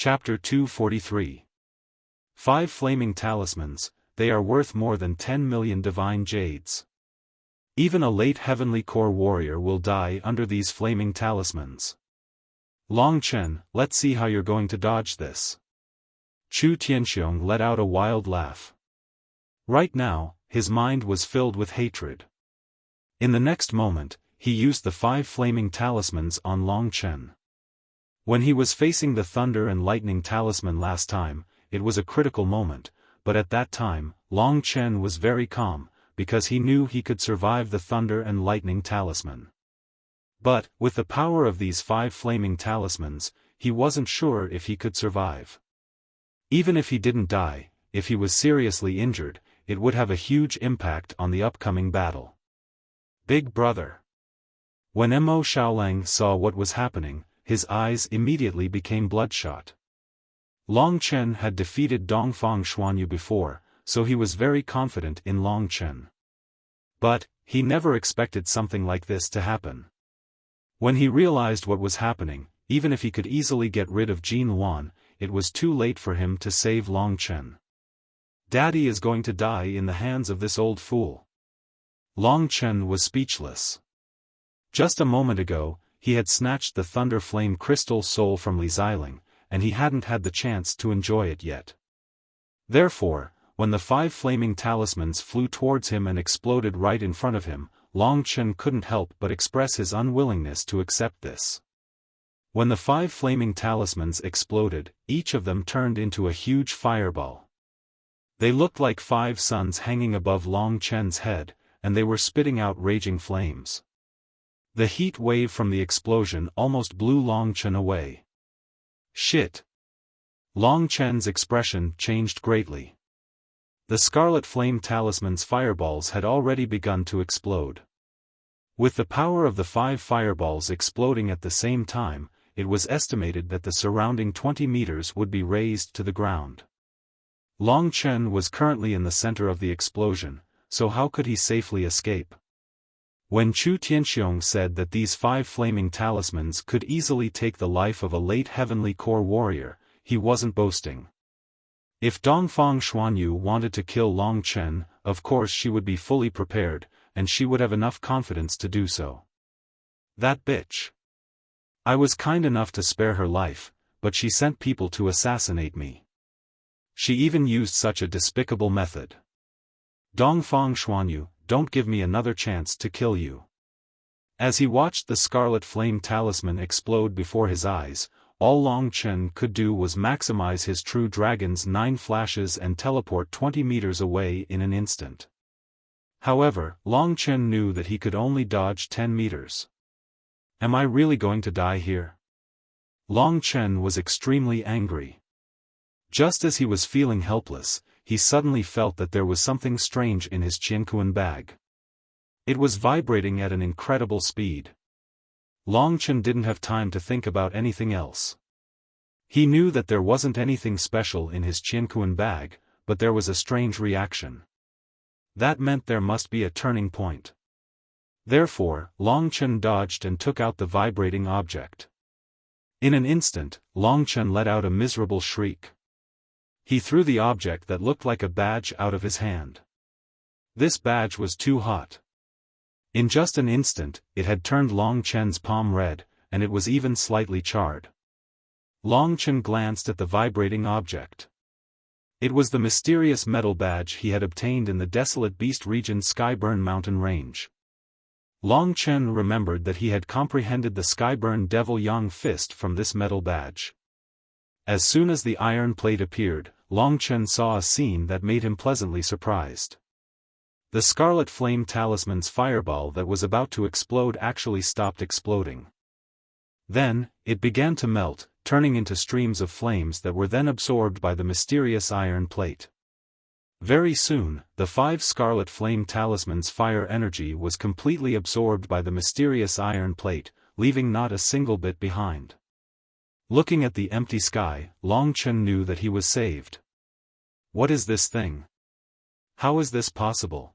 Chapter 243. 5 Flaming Talismans, they are worth more than 10 million divine jades. Even a late heavenly core warrior will die under these flaming talismans. Long Chen, let's see how you're going to dodge this. Chu Tianxiong let out a wild laugh. Right now, his mind was filled with hatred. In the next moment, he used the 5 flaming talismans on Long Chen. When he was facing the thunder and lightning talisman last time, it was a critical moment, but at that time, Long Chen was very calm, because he knew he could survive the thunder and lightning talisman. But, with the power of these 5 flaming talismans, he wasn't sure if he could survive. Even if he didn't die, if he was seriously injured, it would have a huge impact on the upcoming battle. Big Brother. When Mo Xiaolang saw what was happening, his eyes immediately became bloodshot. Long Chen had defeated Dongfang Xuanyu before, so he was very confident in Long Chen. But, he never expected something like this to happen. When he realized what was happening, even if he could easily get rid of Jin Wan, it was too late for him to save Long Chen. Daddy is going to die in the hands of this old fool. Long Chen was speechless. Just a moment ago, he had snatched the Thunder Flame Crystal Soul from Li Xiling, and he hadn't had the chance to enjoy it yet. Therefore, when the 5 flaming talismans flew towards him and exploded right in front of him, Long Chen couldn't help but express his unwillingness to accept this. When the 5 flaming talismans exploded, each of them turned into a huge fireball. They looked like 5 suns hanging above Long Chen's head, and they were spitting out raging flames. The heat wave from the explosion almost blew Long Chen away. Shit! Long Chen's expression changed greatly. The Scarlet Flame Talisman's fireballs had already begun to explode. With the power of the 5 fireballs exploding at the same time, it was estimated that the surrounding 20 meters would be razed to the ground. Long Chen was currently in the center of the explosion, so how could he safely escape? When Chu Tianxiong said that these 5 flaming talismans could easily take the life of a late heavenly core warrior, he wasn't boasting. If Dongfang Xuanyu wanted to kill Long Chen, of course she would be fully prepared, and she would have enough confidence to do so. That bitch. I was kind enough to spare her life, but she sent people to assassinate me. She even used such a despicable method. Dongfang Xuanyu, don't give me another chance to kill you. As he watched the Scarlet Flame Talisman explode before his eyes, all Long Chen could do was maximize his True Dragon's 9 flashes and teleport 20 meters away in an instant. However, Long Chen knew that he could only dodge 10 meters. Am I really going to die here? Long Chen was extremely angry. Just as he was feeling helpless, he suddenly felt that there was something strange in his Qiankuan bag. It was vibrating at an incredible speed. Long Chen didn't have time to think about anything else. He knew that there wasn't anything special in his Qiankuan bag, but there was a strange reaction. That meant there must be a turning point. Therefore, Long Chen dodged and took out the vibrating object. In an instant, Long Chen let out a miserable shriek. He threw the object that looked like a badge out of his hand. This badge was too hot. In just an instant, it had turned Long Chen's palm red, and it was even slightly charred. Long Chen glanced at the vibrating object. It was the mysterious metal badge he had obtained in the desolate beast region Skyburn mountain range. Long Chen remembered that he had comprehended the Skyburn Devil Yang fist from this metal badge. As soon as the iron plate appeared, Long Chen saw a scene that made him pleasantly surprised. The Scarlet Flame Talisman's fireball that was about to explode actually stopped exploding. Then, it began to melt, turning into streams of flames that were then absorbed by the mysterious iron plate. Very soon, the 5 Scarlet Flame Talisman's fire energy was completely absorbed by the mysterious iron plate, leaving not a single bit behind. Looking at the empty sky, Long Chen knew that he was saved. What is this thing? How is this possible?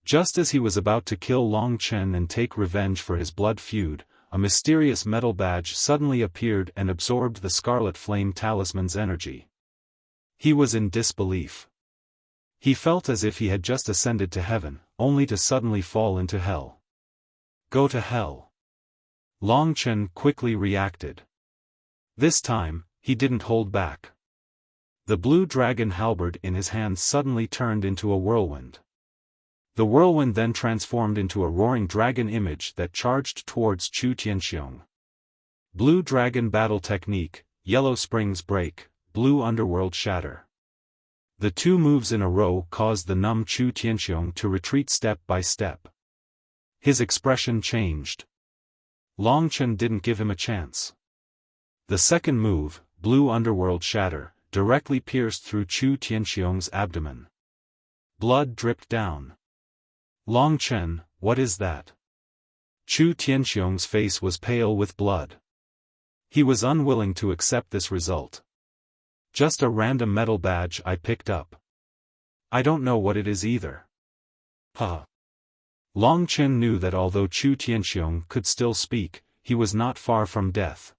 Just as he was about to kill Long Chen and take revenge for his blood feud, a mysterious metal badge suddenly appeared and absorbed the Scarlet Flame Talisman's energy. He was in disbelief. He felt as if he had just ascended to heaven, only to suddenly fall into hell. Go to hell. Long Chen quickly reacted. This time, he didn't hold back. The blue dragon halberd in his hand suddenly turned into a whirlwind. The whirlwind then transformed into a roaring dragon image that charged towards Chu Tianxiong. Blue dragon battle technique, yellow springs break, blue underworld shatter. The two moves in a row caused the numb Chu Tianxiong to retreat step by step. His expression changed. Long Chen didn't give him a chance. The second move, blue underworld shatter, directly pierced through Chu Tianxiong's abdomen. Blood dripped down. Long Chen, what is that? Chu Tianxiong's face was pale with blood. He was unwilling to accept this result. Just a random metal badge I picked up. I don't know what it is either. Long Chen knew that although Chu Tianxiong could still speak, he was not far from death.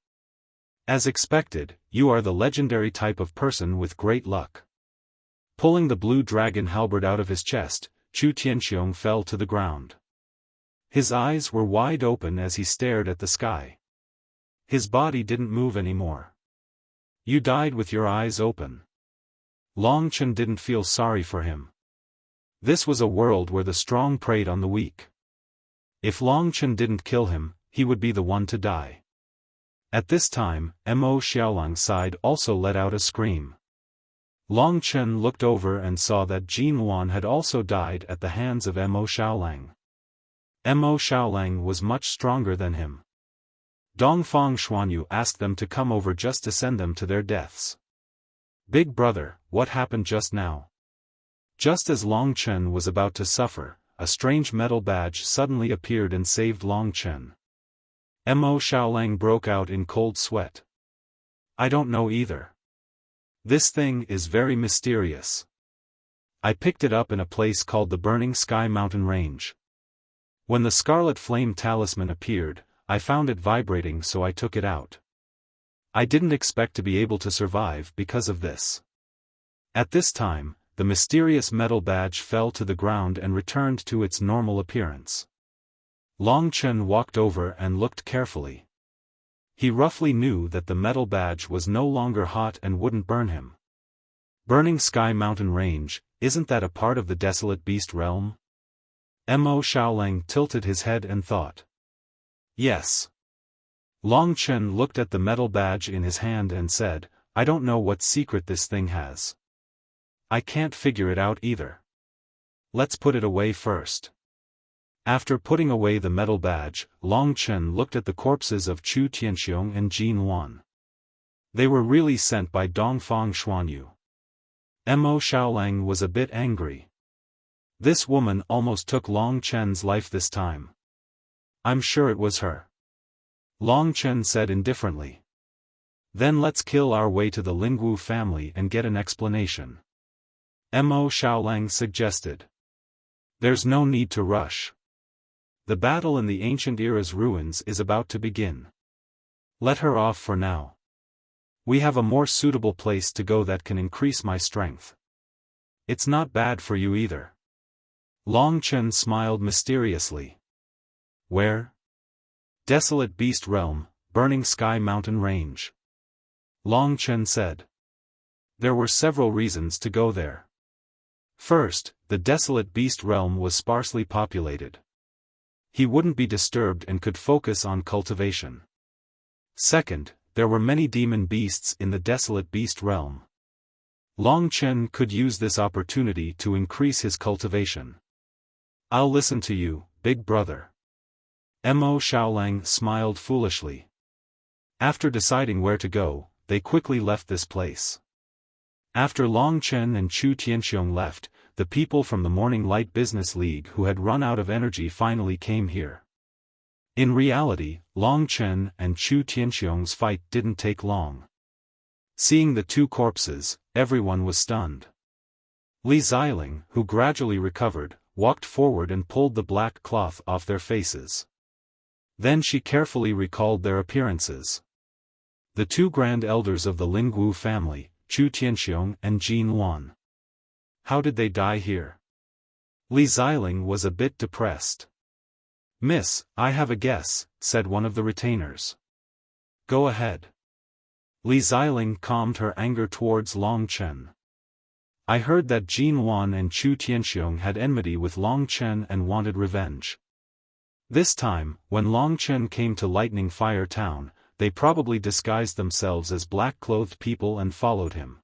As expected, you are the legendary type of person with great luck. Pulling the blue dragon halberd out of his chest, Chu Tianxiong fell to the ground. His eyes were wide open as he stared at the sky. His body didn't move anymore. You died with your eyes open. Long Chen didn't feel sorry for him. This was a world where the strong preyed on the weak. If Long Chen didn't kill him, he would be the one to die. At this time, Mo Xiaolang's side also let out a scream. Long Chen looked over and saw that Jin Wan had also died at the hands of Mo Xiaolang. Mo Xiaolang was much stronger than him. Dongfang Xuanyu asked them to come over just to send them to their deaths. Big brother, what happened just now? Just as Long Chen was about to suffer, a strange metal badge suddenly appeared and saved Long Chen. Mo Xiaolang broke out in cold sweat. I don't know either. This thing is very mysterious. I picked it up in a place called the Burning Sky Mountain Range. When the Scarlet Flame Talisman appeared, I found it vibrating, so I took it out. I didn't expect to be able to survive because of this. At this time, the mysterious metal badge fell to the ground and returned to its normal appearance. Long Chen walked over and looked carefully. He roughly knew that the metal badge was no longer hot and wouldn't burn him. Burning Sky Mountain Range, isn't that a part of the Desolate Beast realm? Mo Xiaolang tilted his head and thought. Yes. Long Chen looked at the metal badge in his hand and said, I don't know what secret this thing has. I can't figure it out either. Let's put it away first. After putting away the metal badge, Long Chen looked at the corpses of Chu Tianxiong and Jin Wan. They were really sent by Dongfang Xuanyu. Mo Xiaolang was a bit angry. This woman almost took Long Chen's life this time. I'm sure it was her. Long Chen said indifferently. Then let's kill our way to the Lingwu family and get an explanation. Mo Xiaolang suggested. There's no need to rush. The battle in the ancient era's ruins is about to begin. Let her off for now. We have a more suitable place to go that can increase my strength. It's not bad for you either. Long Chen smiled mysteriously. Where? Desolate Beast Realm, Burning Sky Mountain Range. Long Chen said. There were several reasons to go there. First, the Desolate Beast Realm was sparsely populated. He wouldn't be disturbed and could focus on cultivation. Second, there were many demon beasts in the Desolate Beast Realm. Long Chen could use this opportunity to increase his cultivation. I'll listen to you, big brother. Mo Xiaolang smiled foolishly. After deciding where to go, they quickly left this place. After Long Chen and Chu Tianxiong left, the people from the Morning Light Business League who had run out of energy finally came here. In reality, Long Chen and Chu Tianxiong's fight didn't take long. Seeing the two corpses, everyone was stunned. Li Xiling, who gradually recovered, walked forward and pulled the black cloth off their faces. Then she carefully recalled their appearances. The two grand elders of the Lingwu family, Chu Tianxiong and Jin Wan. How did they die here? Li Xiling was a bit depressed. "Miss, I have a guess," said one of the retainers. "Go ahead." Li Xiling calmed her anger towards Long Chen. "I heard that Jin Wan and Chu Tianxiong had enmity with Long Chen and wanted revenge. This time, when Long Chen came to Lightning Fire Town, they probably disguised themselves as black-clothed people and followed him.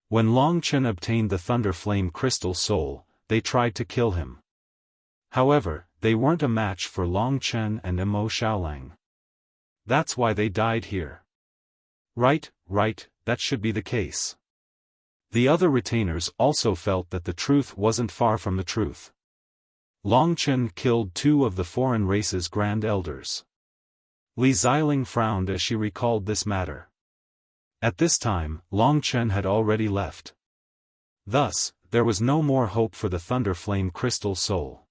When Long Chen obtained the Thunder Flame Crystal Soul, they tried to kill him. However, they weren't a match for Long Chen and Mo Xiaolang. That's why they died here." Right, that should be the case." The other retainers also felt that the truth wasn't far from the truth. Long Chen killed two of the foreign race's grand elders. Li Xiling frowned as she recalled this matter. At this time, Long Chen had already left. Thus, there was no more hope for the Thunder Flame Crystal Soul.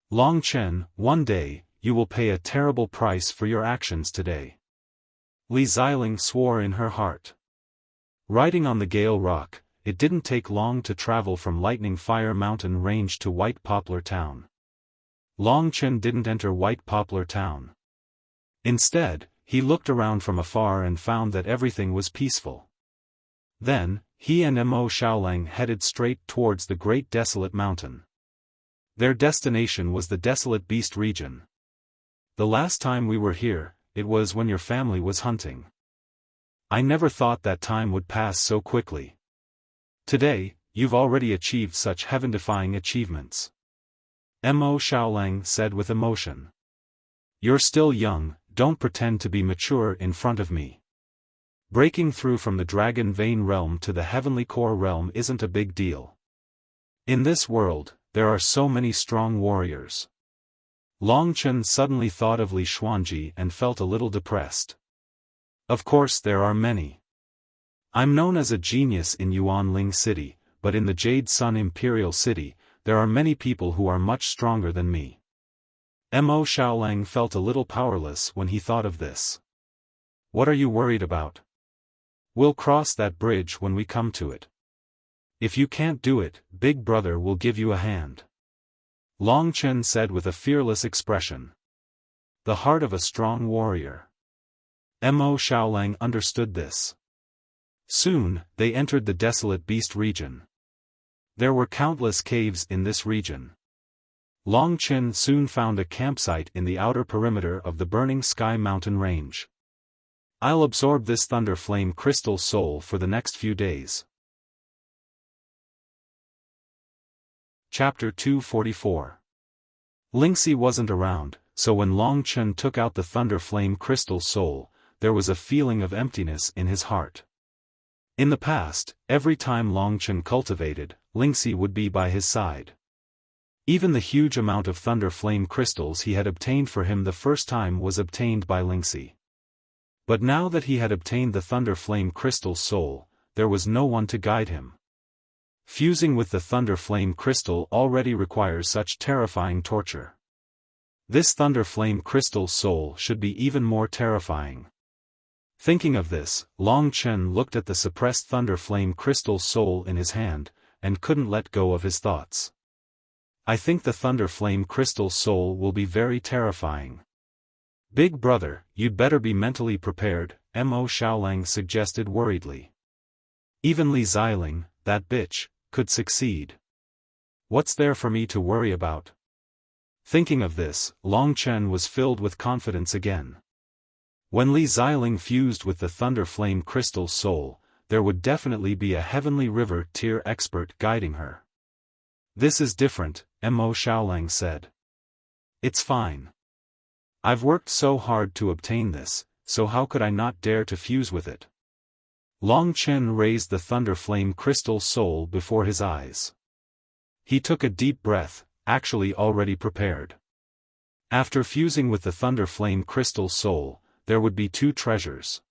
"Long Chen, one day, you will pay a terrible price for your actions today." Li Xiling swore in her heart. Riding on the Gale Rock, it didn't take long to travel from Lightning Fire Mountain Range to White Poplar Town. Long Chen didn't enter White Poplar Town. Instead, he looked around from afar and found that everything was peaceful. Then, he and Mo Xiaolang headed straight towards the Great Desolate Mountain. Their destination was the Desolate Beast region. "The last time we were here, it was when your family was hunting. I never thought that time would pass so quickly. Today, you've already achieved such heaven-defying achievements," Mo Xiaolang said with emotion. "You're still young, don't pretend to be mature in front of me. Breaking through from the Dragon Vein realm to the Heavenly Core realm isn't a big deal. In this world, there are so many strong warriors." Long Chen suddenly thought of Li Xuanji and felt a little depressed. "Of course there are many. I'm known as a genius in Yuanling City, but in the Jade Sun Imperial City, there are many people who are much stronger than me." Mo Xiaolang felt a little powerless when he thought of this. "What are you worried about? We'll cross that bridge when we come to it. If you can't do it, Big Brother will give you a hand," Long Chen said with a fearless expression. The heart of a strong warrior. Mo Xiaolang understood this. Soon, they entered the Desolate Beast region. There were countless caves in this region. Long Chen soon found a campsite in the outer perimeter of the Burning Sky Mountain range. "I'll absorb this Thunder Flame Crystal Soul for the next few days." Chapter 244. Lingxi wasn't around, so when Long Chen took out the Thunder Flame Crystal Soul, there was a feeling of emptiness in his heart. In the past, every time Long Chen cultivated, Lingxi would be by his side. Even the huge amount of Thunder Flame crystals he had obtained for him the first time was obtained by Lingxi. But now that he had obtained the Thunder Flame Crystal Soul, there was no one to guide him. Fusing with the Thunder Flame Crystal already requires such terrifying torture. This Thunder Flame Crystal Soul should be even more terrifying. Thinking of this, Long Chen looked at the suppressed Thunder Flame Crystal Soul in his hand, and couldn't let go of his thoughts. "I think the Thunder Flame Crystal Soul will be very terrifying. Big Brother, you'd better be mentally prepared," Mo Xiaolang suggested worriedly. "Even Li Xiling, that bitch, could succeed. What's there for me to worry about?" Thinking of this, Long Chen was filled with confidence again. When Li Xiling fused with the Thunder Flame Crystal Soul, there would definitely be a Heavenly River tier expert guiding her. "This is different," Mo Xiaolang said. "It's fine. I've worked so hard to obtain this, so how could I not dare to fuse with it?" Long Chen raised the Thunder Flame Crystal Soul before his eyes. He took a deep breath, actually already prepared. After fusing with the Thunder Flame Crystal Soul, there would be two treasures.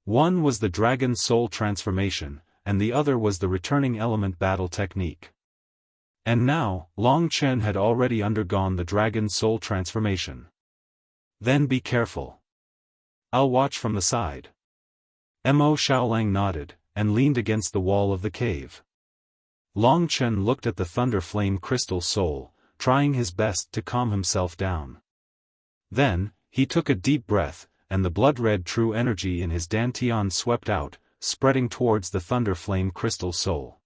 One was the Dragon Soul Transformation, and the other was the Returning Element Battle Technique. And now, Long Chen had already undergone the Dragon Soul Transformation. Then be careful. I'll watch from the side. Mo Xiaolang nodded, and leaned against the wall of the cave. Long Chen looked at the thunder flame crystal soul, trying his best to calm himself down. Then, he took a deep breath, and the blood-red true energy in his dantian swept out, spreading towards the thunder flame crystal soul.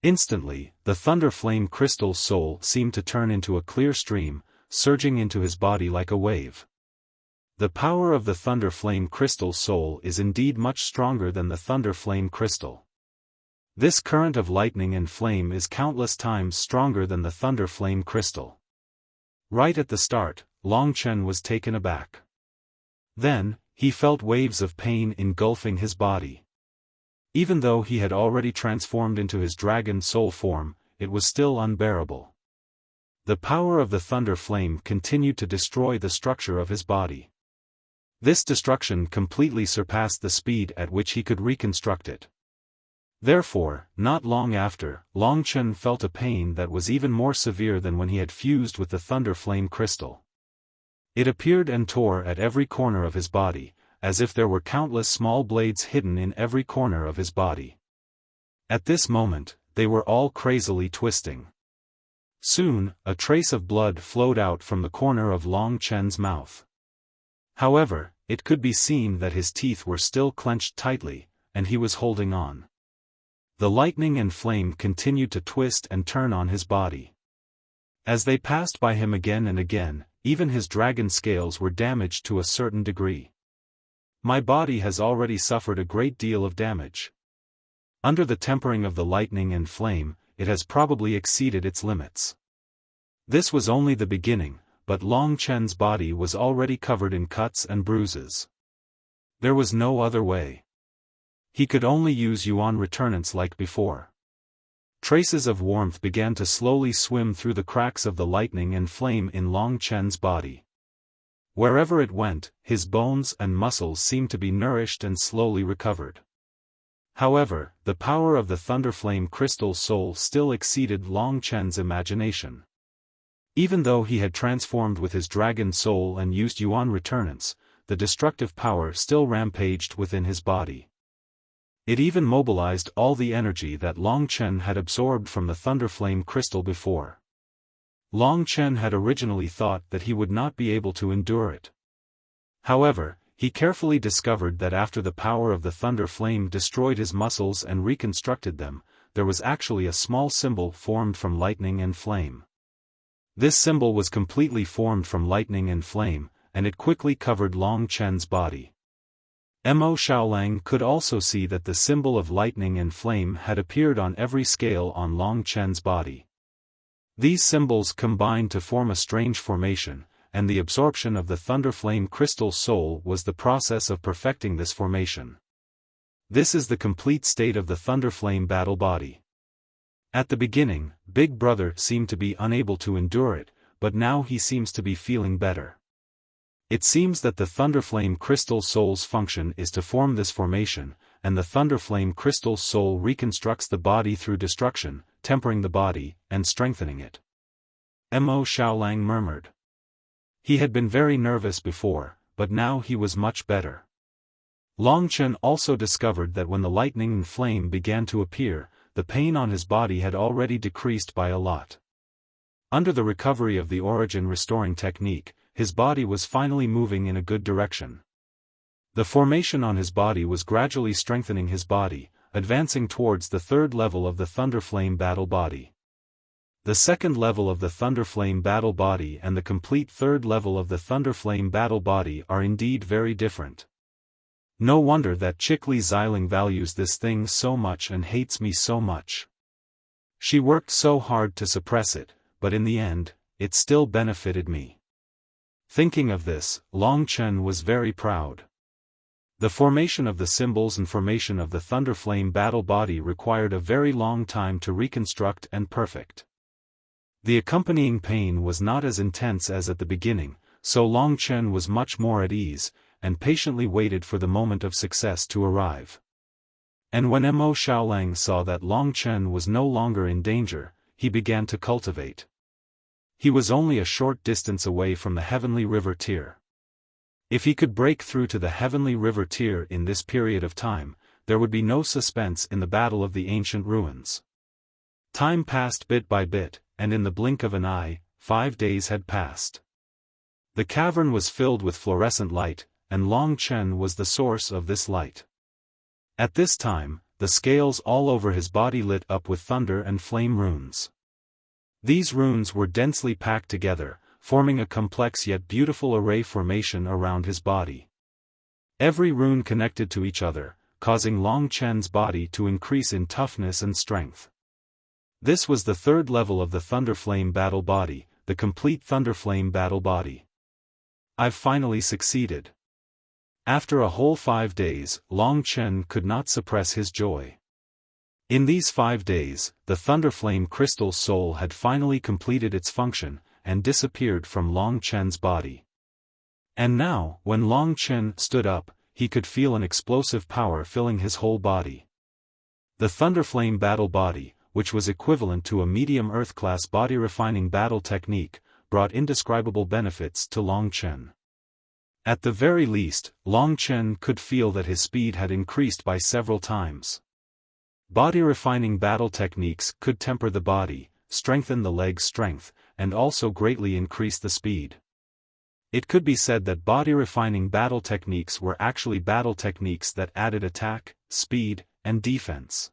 Instantly, the thunder flame crystal soul seemed to turn into a clear stream, surging into his body like a wave. The power of the thunder flame crystal soul is indeed much stronger than the thunder flame crystal. This current of lightning and flame is countless times stronger than the thunder flame crystal. Right at the start, Long Chen was taken aback. Then, he felt waves of pain engulfing his body. Even though he had already transformed into his dragon soul form, it was still unbearable. The power of the thunder flame continued to destroy the structure of his body. This destruction completely surpassed the speed at which he could reconstruct it. Therefore, not long after, Long Chen felt a pain that was even more severe than when he had fused with the thunder flame crystal. It appeared and tore at every corner of his body, as if there were countless small blades hidden in every corner of his body. At this moment, they were all crazily twisting. Soon, a trace of blood flowed out from the corner of Long Chen's mouth. However, it could be seen that his teeth were still clenched tightly, and he was holding on. The lightning and flame continued to twist and turn on his body. As they passed by him again and again, even his dragon scales were damaged to a certain degree. My body has already suffered a great deal of damage. Under the tempering of the lightning and flame, it has probably exceeded its limits. This was only the beginning, but Long Chen's body was already covered in cuts and bruises. There was no other way. He could only use Yuan returnance like before. Traces of warmth began to slowly swim through the cracks of the lightning and flame in Long Chen's body. Wherever it went, his bones and muscles seemed to be nourished and slowly recovered. However, the power of the thunder flame crystal soul still exceeded Long Chen's imagination. Even though he had transformed with his dragon soul and used Yuan returnance, the destructive power still rampaged within his body. It even mobilized all the energy that Long Chen had absorbed from the thunder flame crystal before. Long Chen had originally thought that he would not be able to endure it. However, he carefully discovered that after the power of the thunder flame destroyed his muscles and reconstructed them, there was actually a small symbol formed from lightning and flame. This symbol was completely formed from lightning and flame, and it quickly covered Long Chen's body. Mo Xiaolang could also see that the symbol of lightning and flame had appeared on every scale on Long Chen's body. These symbols combined to form a strange formation, and the absorption of the thunder flame crystal soul was the process of perfecting this formation. This is the complete state of the thunder flame battle body. At the beginning, Big Brother seemed to be unable to endure it, but now he seems to be feeling better. It seems that the Thunderflame Crystal Soul's function is to form this formation, and the Thunderflame Crystal Soul reconstructs the body through destruction, tempering the body, and strengthening it. Mo Xiaolang murmured. He had been very nervous before, but now he was much better. Long Chen also discovered that when the lightning and flame began to appear, the pain on his body had already decreased by a lot. Under the recovery of the origin restoring technique, his body was finally moving in a good direction. The formation on his body was gradually strengthening his body, advancing towards the third level of the Thunderflame Battle Body. The second level of the Thunderflame Battle Body and the complete third level of the Thunderflame Battle Body are indeed very different. No wonder that Chickly Xiling values this thing so much and hates me so much. She worked so hard to suppress it, but in the end, it still benefited me. Thinking of this, Long Chen was very proud. The formation of the symbols and formation of the Thunderflame Battle Body required a very long time to reconstruct and perfect. The accompanying pain was not as intense as at the beginning, so Long Chen was much more at ease, and patiently waited for the moment of success to arrive. And when Mo Xiaolang saw that Long Chen was no longer in danger, he began to cultivate. He was only a short distance away from the Heavenly River Tier. If he could break through to the heavenly river tier in this period of time, there would be no suspense in the battle of the ancient ruins. Time passed bit by bit, and in the blink of an eye, 5 days had passed. The cavern was filled with fluorescent light, and Long Chen was the source of this light. At this time, the scales all over his body lit up with thunder and flame runes. These runes were densely packed together, forming a complex yet beautiful array formation around his body. Every rune connected to each other, causing Long Chen's body to increase in toughness and strength. This was the third level of the Thunderflame Battle Body, the complete Thunderflame Battle Body. I've finally succeeded. After a whole 5 days, Long Chen could not suppress his joy. In these 5 days, the Thunderflame Crystal Soul had finally completed its function, and disappeared from Long Chen's body. And now, when Long Chen stood up, he could feel an explosive power filling his whole body. The Thunderflame Battle Body, which was equivalent to a medium Earth-class body-refining battle technique, brought indescribable benefits to Long Chen. At the very least, Long Chen could feel that his speed had increased by several times. Body-refining battle techniques could temper the body, strengthen the leg's strength, and also greatly increase the speed. It could be said that body-refining battle techniques were actually battle techniques that added attack, speed, and defense.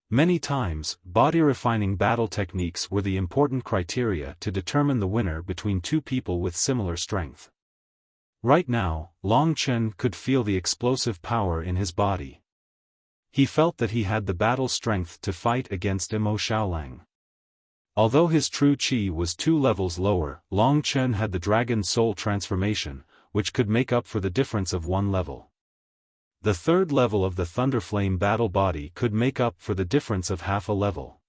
Many times, body-refining battle techniques were the important criteria to determine the winner between two people with similar strength. Right now, Long Chen could feel the explosive power in his body. He felt that he had the battle strength to fight against Mo Xiaolang. Although his true qi was 2 levels lower, Long Chen had the Dragon Soul transformation, which could make up for the difference of 1 level. The 3rd level of the Thunderflame Battle Body could make up for the difference of half a level.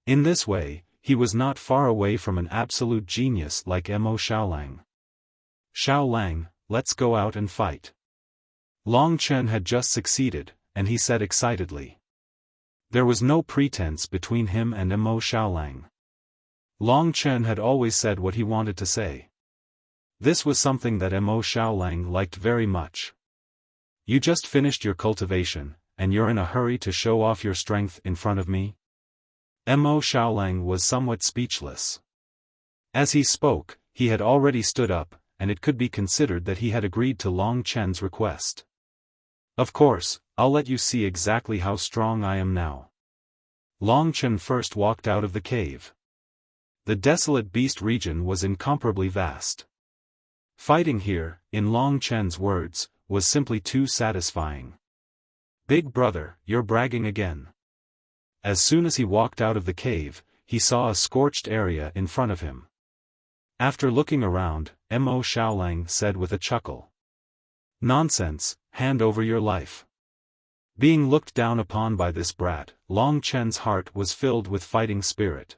In this way, he was not far away from an absolute genius like Mo Xiaolang. Xiaolang, let's go out and fight. Long Chen had just succeeded, and he said excitedly. There was no pretense between him and Mo Xiaolang. Long Chen had always said what he wanted to say. This was something that Mo Xiaolang liked very much. You just finished your cultivation, and you're in a hurry to show off your strength in front of me? Mo Xiaolang was somewhat speechless. As he spoke, he had already stood up, and it could be considered that he had agreed to Long Chen's request. Of course, I'll let you see exactly how strong I am now. Long Chen first walked out of the cave. The desolate beast region was incomparably vast. Fighting here, in Long Chen's words, was simply too satisfying. Big brother, you're bragging again. As soon as he walked out of the cave, he saw a scorched area in front of him. After looking around, Mo Xiaolang said with a chuckle. Nonsense, hand over your life. Being looked down upon by this brat, Long Chen's heart was filled with fighting spirit.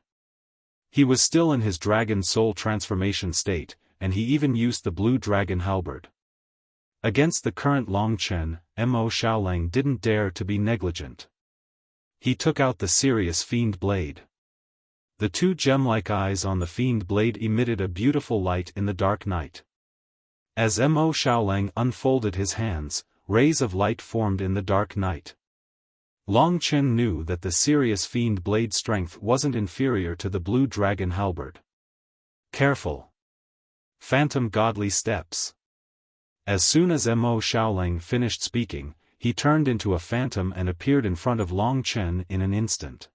He was still in his Dragon Soul transformation state, and he even used the blue dragon halberd. Against the current Long Chen, Mo Xiaolang didn't dare to be negligent. He took out the serious fiend blade. The 2 gem-like eyes on the fiend blade emitted a beautiful light in the dark night. As Mo Xiaolang unfolded his hands, rays of light formed in the dark night. Long Chen knew that the serious fiend blade strength wasn't inferior to the blue dragon halberd. Careful. Phantom godly steps. As soon as Mo Xiaolang finished speaking, he turned into a phantom and appeared in front of Long Chen in an instant.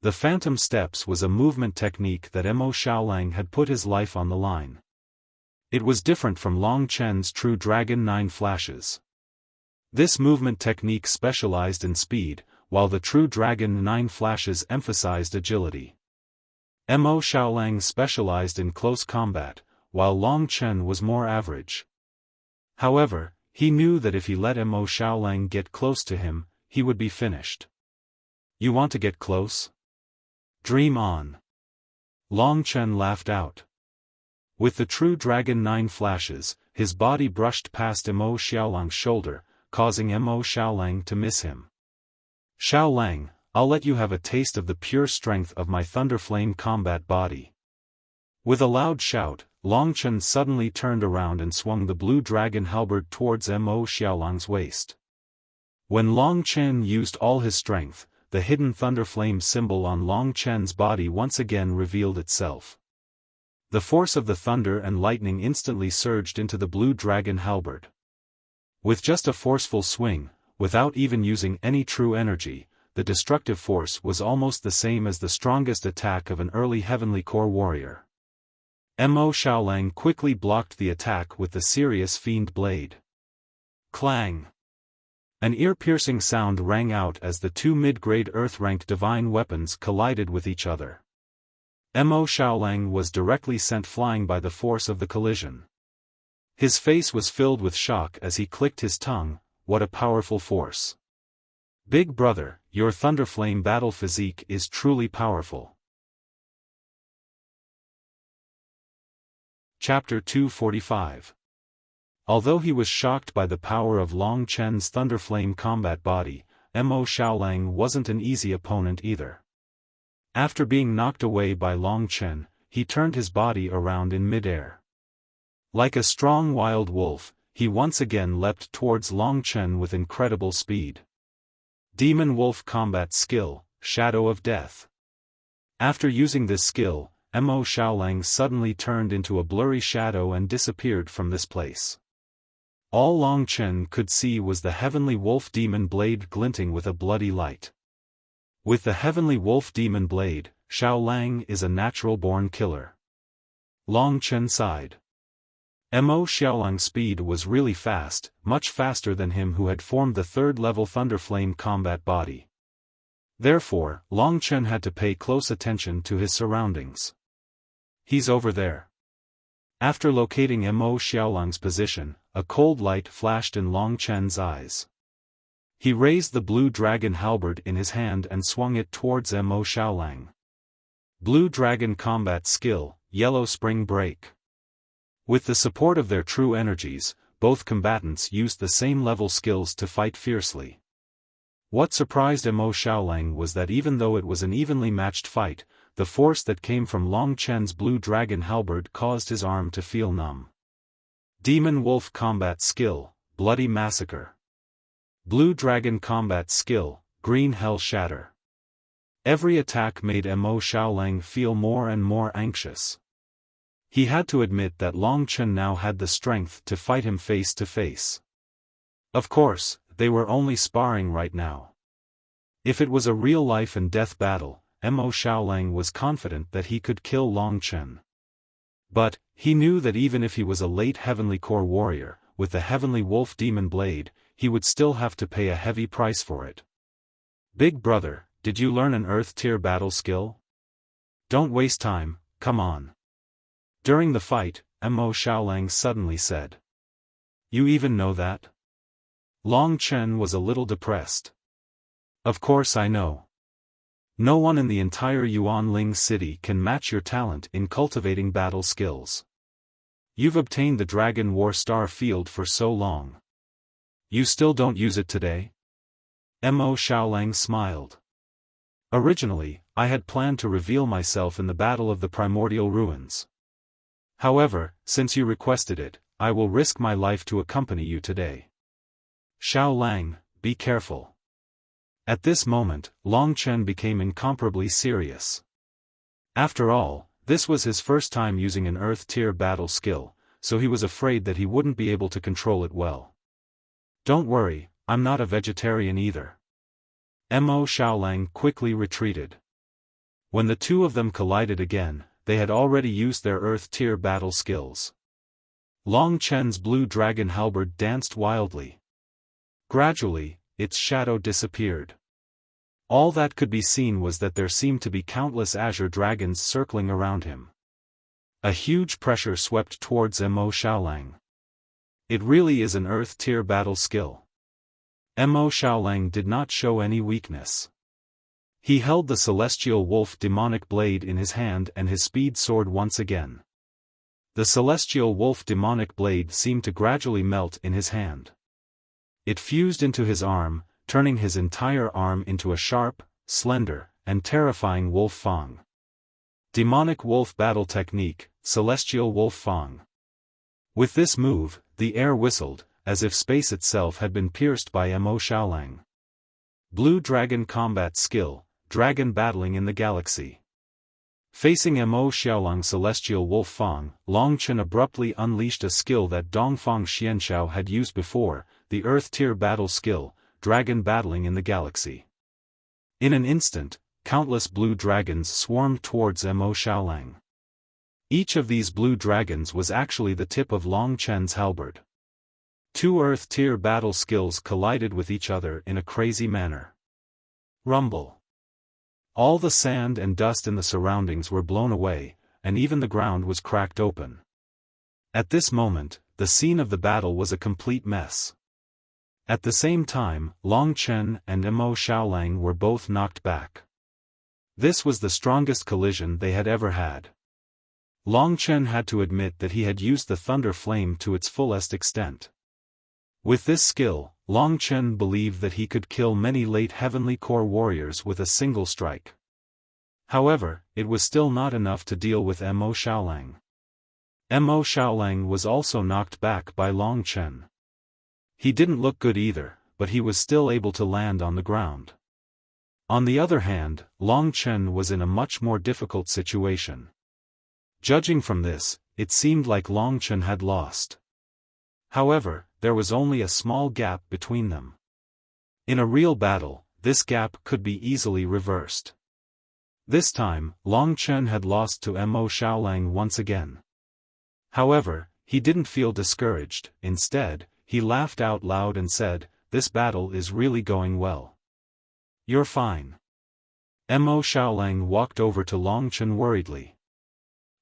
The phantom steps was a movement technique that Mo Xiaolang had put his life on the line. It was different from Long Chen's True Dragon 9 flashes. This movement technique specialized in speed, while the True Dragon 9 flashes emphasized agility. Mo Xiaolang specialized in close combat, while Long Chen was more average. However, he knew that if he let Mo Xiaolang get close to him, he would be finished. You want to get close? Dream on. Long Chen laughed out. With the True Dragon 9 flashes, his body brushed past Mo Xiaolang's shoulder, causing Mo Xiaolang to miss him. Xiaolang, I'll let you have a taste of the pure strength of my Thunderflame combat body. With a loud shout, Long Chen suddenly turned around and swung the blue dragon halberd towards Mo Xiaolang's waist. When Long Chen used all his strength, the hidden thunder flame symbol on Long Chen's body once again revealed itself. The force of the thunder and lightning instantly surged into the blue dragon halberd. With just a forceful swing, without even using any true energy, the destructive force was almost the same as the strongest attack of an early heavenly core warrior. Mo Xiaolang quickly blocked the attack with the serious fiend blade. Clang! An ear-piercing sound rang out as the two mid-grade Earth-rank divine weapons collided with each other. Mo Xiaolang was directly sent flying by the force of the collision. His face was filled with shock as he clicked his tongue. What a powerful force! Big brother, your Thunderflame battle physique is truly powerful. Chapter 245. Although he was shocked by the power of Long Chen's Thunderflame combat body, Mo Xiaolang wasn't an easy opponent either. After being knocked away by Long Chen, he turned his body around in midair. Like a strong wild wolf, he once again leapt towards Long Chen with incredible speed. Demon Wolf Combat Skill, Shadow of Death. After using this skill, Mo Xiaolang suddenly turned into a blurry shadow and disappeared from this place. All Long Chen could see was the heavenly wolf demon blade glinting with a bloody light. With the heavenly wolf demon blade, Xiaolang is a natural-born killer. Long Chen sighed. Mo Xiaolang's speed was really fast, much faster than him who had formed the third-level Thunderflame combat body. Therefore, Long Chen had to pay close attention to his surroundings. He's over there. After locating Mo Xiaolang's position, a cold light flashed in Long Chen's eyes. He raised the blue dragon halberd in his hand and swung it towards Mo Xiaolang. Blue Dragon Combat Skill, Yellow Spring Break. With the support of their true energies, both combatants used the same level skills to fight fiercely. What surprised Mo Xiaolang was that even though it was an evenly matched fight, the force that came from Long Chen's blue dragon halberd caused his arm to feel numb. Demon Wolf Combat Skill, Bloody Massacre. Blue Dragon Combat Skill, Green Hell Shatter. Every attack made Mo Xiaolang feel more and more anxious. He had to admit that Long Chen now had the strength to fight him face to face. Of course, they were only sparring right now. If it was a real life and death battle, Mo Xiaolang was confident that he could kill Long Chen. But, he knew that even if he was a late Heavenly Core warrior, with the Heavenly Wolf Demon Blade, he would still have to pay a heavy price for it. Big brother, did you learn an Earth tier battle skill? Don't waste time, come on. During the fight, Mo Xiaolang suddenly said. You even know that? Long Chen was a little depressed. Of course I know. No one in the entire Yuanling city can match your talent in cultivating battle skills. You've obtained the Dragon War Star Field for so long. You still don't use it today? Mo Xiaolang smiled. Originally, I had planned to reveal myself in the Battle of the Primordial Ruins. However, since you requested it, I will risk my life to accompany you today. Xiaolang, be careful. At this moment, Long Chen became incomparably serious. After all, this was his first time using an Earth-tier battle skill, so he was afraid that he wouldn't be able to control it well. Don't worry, I'm not a vegetarian either. Mo Xiaolang quickly retreated. When the two of them collided again, they had already used their Earth-tier battle skills. Long Chen's blue dragon halberd danced wildly. Gradually, its shadow disappeared. All that could be seen was that there seemed to be countless azure dragons circling around him. A huge pressure swept towards Mo Xiaolang. It really is an Earth-tier battle skill. Mo Xiaolang did not show any weakness. He held the Celestial Wolf Demonic Blade in his hand and his speed soared once again. The Celestial Wolf Demonic Blade seemed to gradually melt in his hand. It fused into his arm, turning his entire arm into a sharp, slender, and terrifying wolf fang. Demonic Wolf Battle Technique, Celestial Wolf Fang. With this move, the air whistled, as if space itself had been pierced by Mo Xiaolang. Blue Dragon Combat Skill, Dragon Battling in the Galaxy. Facing Mo Xiaolang's Celestial Wolf Fang, Long Chen abruptly unleashed a skill that Dongfang Xianxiao had used before, the Earth-tier battle skill, Dragon Battling in the Galaxy. In an instant, countless blue dragons swarmed towards Mo Xiaolang. Each of these blue dragons was actually the tip of Long Chen's halberd. Two Earth-tier battle skills collided with each other in a crazy manner. Rumble. All the sand and dust in the surroundings were blown away, and even the ground was cracked open. At this moment, the scene of the battle was a complete mess. At the same time, Long Chen and Mo Xiaolang were both knocked back. This was the strongest collision they had ever had. Long Chen had to admit that he had used the Thunder Flame to its fullest extent. With this skill, Long Chen believed that he could kill many late Heavenly Core warriors with a single strike. However, it was still not enough to deal with Mo Xiaolang. Mo Xiaolang was also knocked back by Long Chen. He didn't look good either, but he was still able to land on the ground. On the other hand, Long Chen was in a much more difficult situation. Judging from this, it seemed like Long Chen had lost. However, there was only a small gap between them. In a real battle, this gap could be easily reversed. This time, Long Chen had lost to Mo Xiaolang once again. However, he didn't feel discouraged. Instead, he laughed out loud and said, "This battle is really going well. You're fine." Mo Xiaolang walked over to Long Chen worriedly.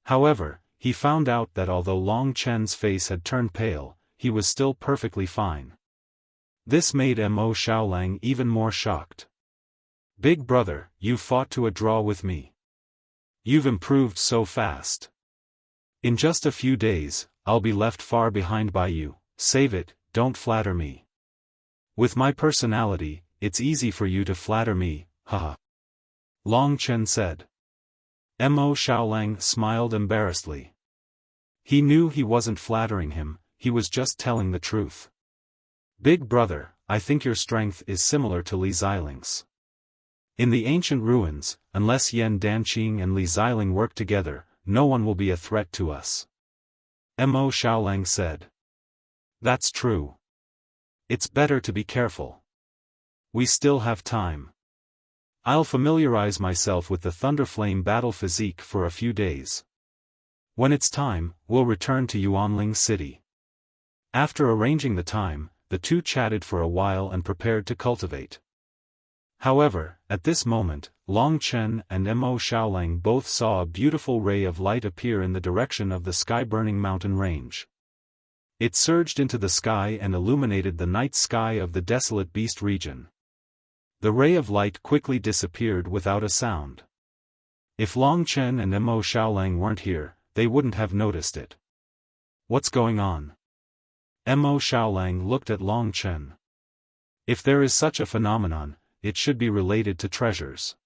However, he found out that although Long Chen's face had turned pale, he was still perfectly fine. This made Mo Xiaolang even more shocked. "Big brother, you fought to a draw with me. You've improved so fast. In just a few days, I'll be left far behind by you. Save it, don't flatter me. With my personality, it's easy for you to flatter me, haha," Long Chen said. Mo Xiaolang smiled embarrassedly. He knew he wasn't flattering him, he was just telling the truth. "Big brother, I think your strength is similar to Li Xiling's. In the ancient ruins, unless Yan Danqing and Li Xiling work together, no one will be a threat to us," Mo Xiaolang said. "That's true. It's better to be careful. We still have time. I'll familiarize myself with the Thunderflame battle physique for a few days. When it's time, we'll return to Yuanling City." After arranging the time, the two chatted for a while and prepared to cultivate. However, at this moment, Long Chen and Mo Xiaolang both saw a beautiful ray of light appear in the direction of the sky-burning mountain range. It surged into the sky and illuminated the night sky of the desolate beast region. The ray of light quickly disappeared without a sound. If Long Chen and Mo Xiaolang weren't here, they wouldn't have noticed it. "What's going on?" Mo Xiaolang looked at Long Chen. "If there is such a phenomenon, it should be related to treasures.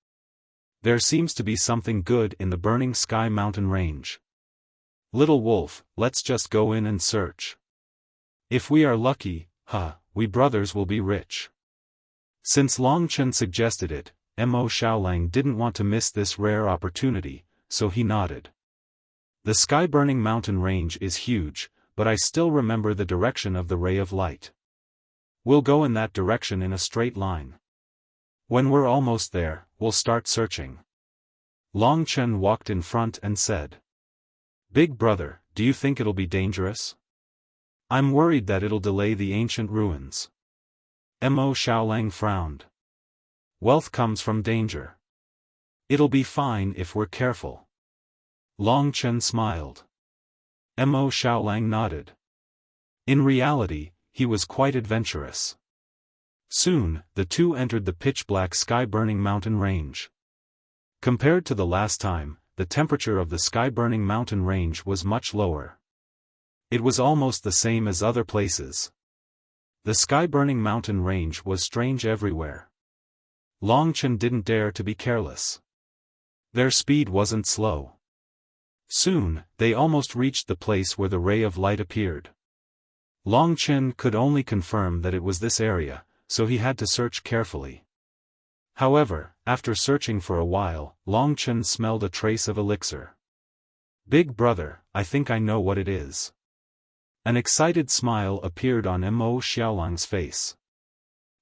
There seems to be something good in the burning sky mountain range. Little wolf, let's just go in and search. If we are lucky, we brothers will be rich." Since Long Chen suggested it, Mo Xiaolang didn't want to miss this rare opportunity, so he nodded. "The sky-burning mountain range is huge, but I still remember the direction of the ray of light. We'll go in that direction in a straight line. When we're almost there, we'll start searching." Long Chen walked in front and said, "Big brother, do you think it'll be dangerous? I'm worried that it'll delay the ancient ruins." Mo Xiaolang frowned. "Wealth comes from danger. It'll be fine if we're careful." Long Chen smiled. Mo Xiaolang nodded. In reality, he was quite adventurous. Soon, the two entered the pitch-black sky-burning mountain range. Compared to the last time, the temperature of the sky-burning mountain range was much lower. It was almost the same as other places. The sky-burning mountain range was strange everywhere. Long Chen didn't dare to be careless. Their speed wasn't slow. Soon, they almost reached the place where the ray of light appeared. Long Chen could only confirm that it was this area, so he had to search carefully. However, after searching for a while, Long Chen smelled a trace of elixir. "Big brother, I think I know what it is." An excited smile appeared on Mo Xiaolang's face.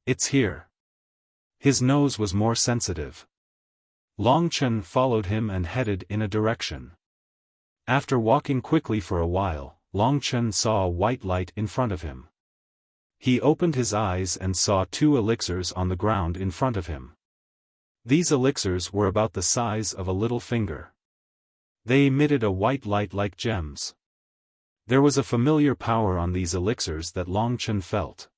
"It's here." His nose was more sensitive. Long Chen followed him and headed in a direction. After walking quickly for a while, Long Chen saw a white light in front of him. He opened his eyes and saw 2 elixirs on the ground in front of him. These elixirs were about the size of a little finger. They emitted a white light like gems. There was a familiar power on these elixirs that Long Chen felt.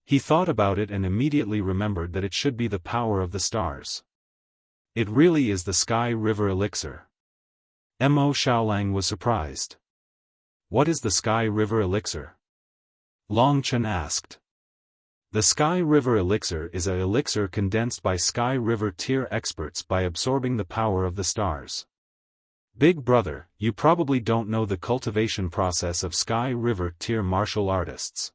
He thought about it and immediately remembered that it should be the power of the stars. It really is the Sky River Elixir. Mo Xiaolang was surprised. "What is the Sky River Elixir?" Long Chen asked. The Sky River Elixir is a elixir condensed by Sky River tier experts by absorbing the power of the stars. Big brother, you probably don't know the cultivation process of Sky River tier martial artists.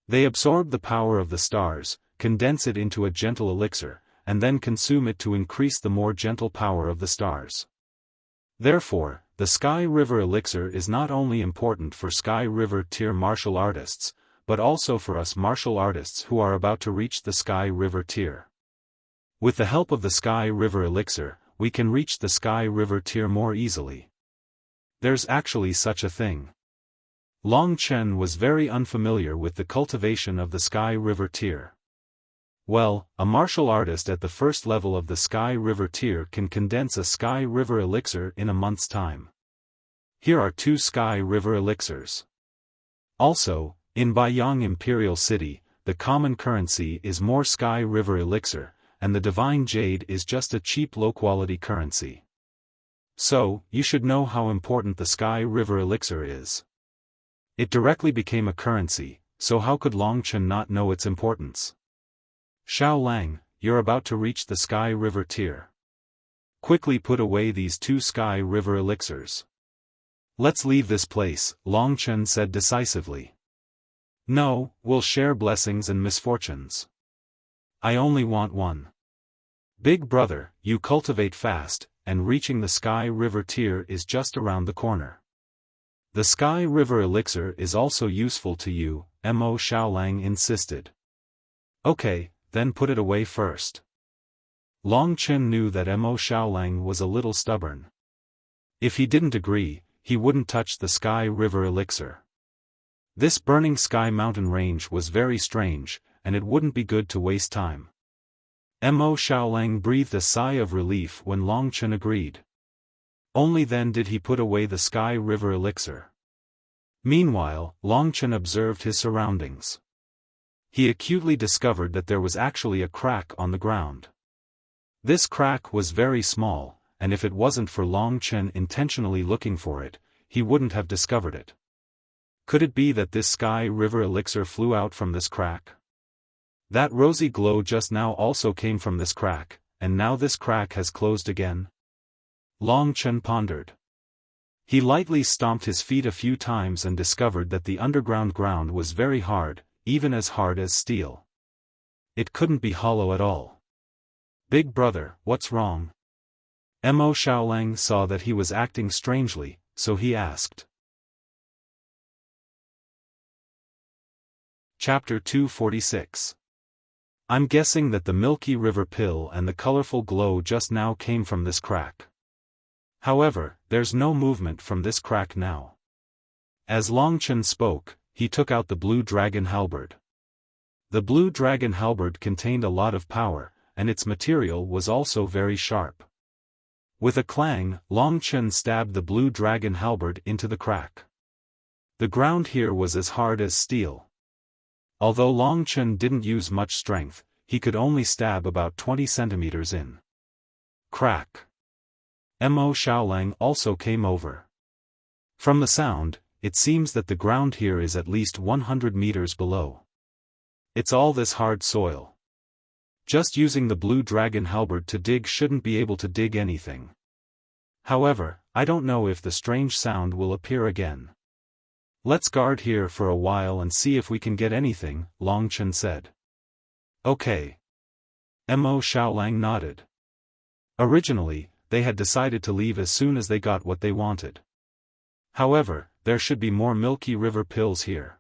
They absorb the power of the stars, condense it into a gentle elixir, and then consume it to increase the more gentle power of the stars. Therefore, the Sky River Elixir is not only important for Sky River tier martial artists, but also for us martial artists who are about to reach the Sky River tier. With the help of the Sky River Elixir, we can reach the Sky River tier more easily. There's actually such a thing. Long Chen was very unfamiliar with the cultivation of the Sky River tier. Well, a martial artist at the first level of the Sky River tier can condense a Sky River Elixir in a month's time. Here are 2 Sky River Elixirs. Also, in Baiyang Imperial City, the common currency is more Sky River Elixir, and the Divine Jade is just a cheap low-quality currency. So, you should know how important the Sky River Elixir is. It directly became a currency, so how could Long Chen not know its importance? "Xiaolang, you're about to reach the Sky River tier. Quickly put away these 2 Sky River Elixirs. Let's leave this place," Long Chen said decisively. "No, we'll share blessings and misfortunes. I only want 1. Big brother, you cultivate fast, and reaching the Sky River tier is just around the corner. The Sky River Elixir is also useful to you," Mo Xiaolang insisted. "Okay, then put it away first." Long Chen knew that Mo Xiaolang was a little stubborn. If he didn't agree, he wouldn't touch the Sky River Elixir. This burning sky mountain range was very strange, and it wouldn't be good to waste time. Mo Xiaolang breathed a sigh of relief when Long Chen agreed. Only then did he put away the Sky River Elixir. Meanwhile, Long Chen observed his surroundings. He acutely discovered that there was actually a crack on the ground. This crack was very small, and if it wasn't for Long Chen intentionally looking for it, he wouldn't have discovered it. Could it be that this Sky River Elixir flew out from this crack? That rosy glow just now also came from this crack, and now this crack has closed again? Long Chen pondered. He lightly stomped his feet a few times and discovered that the underground ground was very hard, even as hard as steel. It couldn't be hollow at all. "Big brother, what's wrong?" Mo Xiaolang saw that he was acting strangely, so he asked. Chapter 246. I'm guessing that the Milky River pill and the colorful glow just now came from this crack. However, there's no movement from this crack now. As Long Chen spoke, he took out the blue dragon halberd. The blue dragon halberd contained a lot of power, and its material was also very sharp. With a clang, Long Chen stabbed the blue dragon halberd into the crack. The ground here was as hard as steel. Although Long Chen didn't use much strength, he could only stab about 20 centimeters in. Crack. Mo Xiaolang also came over. From the sound, it seems that the ground here is at least 100 meters below. It's all this hard soil. Just using the blue dragon halberd to dig shouldn't be able to dig anything. However, I don't know if the strange sound will appear again. Let's guard here for a while and see if we can get anything, Long Chen said. Okay. Mo Xiaolang nodded. Originally, they had decided to leave as soon as they got what they wanted. However, there should be more Milky River pills here.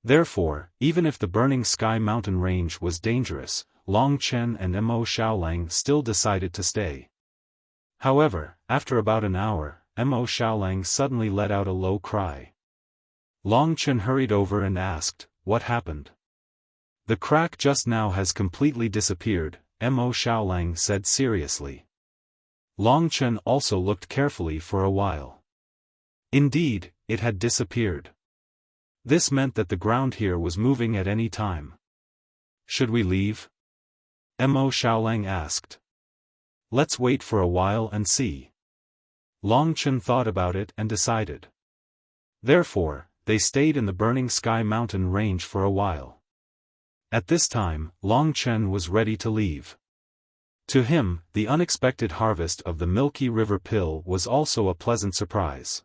Therefore, even if the Burning Sky Mountain Range was dangerous, Long Chen and Mo Xiaolang still decided to stay. However, after about an hour, Mo Xiaolang suddenly let out a low cry. Long Chen hurried over and asked, "What happened?" "The crack just now has completely disappeared," Mo Xiaolang said seriously. Long Chen also looked carefully for a while. Indeed, it had disappeared. This meant that the ground here was moving at any time. "Should we leave?" Mo Xiaolang asked. "Let's wait for a while and see." Long Chen thought about it and decided. Therefore, they stayed in the Burning Sky Mountain Range for a while. At this time, Long Chen was ready to leave. To him, the unexpected harvest of the Milky River pill was also a pleasant surprise.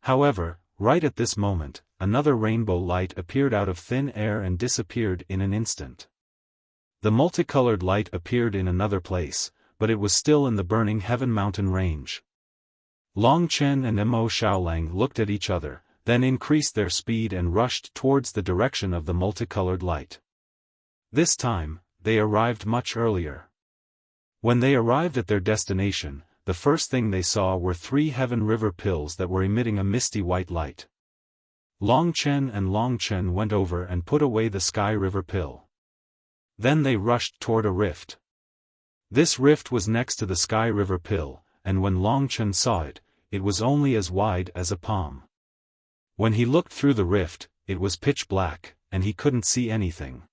However, right at this moment, another rainbow light appeared out of thin air and disappeared in an instant. The multicolored light appeared in another place, but it was still in the Burning Heaven Mountain Range. Long Chen and Mo Xiaolang looked at each other, then increased their speed and rushed towards the direction of the multicolored light. This time, they arrived much earlier. When they arrived at their destination, the first thing they saw were 3 Heaven River pills that were emitting a misty white light. Long Chen went over and put away the Sky River pill. Then they rushed toward a rift. This rift was next to the Sky River pill, and when Long Chen saw it, it was only as wide as a palm. When he looked through the rift, it was pitch black, and he couldn't see anything.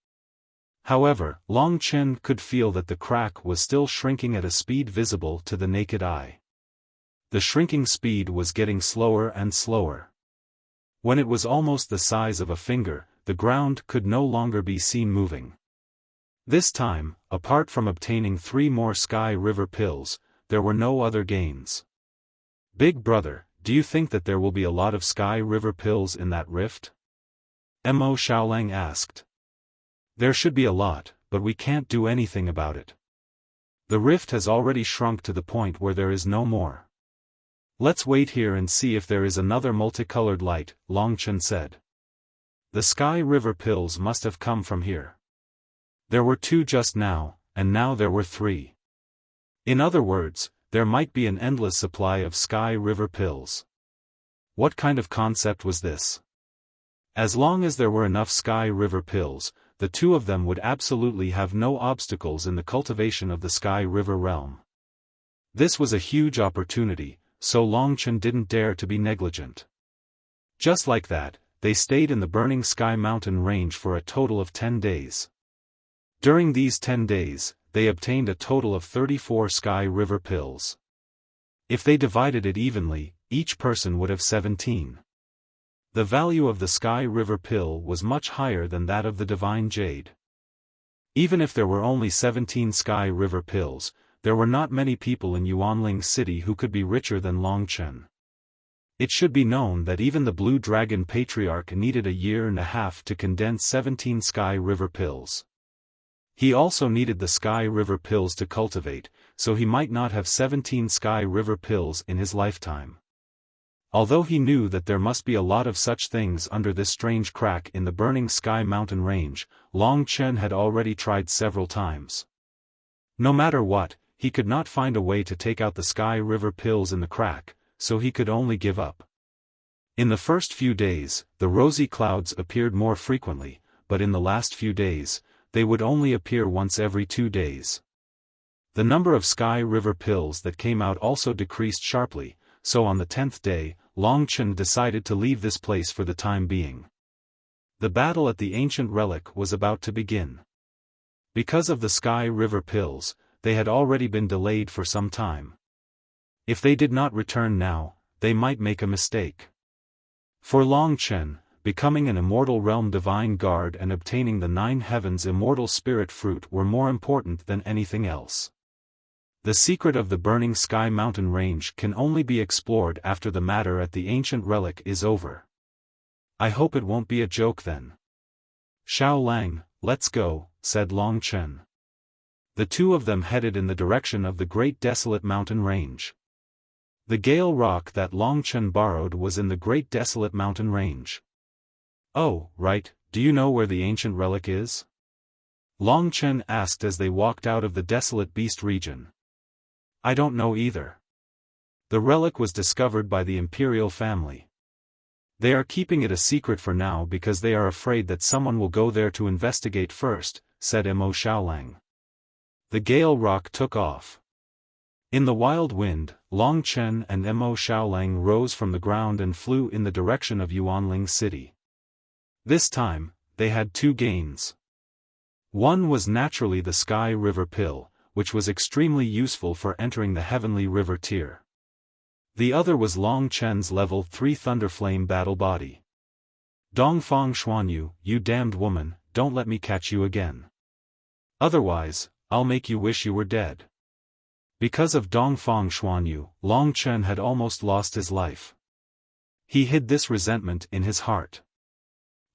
However, Long Chen could feel that the crack was still shrinking at a speed visible to the naked eye. The shrinking speed was getting slower and slower. When it was almost the size of a finger, the ground could no longer be seen moving. This time, apart from obtaining 3 more Sky River pills, there were no other gains. "Big brother, do you think that there will be a lot of Sky River pills in that rift?" Mo Xiaolang asked. "There should be a lot, but we can't do anything about it. The rift has already shrunk to the point where there is no more. Let's wait here and see if there is another multicolored light," Long Chen said. "The Sky River pills must have come from here. There were 2 just now, and now there were 3. In other words, there might be an endless supply of Sky River pills." What kind of concept was this? As long as there were enough Sky River pills, the 2 of them would absolutely have no obstacles in the cultivation of the Sky River realm. This was a huge opportunity, so Long Chen didn't dare to be negligent. Just like that, they stayed in the Burning Sky Mountain Range for a total of 10 days. During these 10 days, they obtained a total of 34 Sky River pills. If they divided it evenly, each person would have 17. The value of the Sky River pill was much higher than that of the Divine Jade. Even if there were only 17 Sky River pills, there were not many people in Yuanling City who could be richer than Long Chen. It should be known that even the Blue Dragon Patriarch needed a year and a half to condense 17 Sky River pills. He also needed the Sky River pills to cultivate, so he might not have 17 Sky River pills in his lifetime. Although he knew that there must be a lot of such things under this strange crack in the Burning Sky Mountain Range, Long Chen had already tried several times. No matter what, he could not find a way to take out the Sky River pills in the crack, so he could only give up. In the first few days, the rosy clouds appeared more frequently, but in the last few days, they would only appear once every 2 days. The number of Sky River pills that came out also decreased sharply, so on the 10th day, Long Chen decided to leave this place for the time being. The battle at the ancient relic was about to begin. Because of the Sky River pills, they had already been delayed for some time. If they did not return now, they might make a mistake. For Long Chen, becoming an immortal realm divine guard and obtaining the 9 heavens immortal spirit fruit were more important than anything else. The secret of the Burning Sky mountain range can only be explored after the matter at the ancient relic is over. I hope it won't be a joke then. Xiao Lang, let's go, said Long Chen. The two of them headed in the direction of the Great Desolate Mountain Range. The Gale Rock that Long Chen borrowed was in the Great Desolate Mountain Range. Oh, right, do you know where the ancient relic is? Long Chen asked as they walked out of the Desolate Beast region. I don't know either. The relic was discovered by the imperial family. They are keeping it a secret for now because they are afraid that someone will go there to investigate first, said Mo Xiaolang. The Gale Rock took off. In the wild wind, Long Chen and Mo Xiaolang rose from the ground and flew in the direction of Yuanling City. This time, they had two gains. One was naturally the Sky River Pill, which was extremely useful for entering the Heavenly River tier. The other was Long Chen's level 3 Thunderflame battle body. Dongfang Xuanyu, you damned woman, don't let me catch you again. Otherwise, I'll make you wish you were dead. Because of Dongfang Xuanyu, Long Chen had almost lost his life. He hid this resentment in his heart.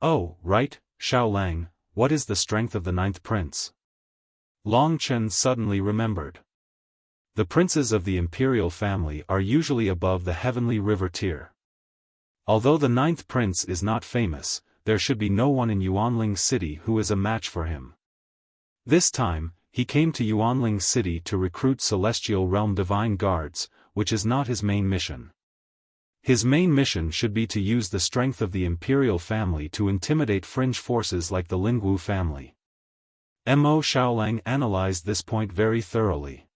Oh, right, Xiao Lang, what is the strength of the 9th prince? Long Chen suddenly remembered. The princes of the imperial family are usually above the Heavenly River tier. Although the 9th prince is not famous, there should be no one in Yuanling City who is a match for him. This time, he came to Yuanling City to recruit Celestial Realm Divine Guards, which is not his main mission. His main mission should be to use the strength of the imperial family to intimidate fringe forces like the Lingwu family. Mo Xiaolang analyzed this point very thoroughly.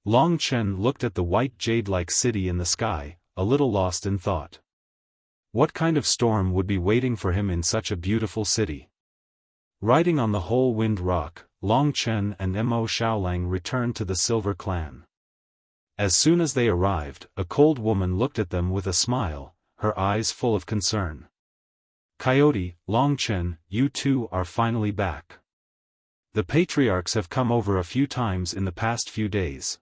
Long Chen looked at the white jade-like city in the sky, a little lost in thought. What kind of storm would be waiting for him in such a beautiful city? Riding on the whole wind rock, Long Chen and Mo Xiaolang returned to the Silver Clan. As soon as they arrived, a cold woman looked at them with a smile, her eyes full of concern. Coyote, Long Chen, you two are finally back. The patriarchs have come over a few times in the past few days.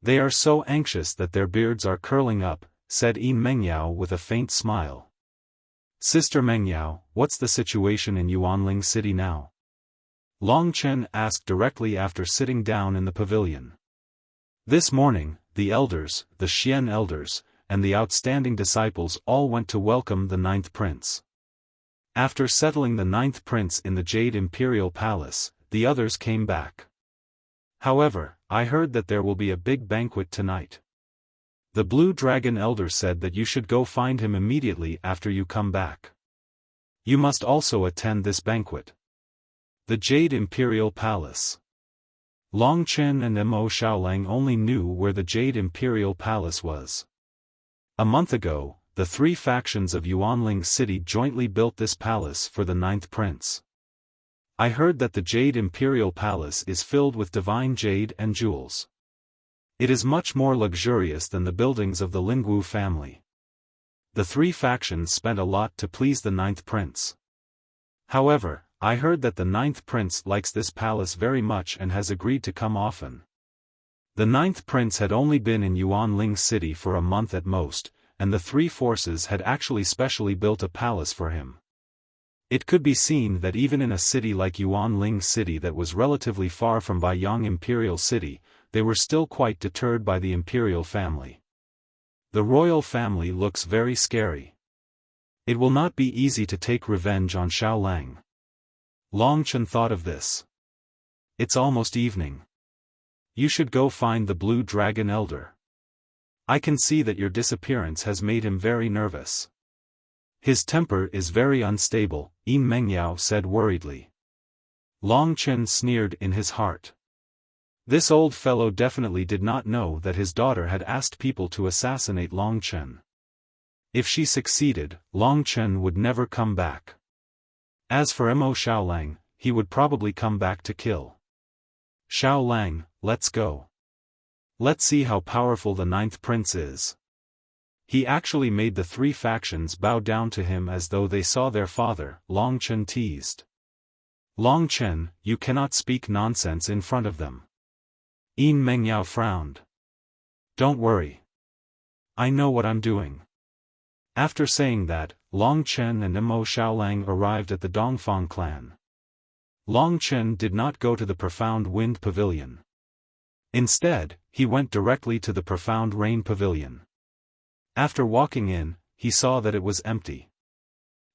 They are so anxious that their beards are curling up, said Yin Mengyao with a faint smile. Sister Mengyao, what's the situation in Yuanling City now? Long Chen asked directly after sitting down in the pavilion. This morning, the elders, the Xian elders, and the outstanding disciples all went to welcome the 9th prince. After settling the 9th prince in the Jade Imperial Palace, the others came back. However, I heard that there will be a big banquet tonight. The Blue Dragon Elder said that you should go find him immediately after you come back. You must also attend this banquet. The Jade Imperial Palace. Long Chen and Mo Xiaolang only knew where the Jade Imperial Palace was. A month ago, the three factions of Yuanling City jointly built this palace for the 9th prince. I heard that the Jade Imperial Palace is filled with divine jade and jewels. It is much more luxurious than the buildings of the Lingwu family. The three factions spent a lot to please the 9th prince. However, I heard that the 9th prince likes this palace very much and has agreed to come often. The 9th prince had only been in Yuanling City for a month at most, and the three forces had actually specially built a palace for him. It could be seen that even in a city like Yuanling City that was relatively far from Baiyang Imperial City, they were still quite deterred by the imperial family. The royal family looks very scary. It will not be easy to take revenge on Xiao Lang. Long Chen thought of this. It's almost evening. You should go find the Blue Dragon Elder. I can see that your disappearance has made him very nervous. His temper is very unstable, Yin Mengyao said worriedly. Long Chen sneered in his heart. This old fellow definitely did not know that his daughter had asked people to assassinate Long Chen. If she succeeded, Long Chen would never come back. As for Mo Xiaolang, he would probably come back to kill. Xiao Lang, let's go. Let's see how powerful the 9th prince is. He actually made the three factions bow down to him as though they saw their father, Long Chen teased. Long Chen, you cannot speak nonsense in front of them. Yin Mengyao frowned. Don't worry. I know what I'm doing. After saying that, Long Chen and Mo Xiaolang arrived at the Dongfang clan. Long Chen did not go to the Profound Wind Pavilion. Instead, he went directly to the Profound Rain Pavilion. After walking in, he saw that it was empty.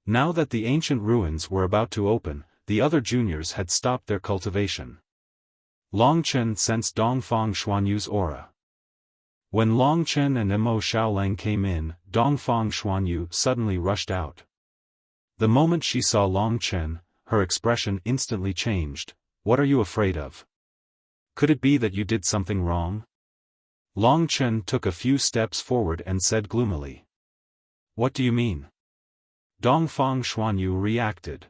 Now that the ancient ruins were about to open, the other juniors had stopped their cultivation. Long Chen sensed Dongfang Xuanyu's aura. When Long Chen and Mo Xiaolang came in, Dongfang Xuanyu suddenly rushed out. The moment she saw Long Chen, her expression instantly changed. What are you afraid of? Could it be that you did something wrong? Long Chen took a few steps forward and said gloomily. What do you mean? Dongfang Xuanyu reacted.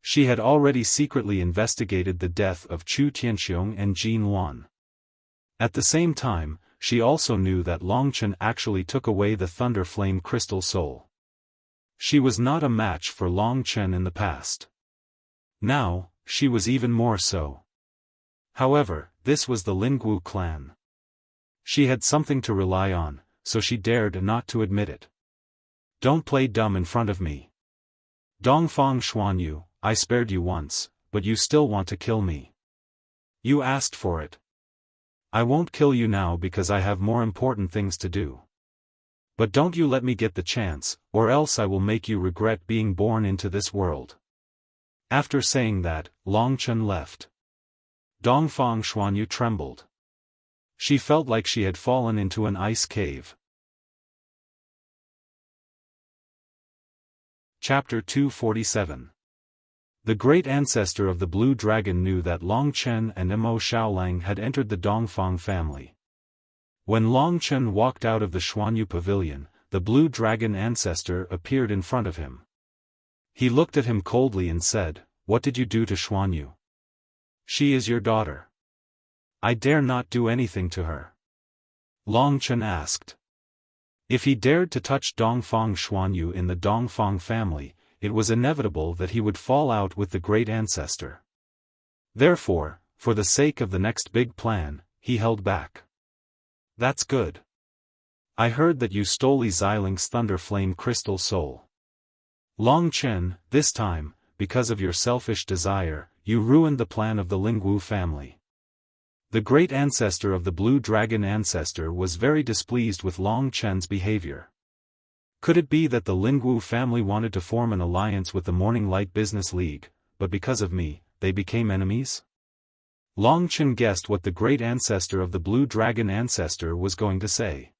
She had already secretly investigated the death of Chu Tianxiong and Jin Wan. At the same time, she also knew that Long Chen actually took away the Thunder Flame Crystal Soul. She was not a match for Long Chen in the past. Now, she was even more so. However, this was the Lingwu clan. She had something to rely on, so she dared not to admit it. Don't play dumb in front of me. Dongfang Xuanyu, I spared you once, but you still want to kill me. You asked for it. I won't kill you now because I have more important things to do. But don't you let me get the chance, or else I will make you regret being born into this world. After saying that, Long Chen left. Dongfang Xuanyu trembled. She felt like she had fallen into an ice cave. Chapter 247. The great ancestor of the Blue Dragon knew that Long Chen and Mo Xiaolang had entered the Dongfang family. When Long Chen walked out of the Xuanyu pavilion, the Blue Dragon ancestor appeared in front of him. He looked at him coldly and said, What did you do to Xuanyu? She is your daughter. I dare not do anything to her. Long Chen asked. If he dared to touch Dongfang Xuanyu in the Dongfang family, it was inevitable that he would fall out with the great ancestor. Therefore, for the sake of the next big plan, he held back. That's good. I heard that you stole Li Xiling's Thunder Flame Crystal Soul. Long Chen, this time, because of your selfish desire, you ruined the plan of the Lingwu family. The great ancestor of the Blue Dragon ancestor was very displeased with Long Chen's behavior. Could it be that the Lingwu family wanted to form an alliance with the Morning Light Business League, but because of me, they became enemies? Long Chen guessed what the great ancestor of the Blue Dragon ancestor was going to say.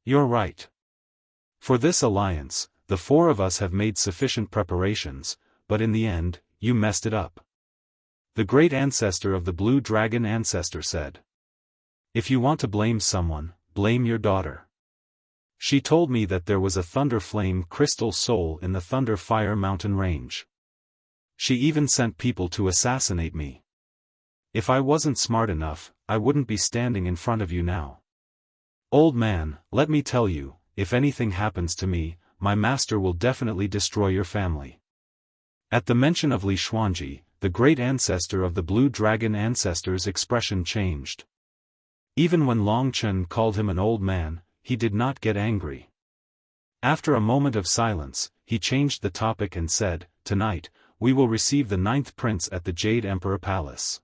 You're right. For this alliance, the four of us have made sufficient preparations, but in the end, you messed it up. The great ancestor of the Blue Dragon ancestor said. If you want to blame someone, blame your daughter. She told me that there was a Thunder Flame Crystal Soul in the Thunder Fire Mountain Range. She even sent people to assassinate me. If I wasn't smart enough, I wouldn't be standing in front of you now. Old man, let me tell you, if anything happens to me, my master will definitely destroy your family. At the mention of Li Xuanji, the great ancestor of the Blue Dragon ancestor's expression changed. Even when Long Chen called him an old man, he did not get angry. After a moment of silence, he changed the topic and said, Tonight, we will receive the 9th prince at the Jade Emperor Palace.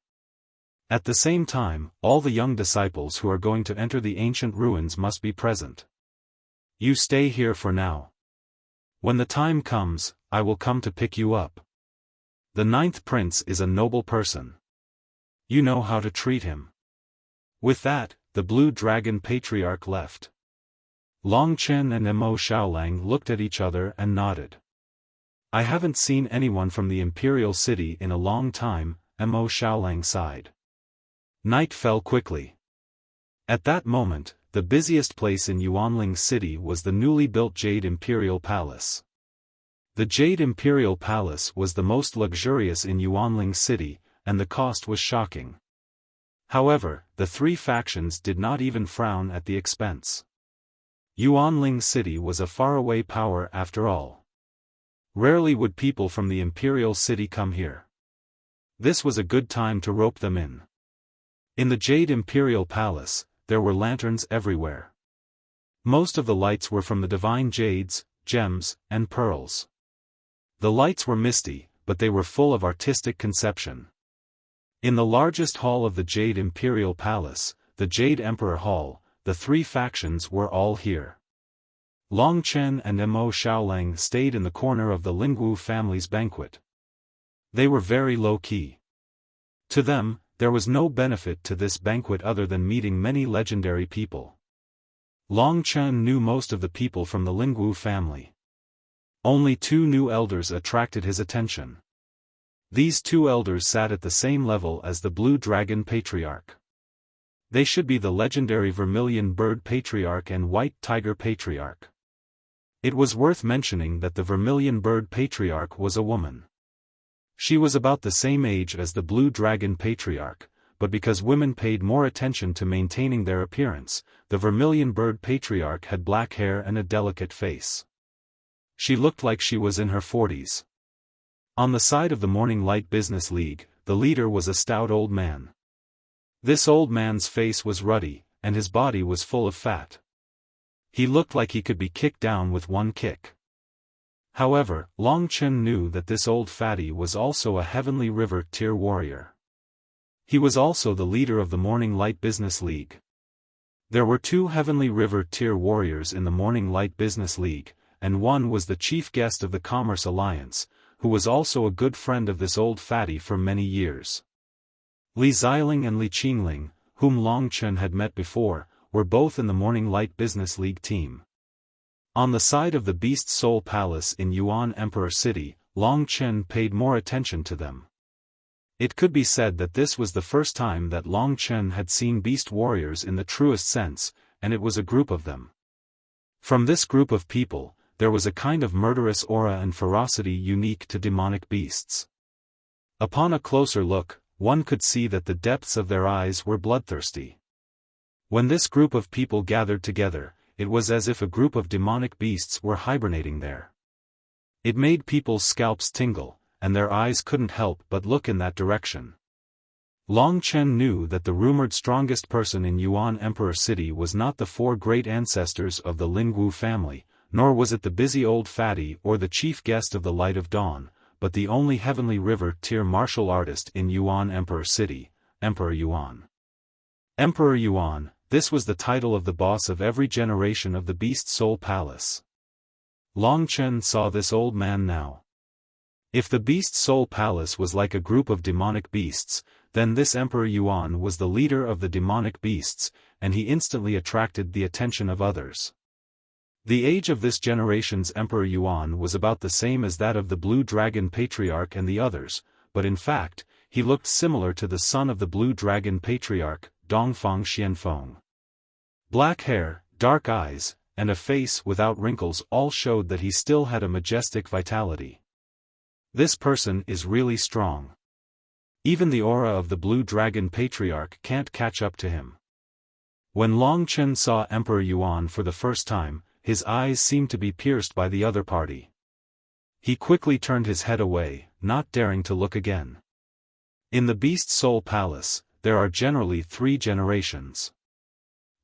At the same time, all the young disciples who are going to enter the ancient ruins must be present. You stay here for now. When the time comes, I will come to pick you up. The 9th prince is a noble person. You know how to treat him. With that, the Blue Dragon patriarch left. Long Chen and Mo Xiaolang looked at each other and nodded. I haven't seen anyone from the Imperial City in a long time, Mo Xiaolang sighed. Night fell quickly. At that moment, the busiest place in Yuanling City was the newly built Jade Imperial Palace. The Jade Imperial Palace was the most luxurious in Yuanling City, and the cost was shocking. However, the three factions did not even frown at the expense. Yuanling City was a faraway power after all. Rarely would people from the Imperial City come here. This was a good time to rope them in. In the Jade Imperial Palace, there were lanterns everywhere. Most of the lights were from the divine jades, gems, and pearls. The lights were misty, but they were full of artistic conception. In the largest hall of the Jade Imperial Palace, the Jade Emperor Hall, the three factions were all here. Long Chen and Mo Xiaolang stayed in the corner of the Lingwu family's banquet. They were very low-key. To them, there was no benefit to this banquet other than meeting many legendary people. Long Chen knew most of the people from the Lingwu family. Only two new elders attracted his attention. These two elders sat at the same level as the Blue Dragon Patriarch. They should be the legendary Vermilion Bird Patriarch and White Tiger Patriarch. It was worth mentioning that the Vermilion Bird Patriarch was a woman. She was about the same age as the Blue Dragon Patriarch, but because women paid more attention to maintaining their appearance, the Vermilion Bird Patriarch had black hair and a delicate face. She looked like she was in her 40s. On the side of the Morning Light Business League, the leader was a stout old man. This old man's face was ruddy, and his body was full of fat. He looked like he could be kicked down with one kick. However, Long Chen knew that this old fatty was also a Heavenly River tier warrior. He was also the leader of the Morning Light Business League. There were two Heavenly River tier warriors in the Morning Light Business League, and one was the chief guest of the Commerce Alliance, who was also a good friend of this old fatty for many years. Li Xiling and Li Qingling, whom Long Chen had met before, were both in the Morning Light Business League team. On the side of the Beast Soul Palace in Yuan Emperor City, Long Chen paid more attention to them. It could be said that this was the first time that Long Chen had seen beast warriors in the truest sense, and it was a group of them. From this group of people, there was a kind of murderous aura and ferocity unique to demonic beasts. Upon a closer look, one could see that the depths of their eyes were bloodthirsty. When this group of people gathered together, it was as if a group of demonic beasts were hibernating there. It made people's scalps tingle, and their eyes couldn't help but look in that direction. Long Chen knew that the rumored strongest person in Yuan Emperor City was not the four great ancestors of the Lingwu family, nor was it the busy old fatty or the chief guest of the Light of Dawn, but the only Heavenly River tier martial artist in Yuan Emperor City, Emperor Yuan. Emperor Yuan, this was the title of the boss of every generation of the Beast Soul Palace. Long Chen saw this old man now. If the Beast Soul Palace was like a group of demonic beasts, then this Emperor Yuan was the leader of the demonic beasts, and he instantly attracted the attention of others. The age of this generation's Emperor Yuan was about the same as that of the Blue Dragon Patriarch and the others, but in fact, he looked similar to the son of the Blue Dragon Patriarch, Dongfang Xianfeng. Black hair, dark eyes, and a face without wrinkles all showed that he still had a majestic vitality. This person is really strong. Even the aura of the Blue Dragon Patriarch can't catch up to him. When Long Chen saw Emperor Yuan for the first time, his eyes seemed to be pierced by the other party. He quickly turned his head away, not daring to look again. In the Beast Soul Palace, there are generally 3 generations.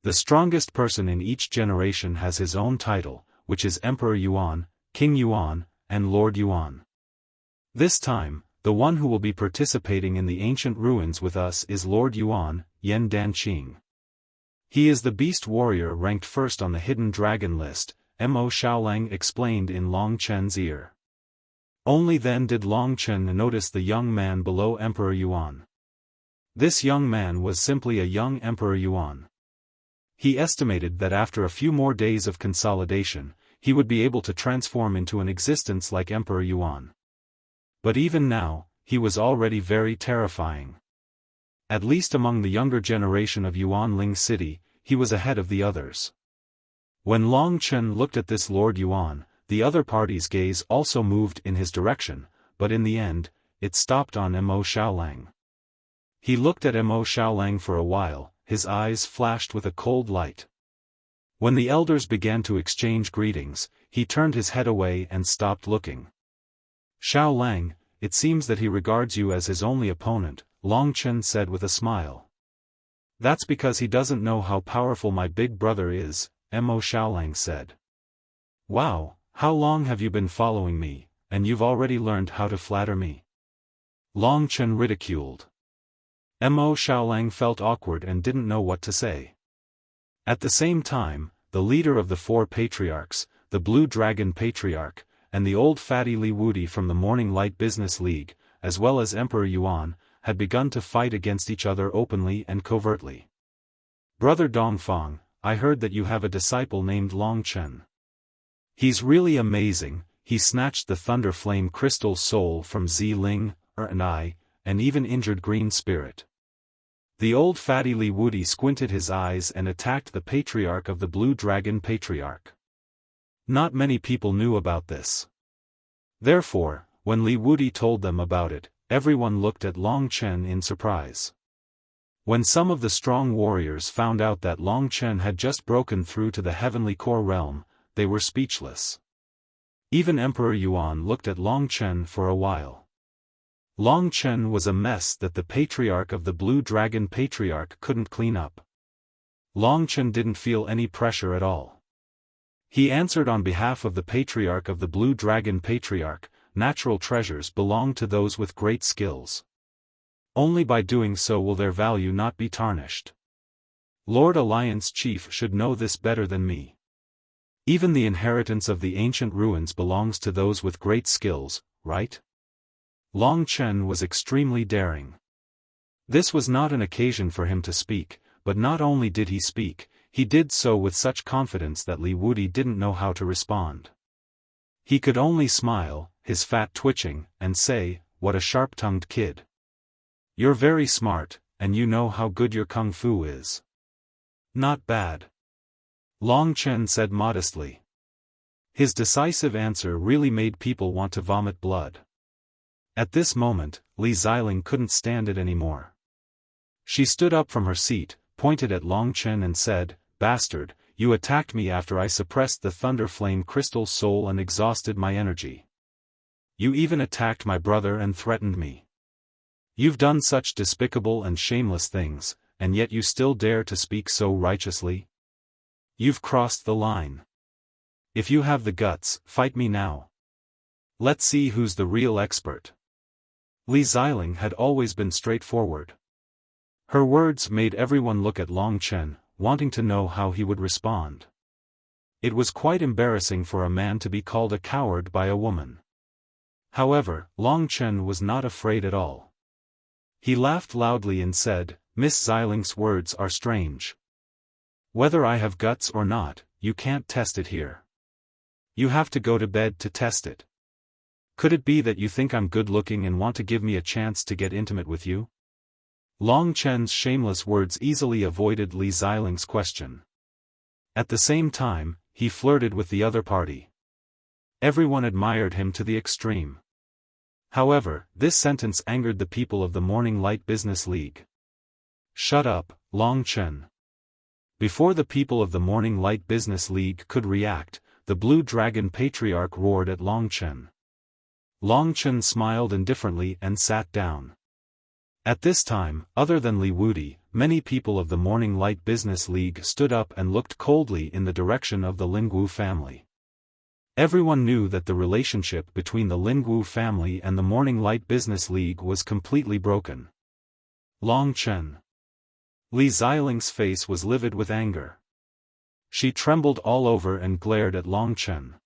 The strongest person in each generation has his own title, which is Emperor Yuan, King Yuan, and Lord Yuan. This time, the one who will be participating in the ancient ruins with us is Lord Yuan, Yan Danqing. He is the beast warrior ranked first on the hidden dragon list, Mo Xiaolang explained in Long Chen's ear. Only then did Long Chen notice the young man below Emperor Yuan. This young man was simply a young Emperor Yuan. He estimated that after a few more days of consolidation, he would be able to transform into an existence like Emperor Yuan. But even now, he was already very terrifying. At least among the younger generation of Yuanling City, he was ahead of the others. When Long Chen looked at this Lord Yuan, the other party's gaze also moved in his direction, but in the end, it stopped on Mo Xiaolang. He looked at Mo Xiaolang for a while, his eyes flashed with a cold light. When the elders began to exchange greetings, he turned his head away and stopped looking. Xiaolang, it seems that he regards you as his only opponent, Long Chen said with a smile. That's because he doesn't know how powerful my big brother is, Mo Xiaolang said. Wow, how long have you been following me, and you've already learned how to flatter me? Long Chen ridiculed. Mo Xiaolang felt awkward and didn't know what to say. At the same time, the leader of the four patriarchs, the Blue Dragon Patriarch, and the old fatty Li Wudi from the Morning Light Business League, as well as Emperor Yuan, had begun to fight against each other openly and covertly. Brother Dongfang, I heard that you have a disciple named Long Chen. He's really amazing. He snatched the Thunder Flame Crystal Soul from Ling, and I, and even injured Green Spirit. The old fatty Li Wudi squinted his eyes and attacked the Patriarch of the Blue Dragon Patriarch. Not many people knew about this. Therefore, when Li Wudi told them about it, everyone looked at Long Chen in surprise. When some of the strong warriors found out that Long Chen had just broken through to the Heavenly Core realm, they were speechless. Even Emperor Yuan looked at Long Chen for a while. Long Chen was a mess that the Patriarch of the Blue Dragon Patriarch couldn't clean up. Long Chen didn't feel any pressure at all. He answered on behalf of the Patriarch of the Blue Dragon Patriarch. Natural treasures belong to those with great skills. Only by doing so will their value not be tarnished. Lord Alliance Chief should know this better than me. Even the inheritance of the ancient ruins belongs to those with great skills, right? Long Chen was extremely daring. This was not an occasion for him to speak, but not only did he speak, he did so with such confidence that Li Wudi didn't know how to respond. He could only smile, his fat twitching, and say, "What a sharp-tongued kid. You're very smart, and you know how good your kung fu is." "Not bad," Long Chen said modestly. His decisive answer really made people want to vomit blood. At this moment, Li Xiling couldn't stand it anymore. She stood up from her seat, pointed at Long Chen and said, "Bastard, you attacked me after I suppressed the Thunder Flame Crystal Soul and exhausted my energy. You even attacked my brother and threatened me. You've done such despicable and shameless things, and yet you still dare to speak so righteously? You've crossed the line. If you have the guts, fight me now. Let's see who's the real expert." Li Xiling had always been straightforward. Her words made everyone look at Long Chen, wanting to know how he would respond. It was quite embarrassing for a man to be called a coward by a woman. However, Long Chen was not afraid at all. He laughed loudly and said, "Miss Xiling's words are strange. Whether I have guts or not, you can't test it here. You have to go to bed to test it. Could it be that you think I'm good-looking and want to give me a chance to get intimate with you?" Long Chen's shameless words easily avoided Li Xiling's question. At the same time, he flirted with the other party. Everyone admired him to the extreme. However, this sentence angered the people of the Morning Light Business League. "Shut up, Long Chen." Before the people of the Morning Light Business League could react, the Blue Dragon Patriarch roared at Long Chen. Long Chen smiled indifferently and sat down. At this time, other than Li Wudi, many people of the Morning Light Business League stood up and looked coldly in the direction of the Lingwu family. Everyone knew that the relationship between the Lingwu family and the Morning Light Business League was completely broken. Long Chen. Li Xiling's face was livid with anger. She trembled all over and glared at Long Chen.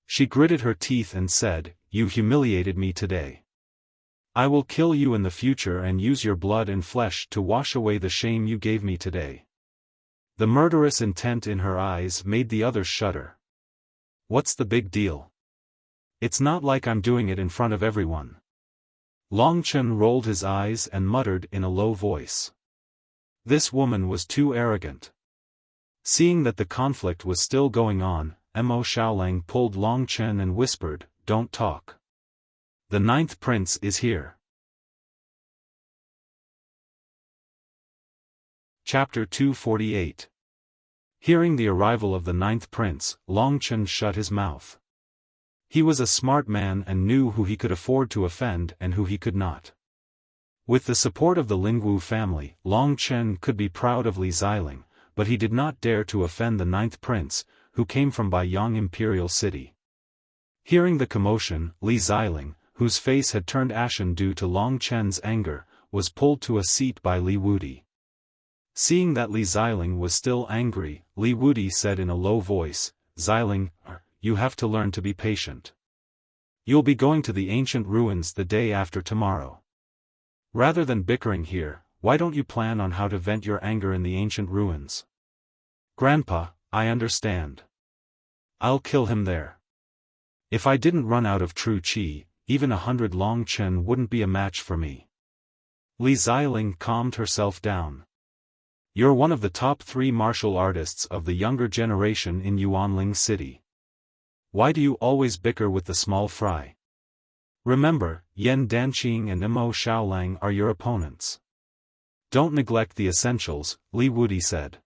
She gritted her teeth and said, "You humiliated me today. I will kill you in the future and use your blood and flesh to wash away the shame you gave me today." The murderous intent in her eyes made the others shudder. "What's the big deal? It's not like I'm doing it in front of everyone." Long Chen rolled his eyes and muttered in a low voice. This woman was too arrogant. Seeing that the conflict was still going on, Mo Xiaolang pulled Long Chen and whispered, "Don't talk. The 9th prince is here." Chapter 248. Hearing the arrival of the 9th prince, Long Chen shut his mouth. He was a smart man and knew who he could afford to offend and who he could not. With the support of the Lingwu family, Long Chen could be proud of Li Xiling, but he did not dare to offend the ninth prince, who came from Baiyang Imperial City. Hearing the commotion, Li Xiling, whose face had turned ashen due to Long Chen's anger, was pulled to a seat by Li Wudi. Seeing that Li Xiling was still angry, Li Wudi said in a low voice, "Xiling, you have to learn to be patient. You'll be going to the ancient ruins the day after tomorrow. Rather than bickering here, why don't you plan on how to vent your anger in the ancient ruins?" "Grandpa, I understand. I'll kill him there. If I didn't run out of true qi, even 100 Long Chen wouldn't be a match for me." Li Xiling calmed herself down. "You're one of the top 3 martial artists of the younger generation in Yuanling City. Why do you always bicker with the small fry? Remember, Yan Danqing and Mo Xiaolang are your opponents. Don't neglect the essentials," Li Wudi said.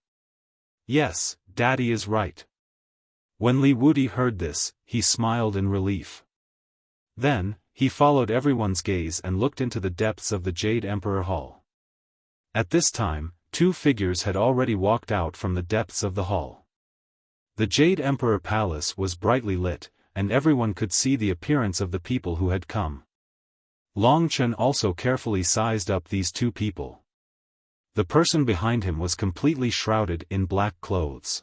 "Yes, Daddy is right." When Li Wudi heard this, he smiled in relief. Then, he followed everyone's gaze and looked into the depths of the Jade Emperor Hall. At this time, 2 figures had already walked out from the depths of the hall. The Jade Emperor Palace was brightly lit, and everyone could see the appearance of the people who had come. Long Chen also carefully sized up these 2 people. The person behind him was completely shrouded in black clothes.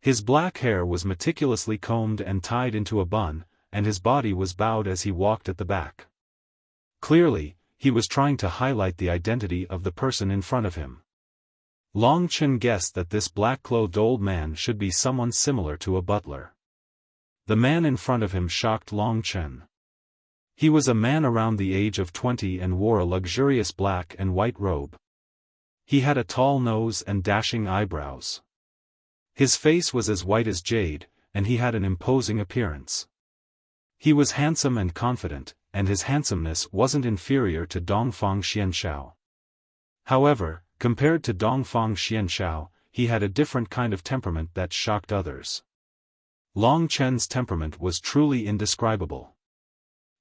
His black hair was meticulously combed and tied into a bun, and his body was bowed as he walked at the back. Clearly, he was trying to highlight the identity of the person in front of him. Long Chen guessed that this black-clothed old man should be someone similar to a butler. The man in front of him shocked Long Chen. He was a man around the age of 20 and wore a luxurious black and white robe. He had a tall nose and dashing eyebrows. His face was as white as jade, and he had an imposing appearance. He was handsome and confident, and his handsomeness wasn't inferior to Dongfang Xianshao. However, compared to Dongfang Xianshao, he had a different kind of temperament that shocked others. Long Chen's temperament was truly indescribable.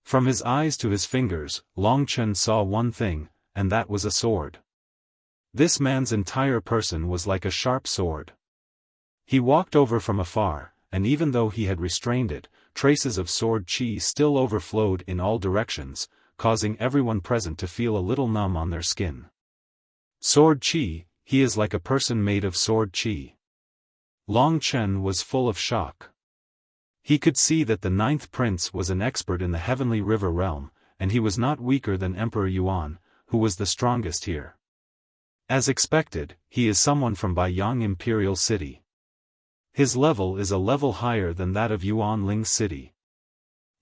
From his eyes to his fingers, Long Chen saw one thing, and that was a sword. This man's entire person was like a sharp sword. He walked over from afar, and even though he had restrained it, traces of sword qi still overflowed in all directions, causing everyone present to feel a little numb on their skin. "Sword qi, he is like a person made of sword qi." Long Chen was full of shock. He could see that the ninth prince was an expert in the heavenly river realm, and he was not weaker than Emperor Yuan, who was the strongest here. As expected, he is someone from Baiyang Imperial City. His level is a level higher than that of Yuanling City.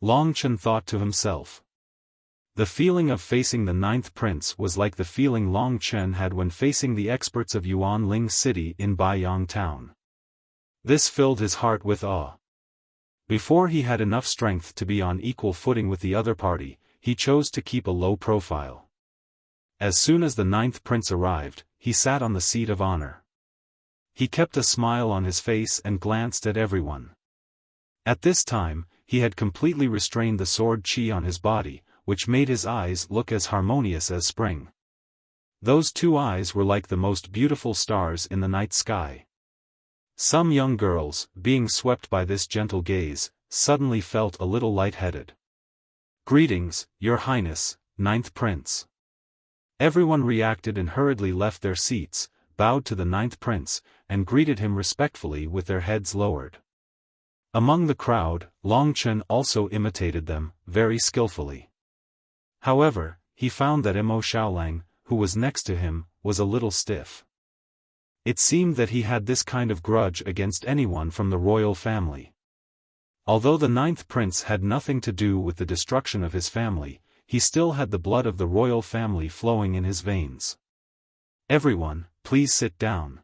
Long Chen thought to himself. The feeling of facing the ninth prince was like the feeling Long Chen had when facing the experts of Yuanling City in Baiyang Town. This filled his heart with awe. Before he had enough strength to be on equal footing with the other party, he chose to keep a low profile. As soon as the ninth prince arrived, he sat on the seat of honor. He kept a smile on his face and glanced at everyone. At this time, he had completely restrained the sword qi on his body, which made his eyes look as harmonious as spring. Those 2 eyes were like the most beautiful stars in the night sky. Some young girls, being swept by this gentle gaze, suddenly felt a little light-headed. "Greetings, Your Highness, Ninth Prince." Everyone reacted and hurriedly left their seats, bowed to the ninth prince, and greeted him respectfully with their heads lowered. Among the crowd, Long Chen also imitated them, very skillfully. However, he found that Mo Xiaolang, who was next to him, was a little stiff. It seemed that he had this kind of grudge against anyone from the royal family. Although the ninth prince had nothing to do with the destruction of his family, he still had the blood of the royal family flowing in his veins. "Everyone, please sit down.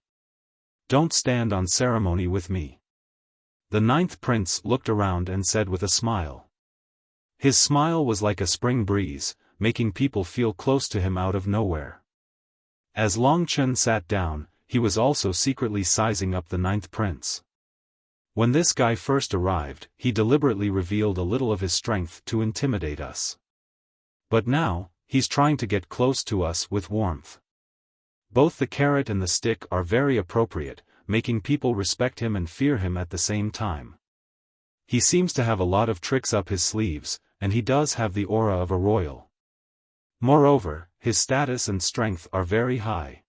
Don't stand on ceremony with me." The ninth prince looked around and said with a smile. His smile was like a spring breeze, making people feel close to him out of nowhere. As Long Chen sat down, he was also secretly sizing up the ninth prince. When this guy first arrived, he deliberately revealed a little of his strength to intimidate us. But now, he's trying to get close to us with warmth. Both the carrot and the stick are very appropriate, making people respect him and fear him at the same time. He seems to have a lot of tricks up his sleeves, and he does have the aura of a royal. Moreover, his status and strength are very high.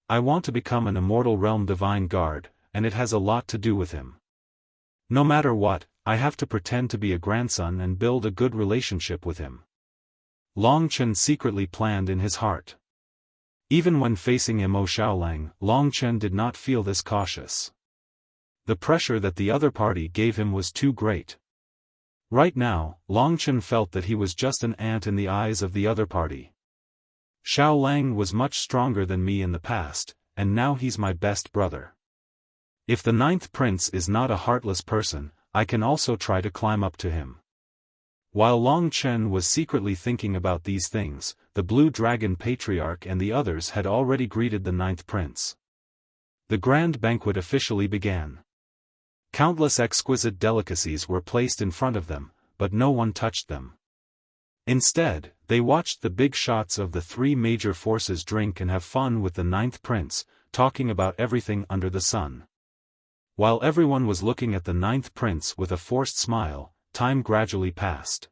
I want to become an immortal realm divine guard, and it has a lot to do with him. No matter what, I have to pretend to be a grandson and build a good relationship with him. Long Chen secretly planned in his heart. Even when facing Imo Xiaolang, Long Chen did not feel this cautious. The pressure that the other party gave him was too great. Right now, Long Chen felt that he was just an ant in the eyes of the other party. Xiaolang was much stronger than me in the past, and now he's my best brother. If the 9th prince is not a heartless person, I can also try to climb up to him. While Long Chen was secretly thinking about these things, the Blue Dragon Patriarch and the others had already greeted the 9th prince. The grand banquet officially began. Countless exquisite delicacies were placed in front of them, but no one touched them. Instead, they watched the big shots of the 3 major forces drink and have fun with the 9th prince, talking about everything under the sun. While everyone was looking at the 9th prince with a forced smile, time gradually passed.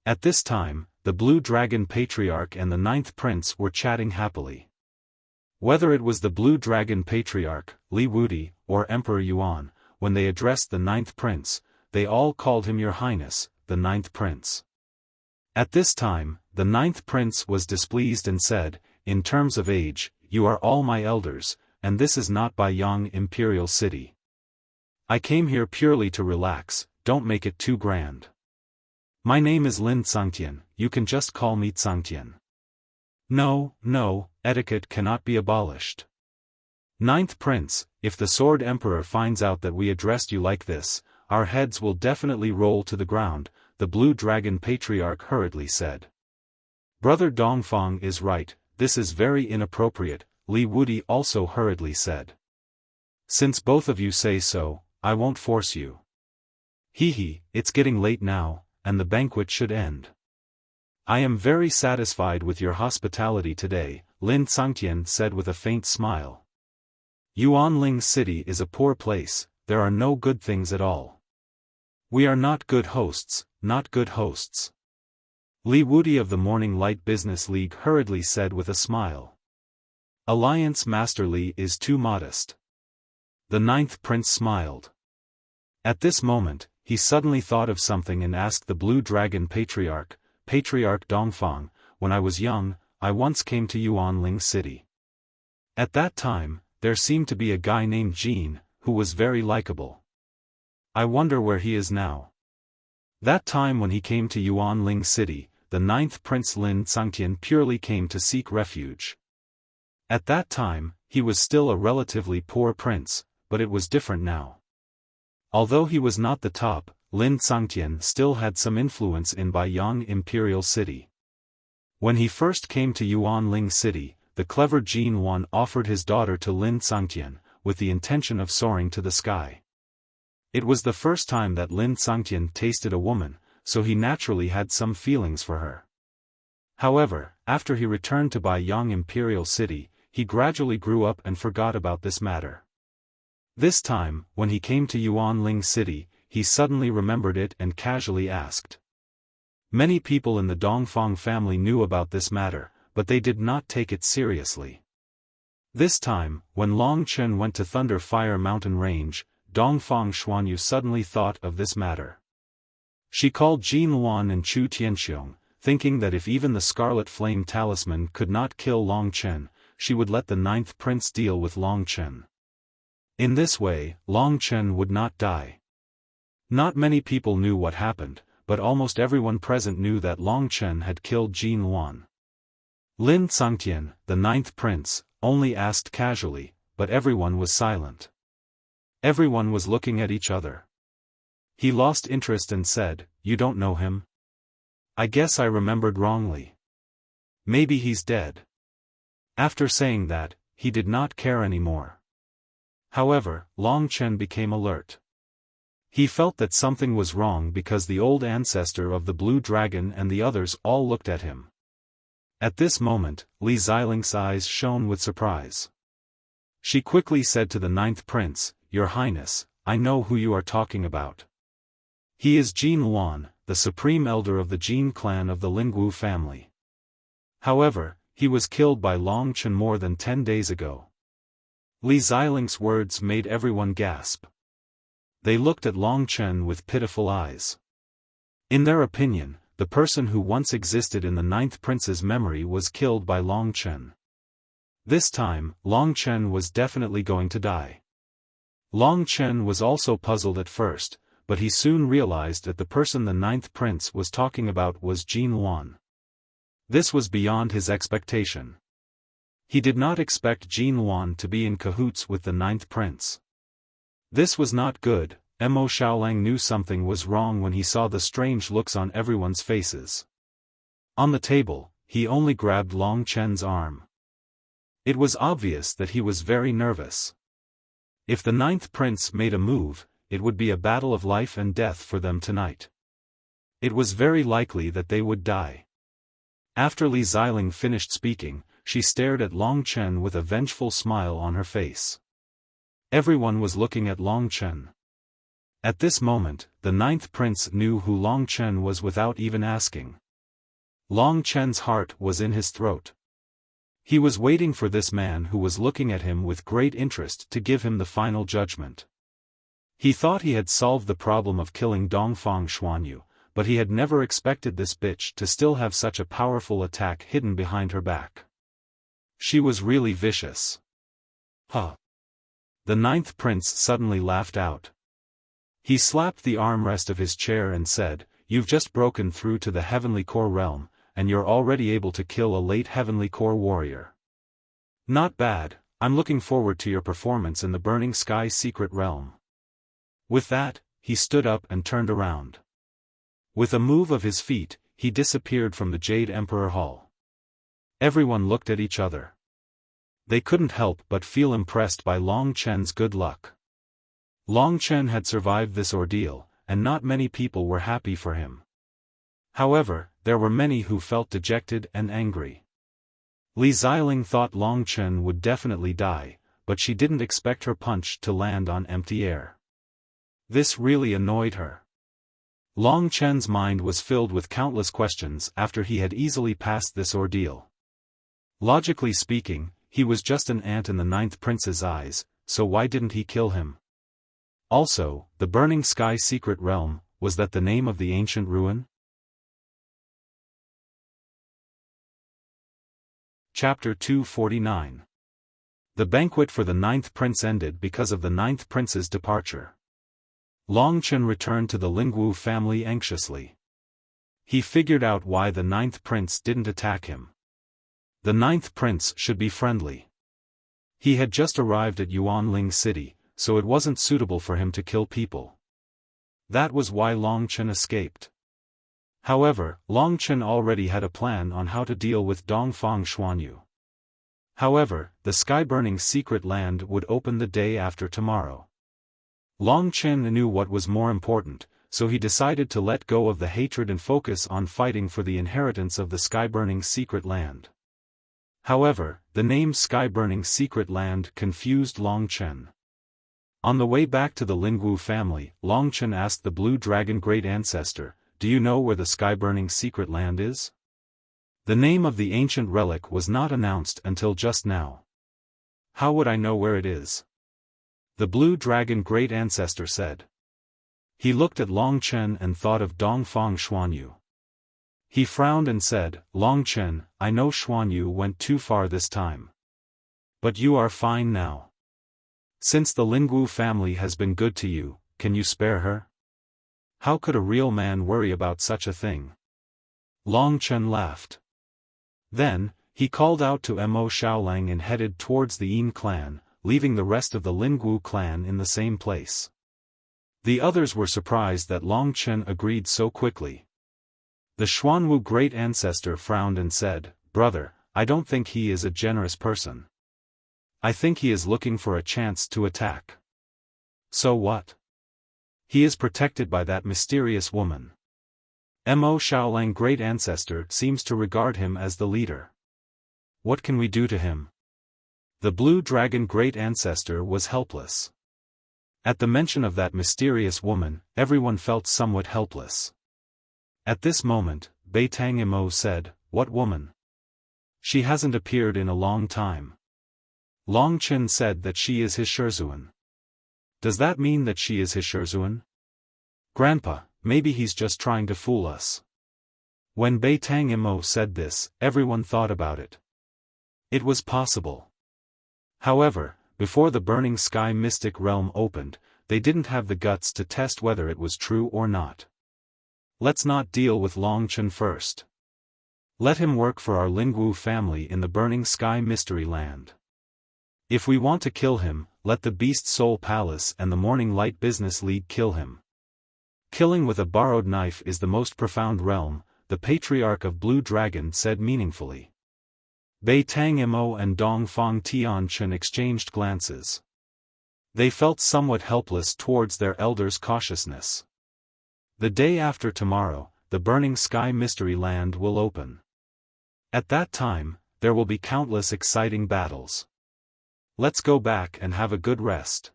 At this time, the Blue Dragon Patriarch and the 9th prince were chatting happily. Whether it was the Blue Dragon Patriarch, Li Wuti, or Emperor Yuan, when they addressed the 9th prince, they all called him Your Highness, the 9th prince. At this time, the 9th prince was displeased and said, in terms of age, you are all my elders, and this is not Baiyang Imperial City. I came here purely to relax, don't make it too grand. My name is Lin Tsangtian, you can just call me Tsangtian. No, etiquette cannot be abolished. 9th prince, if the Sword Emperor finds out that we addressed you like this, our heads will definitely roll to the ground, the Blue Dragon Patriarch hurriedly said. Brother Dongfang is right, this is very inappropriate, Li Wuti also hurriedly said. Since both of you say so, I won't force you. It's getting late now, and the banquet should end. I am very satisfied with your hospitality today, Lin Tsangtian said with a faint smile. Yuanling City is a poor place, there are no good things at all. We are not good hosts, not good hosts. Li Wuti of the Morning Light Business League hurriedly said with a smile. Alliance Master Li is too modest. The 9th prince smiled. At this moment, he suddenly thought of something and asked the Blue Dragon Patriarch, Patriarch Dongfang, when I was young, I once came to Yuanling City. At that time, there seemed to be a guy named Jean, who was very likable. I wonder where he is now. That time when he came to Yuanling City, the 9th prince Lin Tsangtian purely came to seek refuge. At that time, he was still a relatively poor prince, but it was different now. Although he was not the top, Lin Tsangtian still had some influence in Baiyang Imperial City. When he first came to Yuanling City, the clever Jin Wan offered his daughter to Lin Tsangtian, with the intention of soaring to the sky. It was the first time that Lin Tsangtian tasted a woman, so he naturally had some feelings for her. However, after he returned to Baiyang Imperial City, he gradually grew up and forgot about this matter. This time, when he came to Yuanling City, he suddenly remembered it and casually asked. Many people in the Dongfang family knew about this matter, but they did not take it seriously. This time, when Long Chen went to Thunder Fire Mountain Range, Dongfang Xuanyu suddenly thought of this matter. She called Jin Luan and Chu Tianxiong, thinking that if even the Scarlet Flame Talisman could not kill Long Chen, she would let the 9th prince deal with Long Chen. In this way, Long Chen would not die. Not many people knew what happened, but almost everyone present knew that Long Chen had killed Jin Luan. Lin Tsangtian, the 9th prince, only asked casually, but everyone was silent. Everyone was looking at each other. He lost interest and said, "You don't know him? I guess I remembered wrongly. Maybe he's dead." After saying that, he did not care anymore. However, Long Chen became alert. He felt that something was wrong because the old ancestor of the Blue Dragon and the others all looked at him. At this moment, Li Xiling's eyes shone with surprise. She quickly said to the ninth prince, "Your Highness, I know who you are talking about. He is Jin Luan, the supreme elder of the Jin clan of the Lingwu family. However, he was killed by Long Chen more than 10 days ago." Li Xiling's words made everyone gasp. They looked at Long Chen with pitiful eyes. In their opinion, the person who once existed in the ninth prince's memory was killed by Long Chen. This time, Long Chen was definitely going to die. Long Chen was also puzzled at first, but he soon realized that the person the ninth prince was talking about was Jin Luan. This was beyond his expectation. He did not expect Jin Luan to be in cahoots with the ninth prince. This was not good. Mo Xiaolang knew something was wrong when he saw the strange looks on everyone's faces. On the table, he only grabbed Long Chen's arm. It was obvious that he was very nervous. If the ninth prince made a move, it would be a battle of life and death for them tonight. It was very likely that they would die. After Li Xiling finished speaking, she stared at Long Chen with a vengeful smile on her face. Everyone was looking at Long Chen. At this moment, the ninth prince knew who Long Chen was without even asking. Long Chen's heart was in his throat. He was waiting for this man who was looking at him with great interest to give him the final judgment. He thought he had solved the problem of killing Dongfang Xuanyu, but he had never expected this bitch to still have such a powerful attack hidden behind her back. She was really vicious. Huh. The ninth prince suddenly laughed out. He slapped the armrest of his chair and said, "You've just broken through to the Heavenly Core realm, and you're already able to kill a late Heavenly Core warrior. Not bad, I'm looking forward to your performance in the Burning Sky Secret Realm." With that, he stood up and turned around. With a move of his feet, he disappeared from the Jade Emperor Hall. Everyone looked at each other. They couldn't help but feel impressed by Long Chen's good luck. Long Chen had survived this ordeal, and not many people were happy for him. However, there were many who felt dejected and angry. Li Xiling thought Long Chen would definitely die, but she didn't expect her punch to land on empty air. This really annoyed her. Long Chen's mind was filled with countless questions after he had easily passed this ordeal. Logically speaking, he was just an ant in the ninth prince's eyes, so why didn't he kill him? Also, the Burning Sky Secret Realm, was that the name of the ancient ruin? Chapter 249. The banquet for the ninth prince ended because of the ninth prince's departure. Long Chen returned to the Lingwu family anxiously. He figured out why the ninth prince didn't attack him. The ninth prince should be friendly. He had just arrived at Yuanling City, so it wasn't suitable for him to kill people. That was why Long Chen escaped. However, Long Chen already had a plan on how to deal with Dongfang Xuanyu. However, the sky-burning secret land would open the day after tomorrow. Long Chen knew what was more important, so he decided to let go of the hatred and focus on fighting for the inheritance of the sky-burning secret land. However, the name Sky-Burning Secret Land confused Long Chen. On the way back to the Lingwu family, Long Chen asked the Blue Dragon Great Ancestor, "Do you know where the Sky-Burning Secret Land is?" The name of the ancient relic was not announced until just now. "How would I know where it is?" the Blue Dragon Great Ancestor said. He looked at Long Chen and thought of Dongfang Xuanyu. He frowned and said, "Long Chen, I know Xuanyu went too far this time. But you are fine now. Since the Lingwu family has been good to you, can you spare her?" How could a real man worry about such a thing? Long Chen laughed. Then, he called out to Mo Xiaolang and headed towards the Yin clan, leaving the rest of the Lingwu clan in the same place. The others were surprised that Long Chen agreed so quickly. The Xuanwu Great Ancestor frowned and said, "Brother, I don't think he is a generous person. I think he is looking for a chance to attack." "So what? He is protected by that mysterious woman. Mo Xiaolang Great Ancestor seems to regard him as the leader." What can we do to him? The blue dragon great ancestor was helpless. At the mention of that mysterious woman, everyone felt somewhat helpless. At this moment, Beitang Imo said, "What woman? She hasn't appeared in a long time." Long Chen said that she is his Shizhuan. Does that mean that she is his Shizhuan? Grandpa, maybe he's just trying to fool us. When Beitang Imo said this, everyone thought about it. It was possible. However, before the Burning Sky Mystic Realm opened, they didn't have the guts to test whether it was true or not. Let's not deal with Long Chen first. Let him work for our Lingwu family in the Burning Sky Mystery Land. If we want to kill him, let the Beast Soul Palace and the Morning Light Business League kill him. Killing with a borrowed knife is the most profound realm, the Patriarch of Blue Dragon said meaningfully. Beitang Imo and Dongfang Tianchen exchanged glances. They felt somewhat helpless towards their elder's cautiousness. The day after tomorrow, the Burning Sky Mystery Land will open. At that time, there will be countless exciting battles. Let's go back and have a good rest.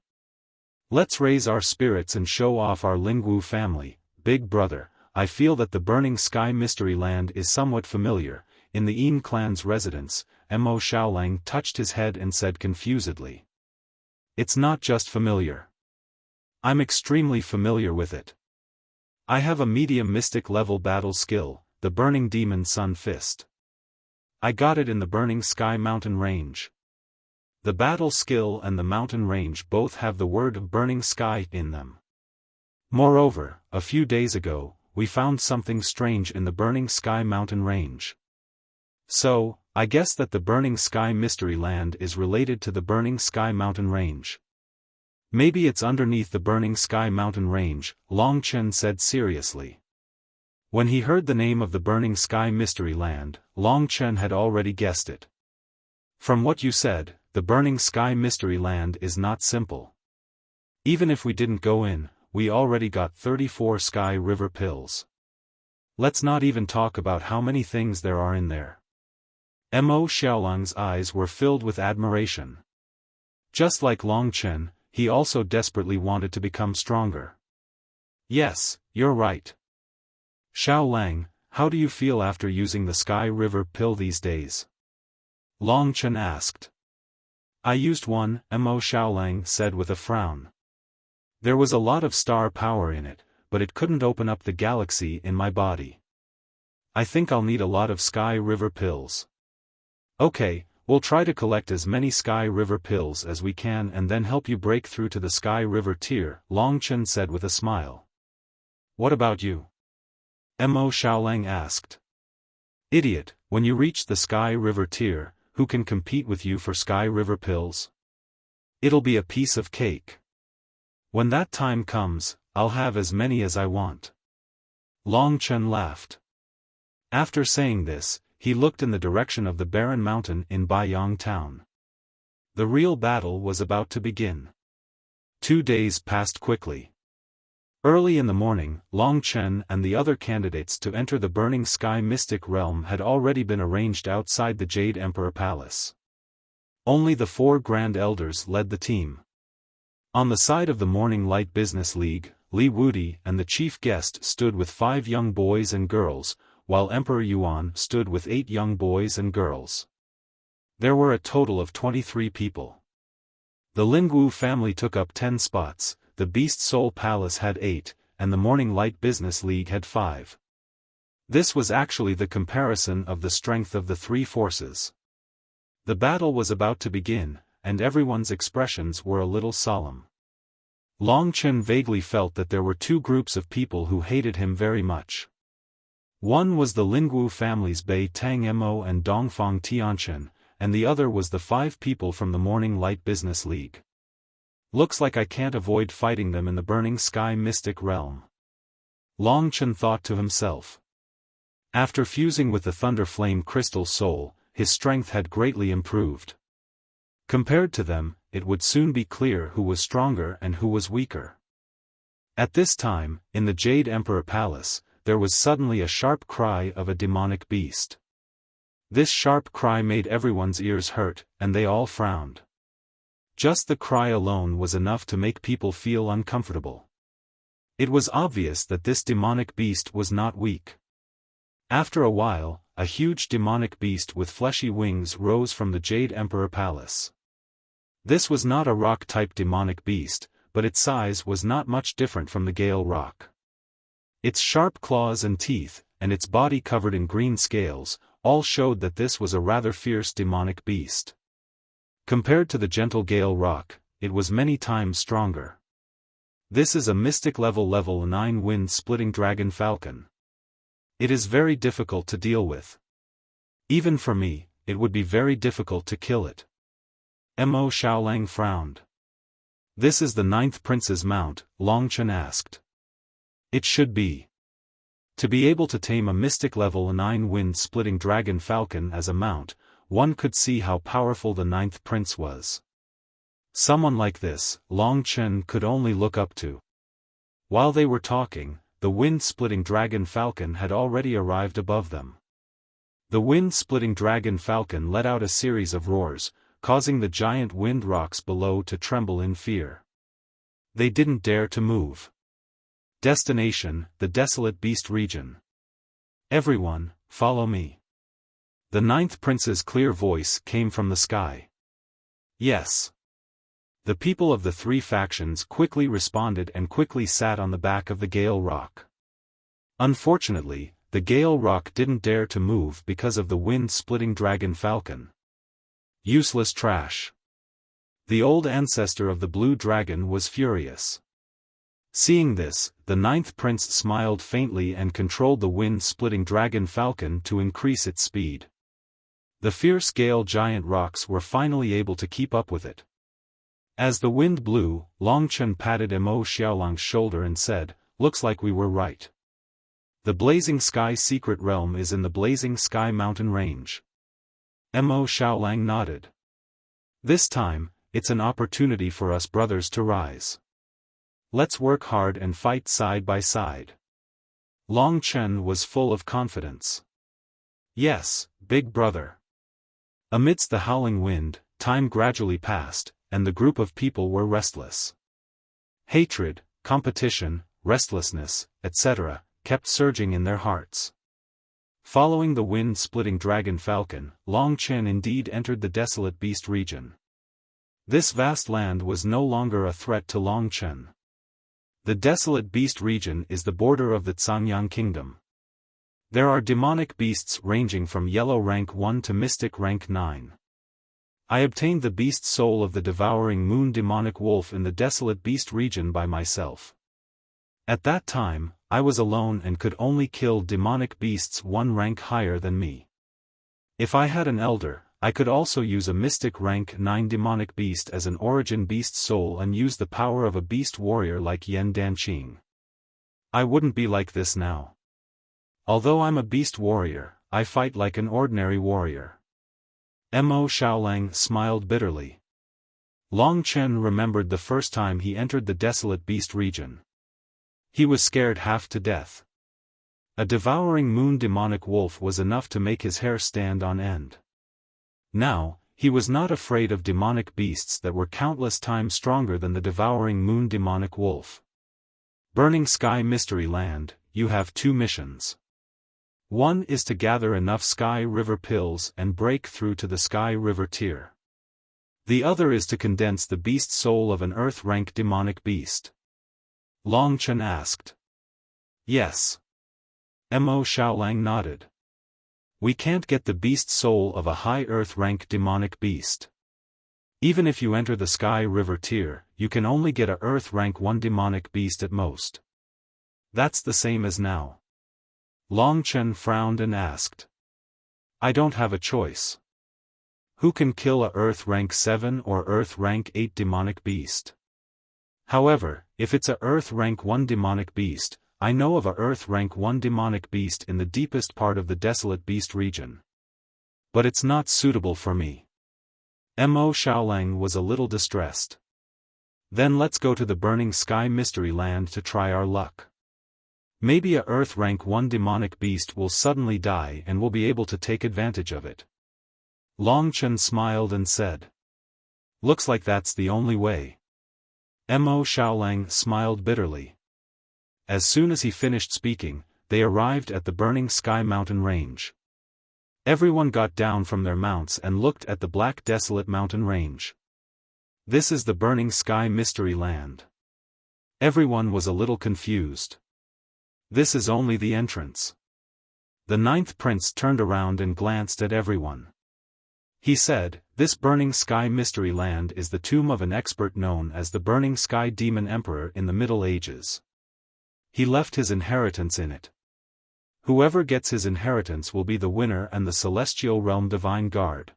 Let's raise our spirits and show off our Lingwu family. Big brother, I feel that the Burning Sky Mystery Land is somewhat familiar. In the Yin clan's residence, Mo Xiaolang touched his head and said confusedly. It's not just familiar. I'm extremely familiar with it. I have a medium mystic level battle skill, the Burning Demon Sun Fist. I got it in the Burning Sky Mountain Range. The battle skill and the mountain range both have the word of Burning Sky in them. Moreover, a few days ago, we found something strange in the Burning Sky Mountain Range. So, I guess that the Burning Sky Mystery Land is related to the Burning Sky Mountain Range. Maybe it's underneath the Burning Sky Mountain Range, Long Chen said seriously. When he heard the name of the Burning Sky Mystery Land, Long Chen had already guessed it. From what you said, the Burning Sky Mystery Land is not simple. Even if we didn't go in, we already got 34 Sky River pills. Let's not even talk about how many things there are in there. Mo Xiaolang's eyes were filled with admiration. Just like Long Chen, he also desperately wanted to become stronger. Yes, you're right. Xiaolang, how do you feel after using the Sky River pill these days? Long Chen asked. I used one, Mo Xiaolang said with a frown. There was a lot of star power in it, but it couldn't open up the galaxy in my body. I think I'll need a lot of Sky River pills. Okay, we'll try to collect as many Sky River pills as we can and then help you break through to the Sky River tier, Long Chen said with a smile. What about you? Mo Xiaolang asked. Idiot, when you reach the Sky River tier, who can compete with you for Sky River pills? It'll be a piece of cake. When that time comes, I'll have as many as I want. Long Chen laughed. After saying this, he looked in the direction of the barren mountain in Baiyang town. The real battle was about to begin. 2 days passed quickly. Early in the morning, Long Chen and the other candidates to enter the Burning Sky Mystic Realm had already been arranged outside the Jade Emperor Palace. Only the 4 Grand Elders led the team. On the side of the Morning Light Business League, Li Wudi and the chief guest stood with 5 young boys and girls, while Emperor Yuan stood with 8 young boys and girls. There were a total of 23 people. The Lingwu family took up 10 spots, the Beast Soul Palace had 8, and the Morning Light Business League had 5. This was actually the comparison of the strength of the 3 forces. The battle was about to begin, and everyone's expressions were a little solemn. Long Chen vaguely felt that there were 2 groups of people who hated him very much. One was the Lingwu family's Beitang Imo and Dongfang Tianchen, and the other was the 5 people from the Morning Light Business League. Looks like I can't avoid fighting them in the Burning Sky Mystic Realm. Long Chen thought to himself. After fusing with the Thunder Flame Crystal Soul, his strength had greatly improved. Compared to them, it would soon be clear who was stronger and who was weaker. At this time, in the Jade Emperor Palace, there was suddenly a sharp cry of a demonic beast. This sharp cry made everyone's ears hurt, and they all frowned. Just the cry alone was enough to make people feel uncomfortable. It was obvious that this demonic beast was not weak. After a while, a huge demonic beast with fleshy wings rose from the Jade Emperor Palace. This was not a rock-type demonic beast, but its size was not much different from the Gale Rock. Its sharp claws and teeth, and its body covered in green scales, all showed that this was a rather fierce demonic beast. Compared to the gentle Gale Rock, it was many times stronger. This is a mystic level 9 wind-splitting dragon falcon. It is very difficult to deal with. Even for me, it would be very difficult to kill it. Mo Xiaolang frowned. This is the 9th prince's mount, Long Chen asked. It should be. To be able to tame a mystic level 9 wind-splitting dragon falcon as a mount, one could see how powerful the 9th prince was. Someone like this, Long Chen could only look up to. While they were talking, the wind-splitting dragon falcon had already arrived above them. The wind-splitting dragon falcon let out a series of roars, causing the giant wind rocks below to tremble in fear. They didn't dare to move. Destination, the desolate beast region. Everyone, follow me. The 9th prince's clear voice came from the sky. Yes. The people of the 3 factions quickly responded and quickly sat on the back of the Gale Rock. Unfortunately, the Gale Rock didn't dare to move because of the wind-splitting dragon falcon. Useless trash. The old ancestor of the blue dragon was furious. Seeing this, the 9th prince smiled faintly and controlled the wind-splitting dragon falcon to increase its speed. The fierce gale giant rocks were finally able to keep up with it. As the wind blew, Long Chen patted Mo Xiaolang's shoulder and said, "Looks like we were right. The Blazing Sky secret realm is in the Blazing Sky mountain range." Mo Xiaolang nodded. "This time, it's an opportunity for us brothers to rise. Let's work hard and fight side by side." Long Chen was full of confidence. "Yes, big brother." Amidst the howling wind, time gradually passed, and the group of people were restless. Hatred, competition, restlessness, etc., kept surging in their hearts. Following the wind-splitting dragon falcon, Long Chen indeed entered the desolate beast region. This vast land was no longer a threat to Long Chen. The desolate beast region is the border of the Cangyang kingdom. There are demonic beasts ranging from yellow rank 1 to mystic rank 9. I obtained the beast soul of the devouring moon demonic wolf in the desolate beast region by myself. At that time, I was alone and could only kill demonic beasts 1 rank higher than me. If I had an elder, I could also use a mystic rank 9 demonic beast as an origin beast soul and use the power of a beast warrior like Yan Danqing. I wouldn't be like this now. Although I'm a beast warrior, I fight like an ordinary warrior. Mo Xiaolang smiled bitterly. Long Chen remembered the first time he entered the desolate beast region. He was scared half to death. A devouring moon demonic wolf was enough to make his hair stand on end. Now, he was not afraid of demonic beasts that were countless times stronger than the devouring moon demonic wolf. Burning Sky Mystery Land, you have 2 missions. One is to gather enough Sky River pills and break through to the Sky River tier. The other is to condense the beast soul of an Earth rank demonic beast. Long Chen asked. Yes. Mo Xiaolang nodded. We can't get the beast soul of a high Earth rank demonic beast. Even if you enter the Sky River tier, you can only get a Earth rank 1 demonic beast at most. That's the same as now. Long Chen frowned and asked. I don't have a choice. Who can kill a Earth rank 7 or Earth rank 8 demonic beast? However, if it's a Earth rank 1 demonic beast, I know of a Earth rank 1 demonic beast in the deepest part of the desolate beast region. But it's not suitable for me. Mo Xiaolang was a little distressed. Then let's go to the Burning Sky Mystery Land to try our luck. Maybe a Earth rank 1 demonic beast will suddenly die and we'll be able to take advantage of it. Long Chen smiled and said. Looks like that's the only way. Mo Xiaolang smiled bitterly. As soon as he finished speaking, they arrived at the Burning Sky mountain range. Everyone got down from their mounts and looked at the black desolate mountain range. This is the Burning Sky Mystery Land. Everyone was a little confused. This is only the entrance. The ninth prince turned around and glanced at everyone. He said, this Burning Sky Mystery Land is the tomb of an expert known as the Burning Sky Demon Emperor in the Middle Ages. He left his inheritance in it. Whoever gets his inheritance will be the winner and the Celestial Realm Divine Guard.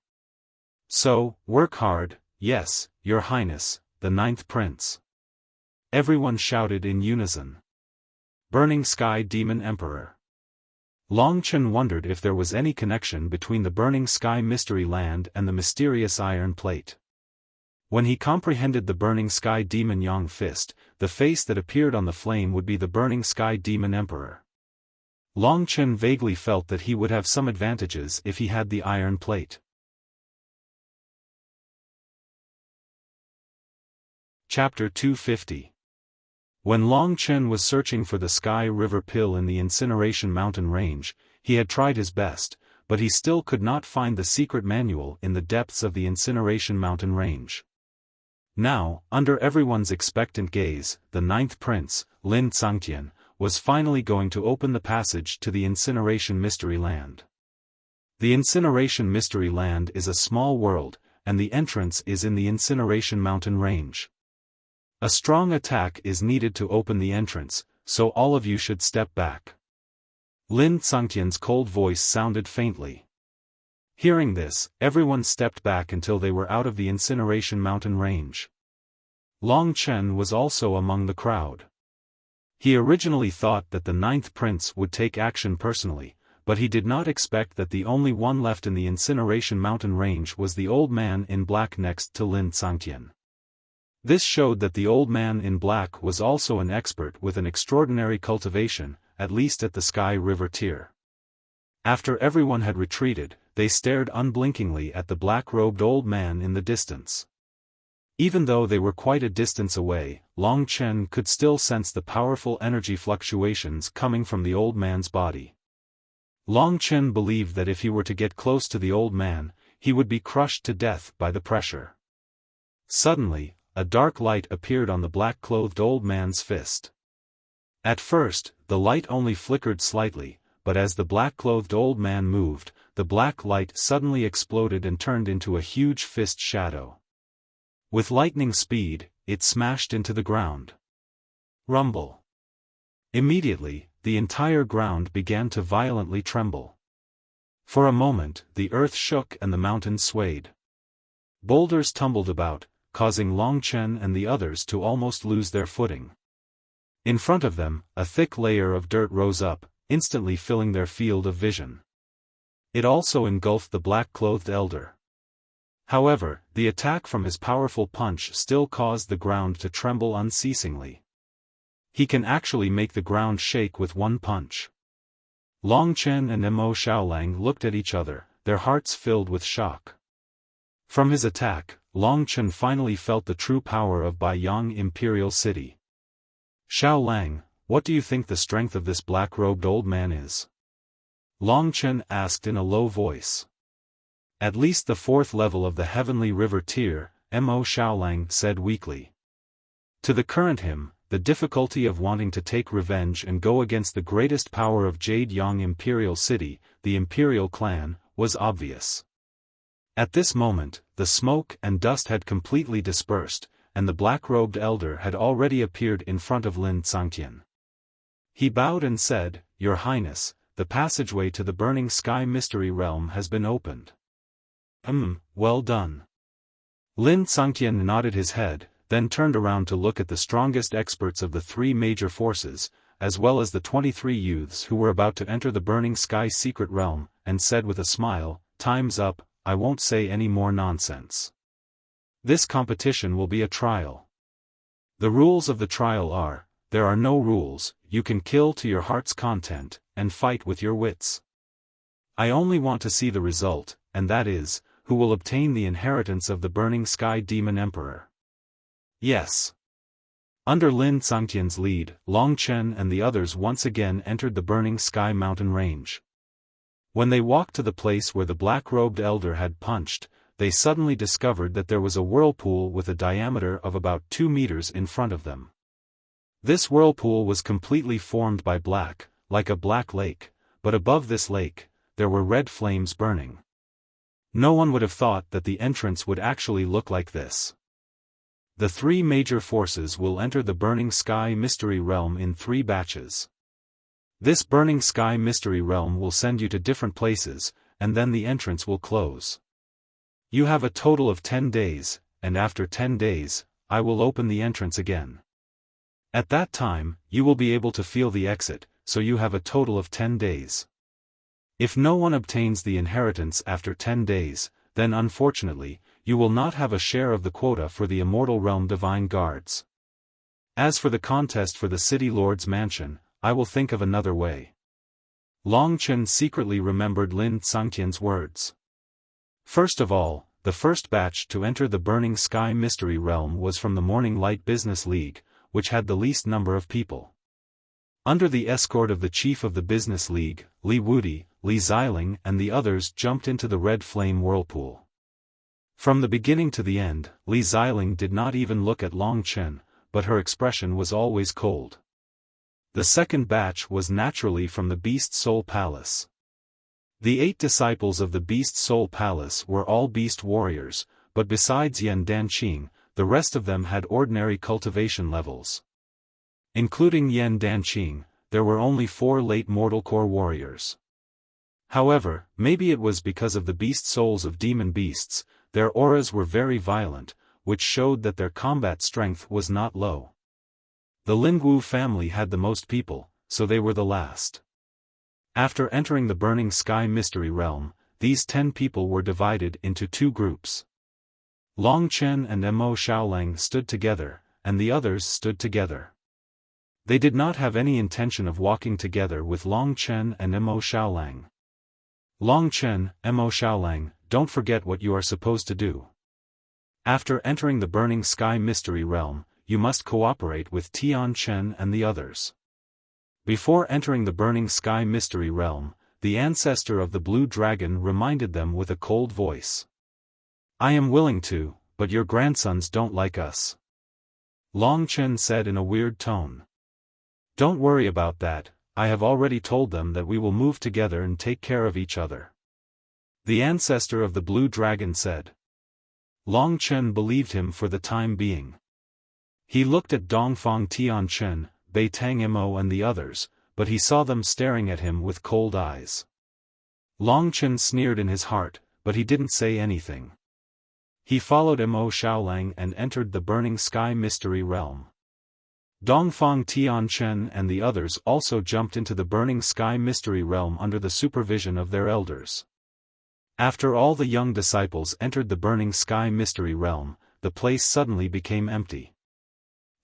So, work hard, yes, Your Highness, the ninth prince. Everyone shouted in unison. Burning Sky Demon Emperor. Long Chen wondered if there was any connection between the Burning Sky Mystery Land and the mysterious Iron Plate. When he comprehended the Burning Sky Demon Yang Fist, the face that appeared on the flame would be the Burning Sky Demon Emperor. Long Chen vaguely felt that he would have some advantages if he had the Iron Plate. Chapter 250. When Long Chen was searching for the Sky River Pill in the Incineration Mountain Range, he had tried his best, but he still could not find the secret manual in the depths of the Incineration Mountain Range. Now, under everyone's expectant gaze, the ninth prince, Lin Tsangtian, was finally going to open the passage to the Incineration Mystery Land. The Incineration Mystery Land is a small world, and the entrance is in the Incineration Mountain Range. A strong attack is needed to open the entrance, so all of you should step back. Lin Tsangtian's cold voice sounded faintly. Hearing this, everyone stepped back until they were out of the Incineration Mountain Range. Long Chen was also among the crowd. He originally thought that the ninth prince would take action personally, but he did not expect that the only one left in the Incineration Mountain Range was the old man in black next to Lin Tsangtian. This showed that the old man in black was also an expert with an extraordinary cultivation, at least at the Sky River tier. After everyone had retreated, they stared unblinkingly at the black-robed old man in the distance. Even though they were quite a distance away, Long Chen could still sense the powerful energy fluctuations coming from the old man's body. Long Chen believed that if he were to get close to the old man, he would be crushed to death by the pressure. Suddenly, a dark light appeared on the black-clothed old man's fist. At first, the light only flickered slightly, but as the black-clothed old man moved, the black light suddenly exploded and turned into a huge fist shadow. With lightning speed, it smashed into the ground. Rumble. Immediately, the entire ground began to violently tremble. For a moment, the earth shook and the mountains swayed. Boulders tumbled about, causing Long Chen and the others to almost lose their footing. In front of them, a thick layer of dirt rose up, instantly filling their field of vision. It also engulfed the black-clothed elder. However, the attack from his powerful punch still caused the ground to tremble unceasingly. He can actually make the ground shake with one punch. Long Chen and Mo Xiaolang looked at each other, their hearts filled with shock. From his attack, Long Chen finally felt the true power of Baiyang Imperial City. Xiaolang, what do you think the strength of this black-robed old man is? Long Chen asked in a low voice. At least the 4th level of the Heavenly River tier, Mo Xiaolang said weakly. To the current him, the difficulty of wanting to take revenge and go against the greatest power of Jade Yang Imperial City, the Imperial Clan, was obvious. At this moment, the smoke and dust had completely dispersed, and the black-robed elder had already appeared in front of Lin Tsangtian. He bowed and said, Your Highness, the passageway to the Burning Sky Mystery Realm has been opened. Well done. Lin Tsangtian nodded his head, then turned around to look at the strongest experts of the 3 major forces, as well as the 23 youths who were about to enter the Burning Sky Secret Realm, and said with a smile, Time's up, I won't say any more nonsense. This competition will be a trial. The rules of the trial are, there are no rules, you can kill to your heart's content, and fight with your wits. I only want to see the result, and that is, who will obtain the inheritance of the Burning Sky Demon Emperor. Yes. Under Lin Tsangtian's lead, Long Chen and the others once again entered the Burning Sky mountain range. When they walked to the place where the black-robed elder had punched, they suddenly discovered that there was a whirlpool with a diameter of about 2 meters in front of them. This whirlpool was completely formed by black, like a black lake, but above this lake, there were red flames burning. No one would have thought that the entrance would actually look like this. The 3 major forces will enter the Burning Sky Mystery Realm in 3 batches. This Burning Sky Mystery Realm will send you to different places, and then the entrance will close. You have a total of 10 days, and after 10 days, I will open the entrance again. At that time, you will be able to feel the exit, so you have a total of 10 days. If no one obtains the inheritance after 10 days, then unfortunately, you will not have a share of the quota for the Immortal Realm Divine Guards. As for the contest for the City Lord's Mansion, I will think of another way. Long Chen secretly remembered Lin Tsangtian's words. First of all, the first batch to enter the Burning Sky Mystery Realm was from the Morning Light Business League, which had the least number of people. Under the escort of the chief of the Business League, Li Wudi, Li Xiling and the others jumped into the red flame whirlpool. From the beginning to the end, Li Xiling did not even look at Long Chen, but her expression was always cold. The second batch was naturally from the Beast Soul Palace. The 8 disciples of the Beast Soul Palace were all beast warriors, but besides Yan Danqing, the rest of them had ordinary cultivation levels. Including Yan Danqing, there were only 4 late mortal core warriors. However, maybe it was because of the beast souls of demon beasts, their auras were very violent, which showed that their combat strength was not low. The Lingwu family had the most people, so they were the last. After entering the Burning Sky Mystery Realm, these 10 people were divided into 2 groups. Long Chen and Mo Xiaolang stood together, and the others stood together. They did not have any intention of walking together with Long Chen and Mo Xiaolang. Long Chen, Mo Xiaolang, don't forget what you are supposed to do. After entering the Burning Sky Mystery Realm, you must cooperate with Tian Chen and the others. Before entering the Burning Sky Mystery Realm, the ancestor of the Blue Dragon reminded them with a cold voice. I am willing to, but your grandsons don't like us. Long Chen said in a weird tone. Don't worry about that, I have already told them that we will move together and take care of each other. The ancestor of the Blue Dragon said. Long Chen believed him for the time being. He looked at Dongfang Tianchen, Beitang Mo and the others, but he saw them staring at him with cold eyes. Long Chen sneered in his heart, but he didn't say anything. He followed Mo Xiaolang and entered the Burning Sky Mystery Realm. Dongfang Tianchen and the others also jumped into the Burning Sky Mystery Realm under the supervision of their elders. After all the young disciples entered the Burning Sky Mystery Realm, the place suddenly became empty.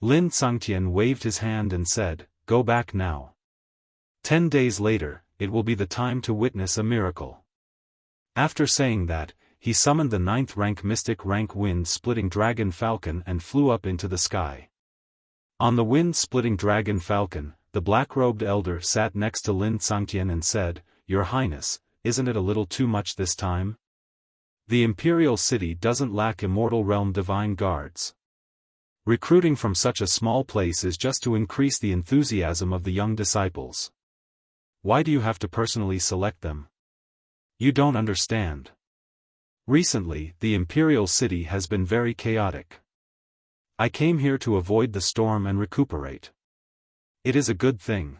Lin Tsangtian waved his hand and said, Go back now. 10 days later, it will be the time to witness a miracle. After saying that, he summoned the 9th rank mystic rank wind-splitting dragon falcon and flew up into the sky. On the wind-splitting dragon falcon, the black-robed elder sat next to Lin Tsangtian and said, Your Highness, isn't it a little too much this time? The Imperial City doesn't lack Immortal Realm Divine Guards. Recruiting from such a small place is just to increase the enthusiasm of the young disciples. Why do you have to personally select them? You don't understand. Recently, the Imperial City has been very chaotic. I came here to avoid the storm and recuperate. It is a good thing.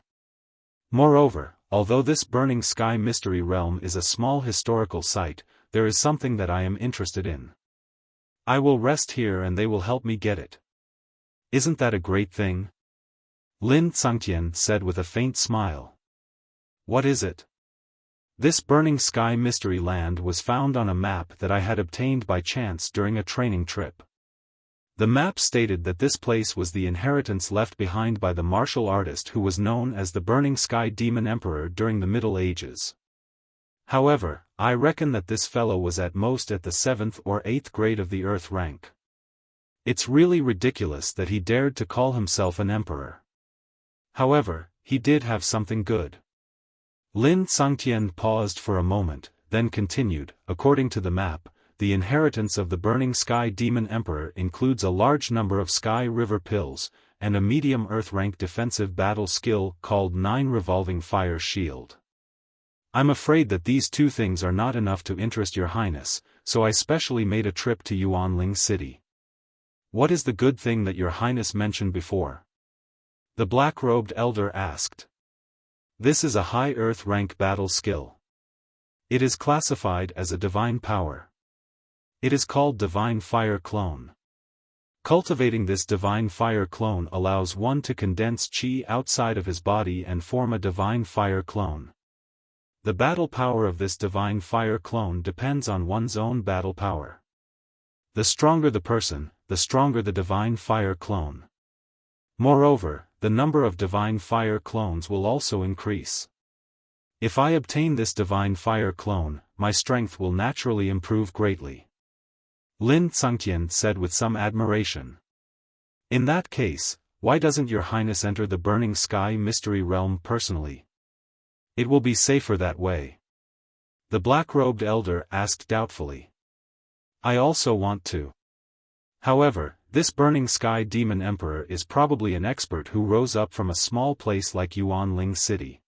Moreover, although this Burning Sky Mystery Realm is a small historical site, there is something that I am interested in. I will rest here and they will help me get it. Isn't that a great thing? Lin Tsangtian said with a faint smile. What is it? This Burning Sky Mystery Land was found on a map that I had obtained by chance during a training trip. The map stated that this place was the inheritance left behind by the martial artist who was known as the Burning Sky Demon Emperor during the Middle Ages. However, I reckon that this fellow was at most at the 7th or 8th grade of the Earth rank. It's really ridiculous that he dared to call himself an emperor. However, he did have something good. Lin Tsangtian paused for a moment, then continued, according to the map, the inheritance of the Burning Sky Demon Emperor includes a large number of Sky River Pills, and a medium Earth rank defensive battle skill called 9 Revolving Fire Shield. I'm afraid that these two things are not enough to interest your highness, so I specially made a trip to Yuanling City. What is the good thing that your highness mentioned before? The black-robed elder asked. This is a high Earth rank battle skill. It is classified as a divine power. It is called Divine Fire Clone. Cultivating this Divine Fire Clone allows one to condense chi outside of his body and form a Divine Fire Clone. The battle power of this Divine Fire Clone depends on one's own battle power. The stronger the person, the stronger the Divine Fire Clone. Moreover, the number of Divine Fire Clones will also increase. If I obtain this Divine Fire Clone, my strength will naturally improve greatly. Lin Tsangtian said with some admiration. In that case, why doesn't your highness enter the Burning Sky Mystery Realm personally? It will be safer that way. The black-robed elder asked doubtfully. I also want to. However, this Burning Sky Demon Emperor is probably an expert who rose up from a small place like Yuanling City.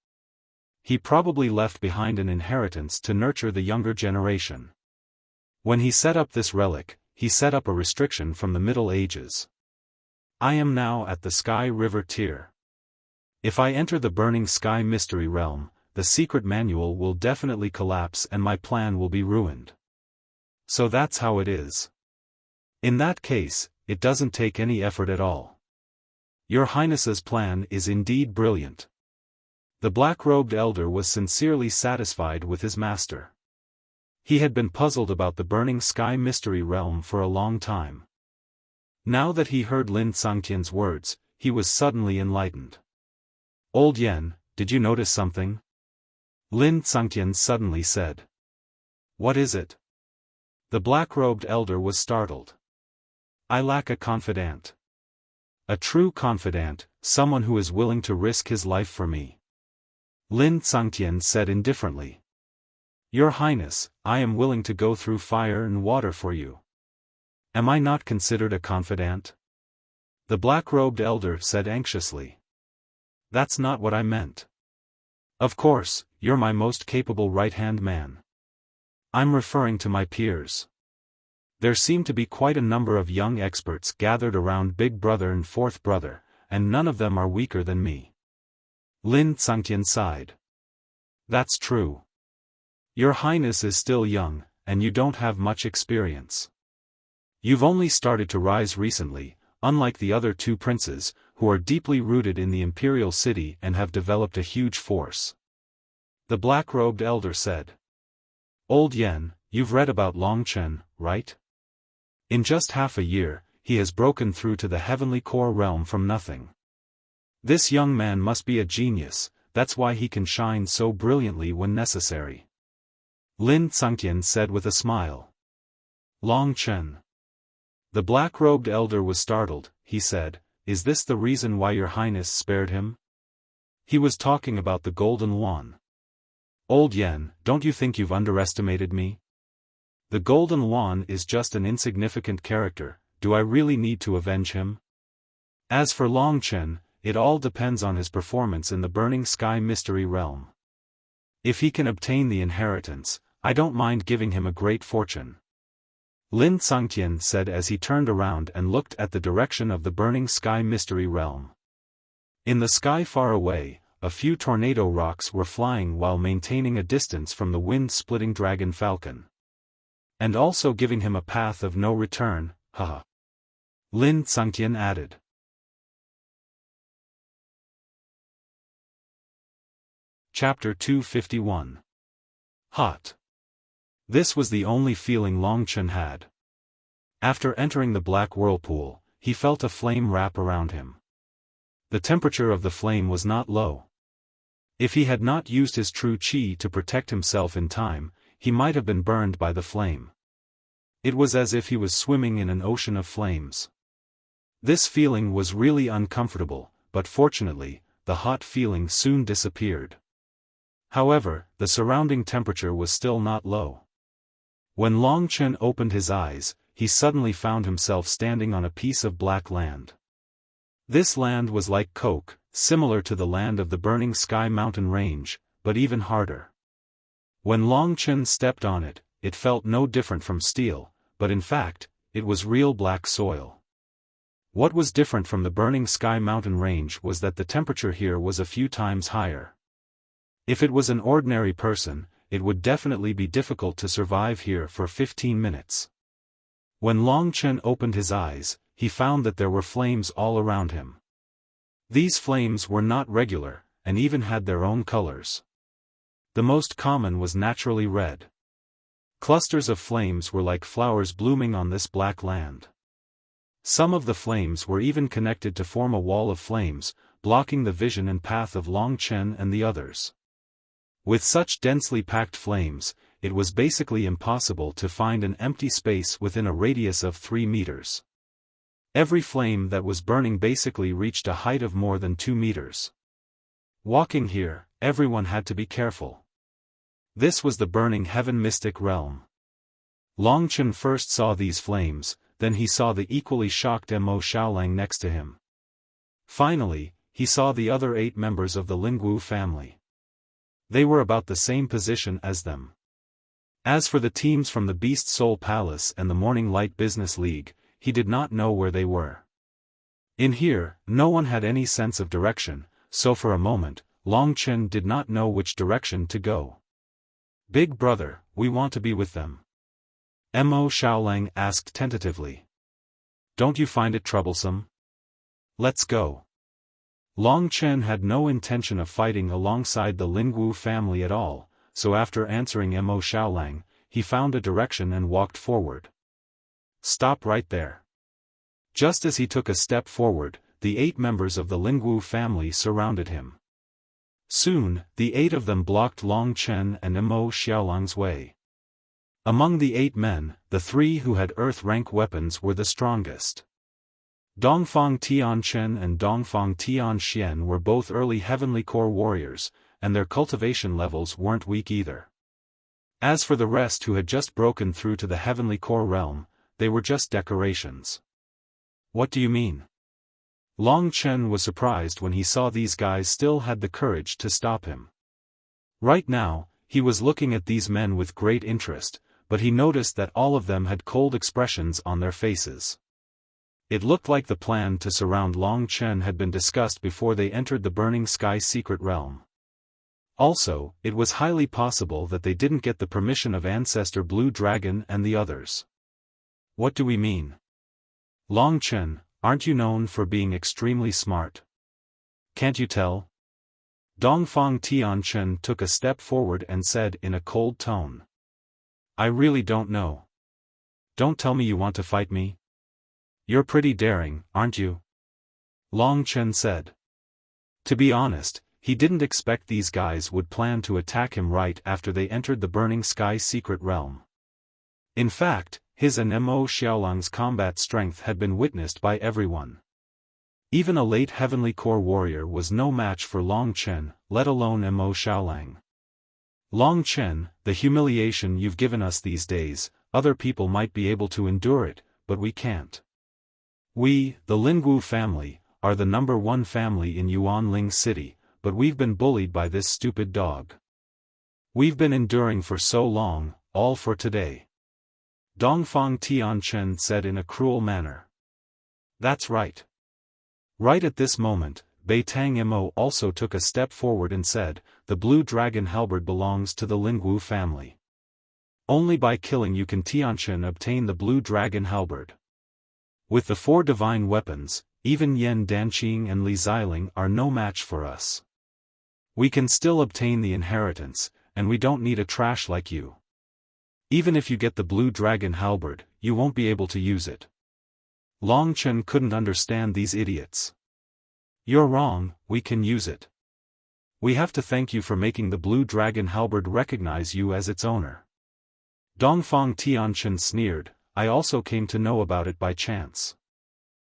He probably left behind an inheritance to nurture the younger generation. When he set up this relic, he set up a restriction from the Middle Ages. I am now at the Sky River tier. If I enter the Burning Sky Mystery Realm, the secret manual will definitely collapse and my plan will be ruined. So that's how it is. In that case, it doesn't take any effort at all. Your Highness's plan is indeed brilliant. The black-robed elder was sincerely satisfied with his master. He had been puzzled about the Burning Sky Mystery Realm for a long time. Now that he heard Lin Tsangtian's words, he was suddenly enlightened. Old Yen, did you notice something? Lin Tsangtian suddenly said. What is it? The black-robed elder was startled. I lack a confidant. A true confidant, someone who is willing to risk his life for me. Lin Tsangtian said indifferently. Your Highness, I am willing to go through fire and water for you. Am I not considered a confidant? The black-robed elder said anxiously. That's not what I meant. Of course, you're my most capable right-hand man. I'm referring to my peers. There seem to be quite a number of young experts gathered around Big Brother and Fourth Brother, and none of them are weaker than me. Lin Tsangtian sighed. That's true. Your Highness is still young, and you don't have much experience. You've only started to rise recently, unlike the other two princes, who are deeply rooted in the imperial city and have developed a huge force. The black-robed elder said. Old Yen, you've read about Long Chen, right? In just half a year, he has broken through to the heavenly core realm from nothing. This young man must be a genius, that's why he can shine so brilliantly when necessary. Lin Tsangtian said with a smile. Long Chen. The black-robed elder was startled. He said, is this the reason why your Highness spared him? He was talking about the Golden Wand. Old Yen, don't you think you've underestimated me? The Golden Wand is just an insignificant character, do I really need to avenge him? As for Long Chen, it all depends on his performance in the Burning Sky Mystery Realm. If he can obtain the inheritance, I don't mind giving him a great fortune. Lin Tsangtian said as he turned around and looked at the direction of the Burning Sky Mystery Realm. In the sky far away, a few tornado rocks were flying while maintaining a distance from the wind-splitting dragon falcon. And also giving him a path of no return, haha. Lin Tsangtian added. Chapter 251. Hot. This was the only feeling Long Chen had. After entering the black whirlpool, he felt a flame wrap around him. The temperature of the flame was not low. If he had not used his true qi to protect himself in time, he might have been burned by the flame. It was as if he was swimming in an ocean of flames. This feeling was really uncomfortable, but fortunately, the hot feeling soon disappeared. However, the surrounding temperature was still not low. When Long Chen opened his eyes, he suddenly found himself standing on a piece of black land. This land was like coke, similar to the land of the Burning Sky mountain range, but even harder. When Long Chen stepped on it, it felt no different from steel, but in fact, it was real black soil. What was different from the Burning Sky mountain range was that the temperature here was a few times higher. If it was an ordinary person, it would definitely be difficult to survive here for 15 minutes. When Long Chen opened his eyes, he found that there were flames all around him. These flames were not regular, and even had their own colors. The most common was naturally red. Clusters of flames were like flowers blooming on this black land. Some of the flames were even connected to form a wall of flames, blocking the vision and path of Long Chen and the others. With such densely packed flames, it was basically impossible to find an empty space within a radius of 3 meters. Every flame that was burning basically reached a height of more than 2 meters. Walking here, everyone had to be careful. This was the burning heaven mystic realm. Long Chen first saw these flames, then he saw the equally shocked Mo Xiaolang next to him. Finally, he saw the other 8 members of the Lingwu family. They were about the same position as them. As for the teams from the Beast Soul Palace and the Morning Light Business League, he did not know where they were. In here, no one had any sense of direction, so for a moment, Long Chen did not know which direction to go. "Big brother, we want to be with them." Mo Xiaolang asked tentatively. "Don't you find it troublesome? Let's go." Long Chen had no intention of fighting alongside the Lingwu family at all, so after answering Mo Xiaolang, he found a direction and walked forward. "Stop right there." Just as he took a step forward, the 8 members of the Lingwu family surrounded him. Soon, the 8 of them blocked Long Chen and Mo Xiaolang's way. Among the 8 men, the 3 who had earth-rank weapons were the strongest. Dongfang Tianchen and Dongfang Tianxian were both early Heavenly Core warriors, and their cultivation levels weren't weak either. As for the rest who had just broken through to the Heavenly Core realm, they were just decorations. "What do you mean?" Long Chen was surprised when he saw these guys still had the courage to stop him. Right now, he was looking at these men with great interest, but he noticed that all of them had cold expressions on their faces. It looked like the plan to surround Long Chen had been discussed before they entered the Burning Sky secret realm. Also, it was highly possible that they didn't get the permission of Ancestor Blue Dragon and the others. "What do we mean? Long Chen, aren't you known for being extremely smart? Can't you tell?" Dongfang Tianchen took a step forward and said in a cold tone. "I really don't know. Don't tell me you want to fight me. You're pretty daring, aren't you?" Long Chen said. To be honest, he didn't expect these guys would plan to attack him right after they entered the Burning Sky secret realm. In fact, his and Mo Xiaolang's combat strength had been witnessed by everyone. Even a late Heavenly Core warrior was no match for Long Chen, let alone Mo Xiaolang. "Long Chen, the humiliation you've given us these days, other people might be able to endure it, but we can't. We, the Lingwu family, are the #1 family in Yuanling City, but we've been bullied by this stupid dog. We've been enduring for so long, all for today." Dongfang Tianchen said in a cruel manner. "That's right." Right at this moment, Beitang Mo also took a step forward and said, "The Blue Dragon halberd belongs to the Lingwu family. Only by killing you can Tianchen obtain the Blue Dragon halberd. With the 4 divine weapons, even Yan Danqing and Li Xiling are no match for us. We can still obtain the inheritance, and we don't need a trash like you." Even if you get the blue dragon halberd, you won't be able to use it. Long Chen couldn't understand these idiots. You're wrong, we can use it. We have to thank you for making the blue dragon halberd recognize you as its owner. Dongfang Tianchen sneered, I also came to know about it by chance.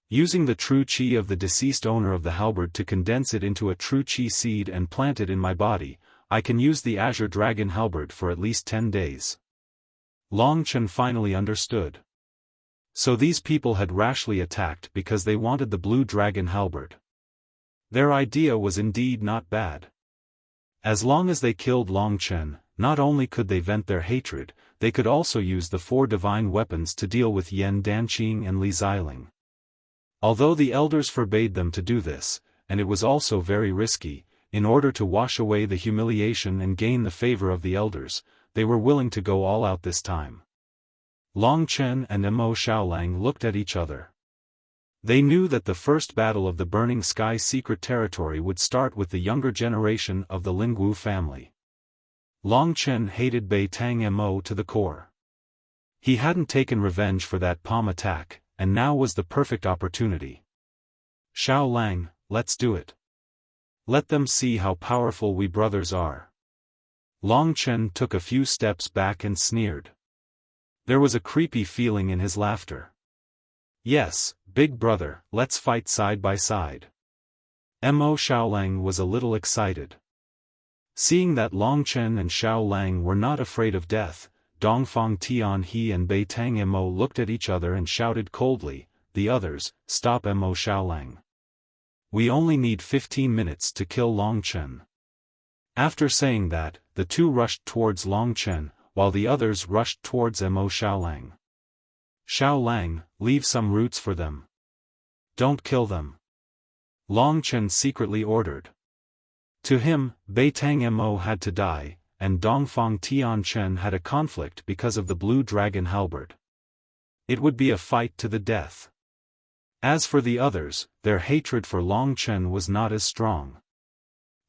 Using the true qi of the deceased owner of the halberd to condense it into a true qi seed and plant it in my body, I can use the azure dragon halberd for at least 10 days. Long Chen finally understood. So these people had rashly attacked because they wanted the blue dragon halberd. Their idea was indeed not bad. As long as they killed Long Chen, not only could they vent their hatred, they could also use the 4 divine weapons to deal with Yan Danqing and Li Xiling. Although the elders forbade them to do this, and it was also very risky, in order to wash away the humiliation and gain the favor of the elders, they were willing to go all out this time. Long Chen and Mo Xiaolang looked at each other. They knew that the first battle of the Burning Sky secret territory would start with the younger generation of the Lingwu family. Long Chen hated Bei Tang Mo to the core. He hadn't taken revenge for that palm attack, and now was the perfect opportunity. Xiaolang, let's do it. Let them see how powerful we brothers are. Long Chen took a few steps back and sneered. There was a creepy feeling in his laughter. Yes, big brother, let's fight side by side. Mo Xiaolang was a little excited. Seeing that Long Chen and Xiaolang were not afraid of death, Dongfang Tianhe and Bei Tang Mo looked at each other and shouted coldly, the others, stop Mo Xiaolang. We only need 15 minutes to kill Long Chen. After saying that, the two rushed towards Long Chen, while the others rushed towards Mo Xiaolang. Xiaolang, leave some roots for them. Don't kill them. Long Chen secretly ordered. To him, Bei Tang Mo had to die, and Dongfang Tianchen had a conflict because of the blue dragon halberd. It would be a fight to the death. As for the others, their hatred for Long Chen was not as strong.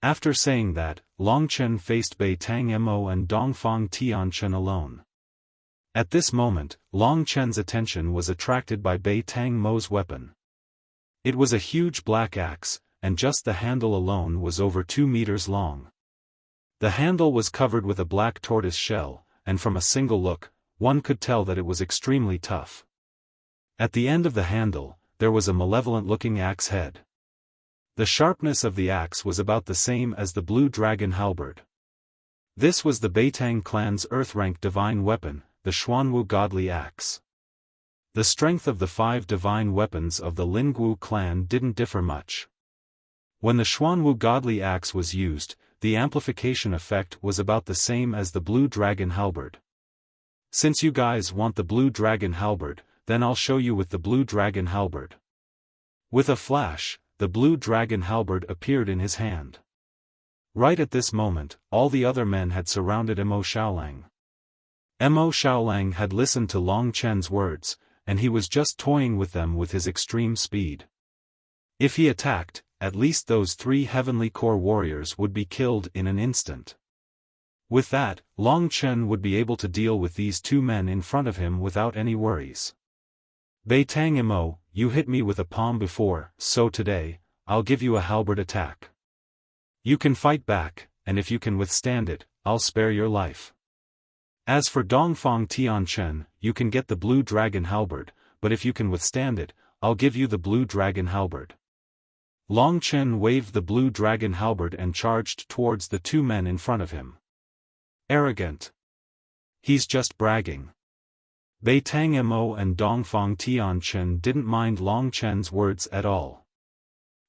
After saying that, Long Chen faced Bei Tang Mo and Dongfang Tianchen alone. At this moment, Long Chen's attention was attracted by Bei Tang Mo's weapon. It was a huge black axe, and just the handle alone was over 2 meters long. The handle was covered with a black tortoise shell, and from a single look, one could tell that it was extremely tough. At the end of the handle, there was a malevolent-looking axe head. The sharpness of the axe was about the same as the blue dragon halberd. This was the Beitang clan's earth-rank divine weapon, the Xuanwu godly axe. The strength of the 5 divine weapons of the Lingwu clan didn't differ much. When the Xuanwu godly axe was used, the amplification effect was about the same as the blue dragon halberd. Since you guys want the blue dragon halberd, then I'll show you with the blue dragon halberd. With a flash, the blue dragon halberd appeared in his hand. Right at this moment, all the other men had surrounded Mo Xiaolang. Mo Xiaolang had listened to Long Chen's words, and he was just toying with them with his extreme speed. If he attacked, at least those 3 heavenly core warriors would be killed in an instant. With that, Long Chen would be able to deal with these 2 men in front of him without any worries. Bei Tang Mo, you hit me with a palm before, so today, I'll give you a halberd attack. You can fight back, and if you can withstand it, I'll spare your life. As for Dongfang Tianchen, you can get the blue dragon halberd, but if you can withstand it, I'll give you the blue dragon halberd. Long Chen waved the blue dragon halberd and charged towards the 2 men in front of him. Arrogant. He's just bragging. Bei Tang Mo and Dongfang Tianchen didn't mind Long Chen's words at all.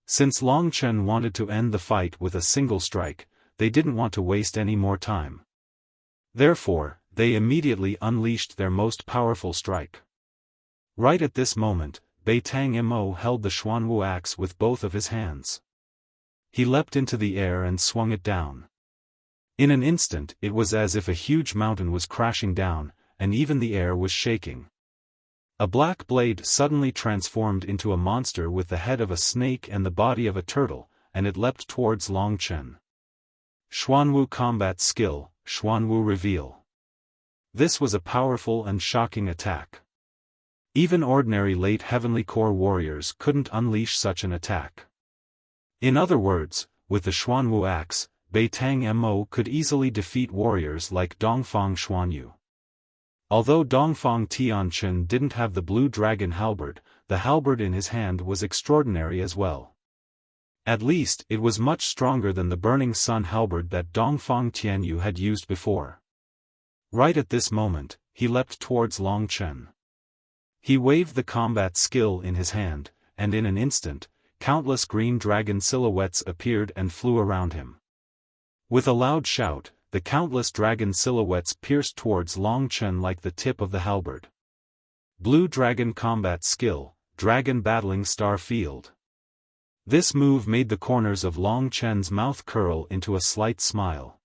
Since Long Chen wanted to end the fight with a single strike, they didn't want to waste any more time. Therefore, they immediately unleashed their most powerful strike. Right at this moment, Bei Tang Mo held the Xuanwu axe with both of his hands. He leapt into the air and swung it down. In an instant it was as if a huge mountain was crashing down, and even the air was shaking. A black blade suddenly transformed into a monster with the head of a snake and the body of a turtle, and it leapt towards Long Chen. Xuanwu combat skill, Xuanwu reveal. This was a powerful and shocking attack. Even ordinary late Heavenly Core warriors couldn't unleash such an attack. In other words, with the Xuanwu axe, Beitang Mo could easily defeat warriors like Dongfang Xuanyu. Although Dongfang Tianchen didn't have the blue dragon halberd, the halberd in his hand was extraordinary as well. At least, it was much stronger than the burning sun halberd that Dongfang Tianyu had used before. Right at this moment, he leapt towards Long Chen. He waved the combat skill in his hand, and in an instant, countless green dragon silhouettes appeared and flew around him. With a loud shout, the countless dragon silhouettes pierced towards Long Chen like the tip of the halberd. Blue Dragon Combat Skill, Dragon Battling Star Field. This move made the corners of Long Chen's mouth curl into a slight smile.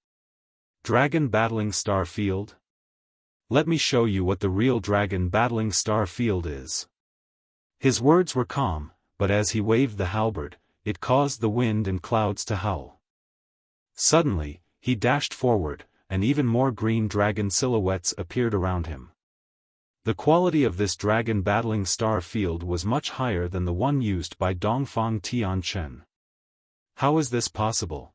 Dragon Battling Star Field? Let me show you what the real Dragon Battling Star Field is. His words were calm, but as he waved the halberd, it caused the wind and clouds to howl. Suddenly, he dashed forward, and even more green dragon silhouettes appeared around him. The quality of this Dragon Battling Star Field was much higher than the one used by Dongfang Tianchen. How is this possible?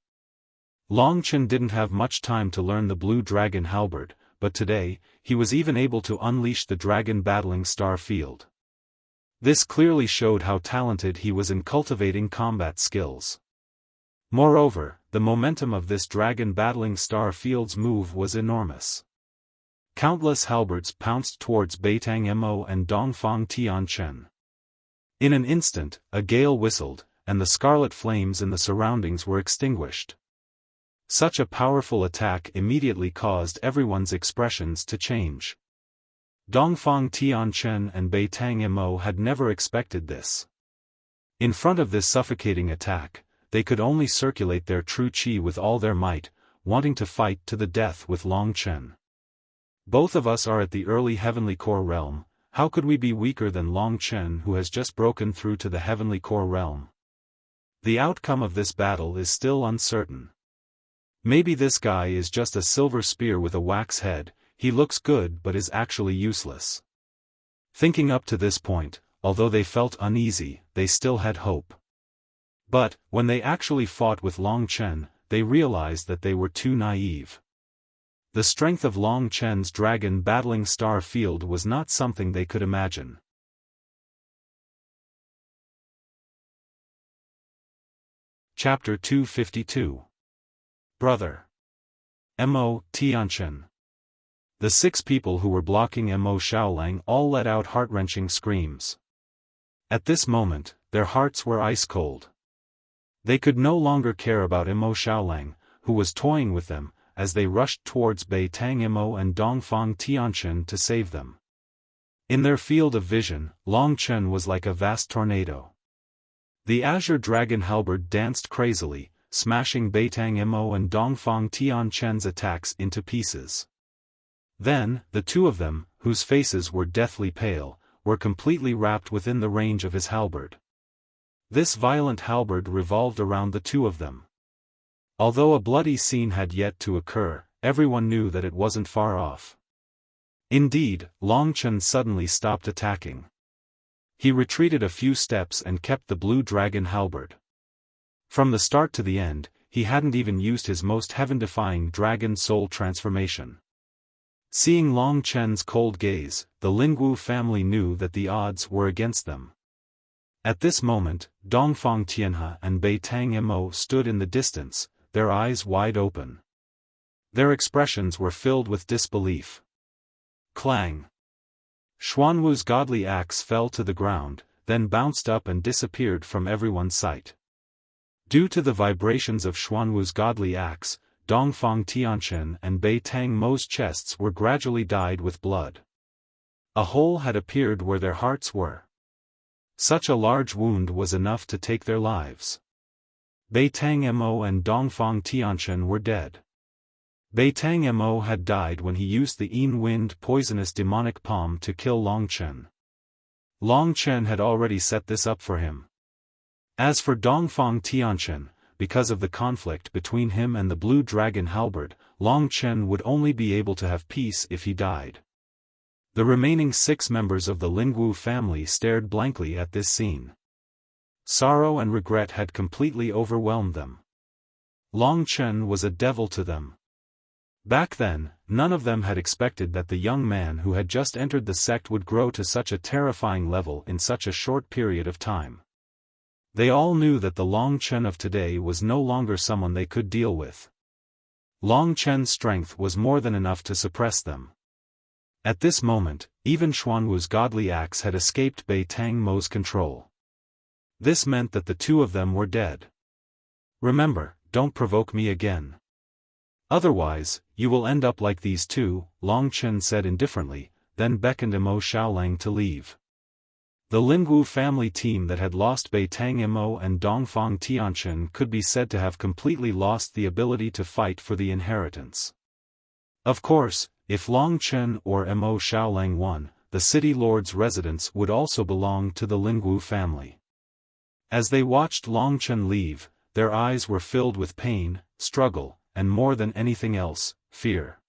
Long Chen didn't have much time to learn the blue dragon halberd, but today, he was even able to unleash the Dragon Battling Star Field. This clearly showed how talented he was in cultivating combat skills. Moreover, the momentum of this Dragon Battling Star Field's move was enormous. Countless halberds pounced towards Beitang Mo and Dongfang Tianchen. In an instant, a gale whistled, and the scarlet flames in the surroundings were extinguished. Such a powerful attack immediately caused everyone's expressions to change. Dongfang Tianchen and Beitang Mo had never expected this. In front of this suffocating attack, they could only circulate their true qi with all their might, wanting to fight to the death with Long Chen. Both of us are at the early Heavenly Core realm, how could we be weaker than Long Chen who has just broken through to the Heavenly Core realm? The outcome of this battle is still uncertain. Maybe this guy is just a silver spear with a wax head, he looks good but is actually useless. Thinking up to this point, although they felt uneasy, they still had hope. But, when they actually fought with Long Chen, they realized that they were too naive. The strength of Long Chen's Dragon Battling Star Field was not something they could imagine. Chapter 252. Brother. Mo Tianchen. The 6 people who were blocking Mo Shaolang all let out heart-wrenching screams. At this moment, their hearts were ice-cold. They could no longer care about Mo Shaolang, who was toying with them, as they rushed towards Beitang Mo and Dongfang Tianchen to save them. In their field of vision, Long Chen was like a vast tornado. The azure dragon halberd danced crazily, smashing Beitang Mo and Dongfang Tianchen's attacks into pieces. Then, the two of them, whose faces were deathly pale, were completely wrapped within the range of his halberd. This violent halberd revolved around the two of them. Although a bloody scene had yet to occur, everyone knew that it wasn't far off. Indeed, Long Chen suddenly stopped attacking. He retreated a few steps and kept the blue dragon halberd. From the start to the end, he hadn't even used his most heaven-defying dragon soul transformation. Seeing Long Chen's cold gaze, the Lingwu family knew that the odds were against them. At this moment, Dongfang Tianhe and Beitang Mo stood in the distance, their eyes wide open. Their expressions were filled with disbelief. Clang! Xuanwu's godly axe fell to the ground, then bounced up and disappeared from everyone's sight. Due to the vibrations of Xuanwu's godly axe, Dongfang Tianchen and Beitang Mo's chests were gradually dyed with blood. A hole had appeared where their hearts were. Such a large wound was enough to take their lives. Beitang Mo and Dongfang Tianchen were dead. Beitang Mo had died when he used the Yin Wind poisonous demonic palm to kill Long Chen. Long Chen had already set this up for him. As for Dongfang Tianchen, because of the conflict between him and the blue dragon halberd, Long Chen would only be able to have peace if he died. The remaining 6 members of the Lingwu family stared blankly at this scene. Sorrow and regret had completely overwhelmed them. Long Chen was a devil to them. Back then, none of them had expected that the young man who had just entered the sect would grow to such a terrifying level in such a short period of time. They all knew that the Long Chen of today was no longer someone they could deal with. Long Chen's strength was more than enough to suppress them. At this moment, even Xuanwu's godly axe had escaped Bei Tang Mo's control. This meant that the 2 of them were dead. Remember, don't provoke me again. Otherwise, you will end up like these 2, Long Chen said indifferently, then beckoned Mo Xiaolang to leave. The Lingwu family team that had lost Bei Tang Mo and Dongfang Tianchen could be said to have completely lost the ability to fight for the inheritance. Of course, if Long Chen or Mo Xiaolang won, the city lord's residence would also belong to the Lingwu family. As they watched Long Chen leave, their eyes were filled with pain, struggle, and more than anything else, fear.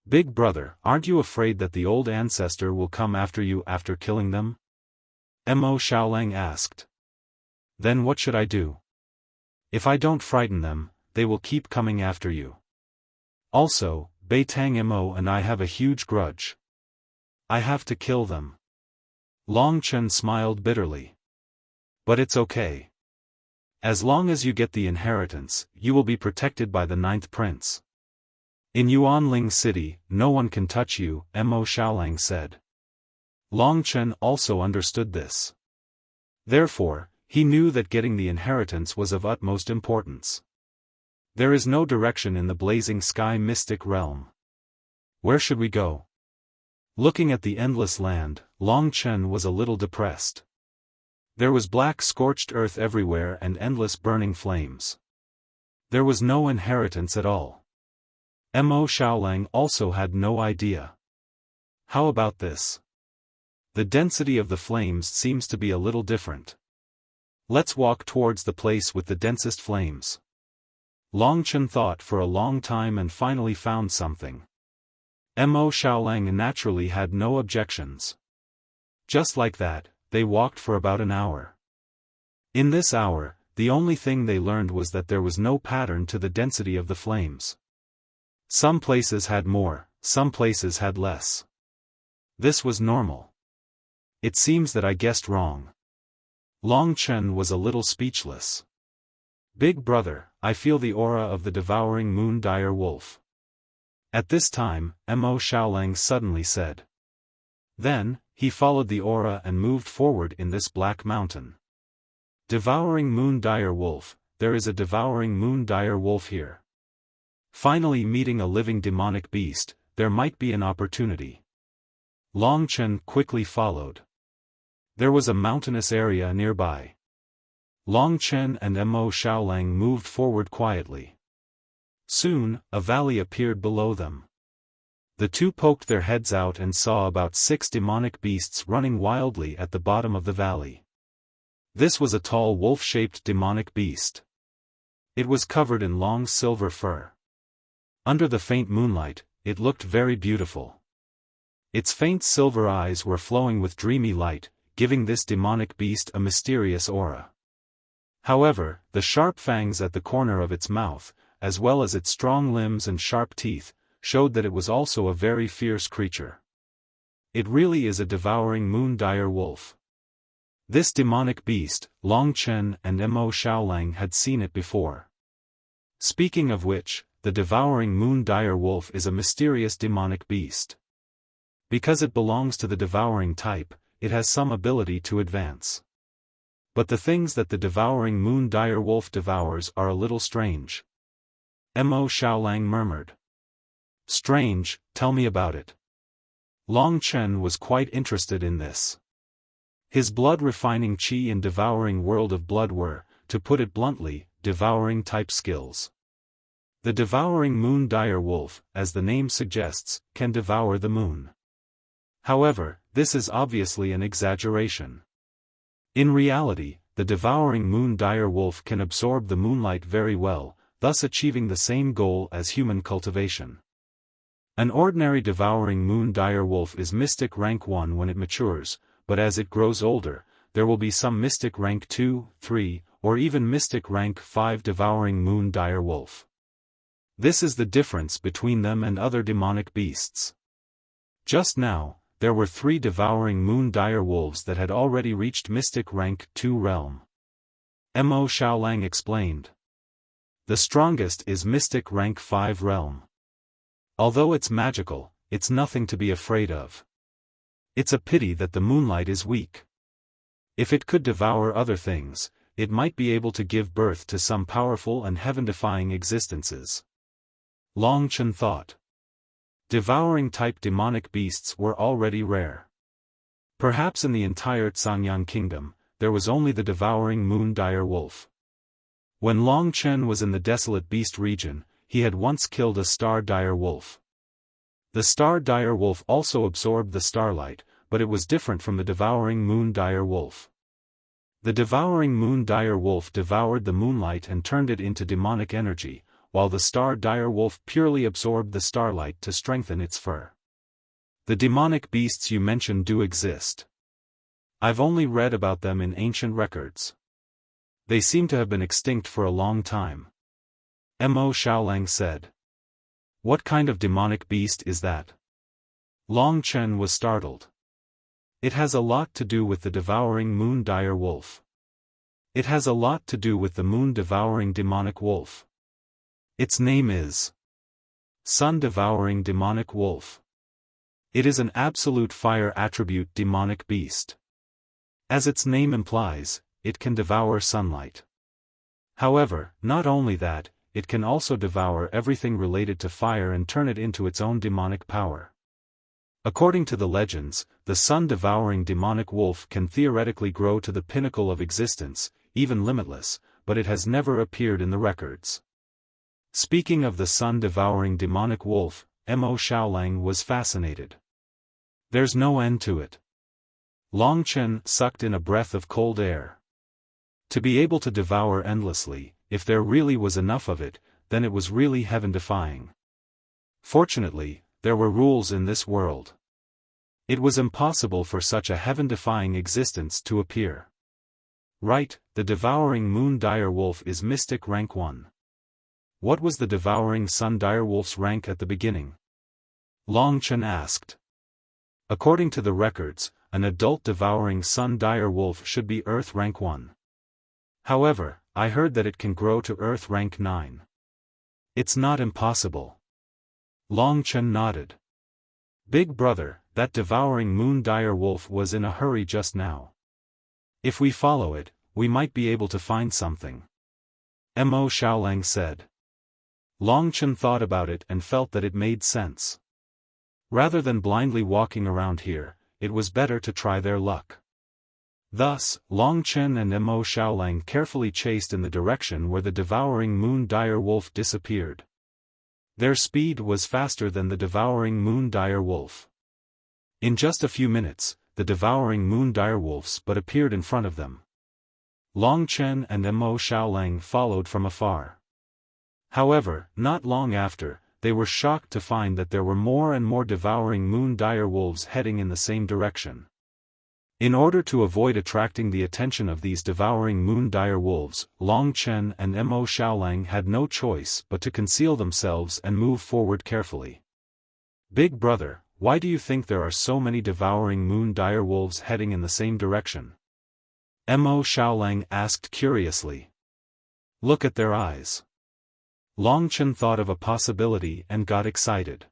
Big brother, aren't you afraid that the old ancestor will come after you after killing them? Mo Xiaolang asked. Then what should I do? If I don't frighten them, they will keep coming after you. Also, Bei Tang Mo and I have a huge grudge. I have to kill them. Long Chen smiled bitterly. But it's okay. As long as you get the inheritance, you will be protected by the 9th prince. In Yuanling City, no one can touch you, Mo Xiaolang said. Long Chen also understood this. Therefore, he knew that getting the inheritance was of utmost importance. There is no direction in the blazing sky mystic realm. Where should we go? Looking at the endless land, Long Chen was a little depressed. There was black scorched earth everywhere and endless burning flames. There was no inheritance at all. Mo Xiaolang also had no idea. How about this? The density of the flames seems to be a little different. Let's walk towards the place with the densest flames. Long Chen thought for a long time and finally found something. Mo Xiaolang naturally had no objections. Just like that, they walked for about an hour. In this hour, the only thing they learned was that there was no pattern to the density of the flames. Some places had more, some places had less. This was normal. It seems that I guessed wrong. Long Chen was a little speechless. Big brother, I feel the aura of the devouring moon dire wolf. At this time, Mo Xiaolang suddenly said. Then, he followed the aura and moved forward in this black mountain. Devouring moon dire wolf, there is a devouring moon dire wolf here. Finally meeting a living demonic beast, there might be an opportunity. Long Chen quickly followed. There was a mountainous area nearby. Long Chen and Mo Xiaolang moved forward quietly. Soon, a valley appeared below them. The 2 poked their heads out and saw about 6 demonic beasts running wildly at the bottom of the valley. This was a tall wolf-shaped demonic beast. It was covered in long silver fur. Under the faint moonlight, it looked very beautiful. Its faint silver eyes were flowing with dreamy light, giving this demonic beast a mysterious aura. However, the sharp fangs at the corner of its mouth, as well as its strong limbs and sharp teeth, showed that it was also a very fierce creature. It really is a devouring moon dire wolf. This demonic beast, Long Chen and Mo Xiaolang had seen it before. Speaking of which, the devouring moon dire wolf is a mysterious demonic beast. Because it belongs to the devouring type, it has some ability to advance. But the things that the devouring moon dire wolf devours are a little strange. Mo Xiaolang murmured. Strange, tell me about it. Long Chen was quite interested in this. His blood-refining qi and devouring world of blood were, to put it bluntly, devouring type skills. The devouring moon dire wolf, as the name suggests, can devour the moon. However, this is obviously an exaggeration. In reality, the devouring moon dire wolf can absorb the moonlight very well, thus achieving the same goal as human cultivation. An ordinary devouring moon dire wolf is mystic rank 1 when it matures, but as it grows older, there will be some mystic rank 2, 3, or even mystic rank 5 devouring moon dire wolf. This is the difference between them and other demonic beasts. Just now, there were 3 devouring moon dire wolves that had already reached mystic rank 2 realm. Mo Xiaolang explained. The strongest is mystic rank 5 realm. Although it's magical, it's nothing to be afraid of. It's a pity that the moonlight is weak. If it could devour other things, it might be able to give birth to some powerful and heaven-defying existences. Long Chen thought. Devouring-type demonic beasts were already rare. Perhaps in the entire Cangyang kingdom, there was only the devouring moon dire wolf. When Long Chen was in the desolate beast region, he had once killed a star dire wolf. The star dire wolf also absorbed the starlight, but it was different from the devouring moon dire wolf. The devouring moon dire wolf devoured the moonlight and turned it into demonic energy, while the star dire wolf purely absorbed the starlight to strengthen its fur. The demonic beasts you mentioned do exist. I've only read about them in ancient records. They seem to have been extinct for a long time. Mo Xiaolang said. What kind of demonic beast is that? Long Chen was startled. It has a lot to do with the devouring moon dire wolf. It has a lot to do with the moon-devouring demonic wolf. Its name is Sun-devouring demonic wolf. It is an absolute fire attribute demonic beast. As its name implies, it can devour sunlight. However, not only that, it can also devour everything related to fire and turn it into its own demonic power. According to the legends, the sun-devouring demonic wolf can theoretically grow to the pinnacle of existence, even limitless, but it has never appeared in the records. Speaking of the sun-devouring demonic wolf, Mo Xiaolang was fascinated. There's no end to it. Long Chen sucked in a breath of cold air. To be able to devour endlessly, if there really was enough of it, then it was really heaven-defying. Fortunately, there were rules in this world. It was impossible for such a heaven-defying existence to appear. Right, the devouring moon dire wolf is mystic rank 1. What was the devouring sun dire wolf's rank at the beginning? Long Chen asked. According to the records, an adult devouring sun dire wolf should be earth rank 1. However, I heard that it can grow to earth rank 9. It's not impossible. Long Chen nodded. Big brother, that devouring moon dire wolf was in a hurry just now. If we follow it, we might be able to find something. Mo Xiaolang said. Long Chen thought about it and felt that it made sense. Rather than blindly walking around here, it was better to try their luck. Thus, Long Chen and Mo Xiaolang carefully chased in the direction where the devouring moon dire wolf disappeared. Their speed was faster than the devouring moon dire wolf. In just a few minutes, the devouring moon dire wolves but appeared in front of them. Long Chen and Mo Xiaolang followed from afar. However, not long after, they were shocked to find that there were more and more devouring moon dire wolves heading in the same direction. In order to avoid attracting the attention of these devouring moon dire wolves, Long Chen and Mo Xiaolang had no choice but to conceal themselves and move forward carefully. Big brother, why do you think there are so many devouring moon dire wolves heading in the same direction? Mo Xiaolang asked curiously. Look at their eyes. Long Chen thought of a possibility and got excited.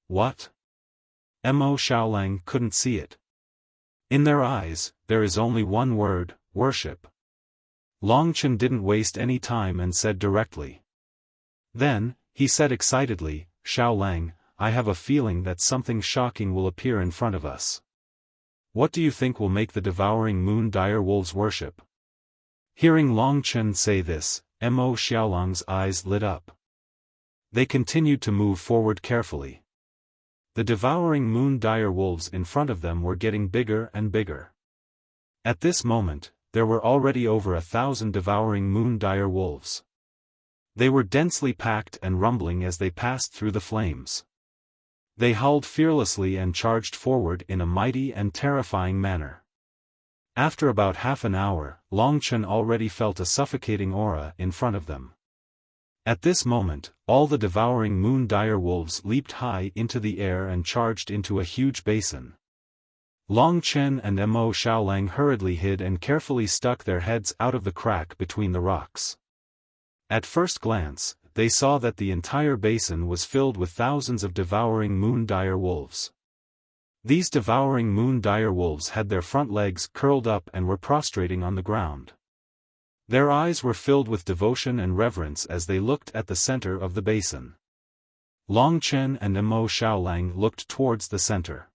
What? Mo Xiaolang couldn't see it. In their eyes, there is only one word, worship. Long Chen didn't waste any time and said directly. Then, he said excitedly, Xiaolang, I have a feeling that something shocking will appear in front of us. What do you think will make the devouring moon dire wolves worship? Hearing Long Chen say this, Mo Xiaolang's eyes lit up. They continued to move forward carefully. The devouring moon dire wolves in front of them were getting bigger and bigger. At this moment, there were already over 1,000 devouring moon dire wolves. They were densely packed and rumbling as they passed through the flames. They howled fearlessly and charged forward in a mighty and terrifying manner. After about half an hour, Long Chen already felt a suffocating aura in front of them. At this moment, all the devouring moon dire wolves leaped high into the air and charged into a huge basin. Long Chen and Mo Xiaolang hurriedly hid and carefully stuck their heads out of the crack between the rocks. At first glance, they saw that the entire basin was filled with thousands of devouring moon dire wolves. These devouring moon dire wolves had their front legs curled up and were prostrating on the ground. Their eyes were filled with devotion and reverence as they looked at the center of the basin. Long Chen and Mo Xiaolang looked towards the center.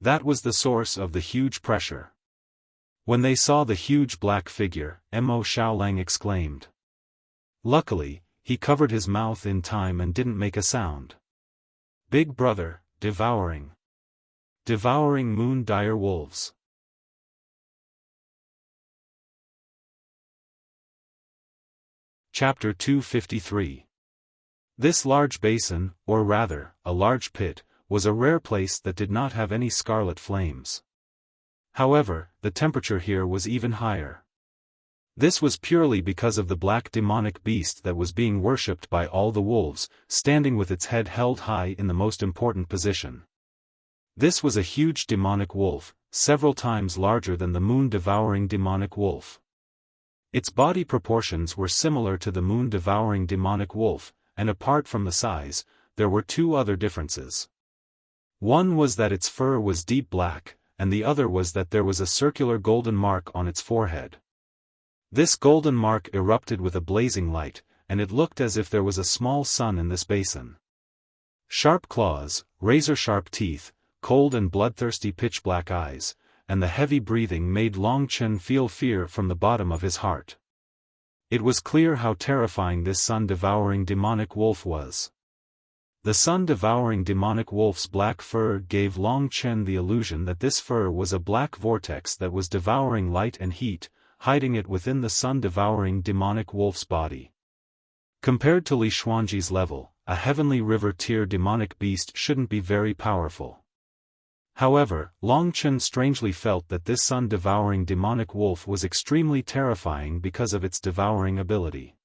That was the source of the huge pressure. When they saw the huge black figure, Mo Xiaolang exclaimed. Luckily, he covered his mouth in time and didn't make a sound. Big brother, devouring moon dire wolves. Chapter 253. This large basin, or rather, a large pit, was a rare place that did not have any scarlet flames. However, the temperature here was even higher. This was purely because of the black demonic beast that was being worshipped by all the wolves, standing with its head held high in the most important position. This was a huge demonic wolf, several times larger than the moon-devouring demonic wolf. Its body proportions were similar to the moon-devouring demonic wolf, and apart from the size, there were two other differences. One was that its fur was deep black, and the other was that there was a circular golden mark on its forehead. This golden mark erupted with a blazing light, and it looked as if there was a small sun in this basin. Sharp claws, razor-sharp teeth, cold and bloodthirsty pitch-black eyes, and the heavy breathing made Long Chen feel fear from the bottom of his heart. It was clear how terrifying this sun-devouring demonic wolf was. The sun-devouring demonic wolf's black fur gave Long Chen the illusion that this fur was a black vortex that was devouring light and heat, hiding it within the sun-devouring demonic wolf's body. Compared to Li Xuanji's level, a heavenly river tier demonic beast shouldn't be very powerful. However, Long Chen strangely felt that this sun-devouring demonic wolf was extremely terrifying because of its devouring ability.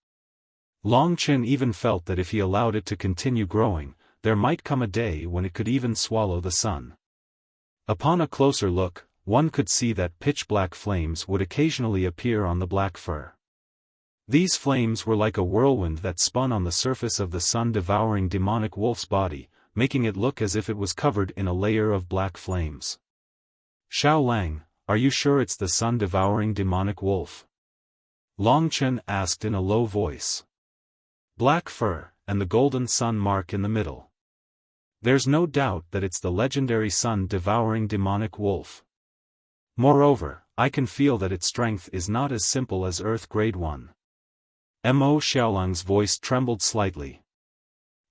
Long Chen even felt that if he allowed it to continue growing, there might come a day when it could even swallow the sun. Upon a closer look, one could see that pitch-black flames would occasionally appear on the black fur. These flames were like a whirlwind that spun on the surface of the sun-devouring demonic wolf's body, making it look as if it was covered in a layer of black flames. Xiaolang, are you sure it's the sun-devouring demonic wolf? Long Chen asked in a low voice. Black fur, and the golden sun mark in the middle. There's no doubt that it's the legendary sun-devouring demonic wolf. Moreover, I can feel that its strength is not as simple as Earth Grade 1. Mo Xiaolang's voice trembled slightly.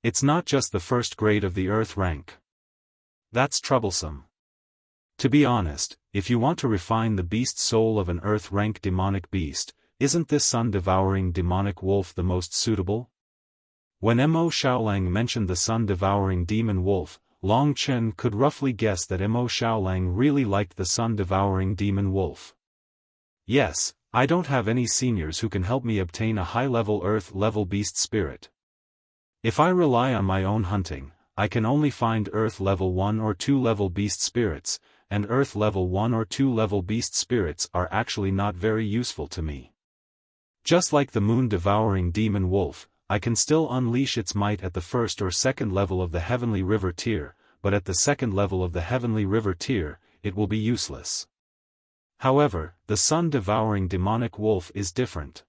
It's not just the first grade of the Earth rank. That's troublesome. To be honest, if you want to refine the beast soul of an Earth rank demonic beast, isn't this sun-devouring demonic wolf the most suitable? When Mo Xiaolang mentioned the sun-devouring demon wolf, Long Chen could roughly guess that Mo Xiaolang really liked the sun-devouring demon wolf. Yes, I don't have any seniors who can help me obtain a high-level Earth-level beast spirit. If I rely on my own hunting, I can only find Earth-level 1 or 2 level beast spirits, and Earth-level 1 or 2 level beast spirits are actually not very useful to me. Just like the moon-devouring demon wolf, I can still unleash its might at the first or second level of the Heavenly River tier, but at the second level of the Heavenly River tier, it will be useless. However, the sun-devouring demonic wolf is different.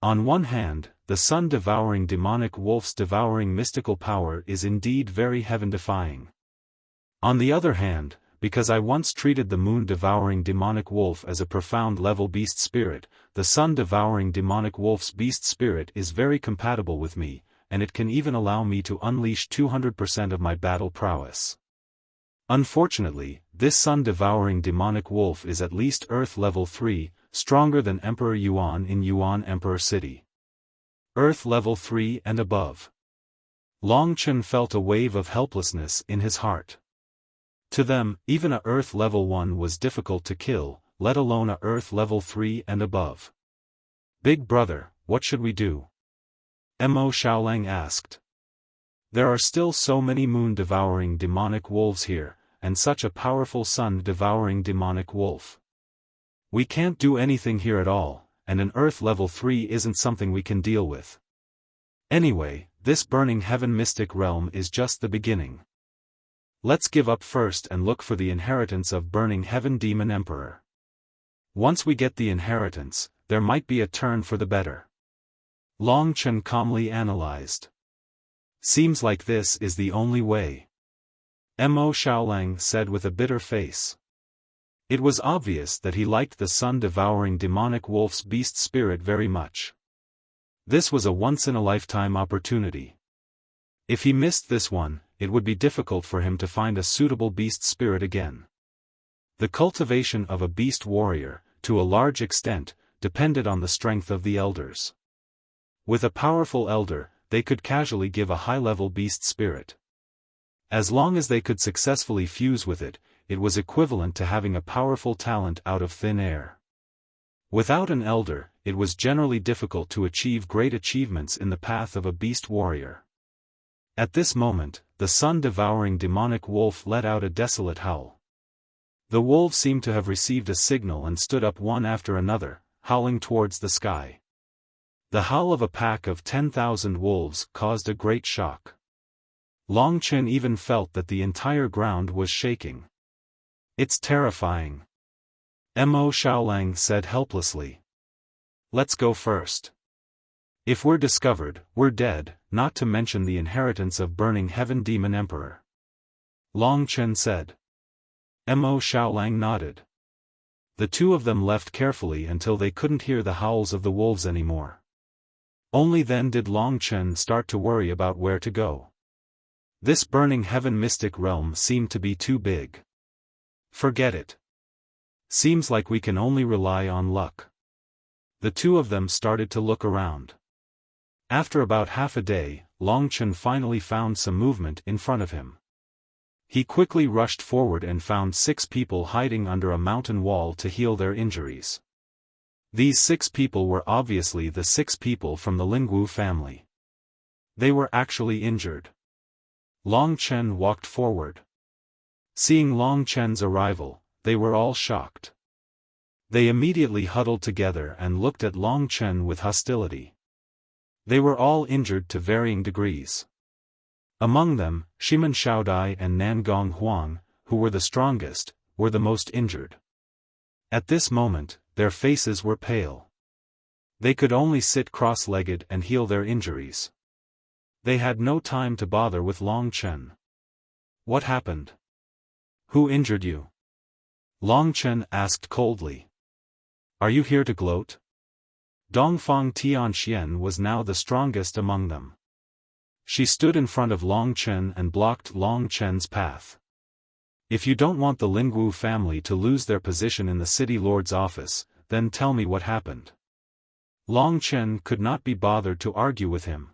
On one hand, the sun-devouring demonic wolf's devouring mystical power is indeed very heaven-defying. On the other hand, because I once treated the moon-devouring demonic wolf as a profound level beast spirit, the sun-devouring demonic wolf's beast spirit is very compatible with me, and it can even allow me to unleash 200% of my battle prowess. Unfortunately, this sun-devouring demonic wolf is at least Earth level 3, stronger than Emperor Yuan in Yuan Emperor City. Earth level 3 and above. Long Chen felt a wave of helplessness in his heart. To them, even a Earth level 1 was difficult to kill, let alone a Earth level 3 and above. Big brother, what should we do? Mo Xiaolang asked. There are still so many moon-devouring demonic wolves here, and such a powerful sun-devouring demonic wolf. We can't do anything here at all, and an Earth level 3 isn't something we can deal with. Anyway, this burning heaven mystic realm is just the beginning. Let's give up first and look for the inheritance of burning heaven demon emperor. Once we get the inheritance, there might be a turn for the better. Long Chen calmly analyzed. Seems like this is the only way. Mo Xiaolang said with a bitter face. It was obvious that he liked the sun-devouring demonic wolf's beast spirit very much. This was a once-in-a-lifetime opportunity. If he missed this one, it would be difficult for him to find a suitable beast spirit again. The cultivation of a beast warrior, to a large extent, depended on the strength of the elders. With a powerful elder, they could casually give a high-level beast spirit. As long as they could successfully fuse with it, it was equivalent to having a powerful talent out of thin air. Without an elder, it was generally difficult to achieve great achievements in the path of a beast warrior. At this moment, the sun-devouring demonic wolf let out a desolate howl. The wolves seemed to have received a signal and stood up one after another, howling towards the sky. The howl of a pack of 10,000 wolves caused a great shock. Long Chen even felt that the entire ground was shaking. It's terrifying. Mo Xiaolang said helplessly. Let's go first. If we're discovered, we're dead, not to mention the inheritance of burning heaven demon emperor. Long Chen said. Mo Xiaolang nodded. The two of them left carefully until they couldn't hear the howls of the wolves anymore. Only then did Long Chen start to worry about where to go. This burning heaven mystic realm seemed to be too big. Forget it. Seems like we can only rely on luck. The two of them started to look around. After about half a day, Long Chen finally found some movement in front of him. He quickly rushed forward and found 6 people hiding under a mountain wall to heal their injuries. These 6 people were obviously the 6 people from the Lingwu family. They were actually injured. Long Chen walked forward. Seeing Long Chen's arrival, they were all shocked. They immediately huddled together and looked at Long Chen with hostility. They were all injured to varying degrees. Among them, Shimen Xiaodai and Nangong Huang, who were the strongest, were the most injured. At this moment, their faces were pale. They could only sit cross-legged and heal their injuries. They had no time to bother with Long Chen. What happened? Who injured you? Long Chen asked coldly. Are you here to gloat? Dongfang Tianxian was now the strongest among them. She stood in front of Long Chen and blocked Long Chen's path. If you don't want the Lingwu family to lose their position in the city lord's office, then tell me what happened. Long Chen could not be bothered to argue with him.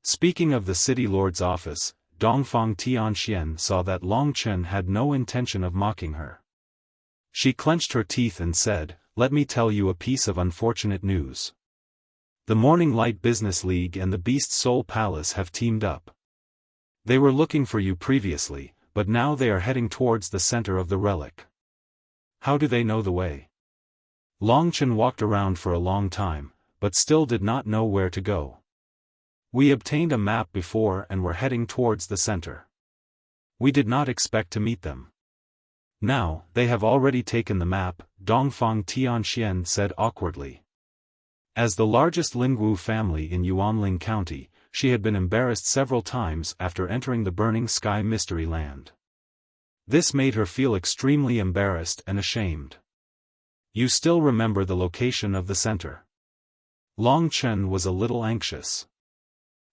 Speaking of the city lord's office, Dongfang Tianxian saw that Long Chen had no intention of mocking her. She clenched her teeth and said, "Let me tell you a piece of unfortunate news. The Morning Light Business League and the Beast Soul Palace have teamed up. They were looking for you previously, but now they are heading towards the center of the relic. How do they know the way?" Long Chen walked around for a long time, but still did not know where to go. We obtained a map before and were heading towards the center. We did not expect to meet them. Now, they have already taken the map, Dongfang Tianxian said awkwardly. As the largest Lingwu family in Yuanling County, she had been embarrassed several times after entering the Burning Sky Mystery Land. This made her feel extremely embarrassed and ashamed. You still remember the location of the center? Long Chen was a little anxious.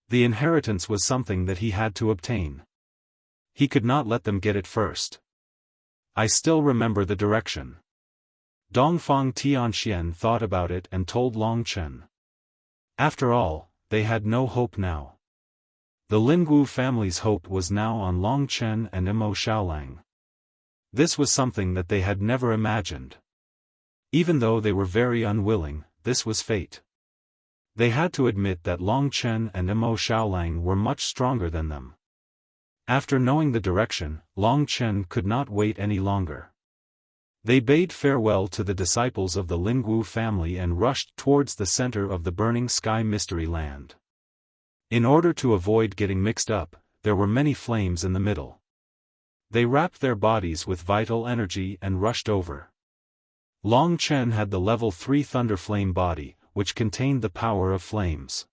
The inheritance was something that he had to obtain. He could not let them get it first. I still remember the direction. Dongfang Tianxian thought about it and told Long Chen. After all, they had no hope now. The Lingwu family's hope was now on Long Chen and Mo Xiaolang. This was something that they had never imagined. Even though they were very unwilling, this was fate. They had to admit that Long Chen and Mo Xiaolang were much stronger than them. After knowing the direction, Long Chen could not wait any longer. They bade farewell to the disciples of the Lingwu family and rushed towards the center of the burning sky mystery land. In order to avoid getting mixed up, there were many flames in the middle. They wrapped their bodies with vital energy and rushed over. Long Chen had the level 3 Thunder Flame body, which contained the power of flames.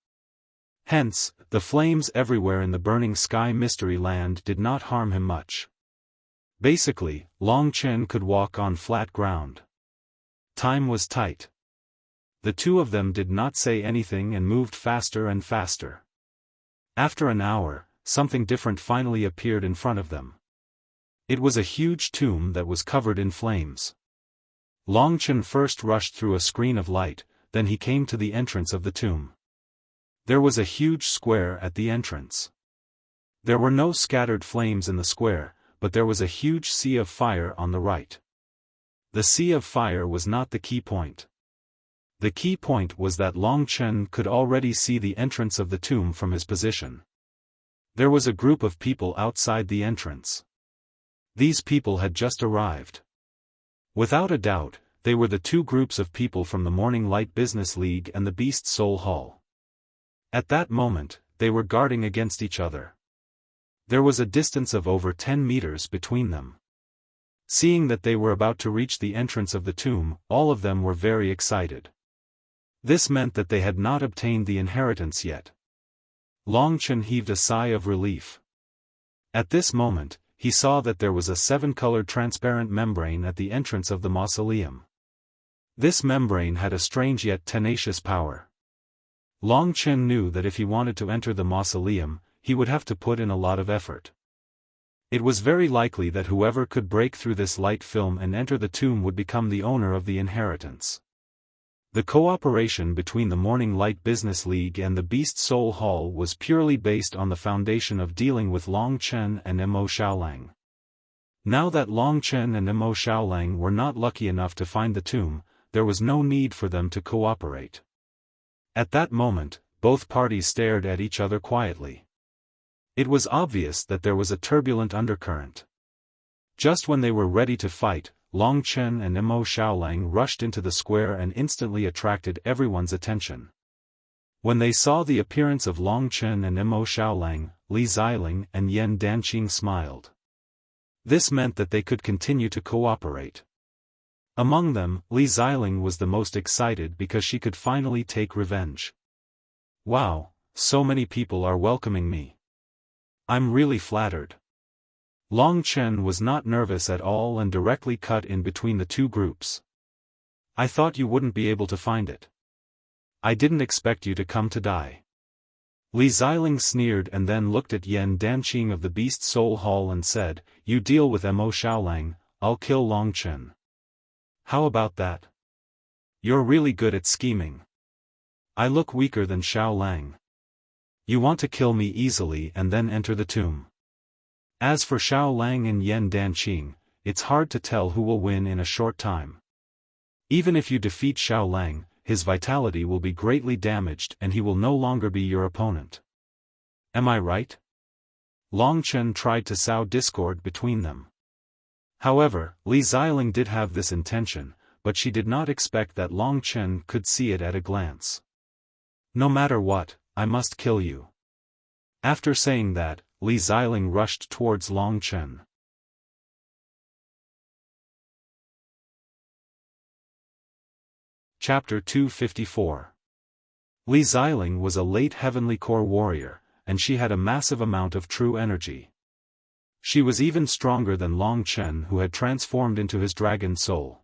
Hence, the flames everywhere in the burning sky mystery land did not harm him much. Basically, Long Chen could walk on flat ground. Time was tight. The two of them did not say anything and moved faster and faster. After an hour, something different finally appeared in front of them. It was a huge tomb that was covered in flames. Long Chen first rushed through a screen of light, then he came to the entrance of the tomb. There was a huge square at the entrance. There were no scattered flames in the square, but there was a huge sea of fire on the right. The sea of fire was not the key point. The key point was that Long Chen could already see the entrance of the tomb from his position. There was a group of people outside the entrance. These people had just arrived. Without a doubt, they were the two groups of people from the Morning Light Business League and the Beast Soul Hall. At that moment, they were guarding against each other. There was a distance of over 10 meters between them. Seeing that they were about to reach the entrance of the tomb, all of them were very excited. This meant that they had not obtained the inheritance yet. Long Chen heaved a sigh of relief. At this moment, he saw that there was a 7-colored transparent membrane at the entrance of the mausoleum. This membrane had a strange yet tenacious power. Long Chen knew that if he wanted to enter the mausoleum, he would have to put in a lot of effort. It was very likely that whoever could break through this light film and enter the tomb would become the owner of the inheritance. The cooperation between the Morning Light Business League and the Beast Soul Hall was purely based on the foundation of dealing with Long Chen and Mo Xiaolang. Now that Long Chen and Mo Xiaolang were not lucky enough to find the tomb, there was no need for them to cooperate. At that moment, both parties stared at each other quietly. It was obvious that there was a turbulent undercurrent. Just when they were ready to fight, Long Chen and Mo Xiaolang rushed into the square and instantly attracted everyone's attention. When they saw the appearance of Long Chen and Mo Xiaolang, Li Xiling and Yan Danqing smiled. This meant that they could continue to cooperate. Among them, Li Xiling was the most excited because she could finally take revenge. Wow, so many people are welcoming me. I'm really flattered. Long Chen was not nervous at all and directly cut in between the two groups. I thought you wouldn't be able to find it. I didn't expect you to come to die. Li Xiling sneered and then looked at Yan Danqing of the Beast Soul Hall and said, "You deal with Mo Xiaolang, I'll kill Long Chen. How about that? You're really good at scheming. I look weaker than Xiaolang. You want to kill me easily and then enter the tomb. As for Xiaolang and Yan Danqing, it's hard to tell who will win in a short time. Even if you defeat Xiaolang, his vitality will be greatly damaged and he will no longer be your opponent. Am I right?" Long Chen tried to sow discord between them. However, Li Xiling did have this intention, but she did not expect that Long Chen could see it at a glance. "No matter what, I must kill you." After saying that, Li Xiling rushed towards Long Chen. Chapter 254. Li Xiling was a late Heavenly Core warrior, and she had a massive amount of true energy. She was even stronger than Long Chen, who had transformed into his dragon soul.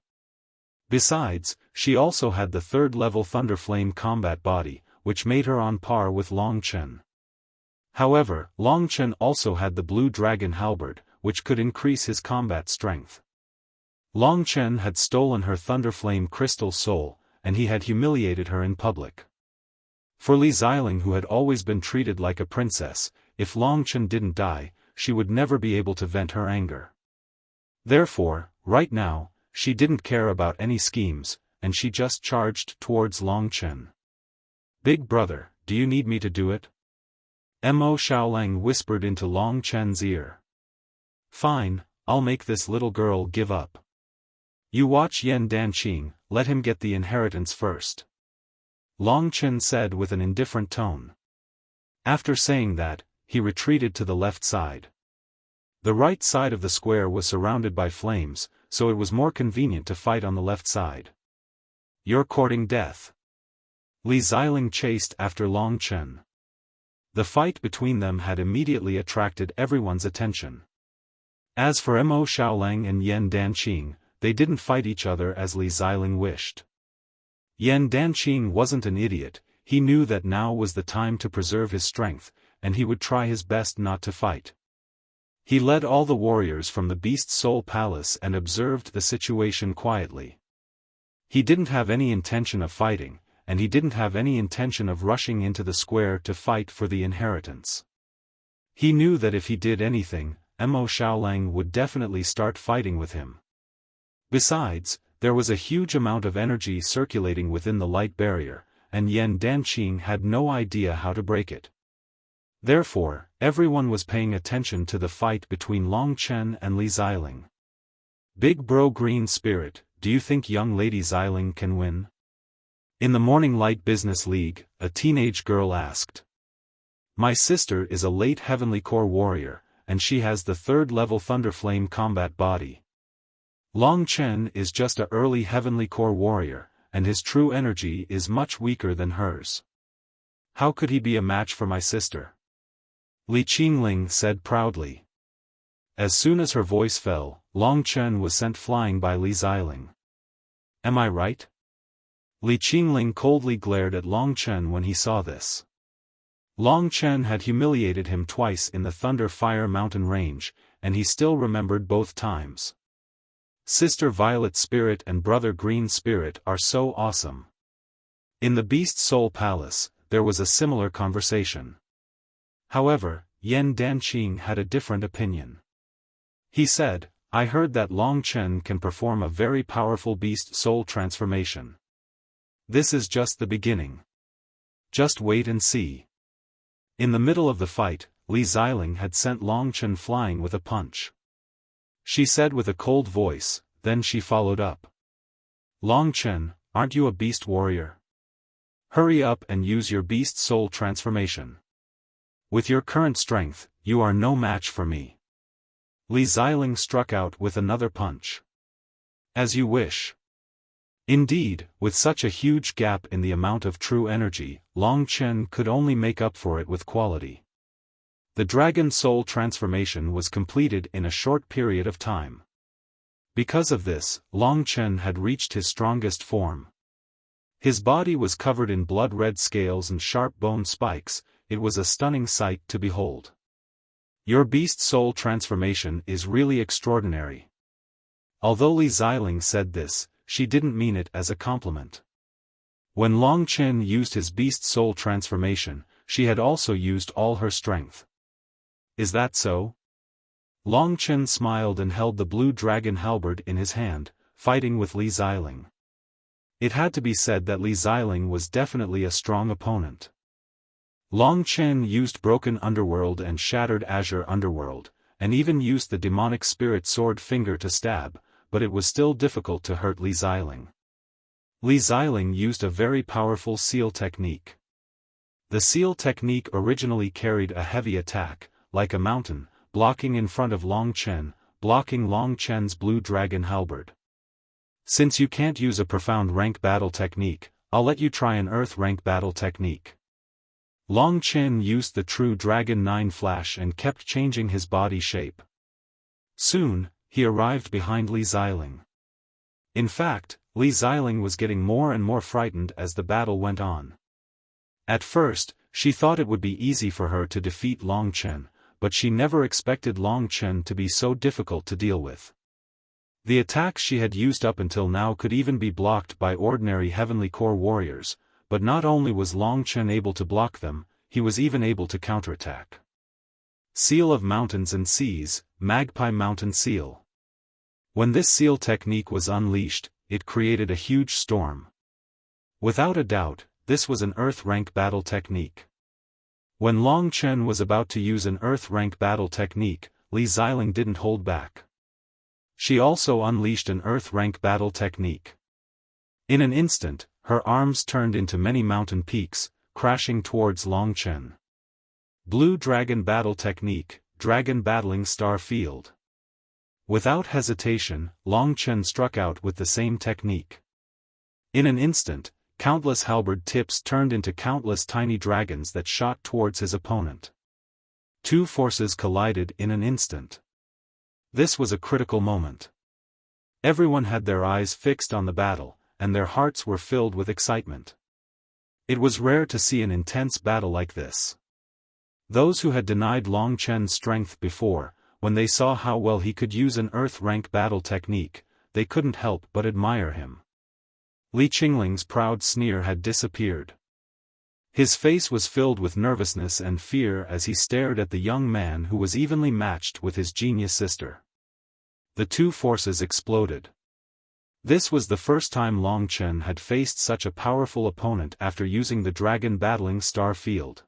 Besides, she also had the 3rd level Thunder Flame combat body, which made her on par with Long Chen. However, Long Chen also had the blue dragon halberd, which could increase his combat strength. Long Chen had stolen her Thunderflame crystal soul, and he had humiliated her in public. For Li Xiling, who had always been treated like a princess, if Long Chen didn't die, she would never be able to vent her anger. Therefore, right now, she didn't care about any schemes, and she just charged towards Long Chen. "Big brother, do you need me to do it?" Mo Xiaolang whispered into Long Chen's ear. "Fine, I'll make this little girl give up. You watch Yan Danqing, let him get the inheritance first," Long Chen said with an indifferent tone. After saying that, he retreated to the left side. The right side of the square was surrounded by flames, so it was more convenient to fight on the left side. "You're courting death." Li Xiling chased after Long Chen. The fight between them had immediately attracted everyone's attention. As for Mo Xiaolang and Yan Danqing, they didn't fight each other as Li Xiling wished. Yan Danqing wasn't an idiot, he knew that now was the time to preserve his strength, and he would try his best not to fight. He led all the warriors from the Beast Soul Palace and observed the situation quietly. He didn't have any intention of fighting, and he didn't have any intention of rushing into the square to fight for the inheritance. He knew that if he did anything, Mo Xiaolang would definitely start fighting with him. Besides, there was a huge amount of energy circulating within the light barrier, and Yan Danqing had no idea how to break it. Therefore, everyone was paying attention to the fight between Long Chen and Li Xiling. "Big bro Green Spirit, do you think young lady Xiling can win?" In the Morning Light Business League, a teenage girl asked. "My sister is a late Heavenly Core warrior, and she has the 3rd level Thunderflame combat body. Long Chen is just a early Heavenly Core warrior, and his true energy is much weaker than hers. How could he be a match for my sister?" Li Qingling said proudly. As soon as her voice fell, Long Chen was sent flying by Li Xiling. "Am I right?" Li Qingling coldly glared at Long Chen when he saw this. Long Chen had humiliated him twice in the Thunder Fire Mountain range, and he still remembered both times. Sister Violet Spirit and Brother Green Spirit are so awesome. In the Beast Soul Palace, there was a similar conversation. However, Yan Danqing had a different opinion. He said, "I heard that Long Chen can perform a very powerful Beast Soul transformation. This is just the beginning. Just wait and see." In the middle of the fight, Li Xiling had sent Long Chen flying with a punch. She said with a cold voice, then she followed up. "Long Chen, aren't you a beast warrior? Hurry up and use your Beast Soul transformation. With your current strength, you are no match for me." Li Xiling struck out with another punch. "As you wish." Indeed, with such a huge gap in the amount of true energy, Long Chen could only make up for it with quality. The Dragon Soul transformation was completed in a short period of time. Because of this, Long Chen had reached his strongest form. His body was covered in blood-red scales and sharp bone spikes. It was a stunning sight to behold. "Your Beast Soul transformation is really extraordinary." Although Li Xiling said this, she didn't mean it as a compliment. When Long Chen used his Beast Soul transformation, she had also used all her strength. "Is that so?" Long Chen smiled and held the blue dragon halberd in his hand, fighting with Li Xiling. It had to be said that Li Xiling was definitely a strong opponent. Long Chen used Broken Underworld and Shattered Azure Underworld, and even used the demonic spirit sword finger to stab, but it was still difficult to hurt Li Xiling. Li Xiling used a very powerful seal technique. The seal technique originally carried a heavy attack, like a mountain, blocking in front of Long Chen, blocking Long Chen's blue dragon halberd. "Since you can't use a profound rank battle technique, I'll let you try an earth rank battle technique." Long Chen used the true Dragon 9 flash and kept changing his body shape. Soon, he arrived behind Li Xiling. In fact, Li Xiling was getting more and more frightened as the battle went on. At first, she thought it would be easy for her to defeat Long Chen, but she never expected Long Chen to be so difficult to deal with. The attacks she had used up until now could even be blocked by ordinary Heavenly Core warriors, but not only was Long Chen able to block them, he was even able to counterattack. Seal of Mountains and Seas, Magpie Mountain Seal. When this seal technique was unleashed, it created a huge storm. Without a doubt, this was an Earth rank battle technique. When Long Chen was about to use an Earth rank battle technique, Li Xiling didn't hold back. She also unleashed an Earth rank battle technique. In an instant, her arms turned into many mountain peaks, crashing towards Long Chen. Blue Dragon Battle Technique, Dragon Battling Star Field. Without hesitation, Long Chen struck out with the same technique. In an instant, countless halberd tips turned into countless tiny dragons that shot towards his opponent. Two forces collided in an instant. This was a critical moment. Everyone had their eyes fixed on the battle, and their hearts were filled with excitement. It was rare to see an intense battle like this. Those who had denied Long Chen's strength before, when they saw how well he could use an Earth rank battle technique, they couldn't help but admire him. Li Qingling's proud sneer had disappeared. His face was filled with nervousness and fear as he stared at the young man who was evenly matched with his genius sister. The two forces exploded. This was the first time Long Chen had faced such a powerful opponent after using the Dragon Battling Star Field.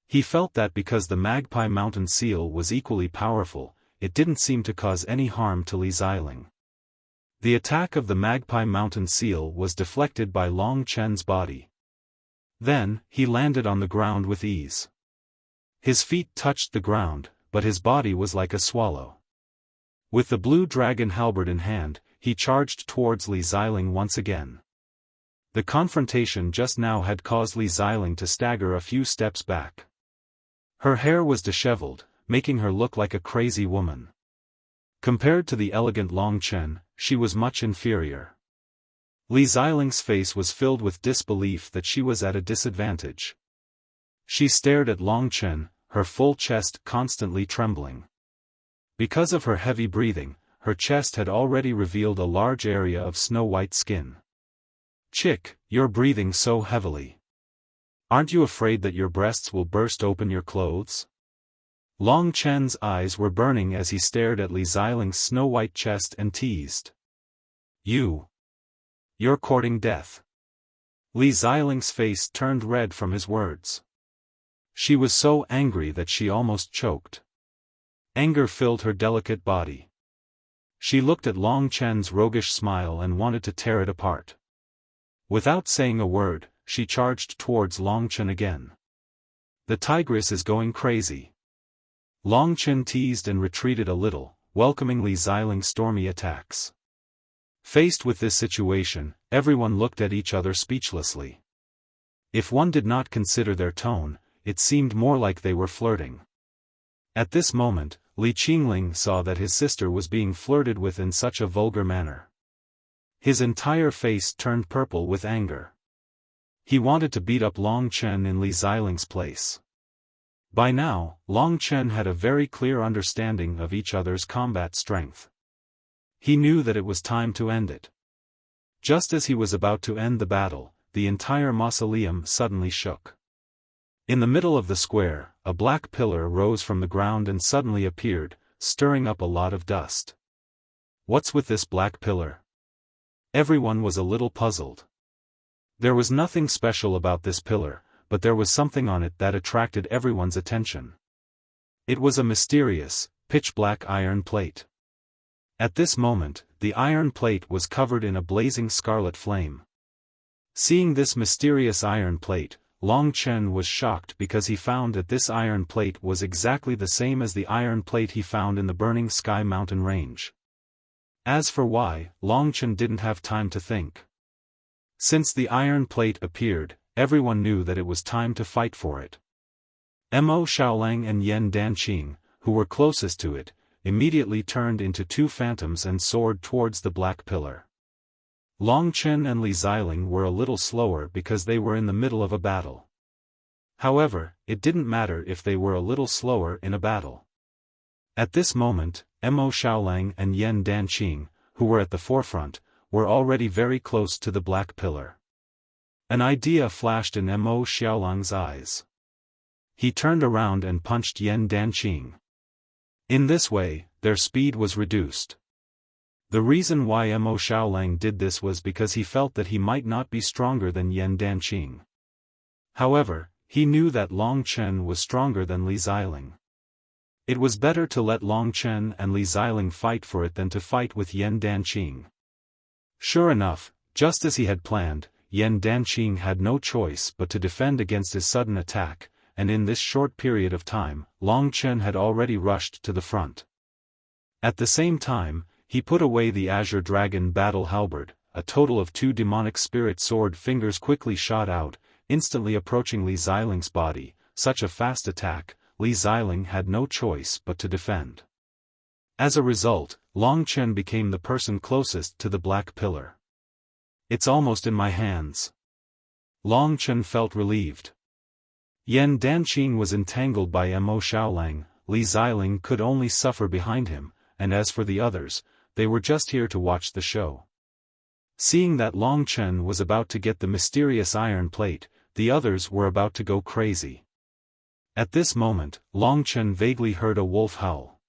He felt that because the Magpie Mountain Seal was equally powerful, it didn't seem to cause any harm to Li Xiling. The attack of the Magpie Mountain Seal was deflected by Long Chen's body. Then, he landed on the ground with ease. His feet touched the ground, but his body was like a swallow. With the blue dragon halberd in hand, he charged towards Li Xiling once again. The confrontation just now had caused Li Xiling to stagger a few steps back. Her hair was disheveled, making her look like a crazy woman. Compared to the elegant Long Chen, she was much inferior. Li Xiling's face was filled with disbelief that she was at a disadvantage. She stared at Long Chen, her full chest constantly trembling. Because of her heavy breathing, her chest had already revealed a large area of snow-white skin. "Chick, you're breathing so heavily. Aren't you afraid that your breasts will burst open your clothes?" Long Chen's eyes were burning as he stared at Li Xiling's snow-white chest and teased. You're courting death." Li Xiling's face turned red from his words. She was so angry that she almost choked. Anger filled her delicate body. She looked at Long Chen's roguish smile and wanted to tear it apart. Without saying a word, she charged towards Long Chen again. "The tigress is going crazy." Long Chen teased and retreated a little, welcoming Li Xiling's stormy attacks. Faced with this situation, everyone looked at each other speechlessly. If one did not consider their tone, it seemed more like they were flirting. At this moment, Li Qingling saw that his sister was being flirted with in such a vulgar manner. His entire face turned purple with anger. He wanted to beat up Long Chen in Li Xiling's place. By now, Long Chen had a very clear understanding of each other's combat strength. He knew that it was time to end it. Just as he was about to end the battle, the entire mausoleum suddenly shook. In the middle of the square, a black pillar rose from the ground and suddenly appeared, stirring up a lot of dust. What's with this black pillar? Everyone was a little puzzled. There was nothing special about this pillar, but there was something on it that attracted everyone's attention. It was a mysterious, pitch-black iron plate. At this moment, the iron plate was covered in a blazing scarlet flame. Seeing this mysterious iron plate, Long Chen was shocked because he found that this iron plate was exactly the same as the iron plate he found in the Burning Sky mountain range. As for why, Long Chen didn't have time to think. Since the iron plate appeared, everyone knew that it was time to fight for it. Mo Xiaolang and Yan Danqing, who were closest to it, immediately turned into two phantoms and soared towards the black pillar. Long Chen and Li Xiling were a little slower because they were in the middle of a battle. However, it didn't matter if they were a little slower in a battle. At this moment, Mo Xiaolang and Yan Danqing, who were at the forefront, were already very close to the black pillar. An idea flashed in Mo Xiaolang's eyes. He turned around and punched Yan Danqing. In this way, their speed was reduced. The reason why Mo Xiaolang did this was because he felt that he might not be stronger than Yan Danqing. However, he knew that Long Chen was stronger than Li Xiling. It was better to let Long Chen and Li Xiling fight for it than to fight with Yan Danqing. Sure enough, just as he had planned, Yan Danqing had no choice but to defend against his sudden attack, and in this short period of time, Long Chen had already rushed to the front. At the same time, he put away the Azure Dragon battle halberd. A total of 2 demonic spirit sword fingers quickly shot out, instantly approaching Li Xiling's body. Such a fast attack, Li Xiling had no choice but to defend. As a result, Long Chen became the person closest to the black pillar. It's almost in my hands. Long Chen felt relieved. Yan Danqing was entangled by Mo Xiaolang, Li Xiling could only suffer behind him, and as for the others, they were just here to watch the show. Seeing that Long Chen was about to get the mysterious iron plate, the others were about to go crazy. At this moment, Long Chen vaguely heard a wolf howl.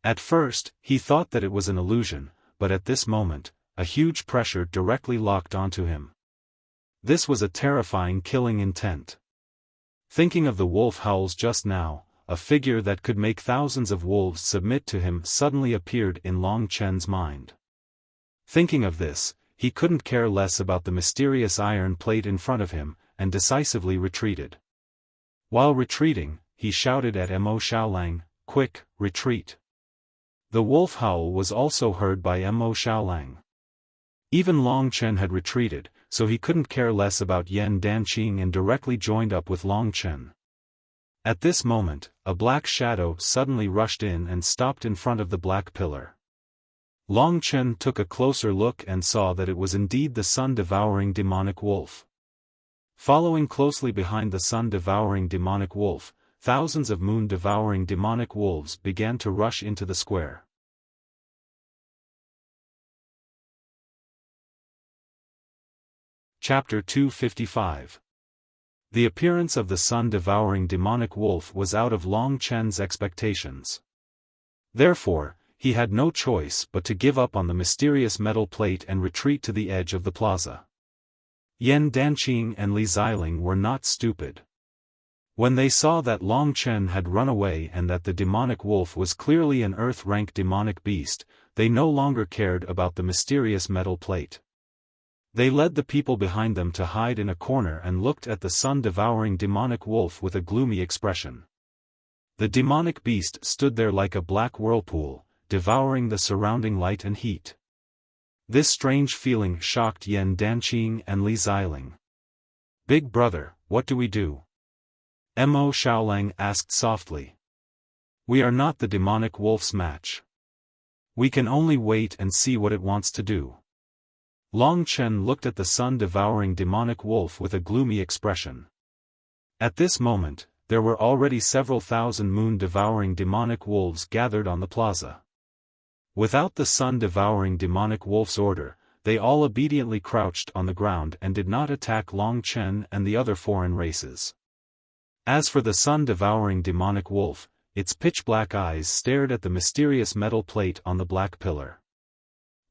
At first, he thought that it was an illusion, but at this moment, a huge pressure directly locked onto him. This was a terrifying killing intent. Thinking of the wolf howls just now, a figure that could make thousands of wolves submit to him suddenly appeared in Long Chen's mind. Thinking of this, he couldn't care less about the mysterious iron plate in front of him, and decisively retreated. While retreating, he shouted at Mo Xiaolang, "Quick, retreat!" The wolf howl was also heard by Mo Xiaolang. Even Long Chen had retreated, so he couldn't care less about Yan Danqing and directly joined up with Long Chen. At this moment, a black shadow suddenly rushed in and stopped in front of the black pillar. Long Chen took a closer look and saw that it was indeed the sun-devouring demonic wolf. Following closely behind the sun-devouring demonic wolf, thousands of moon-devouring demonic wolves began to rush into the square. Chapter 255. The appearance of the sun-devouring demonic wolf was out of Long Chen's expectations. Therefore, he had no choice but to give up on the mysterious metal plate and retreat to the edge of the plaza. Yan Danqing and Li Xiling were not stupid. When they saw that Long Chen had run away and that the demonic wolf was clearly an earth-rank demonic beast, they no longer cared about the mysterious metal plate. They led the people behind them to hide in a corner and looked at the sun-devouring demonic wolf with a gloomy expression. The demonic beast stood there like a black whirlpool, devouring the surrounding light and heat. This strange feeling shocked Yan Danqing and Li Xiling. "Big brother, what do we do?" Mo Xiaolang asked softly. "We are not the demonic wolf's match. We can only wait and see what it wants to do." Long Chen looked at the sun-devouring demonic wolf with a gloomy expression. At this moment, there were already several thousand moon-devouring demonic wolves gathered on the plaza. Without the sun-devouring demonic wolf's order, they all obediently crouched on the ground and did not attack Long Chen and the other foreign races. As for the sun-devouring demonic wolf, its pitch-black eyes stared at the mysterious metal plate on the black pillar.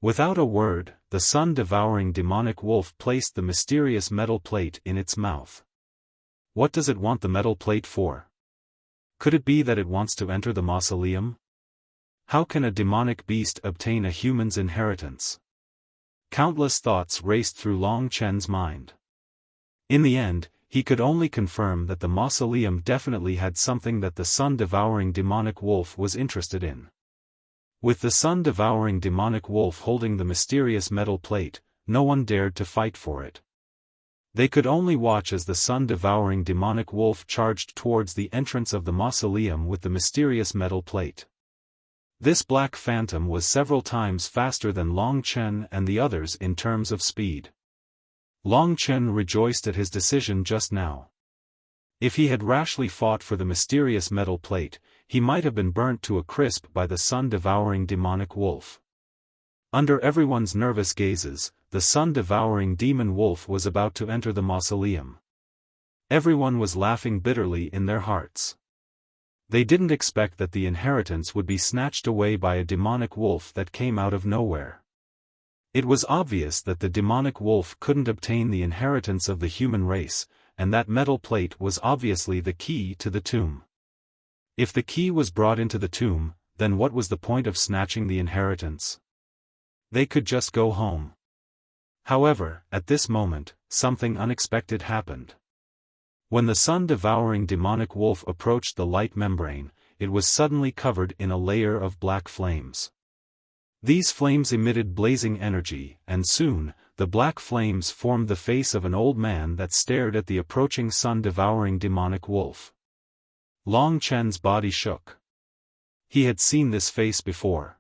Without a word, the sun-devouring demonic wolf placed the mysterious metal plate in its mouth. What does it want the metal plate for? Could it be that it wants to enter the mausoleum? How can a demonic beast obtain a human's inheritance? Countless thoughts raced through Long Chen's mind. In the end, he could only confirm that the mausoleum definitely had something that the sun-devouring demonic wolf was interested in. With the sun-devouring demonic wolf holding the mysterious metal plate, no one dared to fight for it. They could only watch as the sun-devouring demonic wolf charged towards the entrance of the mausoleum with the mysterious metal plate. This black phantom was several times faster than Long Chen and the others in terms of speed. Long Chen rejoiced at his decision just now. If he had rashly fought for the mysterious metal plate, he might have been burnt to a crisp by the sun-devouring demonic wolf. Under everyone's nervous gazes, the sun-devouring demon wolf was about to enter the mausoleum. Everyone was laughing bitterly in their hearts. They didn't expect that the inheritance would be snatched away by a demonic wolf that came out of nowhere. It was obvious that the demonic wolf couldn't obtain the inheritance of the human race, and that metal plate was obviously the key to the tomb. If the key was brought into the tomb, then what was the point of snatching the inheritance? They could just go home. However, at this moment, something unexpected happened. When the sun-devouring demonic wolf approached the light membrane, it was suddenly covered in a layer of black flames. These flames emitted blazing energy, and soon, the black flames formed the face of an old man that stared at the approaching sun-devouring demonic wolf. Long Chen's body shook. He had seen this face before.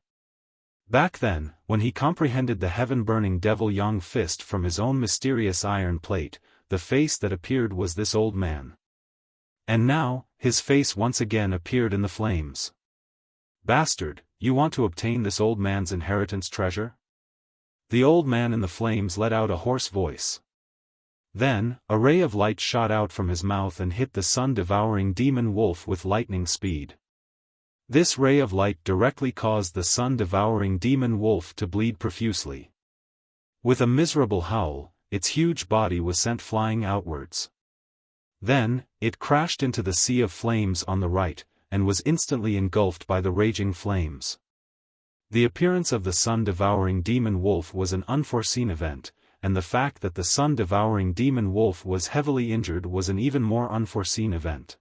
Back then, when he comprehended the heaven-burning devil Yang fist from his own mysterious iron plate, the face that appeared was this old man. And now, his face once again appeared in the flames. "Bastard, you want to obtain this old man's inheritance treasure?" The old man in the flames let out a hoarse voice. Then, a ray of light shot out from his mouth and hit the sun-devouring demon wolf with lightning speed. This ray of light directly caused the sun-devouring demon wolf to bleed profusely. With a miserable howl, its huge body was sent flying outwards. Then, it crashed into the sea of flames on the right, and was instantly engulfed by the raging flames. The appearance of the sun-devouring demon wolf was an unforeseen event, and the fact that the sun-devouring demon wolf was heavily injured was an even more unforeseen event.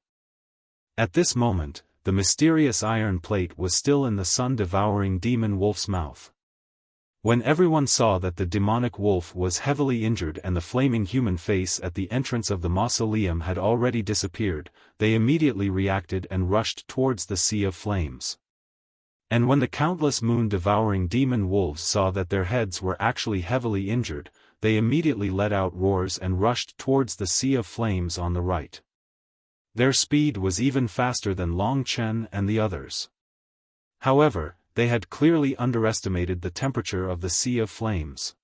At this moment, the mysterious iron plate was still in the sun-devouring demon wolf's mouth. When everyone saw that the demonic wolf was heavily injured and the flaming human face at the entrance of the mausoleum had already disappeared, they immediately reacted and rushed towards the sea of flames. And when the countless moon-devouring demon wolves saw that their heads were actually heavily injured, they immediately let out roars and rushed towards the sea of flames on the right. Their speed was even faster than Long Chen and the others. However, they had clearly underestimated the temperature of the sea of flames.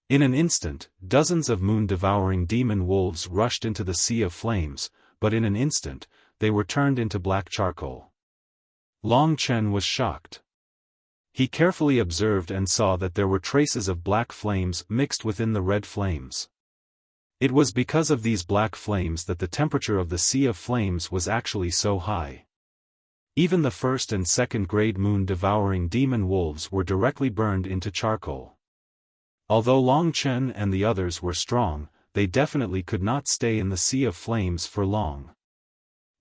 In an instant, dozens of moon-devouring demon wolves rushed into the sea of flames, but in an instant, they were turned into black charcoal. Long Chen was shocked. He carefully observed and saw that there were traces of black flames mixed within the red flames. It was because of these black flames that the temperature of the sea of flames was actually so high. Even the first and second grade moon-devouring demon wolves were directly burned into charcoal. Although Long Chen and the others were strong, they definitely could not stay in the sea of flames for long.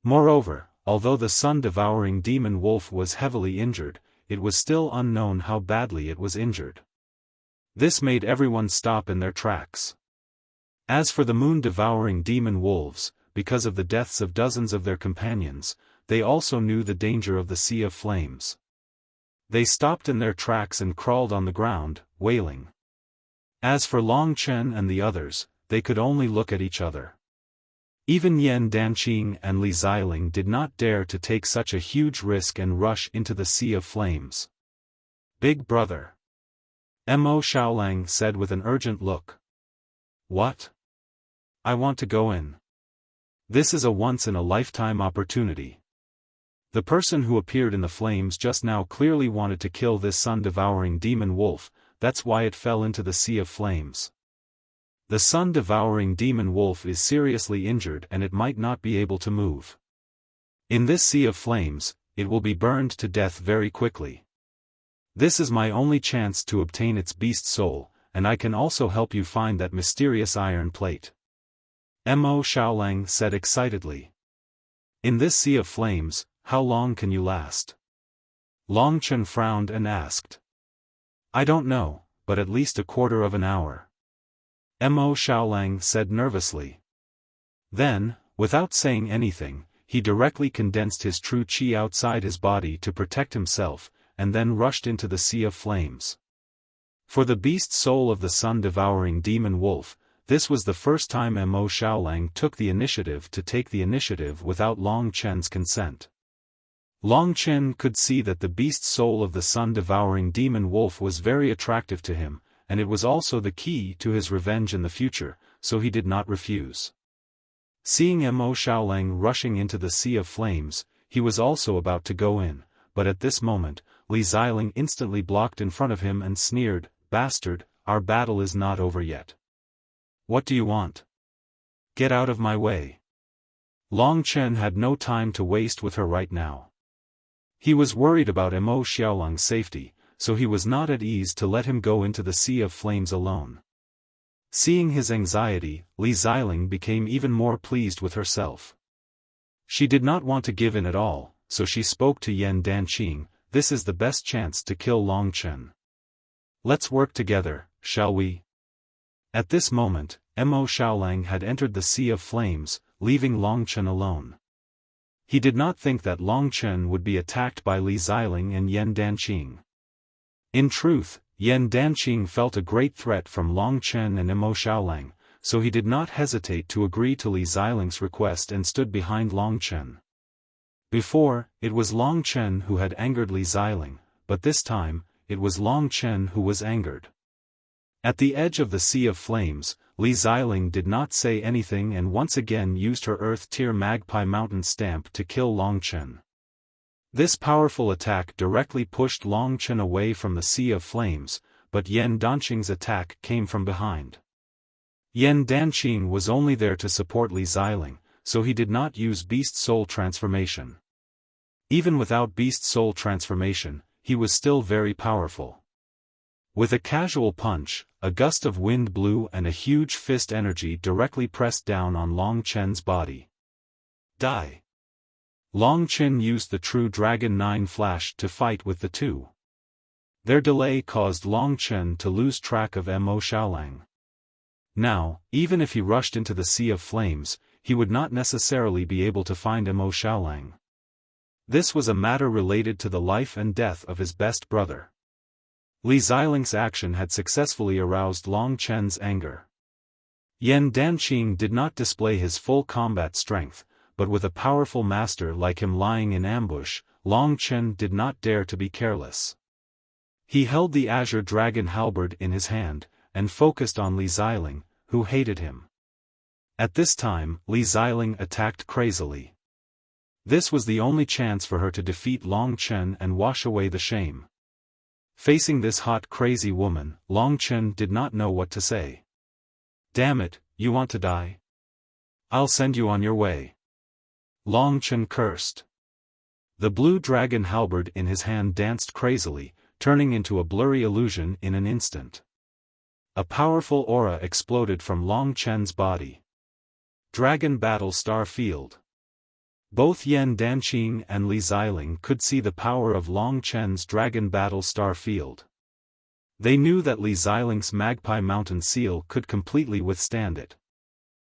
Moreover, although the sun-devouring demon wolf was heavily injured, it was still unknown how badly it was injured. This made everyone stop in their tracks. As for the moon-devouring demon wolves, because of the deaths of dozens of their companions, they also knew the danger of the sea of flames. They stopped in their tracks and crawled on the ground, wailing. As for Long Chen and the others, they could only look at each other. Even Yan Danqing and Li Xiling did not dare to take such a huge risk and rush into the sea of flames. "Big brother," Mo Xiaolang said with an urgent look. "What? I want to go in. This is a once-in-a-lifetime opportunity. The person who appeared in the flames just now clearly wanted to kill this sun-devouring demon wolf, that's why it fell into the sea of flames. The sun-devouring demon wolf is seriously injured and it might not be able to move. In this sea of flames, it will be burned to death very quickly. This is my only chance to obtain its beast soul, and I can also help you find that mysterious iron plate," Mo Xiaolang said excitedly. "In this sea of flames, how long can you last?" Long Chen frowned and asked. "I don't know, but at least a quarter of an hour," Mo Xiaolang said nervously. Then, without saying anything, he directly condensed his true qi outside his body to protect himself, and then rushed into the sea of flames. For the beast soul of the sun-devouring demon wolf, This was the first time Mo Xiaolang took the initiative without Long Chen's consent. Long Chen could see that the beast soul of the sun-devouring demon wolf was very attractive to him, and it was also the key to his revenge in the future, so he did not refuse. Seeing Mo Xiaolang rushing into the sea of flames, he was also about to go in, but at this moment, Li Xiling instantly blocked in front of him and sneered, "Bastard, our battle is not over yet. What do you want? Get out of my way." Long Chen had no time to waste with her right now. He was worried about Mo Xiaolang's safety, so he was not at ease to let him go into the sea of flames alone. Seeing his anxiety, Li Xiling became even more pleased with herself. She did not want to give in at all, so she spoke to Yan Danqing, "This is the best chance to kill Long Chen. Let's work together, shall we?" At this moment, Mo Xiaolang had entered the sea of flames, leaving Long Chen alone. He did not think that Long Chen would be attacked by Li Xiling and Yan Danqing. In truth, Yan Danqing felt a great threat from Long Chen and Mo Xiaolang, so he did not hesitate to agree to Li Xiling's request and stood behind Long Chen. Before, it was Long Chen who had angered Li Xiling, but this time, it was Long Chen who was angered. At the edge of the sea of flames, Li Xiling did not say anything and once again used her Earth-tier Magpie Mountain stamp to kill Long Chen. This powerful attack directly pushed Long Chen away from the sea of flames, but Yan Danqing's attack came from behind. Yan Danqing was only there to support Li Xiling, so he did not use Beast Soul Transformation. Even without Beast Soul Transformation, he was still very powerful. With a casual punch, a gust of wind blew and a huge fist energy directly pressed down on Long Chen's body. Die! Long Chen used the True Dragon 9 Flash to fight with the two. Their delay caused Long Chen to lose track of Mo Xiaolang. Now, even if he rushed into the sea of flames, he would not necessarily be able to find Mo Xiaolang. This was a matter related to the life and death of his best brother. Li Xiling's action had successfully aroused Long Chen's anger. Yan Danqing did not display his full combat strength, but with a powerful master like him lying in ambush, Long Chen did not dare to be careless. He held the Azure Dragon Halberd in his hand, and focused on Li Xiling, who hated him. At this time, Li Xiling attacked crazily. This was the only chance for her to defeat Long Chen and wash away the shame. Facing this hot crazy woman, Long Chen did not know what to say. "Damn it, you want to die? I'll send you on your way." Long Chen cursed. The blue dragon halberd in his hand danced crazily, turning into a blurry illusion in an instant. A powerful aura exploded from Long Chen's body. Dragon Battle Star Field. Both Yan Danqing and Li Xiling could see the power of Long Chen's Dragon Battle Star Field. They knew that Li Xiling's Magpie Mountain Seal could completely withstand it.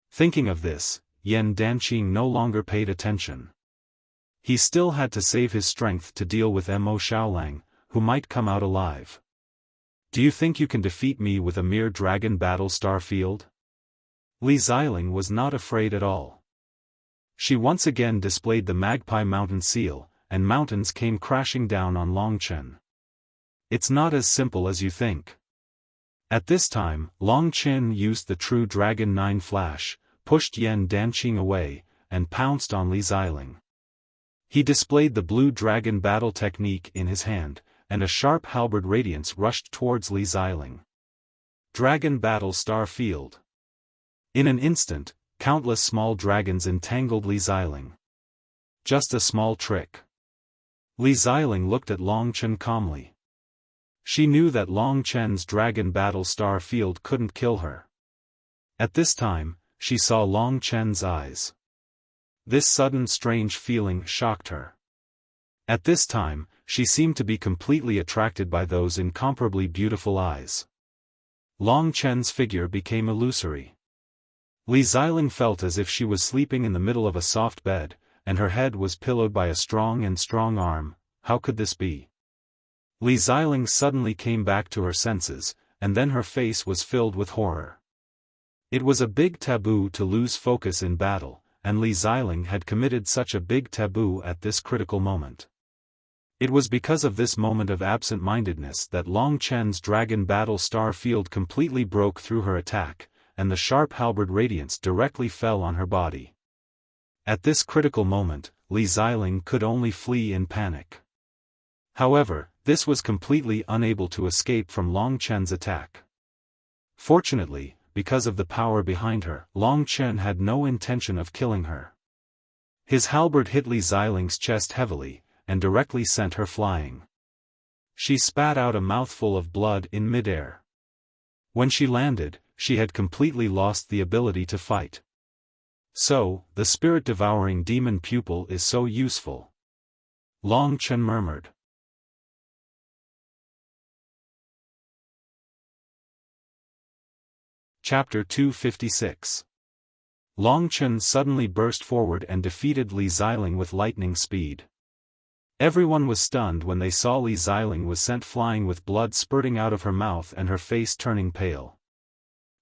Thinking of this, Yan Danqing no longer paid attention. He still had to save his strength to deal with Mo Xiaolang, who might come out alive. "Do you think you can defeat me with a mere Dragon Battle Star Field?" Li Xiling was not afraid at all. She once again displayed the Magpie Mountain Seal, and mountains came crashing down on Long Chen. "It's not as simple as you think." At this time, Long Chen used the True Dragon 9 Flash, pushed Yan Danqing away, and pounced on Li Xiling. He displayed the Blue Dragon Battle technique in his hand, and a sharp halberd radiance rushed towards Li Xiling. Dragon Battle Star Field. In an instant, countless small dragons entangled Li Xiling. Just a small trick. Li Xiling looked at Long Chen calmly. She knew that Long Chen's Dragon Battle Star Field couldn't kill her. At this time, she saw Long Chen's eyes. This sudden strange feeling shocked her. At this time, she seemed to be completely attracted by those incomparably beautiful eyes. Long Chen's figure became illusory. Li Xiling felt as if she was sleeping in the middle of a soft bed, and her head was pillowed by a strong arm. How could this be? Li Xiling suddenly came back to her senses, and then her face was filled with horror. It was a big taboo to lose focus in battle, and Li Xiling had committed such a big taboo at this critical moment. It was because of this moment of absent-mindedness that Long Chen's dragon battle star field completely broke through her attack, and the sharp halberd radiance directly fell on her body. At this critical moment, Li Xiling could only flee in panic. However, this was completely unable to escape from Long Chen's attack. Fortunately, because of the power behind her, Long Chen had no intention of killing her. His halberd hit Li Xiling's chest heavily, and directly sent her flying. She spat out a mouthful of blood in midair. When she landed, she had completely lost the ability to fight. So, the spirit-devouring demon pupil is so useful. Long Chen murmured. Chapter 256. Long Chen suddenly burst forward and defeated Li Xiling with lightning speed. Everyone was stunned when they saw Li Xiling was sent flying with blood spurting out of her mouth and her face turning pale.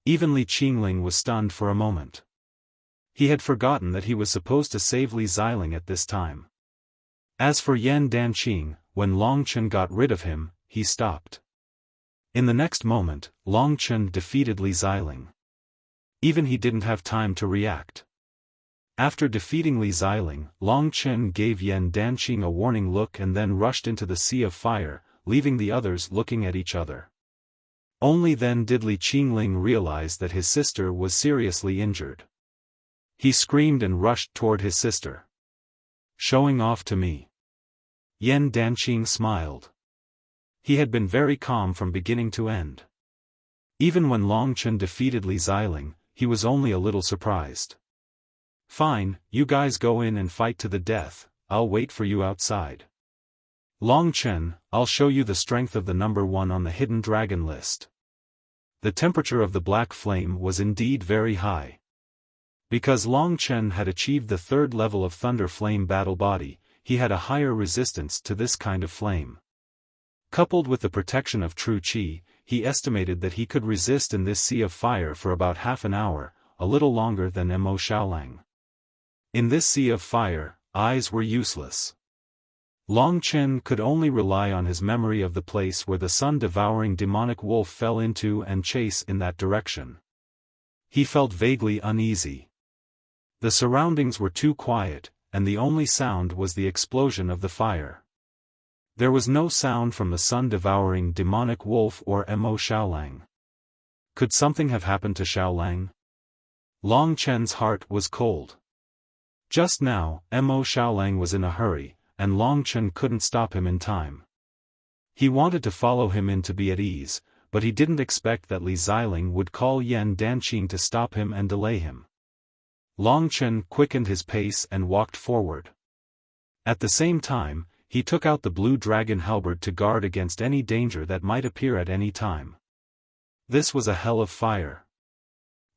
Even Li Qingling was stunned for a moment. He had forgotten that he was supposed to save Li Xiling at this time. As for Yan Danqing, when Long Chen got rid of him, he stopped. In the next moment, Long Chen defeated Li Xiling. Even he didn't have time to react. After defeating Li Xiling, Long Chen gave Yan Danqing a warning look and then rushed into the sea of fire, leaving the others looking at each other. Only then did Li Qingling realize that his sister was seriously injured. He screamed and rushed toward his sister. "Showing off to me." Yan Danqing smiled. He had been very calm from beginning to end. Even when Long Chen defeated Li Xiling, he was only a little surprised. "Fine, you guys go in and fight to the death, I'll wait for you outside. Long Chen, I'll show you the strength of the number 1 on the hidden dragon list." The temperature of the black flame was indeed very high. Because Long Chen had achieved the 3rd level of Thunder Flame Battle Body, he had a higher resistance to this kind of flame. Coupled with the protection of true qi, he estimated that he could resist in this sea of fire for about half an hour, a little longer than Mo Xiaolang. In this sea of fire, eyes were useless. Long Chen could only rely on his memory of the place where the sun-devouring demonic wolf fell into and chase in that direction. He felt vaguely uneasy. The surroundings were too quiet, and the only sound was the explosion of the fire. There was no sound from the sun-devouring demonic wolf or Mo Xiaolang. Could something have happened to Xiaolang? Long Chen's heart was cold. Just now, Mo Xiaolang was in a hurry, and Long Chen couldn't stop him in time. He wanted to follow him in to be at ease, but he didn't expect that Li Xiling would call Yan Danqing to stop him and delay him. Long Chen quickened his pace and walked forward. At the same time, he took out the blue dragon halberd to guard against any danger that might appear at any time. This was a hell of fire.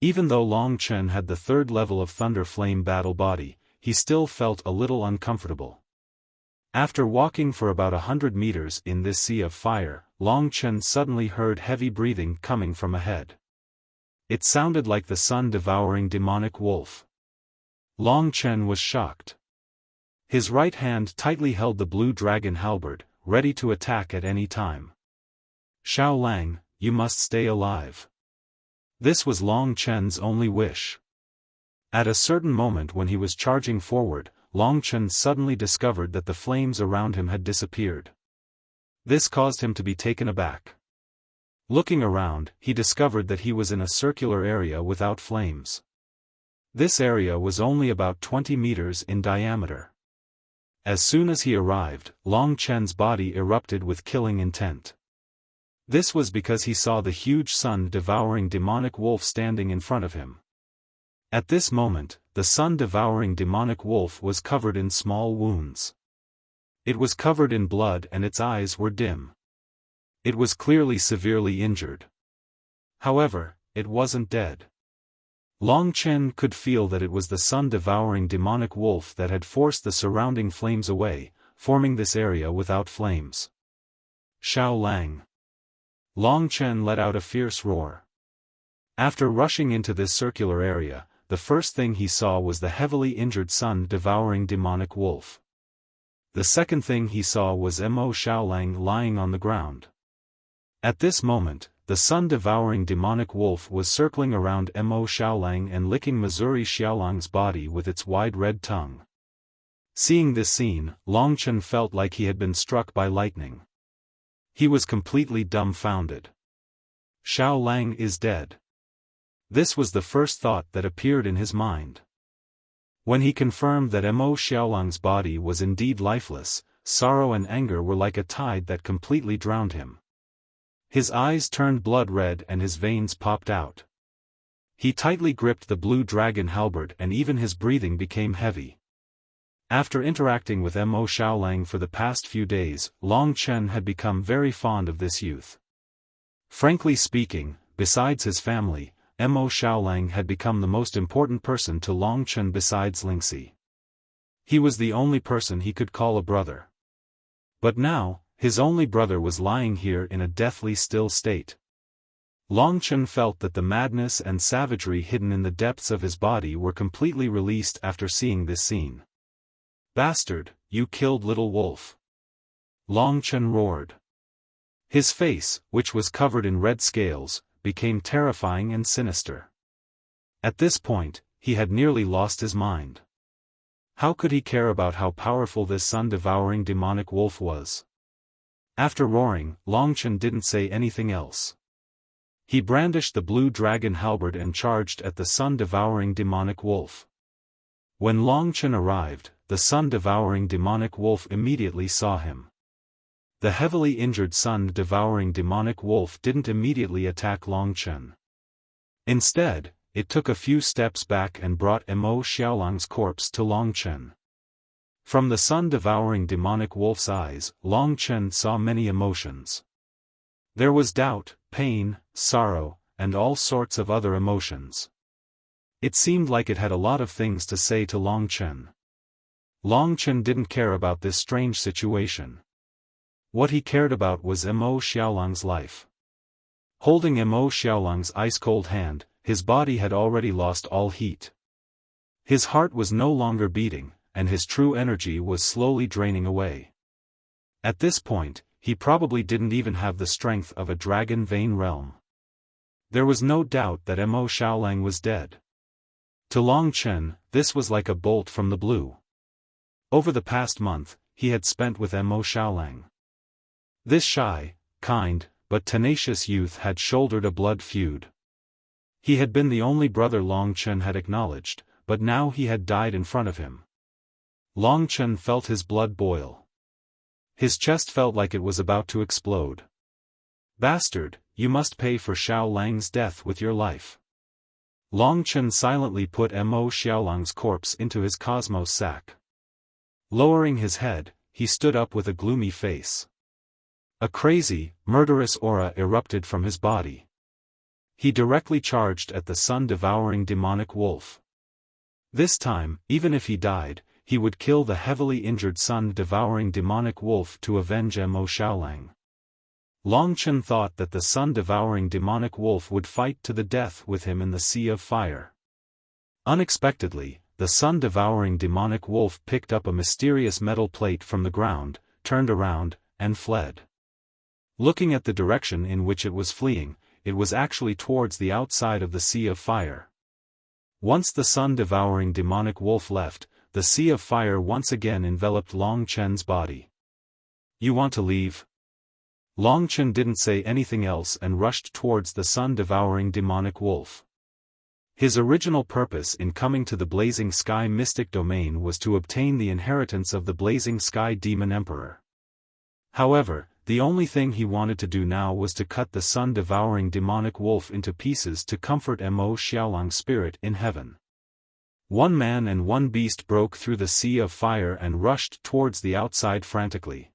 Even though Long Chen had the 3rd level of Thunder Flame Battle Body, he still felt a little uncomfortable. After walking for about 100 meters in this sea of fire, Long Chen suddenly heard heavy breathing coming from ahead. It sounded like the sun-devouring demonic wolf. Long Chen was shocked. His right hand tightly held the blue dragon halberd, ready to attack at any time. "Xiaolang, you must stay alive." This was Long Chen's only wish. At a certain moment when he was charging forward, Long Chen suddenly discovered that the flames around him had disappeared. This caused him to be taken aback. Looking around, he discovered that he was in a circular area without flames. This area was only about 20 meters in diameter. As soon as he arrived, Long Chen's body erupted with killing intent. This was because he saw the huge sun-devouring demonic wolf standing in front of him. At this moment, the sun-devouring demonic wolf was covered in small wounds. It was covered in blood and its eyes were dim. It was clearly severely injured. However, it wasn't dead. Long Chen could feel that it was the sun-devouring demonic wolf that had forced the surrounding flames away, forming this area without flames. "Xiaolang." Long Chen let out a fierce roar. After rushing into this circular area, the first thing he saw was the heavily injured sun-devouring demonic wolf. The second thing he saw was Mo Xiaolang lying on the ground. At this moment, the sun-devouring demonic wolf was circling around Mo Xiaolang and licking Missouri Xiaolang's body with its wide red tongue. Seeing this scene, Longchen felt like he had been struck by lightning. He was completely dumbfounded. Xiaolang is dead. This was the first thought that appeared in his mind. When he confirmed that Mo Xiaolang's body was indeed lifeless, sorrow and anger were like a tide that completely drowned him. His eyes turned blood red and his veins popped out. He tightly gripped the blue dragon halberd and even his breathing became heavy. After interacting with Mo Xiaolang for the past few days, Long Chen had become very fond of this youth. Frankly speaking, besides his family, Mo Xiaolang had become the most important person to Long Chen besides Lingxi. He was the only person he could call a brother. But now, his only brother was lying here in a deathly still state. Long Chen felt that the madness and savagery hidden in the depths of his body were completely released after seeing this scene. "Bastard, you killed little wolf!" Long Chen roared. His face, which was covered in red scales, became terrifying and sinister. At this point, he had nearly lost his mind. How could he care about how powerful this sun-devouring demonic wolf was? After roaring, Long Chen didn't say anything else. He brandished the blue dragon halberd and charged at the sun-devouring demonic wolf. When Long Chen arrived, the sun-devouring demonic wolf immediately saw him. The heavily injured sun-devouring demonic wolf didn't immediately attack Long Chen. Instead, it took a few steps back and brought Mo Xiaolang's corpse to Long Chen. From the sun-devouring demonic wolf's eyes, Long Chen saw many emotions. There was doubt, pain, sorrow, and all sorts of other emotions. It seemed like it had a lot of things to say to Long Chen. Long Chen didn't care about this strange situation. What he cared about was Mo Xiaolang's life. Holding Mo Xiaolang's ice-cold hand, his body had already lost all heat. His heart was no longer beating, and his true energy was slowly draining away. At this point, he probably didn't even have the strength of a dragon vein realm. There was no doubt that Mo Xiaolang was dead. To Long Chen, this was like a bolt from the blue. Over the past month, he had spent with Mo Xiaolang. This shy, kind, but tenacious youth had shouldered a blood feud. He had been the only brother Long Chen had acknowledged, but now he had died in front of him. Long Chen felt his blood boil. His chest felt like it was about to explode. "Bastard, you must pay for Xiaolang's death with your life." Long Chen silently put Mo Xiaolang's corpse into his cosmos sack. Lowering his head, he stood up with a gloomy face. A crazy, murderous aura erupted from his body. He directly charged at the sun-devouring demonic wolf. This time, even if he died, he would kill the heavily injured sun-devouring demonic wolf to avenge Mo Xiaolang. Long Chen thought that the sun-devouring demonic wolf would fight to the death with him in the sea of fire. Unexpectedly, the sun-devouring demonic wolf picked up a mysterious metal plate from the ground, turned around, and fled. Looking at the direction in which it was fleeing, it was actually towards the outside of the sea of fire. Once the sun-devouring demonic wolf left, the sea of fire once again enveloped Long Chen's body. "You want to leave?" Long Chen didn't say anything else and rushed towards the sun-devouring demonic wolf. His original purpose in coming to the Blazing Sky Mystic Domain was to obtain the inheritance of the Blazing Sky Demon Emperor. However, the only thing he wanted to do now was to cut the sun-devouring demonic wolf into pieces to comfort Mo Xiaolang's spirit in heaven. One man and one beast broke through the sea of fire and rushed towards the outside frantically.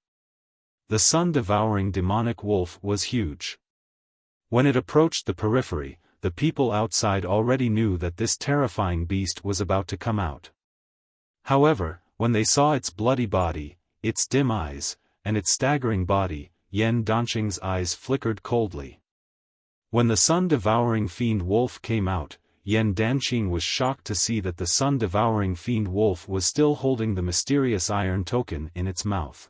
The sun-devouring demonic wolf was huge. When it approached the periphery, the people outside already knew that this terrifying beast was about to come out. However, when they saw its bloody body, its dim eyes, and its staggering body, Yan Danqing's eyes flickered coldly. When the sun-devouring fiend wolf came out, Yan Danqing was shocked to see that the sun-devouring fiend wolf was still holding the mysterious iron token in its mouth.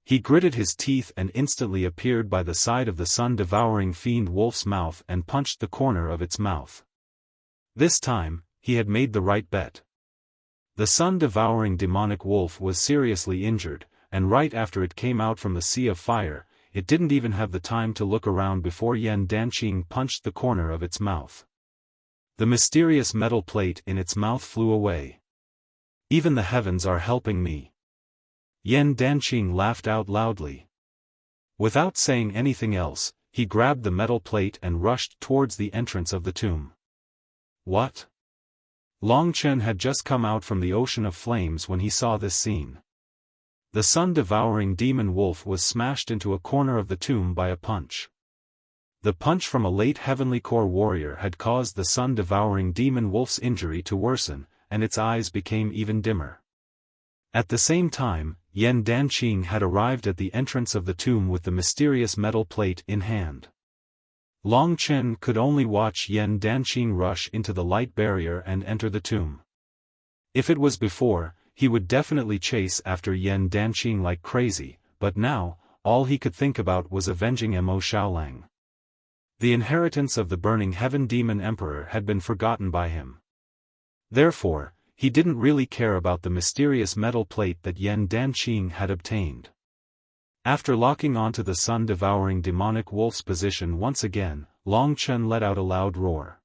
He gritted his teeth and instantly appeared by the side of the sun-devouring fiend wolf's mouth and punched the corner of its mouth. This time, he had made the right bet. The sun-devouring demonic wolf was seriously injured, and right after it came out from the sea of fire, it didn't even have the time to look around before Yan Danqing punched the corner of its mouth. The mysterious metal plate in its mouth flew away. Even the heavens are helping me. Yan Danqing laughed out loudly. Without saying anything else, he grabbed the metal plate and rushed towards the entrance of the tomb. What? Long Chen had just come out from the ocean of flames when he saw this scene. The sun-devouring demon wolf was smashed into a corner of the tomb by a punch. The punch from a late heavenly core warrior had caused the sun-devouring demon wolf's injury to worsen, and its eyes became even dimmer. At the same time, Yan Danqing had arrived at the entrance of the tomb with the mysterious metal plate in hand. Long Chen could only watch Yan Danqing rush into the light barrier and enter the tomb. If it was before, he would definitely chase after Yan Danqing like crazy, but now, all he could think about was avenging Mo Xiaolang. The inheritance of the Burning Heaven Demon Emperor had been forgotten by him. Therefore, he didn't really care about the mysterious metal plate that Yan Danqing had obtained. After locking onto the sun-devouring demonic wolf's position once again, Long Chen let out a loud roar.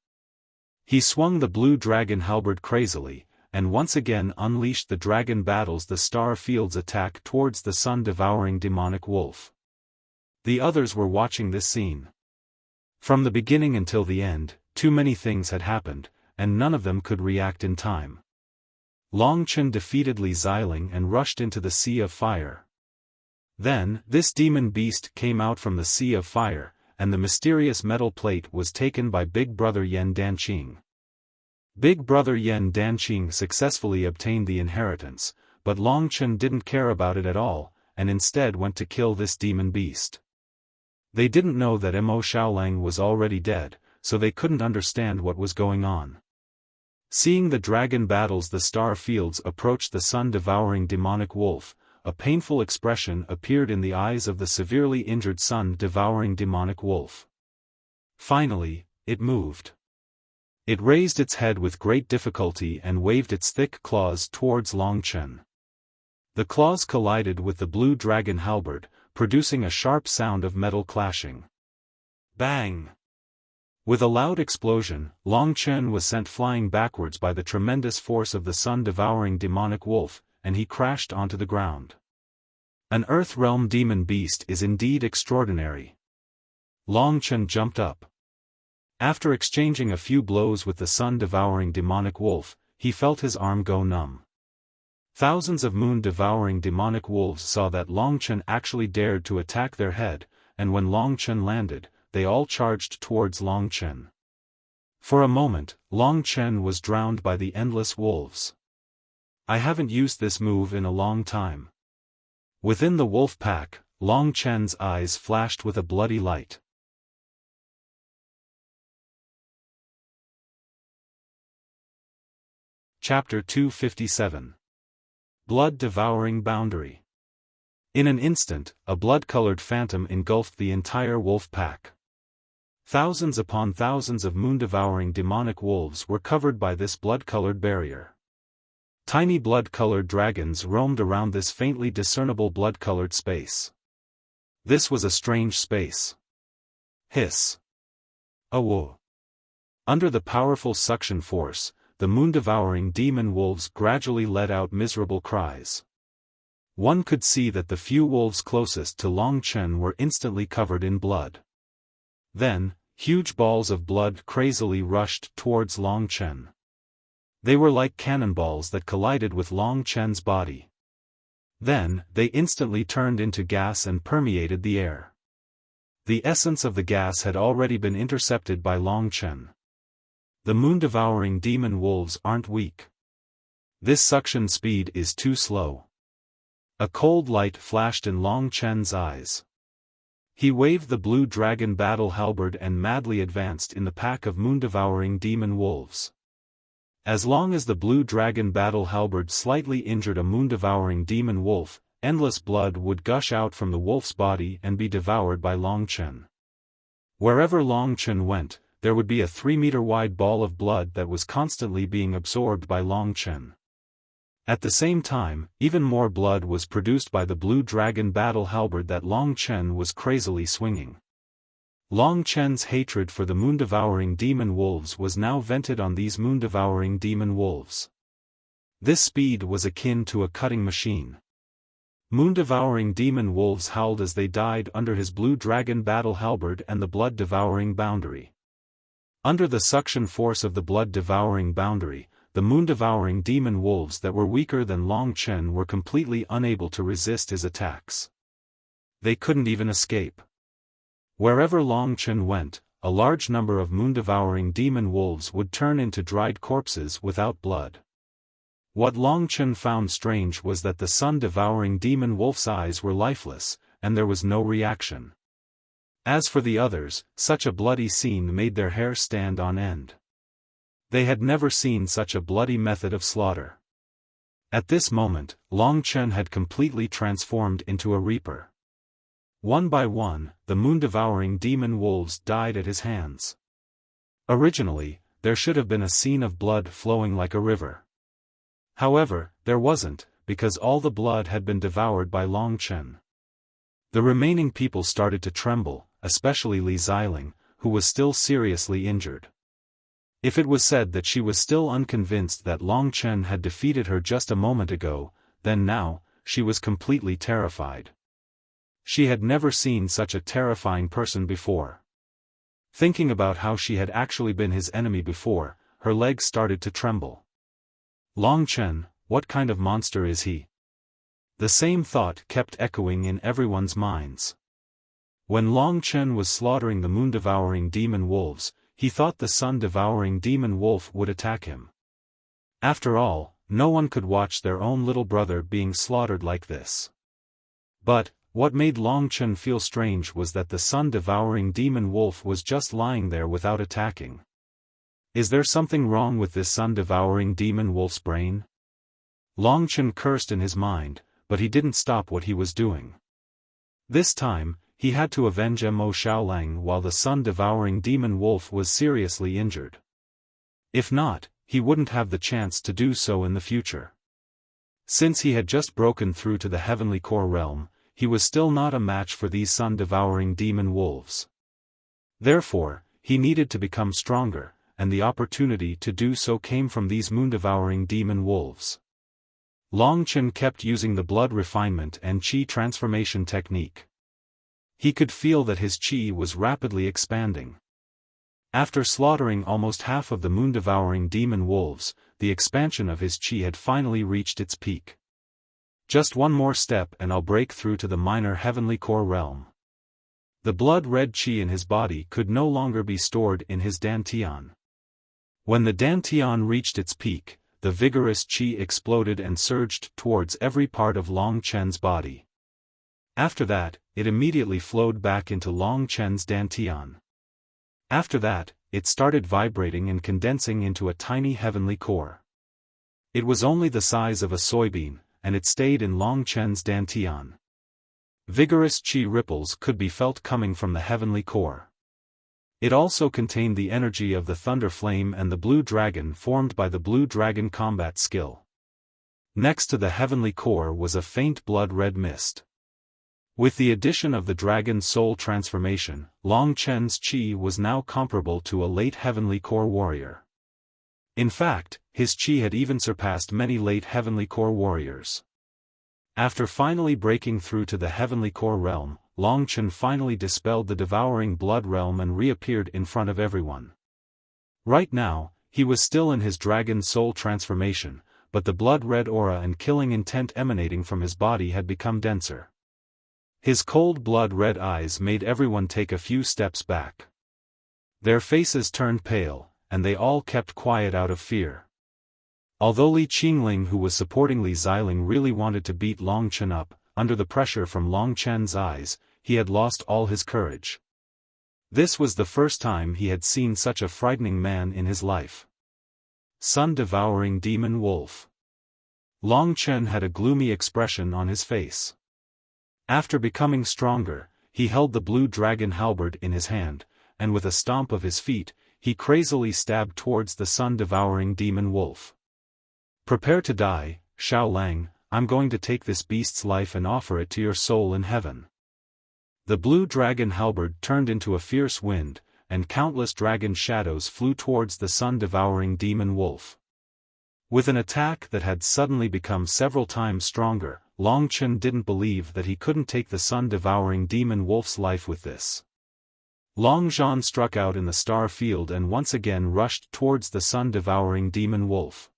He swung the blue dragon halberd crazily, and once again unleashed the dragon battles the star field's attack towards the sun-devouring demonic wolf. The others were watching this scene. From the beginning until the end, too many things had happened, and none of them could react in time. Long Chen defeated Li Xiling and rushed into the sea of fire. Then, this demon beast came out from the sea of fire, and the mysterious metal plate was taken by Big Brother Yan Danqing. Big Brother Yan Danqing successfully obtained the inheritance, but Long Chen didn't care about it at all, and instead went to kill this demon beast. They didn't know that Mo Xiaolang was already dead, so they couldn't understand what was going on. Seeing the dragon battles the star fields approach the sun-devouring demonic wolf, a painful expression appeared in the eyes of the severely injured sun-devouring demonic wolf. Finally, it moved. It raised its head with great difficulty and waved its thick claws towards Long Chen. The claws collided with the blue dragon halberd, producing a sharp sound of metal clashing. Bang! With a loud explosion, Long Chen was sent flying backwards by the tremendous force of the sun-devouring demonic wolf, and he crashed onto the ground. An Earth Realm demon beast is indeed extraordinary. Long Chen jumped up. After exchanging a few blows with the sun-devouring demonic wolf, he felt his arm go numb. Thousands of moon-devouring demonic wolves saw that Long Chen actually dared to attack their head, and when Long Chen landed, they all charged towards Long Chen. For a moment, Long Chen was drowned by the endless wolves. I haven't used this move in a long time. Within the wolf pack, Long Chen's eyes flashed with a bloody light. Chapter 257. Blood-Devouring Boundary. In an instant, a blood-colored phantom engulfed the entire wolf pack. Thousands upon thousands of moon-devouring demonic wolves were covered by this blood-colored barrier. Tiny blood-colored dragons roamed around this faintly discernible blood-colored space. This was a strange space. Hiss. Awo. Under the powerful suction force, the moon-devouring demon wolves gradually let out miserable cries. One could see that the few wolves closest to Long Chen were instantly covered in blood. Then, huge balls of blood crazily rushed towards Long Chen. They were like cannonballs that collided with Long Chen's body. Then, they instantly turned into gas and permeated the air. The essence of the gas had already been intercepted by Long Chen. The moon-devouring demon wolves aren't weak. This suction speed is too slow. A cold light flashed in Long Chen's eyes. He waved the blue dragon battle halberd and madly advanced in the pack of moon-devouring demon wolves. As long as the blue dragon battle halberd slightly injured a moon-devouring demon wolf, endless blood would gush out from the wolf's body and be devoured by Long Chen. Wherever Long Chen went, there would be a 3-meter-wide ball of blood that was constantly being absorbed by Long Chen. At the same time, even more blood was produced by the blue dragon battle halberd that Long Chen was crazily swinging. Long Chen's hatred for the moon-devouring demon wolves was now vented on these moon-devouring demon wolves. This speed was akin to a cutting machine. Moon-devouring demon wolves howled as they died under his blue dragon battle halberd and the blood-devouring boundary. Under the suction force of the blood-devouring boundary, the moon-devouring demon wolves that were weaker than Long Chen were completely unable to resist his attacks. They couldn't even escape. Wherever Long Chen went, a large number of moon-devouring demon wolves would turn into dried corpses without blood. What Long Chen found strange was that the sun-devouring demon wolf's eyes were lifeless, and there was no reaction. As for the others, such a bloody scene made their hair stand on end. They had never seen such a bloody method of slaughter. At this moment, Long Chen had completely transformed into a reaper. One by one, the moon-devouring demon wolves died at his hands. Originally, there should have been a scene of blood flowing like a river. However, there wasn't, because all the blood had been devoured by Long Chen. The remaining people started to tremble, especially Li Xiling, who was still seriously injured. If it was said that she was still unconvinced that Long Chen had defeated her just a moment ago, then now, she was completely terrified. She had never seen such a terrifying person before. Thinking about how she had actually been his enemy before, her legs started to tremble. Long Chen, what kind of monster is he? The same thought kept echoing in everyone's minds. When Long Chen was slaughtering the moon-devouring demon wolves, he thought the sun-devouring demon wolf would attack him. After all, no one could watch their own little brother being slaughtered like this. But, what made Long Chen feel strange was that the sun-devouring demon wolf was just lying there without attacking. Is there something wrong with this sun-devouring demon wolf's brain? Long Chen cursed in his mind, but he didn't stop what he was doing. This time, he had to avenge Mo Xiaolang while the sun-devouring demon wolf was seriously injured. If not, he wouldn't have the chance to do so in the future. Since he had just broken through to the heavenly core realm, he was still not a match for these sun-devouring demon wolves. Therefore, he needed to become stronger, and the opportunity to do so came from these moon-devouring demon wolves. Long Chen kept using the blood refinement and qi transformation technique. He could feel that his qi was rapidly expanding. After slaughtering almost half of the moon-devouring demon wolves, the expansion of his qi had finally reached its peak. Just one more step and I'll break through to the minor heavenly core realm. The blood-red qi in his body could no longer be stored in his dantian. When the dantian reached its peak, the vigorous qi exploded and surged towards every part of Long Chen's body. After that, it immediately flowed back into Long Chen's dantian. After that, it started vibrating and condensing into a tiny heavenly core. It was only the size of a soybean, and it stayed in Long Chen's dantian. Vigorous qi ripples could be felt coming from the heavenly core. It also contained the energy of the thunder flame and the blue dragon formed by the blue dragon combat skill. Next to the heavenly core was a faint blood-red mist. With the addition of the dragon soul transformation, Long Chen's qi was now comparable to a late heavenly core warrior. In fact, his qi had even surpassed many late heavenly core warriors. After finally breaking through to the heavenly core realm, Long Chen finally dispelled the devouring blood realm and reappeared in front of everyone. Right now, he was still in his dragon soul transformation, but the blood-red aura and killing intent emanating from his body had become denser. His cold blood-red eyes made everyone take a few steps back. Their faces turned pale, and they all kept quiet out of fear. Although Li Qingling, who was supporting Li Xiling, really wanted to beat Long Chen up, under the pressure from Long Chen's eyes, he had lost all his courage. This was the first time he had seen such a frightening man in his life. Sun-devouring demon wolf. Long Chen had a gloomy expression on his face. After becoming stronger, he held the blue dragon halberd in his hand, and with a stomp of his feet, he crazily stabbed towards the sun-devouring demon wolf. Prepare to die, Xiaolang, I'm going to take this beast's life and offer it to your soul in heaven. The blue dragon halberd turned into a fierce wind, and countless dragon shadows flew towards the sun-devouring demon wolf. With an attack that had suddenly become several times stronger, Long Chen didn't believe that he couldn't take the sun-devouring demon wolf's life with this. Long Zhan struck out in the star field and once again rushed towards the sun-devouring demon wolf.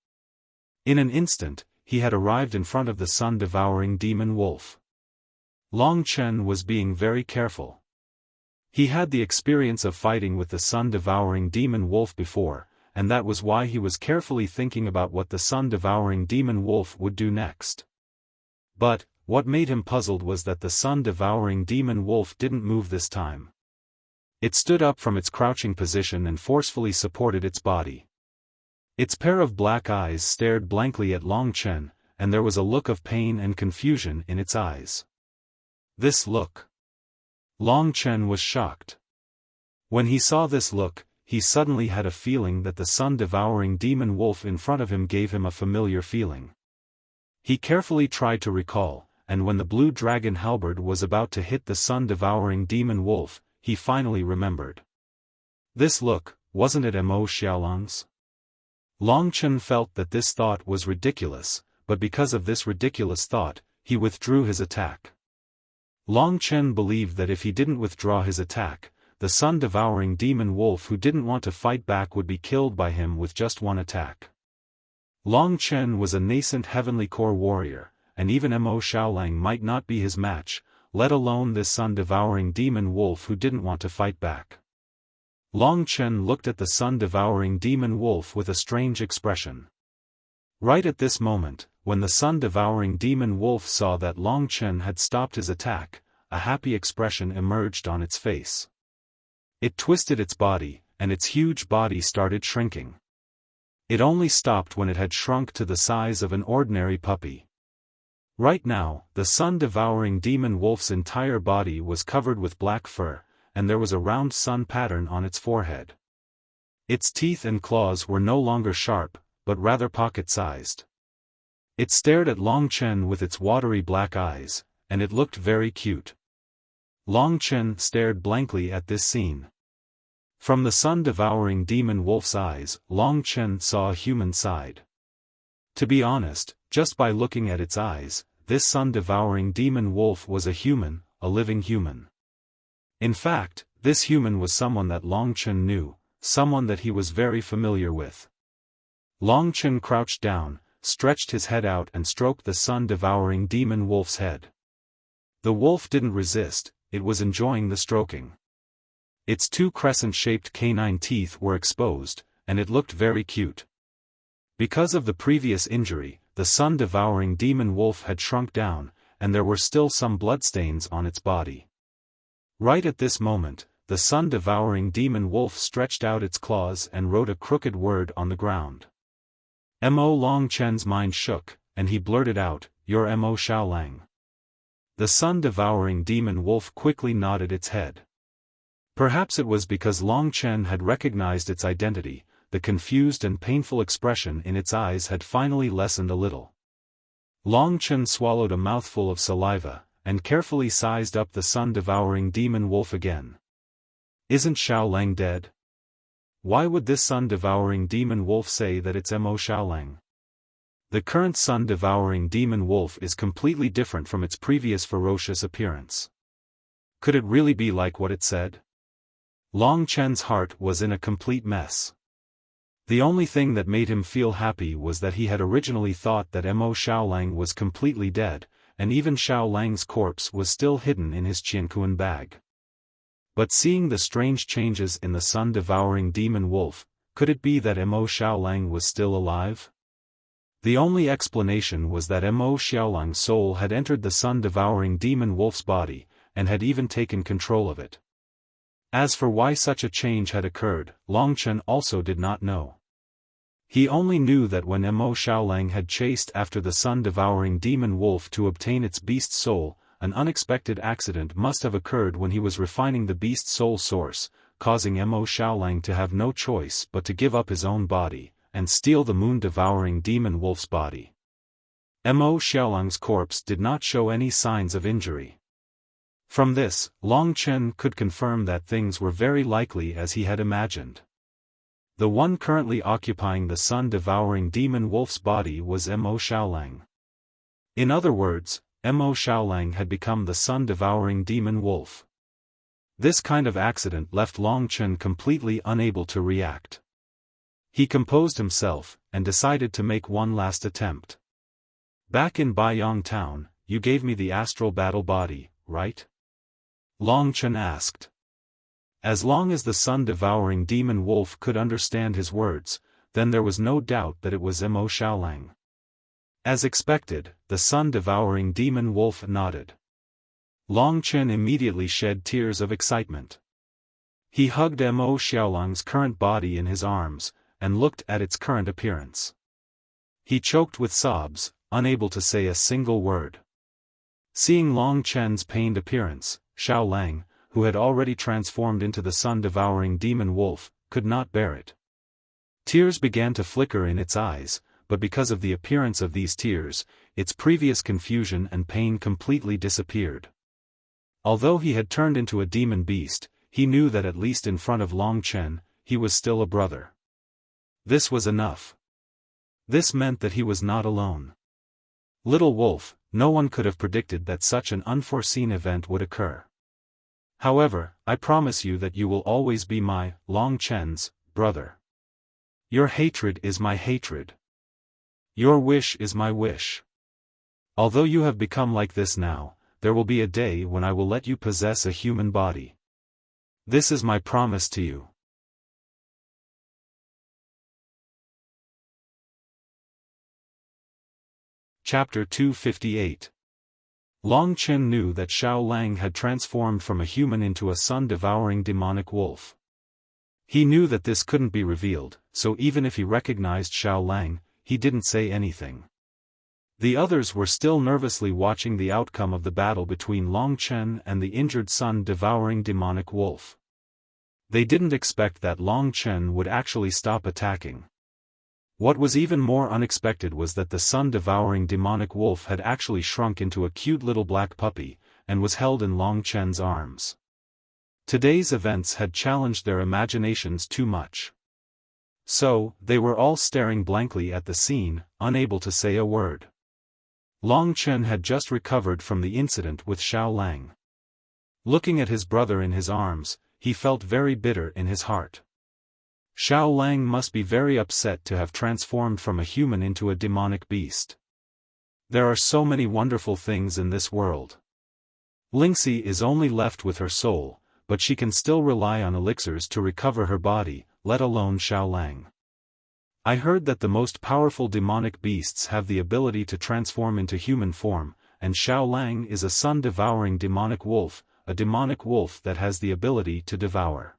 In an instant, he had arrived in front of the sun-devouring demon wolf. Long Chen was being very careful. He had the experience of fighting with the sun-devouring demon wolf before, and that was why he was carefully thinking about what the sun-devouring demon wolf would do next. But, what made him puzzled was that the sun-devouring demon wolf didn't move this time. It stood up from its crouching position and forcefully supported its body. Its pair of black eyes stared blankly at Long Chen, and there was a look of pain and confusion in its eyes. This look. Long Chen was shocked. When he saw this look, he suddenly had a feeling that the sun-devouring demon wolf in front of him gave him a familiar feeling. He carefully tried to recall, and when the blue dragon halberd was about to hit the sun-devouring demon wolf, he finally remembered. This look, wasn't it Mo Xiaolang's? Long Chen felt that this thought was ridiculous, but because of this ridiculous thought, he withdrew his attack. Long Chen believed that if he didn't withdraw his attack, the sun-devouring demon wolf who didn't want to fight back would be killed by him with just one attack. Long Chen was a nascent heavenly core warrior, and even Mo Xiaolang might not be his match, let alone this sun-devouring demon wolf who didn't want to fight back. Long Chen looked at the sun-devouring demon wolf with a strange expression. Right at this moment, when the sun-devouring demon wolf saw that Long Chen had stopped his attack, a happy expression emerged on its face. It twisted its body, and its huge body started shrinking. It only stopped when it had shrunk to the size of an ordinary puppy. Right now, the sun-devouring demon wolf's entire body was covered with black fur, and there was a round sun pattern on its forehead. Its teeth and claws were no longer sharp, but rather pocket-sized. It stared at Long Chen with its watery black eyes, and it looked very cute. Long Chen stared blankly at this scene. From the sun-devouring demon wolf's eyes, Long Chen saw a human side. To be honest, just by looking at its eyes, this sun-devouring demon wolf was a human, a living human. In fact, this human was someone that Long Chen knew, someone that he was very familiar with. Long Chen crouched down, stretched his head out and stroked the sun-devouring demon wolf's head. The wolf didn't resist, it was enjoying the stroking. Its two crescent-shaped canine teeth were exposed, and it looked very cute. Because of the previous injury, the sun-devouring demon wolf had shrunk down, and there were still some bloodstains on its body. Right at this moment, the sun-devouring demon wolf stretched out its claws and wrote a crooked word on the ground. Mo Long Chen's mind shook, and he blurted out, "You're Mo Xiaolang." The sun-devouring demon wolf quickly nodded its head. Perhaps it was because Long Chen had recognized its identity, the confused and painful expression in its eyes had finally lessened a little. Long Chen swallowed a mouthful of saliva, and carefully sized up the sun-devouring demon wolf again. Isn't Xiaolang dead? Why would this sun-devouring demon wolf say that it's Mo Xiaolang? The current sun-devouring demon wolf is completely different from its previous ferocious appearance. Could it really be like what it said? Long Chen's heart was in a complete mess. The only thing that made him feel happy was that he had originally thought that Mo Xiaolang was completely dead, and even Xiaolang's corpse was still hidden in his Qiankuan bag. But seeing the strange changes in the sun-devouring demon wolf, could it be that Mo Xiaolang was still alive? The only explanation was that Mo Xiaolang's soul had entered the sun-devouring demon wolf's body, and had even taken control of it. As for why such a change had occurred, Long Chen also did not know. He only knew that when Mo Xiaolang had chased after the sun-devouring demon wolf to obtain its beast soul, an unexpected accident must have occurred when he was refining the beast soul source, causing Mo Xiaolang to have no choice but to give up his own body, and steal the moon-devouring demon wolf's body. Mo Xiaolang's corpse did not show any signs of injury. From this, Long Chen could confirm that things were very likely as he had imagined. The one currently occupying the sun-devouring demon wolf's body was Mo Xiaolang. In other words, Mo Xiaolang had become the sun-devouring demon wolf. This kind of accident left Long Chen completely unable to react. He composed himself, and decided to make one last attempt. "Back in Baiyang town, you gave me the astral battle body, right?" Long Chen asked. As long as the sun-devouring demon wolf could understand his words, then there was no doubt that it was Mo Xiaolang. As expected, the sun-devouring demon wolf nodded. Long Chen immediately shed tears of excitement. He hugged Mo Xiaolang's current body in his arms, and looked at its current appearance. He choked with sobs, unable to say a single word. Seeing Long Chen's pained appearance, Xiaolang, who had already transformed into the sun-devouring demon wolf, could not bear it. Tears began to flicker in its eyes, but because of the appearance of these tears, its previous confusion and pain completely disappeared. Although he had turned into a demon beast, he knew that at least in front of Long Chen, he was still a brother. This was enough. This meant that he was not alone. Little wolf, no one could have predicted that such an unforeseen event would occur. However, I promise you that you will always be my, Long Chen's, brother. Your hatred is my hatred. Your wish is my wish. Although you have become like this now, there will be a day when I will let you possess a human body. This is my promise to you. Chapter 258. Long Chen knew that Xiaolang had transformed from a human into a sun-devouring demonic wolf. He knew that this couldn't be revealed, so even if he recognized Xiaolang, he didn't say anything. The others were still nervously watching the outcome of the battle between Long Chen and the injured sun-devouring demonic wolf. They didn't expect that Long Chen would actually stop attacking. What was even more unexpected was that the sun-devouring demonic wolf had actually shrunk into a cute little black puppy, and was held in Long Chen's arms. Today's events had challenged their imaginations too much. So, they were all staring blankly at the scene, unable to say a word. Long Chen had just recovered from the incident with Xiaolang. Looking at his brother in his arms, he felt very bitter in his heart. Xiaolang must be very upset to have transformed from a human into a demonic beast. There are so many wonderful things in this world. Lingxi is only left with her soul, but she can still rely on elixirs to recover her body, let alone Xiaolang. I heard that the most powerful demonic beasts have the ability to transform into human form, and Xiaolang is a sun-devouring demonic wolf, a demonic wolf that has the ability to devour.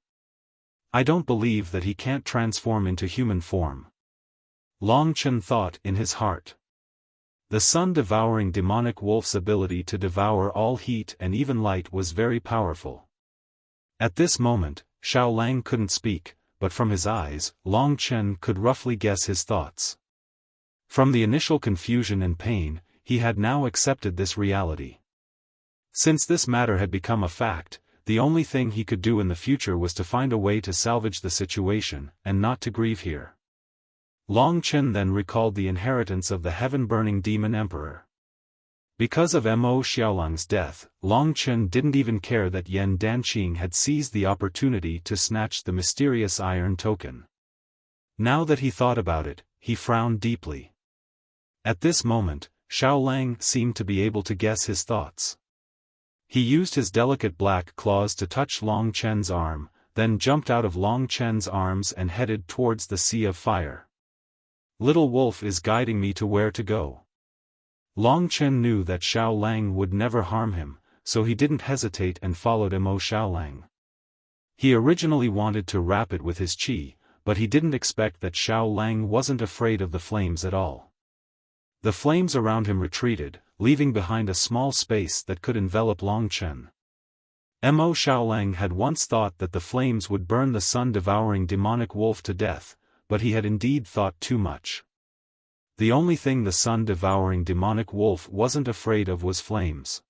I don't believe that he can't transform into human form. Long Chen thought in his heart. The sun-devouring demonic wolf's ability to devour all heat and even light was very powerful. At this moment, Xiaolang couldn't speak, but from his eyes, Long Chen could roughly guess his thoughts. From the initial confusion and pain, he had now accepted this reality. Since this matter had become a fact, the only thing he could do in the future was to find a way to salvage the situation, and not to grieve here. Long Chen then recalled the inheritance of the heaven-burning demon emperor. Because of Mo Xiaolang's death, Long Chen didn't even care that Yan Danqing had seized the opportunity to snatch the mysterious iron token. Now that he thought about it, he frowned deeply. At this moment, Xiaolang seemed to be able to guess his thoughts. He used his delicate black claws to touch Long Chen's arm, then jumped out of Long Chen's arms and headed towards the Sea of Fire. Little Wolf is guiding me to where to go. Long Chen knew that Xiaolang would never harm him, so he didn't hesitate and followed Mo Xiaolang. He originally wanted to wrap it with his qi, but he didn't expect that Xiaolang wasn't afraid of the flames at all. The flames around him retreated, leaving behind a small space that could envelop Longchen. Mo Xiaolang had once thought that the flames would burn the sun-devouring demonic wolf to death, but he had indeed thought too much. The only thing the sun-devouring demonic wolf wasn't afraid of was flames.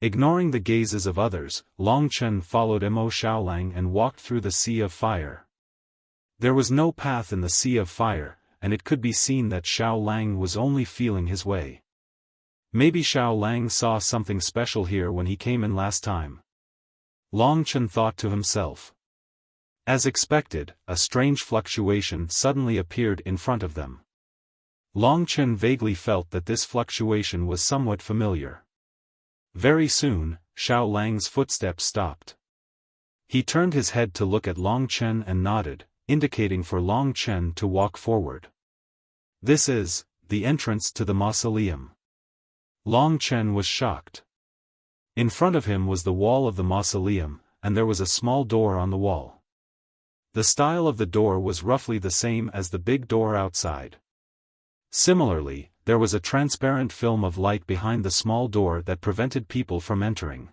Ignoring the gazes of others, Longchen followed Mo Xiaolang and walked through the sea of fire. There was no path in the sea of fire, and it could be seen that Xiaolang was only feeling his way. Maybe Xiaolang saw something special here when he came in last time. Longchen thought to himself. As expected, a strange fluctuation suddenly appeared in front of them. Longchen vaguely felt that this fluctuation was somewhat familiar. Very soon, Xiaolang's footsteps stopped. He turned his head to look at Longchen and nodded, indicating for Longchen to walk forward. This is the entrance to the mausoleum. Longchen was shocked. In front of him was the wall of the mausoleum, and there was a small door on the wall. The style of the door was roughly the same as the big door outside. Similarly, there was a transparent film of light behind the small door that prevented people from entering.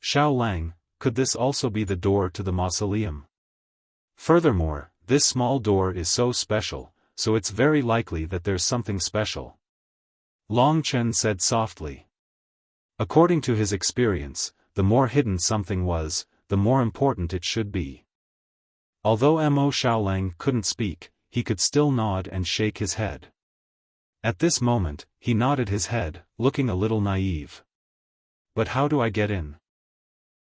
Xiaolang, could this also be the door to the mausoleum? Furthermore, this small door is so special, so it's very likely that there's something special. Longchen said softly. According to his experience, the more hidden something was, the more important it should be. Although Mo Xiaolang couldn't speak, he could still nod and shake his head. At this moment, he nodded his head, looking a little naive. But how do I get in?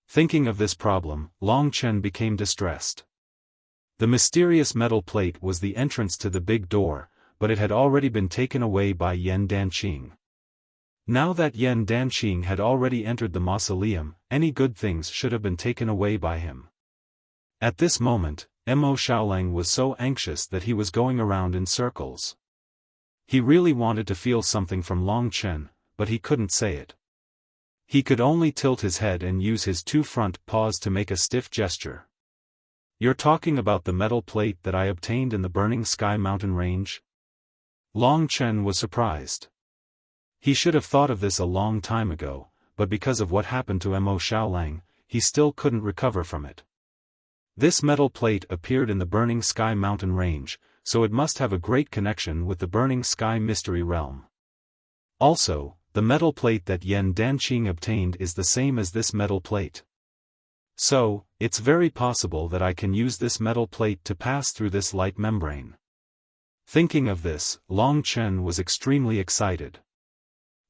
Thinking of this problem, Longchen became distressed. The mysterious metal plate was the entrance to the big door, but it had already been taken away by Yan Danqing. Now that Yan Danqing had already entered the mausoleum, any good things should have been taken away by him. At this moment, Mo Xiaolang was so anxious that he was going around in circles. He really wanted to feel something from Longchen, but he couldn't say it. He could only tilt his head and use his two front paws to make a stiff gesture. You're talking about the metal plate that I obtained in the Burning Sky mountain range? Longchen was surprised. He should have thought of this a long time ago, but because of what happened to Mo Xiaolang, he still couldn't recover from it. This metal plate appeared in the Burning Sky mountain range, so it must have a great connection with the Burning Sky mystery realm. Also, the metal plate that Yan Danqing obtained is the same as this metal plate. So, it's very possible that I can use this metal plate to pass through this light membrane. Thinking of this, Longchen was extremely excited.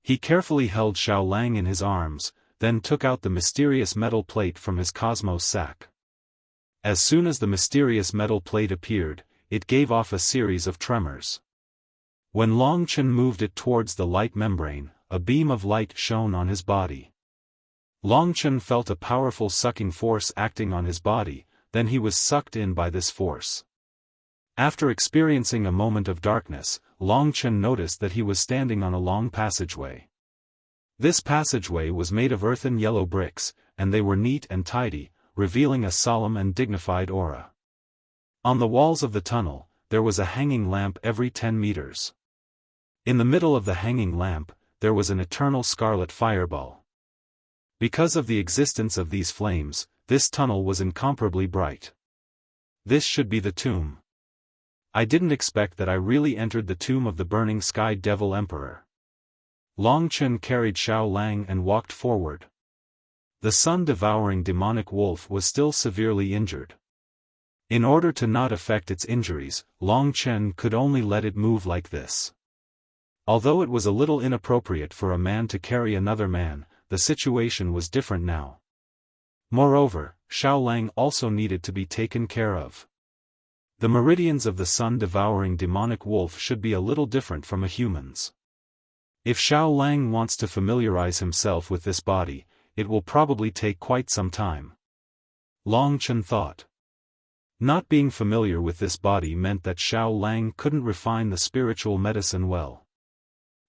He carefully held Xiaolang in his arms, then took out the mysterious metal plate from his cosmos sack. As soon as the mysterious metal plate appeared, it gave off a series of tremors. When Longchen moved it towards the light membrane, a beam of light shone on his body. Longchen felt a powerful sucking force acting on his body, then he was sucked in by this force. After experiencing a moment of darkness, Longchen noticed that he was standing on a long passageway. This passageway was made of earthen yellow bricks, and they were neat and tidy, revealing a solemn and dignified aura. On the walls of the tunnel, there was a hanging lamp every 10 meters. In the middle of the hanging lamp, there was an eternal scarlet fireball. Because of the existence of these flames, this tunnel was incomparably bright. This should be the tomb. I didn't expect that I really entered the tomb of the Burning Sky Devil Emperor. Longchen carried Xiaolang and walked forward. The sun-devouring demonic wolf was still severely injured. In order to not affect its injuries, Longchen could only let it move like this. Although it was a little inappropriate for a man to carry another man, the situation was different now. Moreover, Xiaolang also needed to be taken care of. The meridians of the sun-devouring demonic wolf should be a little different from a human's. If Xiaolang wants to familiarize himself with this body, it will probably take quite some time. Longchen thought. Not being familiar with this body meant that Xiaolang couldn't refine the spiritual medicine well.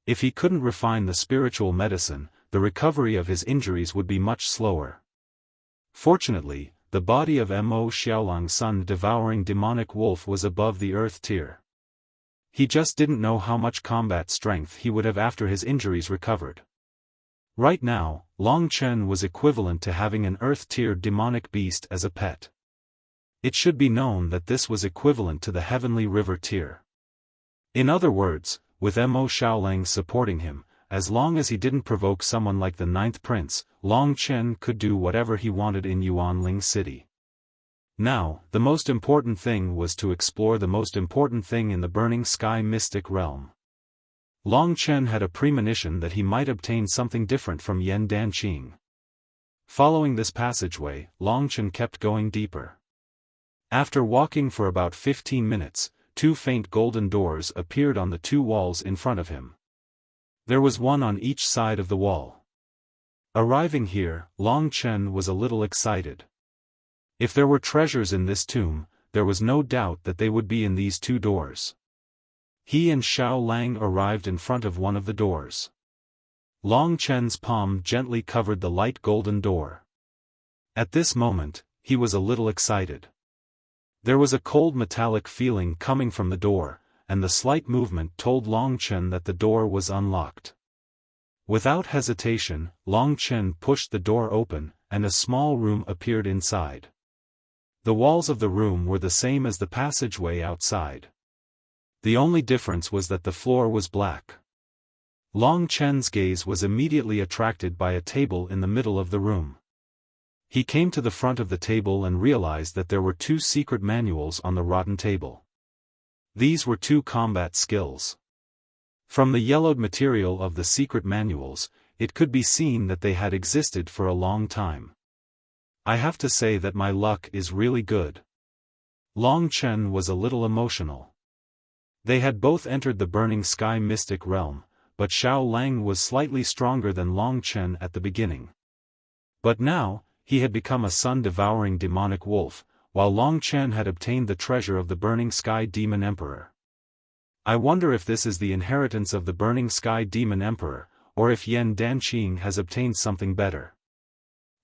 If he couldn't refine the spiritual medicine, the recovery of his injuries would be much slower. Fortunately, the body of Mo Xiaolang's sun-devouring demonic wolf was above the earth tier. He just didn't know how much combat strength he would have after his injuries recovered. Right now, Long Chen was equivalent to having an earth-tier demonic beast as a pet. It should be known that this was equivalent to the heavenly river tier. In other words, with Mo Xiaolang supporting him, as long as he didn't provoke someone like the Ninth Prince, Long Chen could do whatever he wanted in Yuanling City. Now, the most important thing was to explore the most important thing in the Burning Sky mystic realm. Long Chen had a premonition that he might obtain something different from Yan Danqing. Following this passageway, Long Chen kept going deeper. After walking for about 15 minutes, 2 faint golden doors appeared on the 2 walls in front of him. There was one on each side of the wall. Arriving here, Long Chen was a little excited. If there were treasures in this tomb, there was no doubt that they would be in these 2 doors. He and Xiao Lang arrived in front of one of the doors. Long Chen's palm gently covered the light golden door. At this moment, he was a little excited. There was a cold metallic feeling coming from the door, and the slight movement told Long Chen that the door was unlocked. Without hesitation, Long Chen pushed the door open, and a small room appeared inside. The walls of the room were the same as the passageway outside. The only difference was that the floor was black. Long Chen's gaze was immediately attracted by a table in the middle of the room. He came to the front of the table and realized that there were 2 secret manuals on the rotten table. These were 2 combat skills. From the yellowed material of the secret manuals, it could be seen that they had existed for a long time. I have to say that my luck is really good. Long Chen was a little emotional. They had both entered the Burning Sky mystic realm, but Xiao Lang was slightly stronger than Long Chen at the beginning. But now, he had become a sun-devouring demonic wolf, while Long Chen had obtained the treasure of the Burning Sky Demon Emperor. I wonder if this is the inheritance of the Burning Sky Demon Emperor, or if Yan Danqing has obtained something better.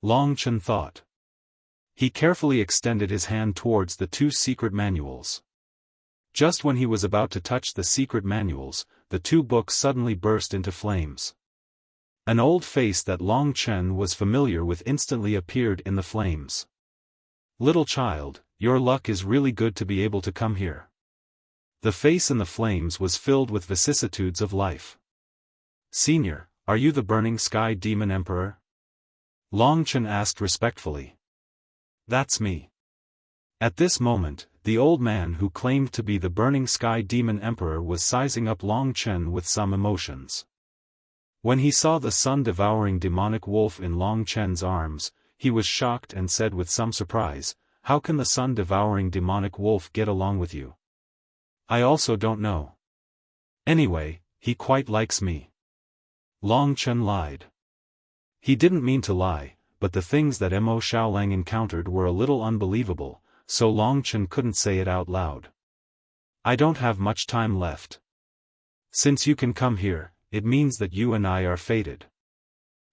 Long Chen thought. He carefully extended his hand towards the 2 secret manuals. Just when he was about to touch the secret manuals, the 2 books suddenly burst into flames. An old face that Long Chen was familiar with instantly appeared in the flames. "Little child, your luck is really good to be able to come here." The face in the flames was filled with vicissitudes of life. "Senior, are you the Burning Sky Demon Emperor?" Long Chen asked respectfully. "That's me." At this moment, the old man who claimed to be the Burning Sky Demon Emperor was sizing up Long Chen with some emotions. When he saw the sun-devouring demonic wolf in Long Chen's arms, he was shocked and said with some surprise, "How can the sun-devouring demonic wolf get along with you?" "I also don't know. Anyway, he quite likes me." Long Chen lied. He didn't mean to lie, but the things that Mo Xiaolang encountered were a little unbelievable, so Long Chen couldn't say it out loud. "I don't have much time left. Since you can come here, it means that you and I are fated.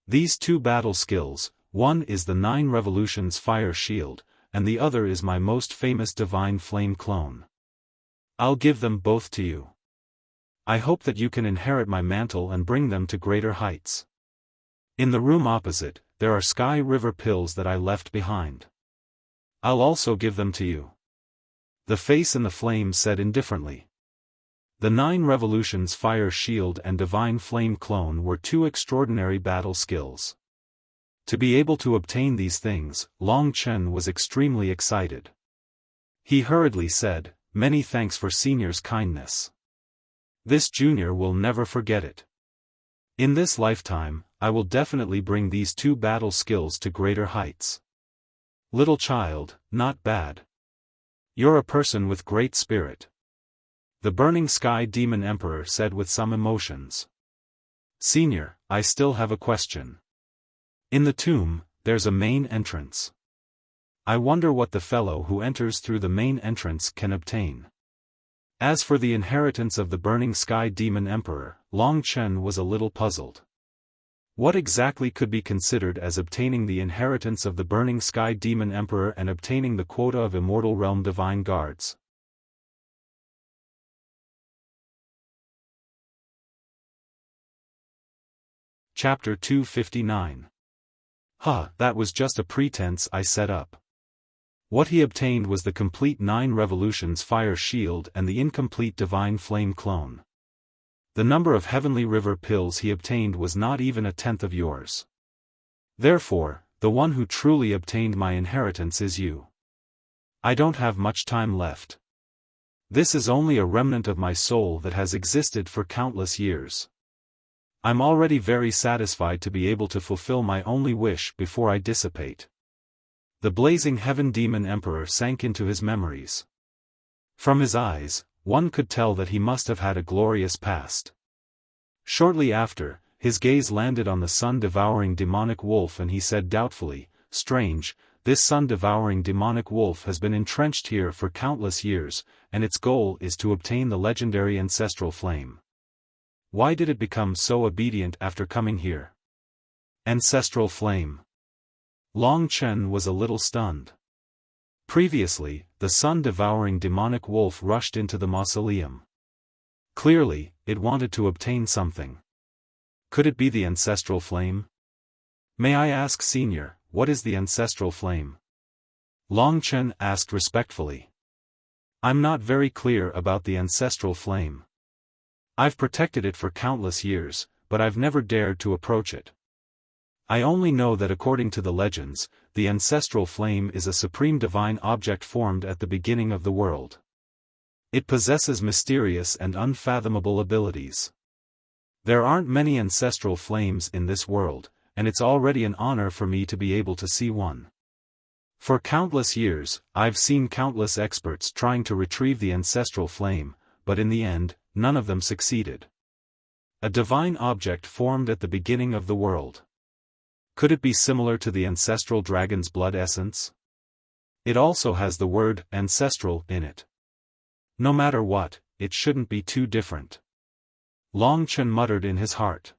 These 2 battle skills, one is the 9 Revolutions Fire Shield, and the other is my most famous Divine Flame clone. I'll give them both to you. I hope that you can inherit my mantle and bring them to greater heights. In the room opposite, there are Sky River pills that I left behind. I'll also give them to you." The face in the flames said indifferently. The 9 Revolutions Fire Shield and Divine Flame Clone were 2 extraordinary battle skills. To be able to obtain these things, Long Chen was extremely excited. He hurriedly said, "Many thanks for Senior's kindness. This junior will never forget it. In this lifetime, I will definitely bring these 2 battle skills to greater heights." "Little child, not bad. You're a person with great spirit," the Burning Sky Demon Emperor said with some emotions. "Senior, I still have a question. In the tomb, there's a main entrance. I wonder what the fellow who enters through the main entrance can obtain." As for the inheritance of the Burning Sky Demon Emperor, Long Chen was a little puzzled. What exactly could be considered as obtaining the inheritance of the Burning Sky Demon Emperor and obtaining the quota of Immortal Realm Divine Guards? Chapter 259. That was just a pretense I set up. What he obtained was the complete 9 Revolutions Fire Shield and the incomplete Divine Flame Clone. The number of Heavenly River pills he obtained was not even a tenth of yours. Therefore, the one who truly obtained my inheritance is you. I don't have much time left. This is only a remnant of my soul that has existed for countless years. I'm already very satisfied to be able to fulfill my only wish before I dissipate. The blazing Heaven Demon Emperor sank into his memories. From his eyes, one could tell that he must have had a glorious past. Shortly after, his gaze landed on the sun-devouring demonic wolf and he said doubtfully, "Strange, this sun-devouring demonic wolf has been entrenched here for countless years, and its goal is to obtain the legendary ancestral flame. Why did it become so obedient after coming here?" Ancestral flame. Long Chen was a little stunned. Previously, the sun-devouring demonic wolf rushed into the mausoleum. Clearly, it wanted to obtain something. Could it be the ancestral flame? "May I ask, Senior, what is the ancestral flame?" Long Chen asked respectfully. "I'm not very clear about the ancestral flame. I've protected it for countless years, but I've never dared to approach it. I only know that according to the legends, the ancestral flame is a supreme divine object formed at the beginning of the world. It possesses mysterious and unfathomable abilities. There aren't many ancestral flames in this world, and it's already an honor for me to be able to see one. For countless years, I've seen countless experts trying to retrieve the ancestral flame, but in the end, none of them succeeded. A divine object formed at the beginning of the world. Could it be similar to the ancestral dragon's blood essence? It also has the word ancestral in it. No matter what, it shouldn't be too different." Long Chen muttered in his heart.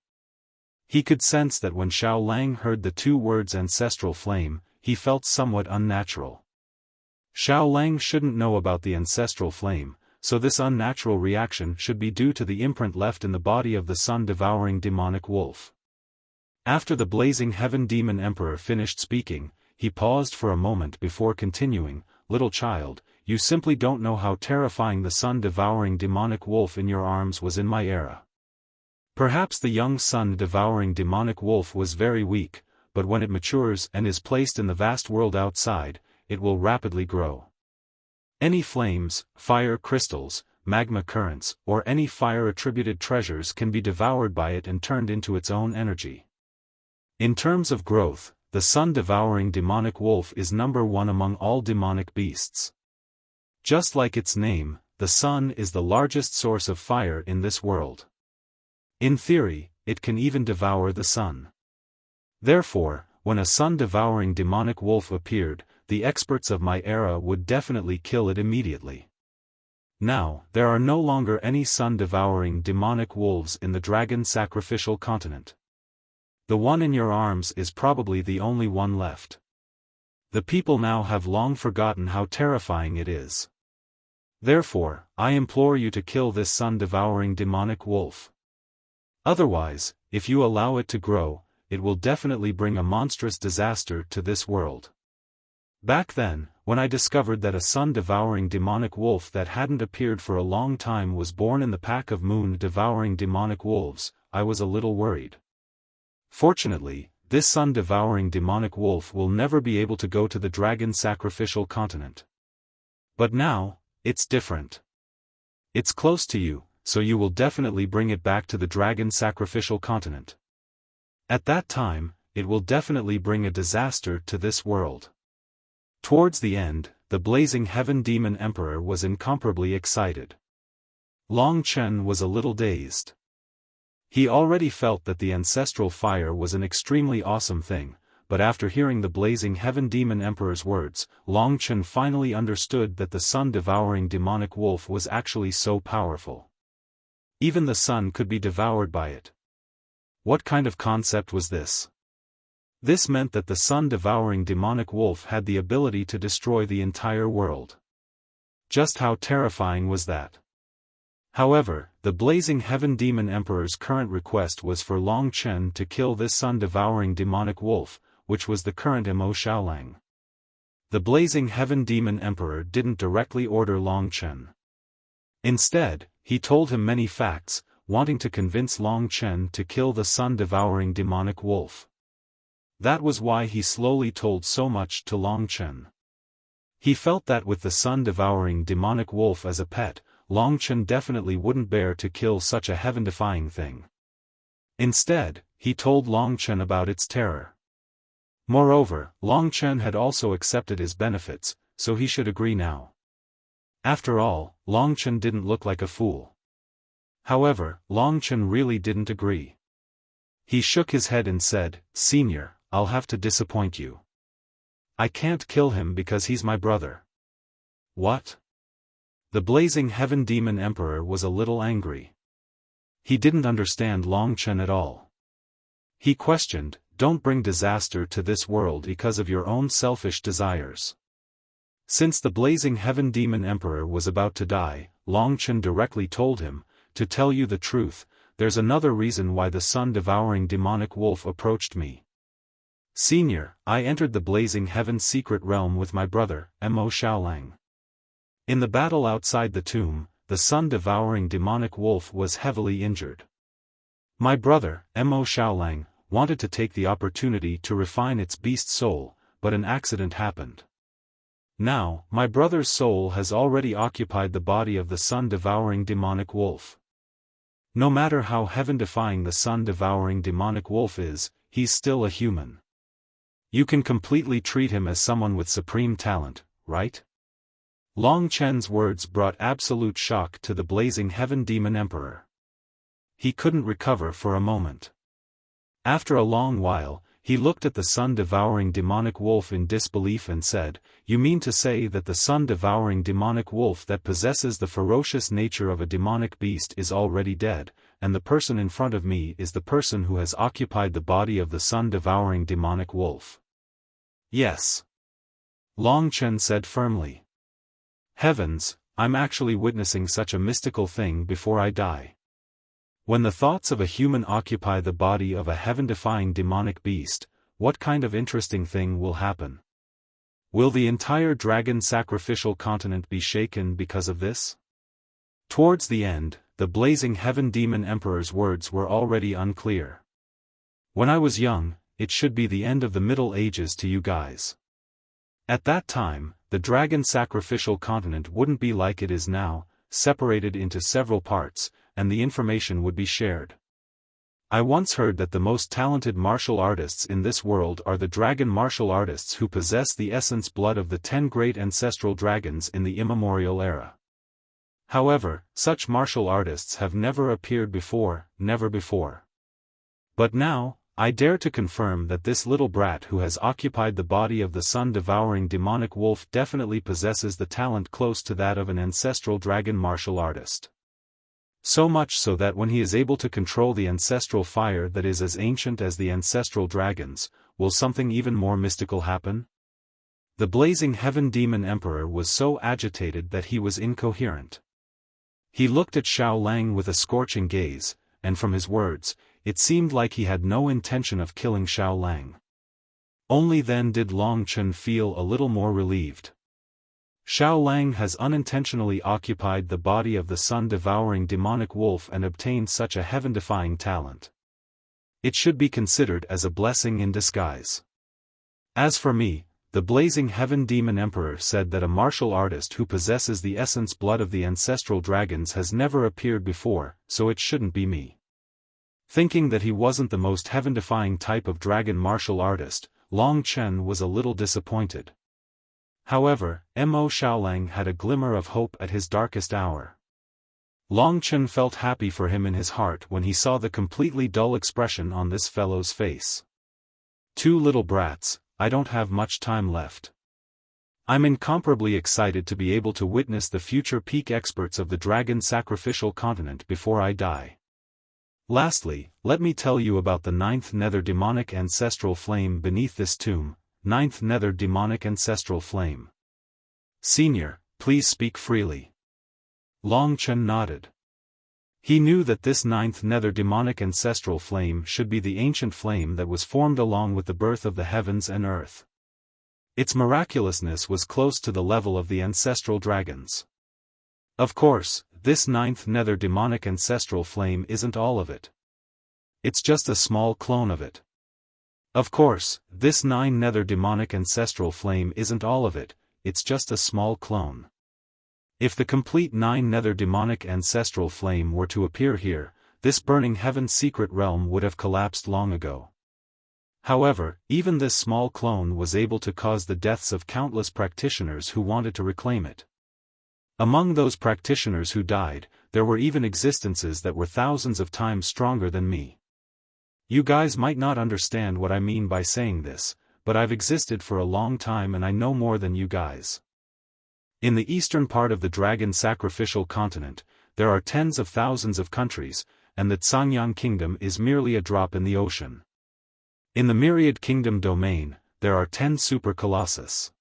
He could sense that when Xiao Lang heard the 2 words ancestral flame, he felt somewhat unnatural. Xiao Lang shouldn't know about the ancestral flame, so this unnatural reaction should be due to the imprint left in the body of the sun-devouring demonic wolf. After the blazing Heaven Demon Emperor finished speaking, he paused for a moment before continuing, "Little child, you simply don't know how terrifying the sun-devouring demonic wolf in your arms was in my era. Perhaps the young sun-devouring demonic wolf was very weak, but when it matures and is placed in the vast world outside, it will rapidly grow. Any flames, fire crystals, magma currents, or any fire-attributed treasures can be devoured by it and turned into its own energy. In terms of growth, the sun-devouring demonic wolf is number 1 among all demonic beasts. Just like its name, the sun is the largest source of fire in this world. In theory, it can even devour the sun. Therefore, when a sun-devouring demonic wolf appeared, the experts of my era would definitely kill it immediately. Now, there are no longer any sun-devouring demonic wolves in the dragon sacrificial continent. The one in your arms is probably the only one left. The people now have long forgotten how terrifying it is. Therefore, I implore you to kill this sun-devouring demonic wolf. Otherwise, if you allow it to grow, it will definitely bring a monstrous disaster to this world." Back then, when I discovered that a sun-devouring demonic wolf that hadn't appeared for a long time was born in the pack of moon-devouring demonic wolves, I was a little worried. Fortunately, this sun-devouring demonic wolf will never be able to go to the dragon sacrificial continent. But now, it's different. It's close to you, so you will definitely bring it back to the dragon sacrificial continent. At that time, it will definitely bring a disaster to this world. Towards the end, the blazing Heaven Demon Emperor was incomparably excited. Long Chen was a little dazed. He already felt that the ancestral fire was an extremely awesome thing, but after hearing the blazing Heaven Demon Emperor's words, Long Chen finally understood that the sun-devouring demonic wolf was actually so powerful. Even the sun could be devoured by it. What kind of concept was this? This meant that the sun-devouring demonic wolf had the ability to destroy the entire world. Just how terrifying was that? However, the blazing heaven demon emperor's current request was for Long Chen to kill this sun-devouring demonic wolf, which was the current Mo Xiaolang. The blazing heaven demon emperor didn't directly order Long Chen. Instead, he told him many facts, wanting to convince Long Chen to kill the sun-devouring demonic wolf. That was why he slowly told so much to Long Chen. He felt that with the sun-devouring demonic wolf as a pet, Long Chen definitely wouldn't bear to kill such a heaven-defying thing. Instead, he told Long Chen about its terror. Moreover, Long Chen had also accepted his benefits, so he should agree now. After all, Long Chen didn't look like a fool. However, Long Chen really didn't agree. He shook his head and said, "Senior, I'll have to disappoint you. I can't kill him because he's my brother." What? The blazing heaven demon emperor was a little angry. He didn't understand Long Chen at all. He questioned, "Don't bring disaster to this world because of your own selfish desires." Since the blazing heaven demon emperor was about to die, Long Chen directly told him, "To tell you the truth, there's another reason why the sun-devouring demonic wolf approached me. Senior, I entered the blazing heaven's secret realm with my brother, Mo Xiaolang. In the battle outside the tomb, the sun-devouring demonic wolf was heavily injured. My brother, Mo Xiaolang, wanted to take the opportunity to refine its beast soul, but an accident happened. Now, my brother's soul has already occupied the body of the sun-devouring demonic wolf. No matter how heaven-defying the sun-devouring demonic wolf is, he's still a human. You can completely treat him as someone with supreme talent, right?" Long Chen's words brought absolute shock to the blazing heaven demon emperor. He couldn't recover for a moment. After a long while, he looked at the sun-devouring demonic wolf in disbelief and said, "You mean to say that the sun-devouring demonic wolf that possesses the ferocious nature of a demonic beast is already dead, and the person in front of me is the person who has occupied the body of the sun-devouring demonic wolf?" "Yes," Long Chen said firmly. "Heavens, I'm actually witnessing such a mystical thing before I die. When the thoughts of a human occupy the body of a heaven-defying demonic beast, what kind of interesting thing will happen? Will the entire dragon sacrificial continent be shaken because of this?" Towards the end, the blazing heaven demon emperor's words were already unclear. "When I was young, it should be the end of the Middle Ages to you guys. At that time, the dragon sacrificial continent wouldn't be like it is now, separated into several parts, and the information would be shared. I once heard that the most talented martial artists in this world are the dragon martial artists who possess the essence blood of the 10 great ancestral dragons in the immemorial era. However, such martial artists have never appeared before, never before. But now, I dare to confirm that this little brat who has occupied the body of the sun-devouring demonic wolf definitely possesses the talent close to that of an ancestral dragon martial artist. So much so that when he is able to control the ancestral fire that is as ancient as the ancestral dragons, will something even more mystical happen?" The blazing heaven demon emperor was so agitated that he was incoherent. He looked at Xiaolang with a scorching gaze, and from his words, it seemed like he had no intention of killing Xiaolang. Only then did Long Chen feel a little more relieved. Xiaolang has unintentionally occupied the body of the sun-devouring demonic wolf and obtained such a heaven-defying talent. It should be considered as a blessing in disguise. As for me, the blazing heaven demon emperor said that a martial artist who possesses the essence blood of the ancestral dragons has never appeared before, so it shouldn't be me. Thinking that he wasn't the most heaven-defying type of dragon martial artist, Long Chen was a little disappointed. However, Mo Xiaolang had a glimmer of hope at his darkest hour. Long Chen felt happy for him in his heart when he saw the completely dull expression on this fellow's face. "Two little brats, I don't have much time left. I'm incomparably excited to be able to witness the future peak experts of the dragon sacrificial continent before I die." Lastly, let me tell you about the ninth nether demonic ancestral flame beneath this tomb, ninth nether demonic ancestral flame. Senior, please speak freely. Long Chen nodded. He knew that this ninth nether demonic ancestral flame should be the ancient flame that was formed along with the birth of the heavens and earth. Its miraculousness was close to the level of the ancestral dragons. Of course, this ninth nether demonic ancestral flame isn't all of it. It's just a small clone of it. Of course, this nine nether demonic ancestral flame isn't all of it, it's just a small clone. If the complete nine nether demonic ancestral flame were to appear here, this burning heaven's secret realm would have collapsed long ago. However, even this small clone was able to cause the deaths of countless practitioners who wanted to reclaim it. Among those practitioners who died, there were even existences that were thousands of times stronger than me. You guys might not understand what I mean by saying this, but I've existed for a long time and I know more than you guys. In the eastern part of the dragon sacrificial continent, there are tens of thousands of countries, and the Cangyang kingdom is merely a drop in the ocean. In the myriad kingdom domain, there are 10 super colossus.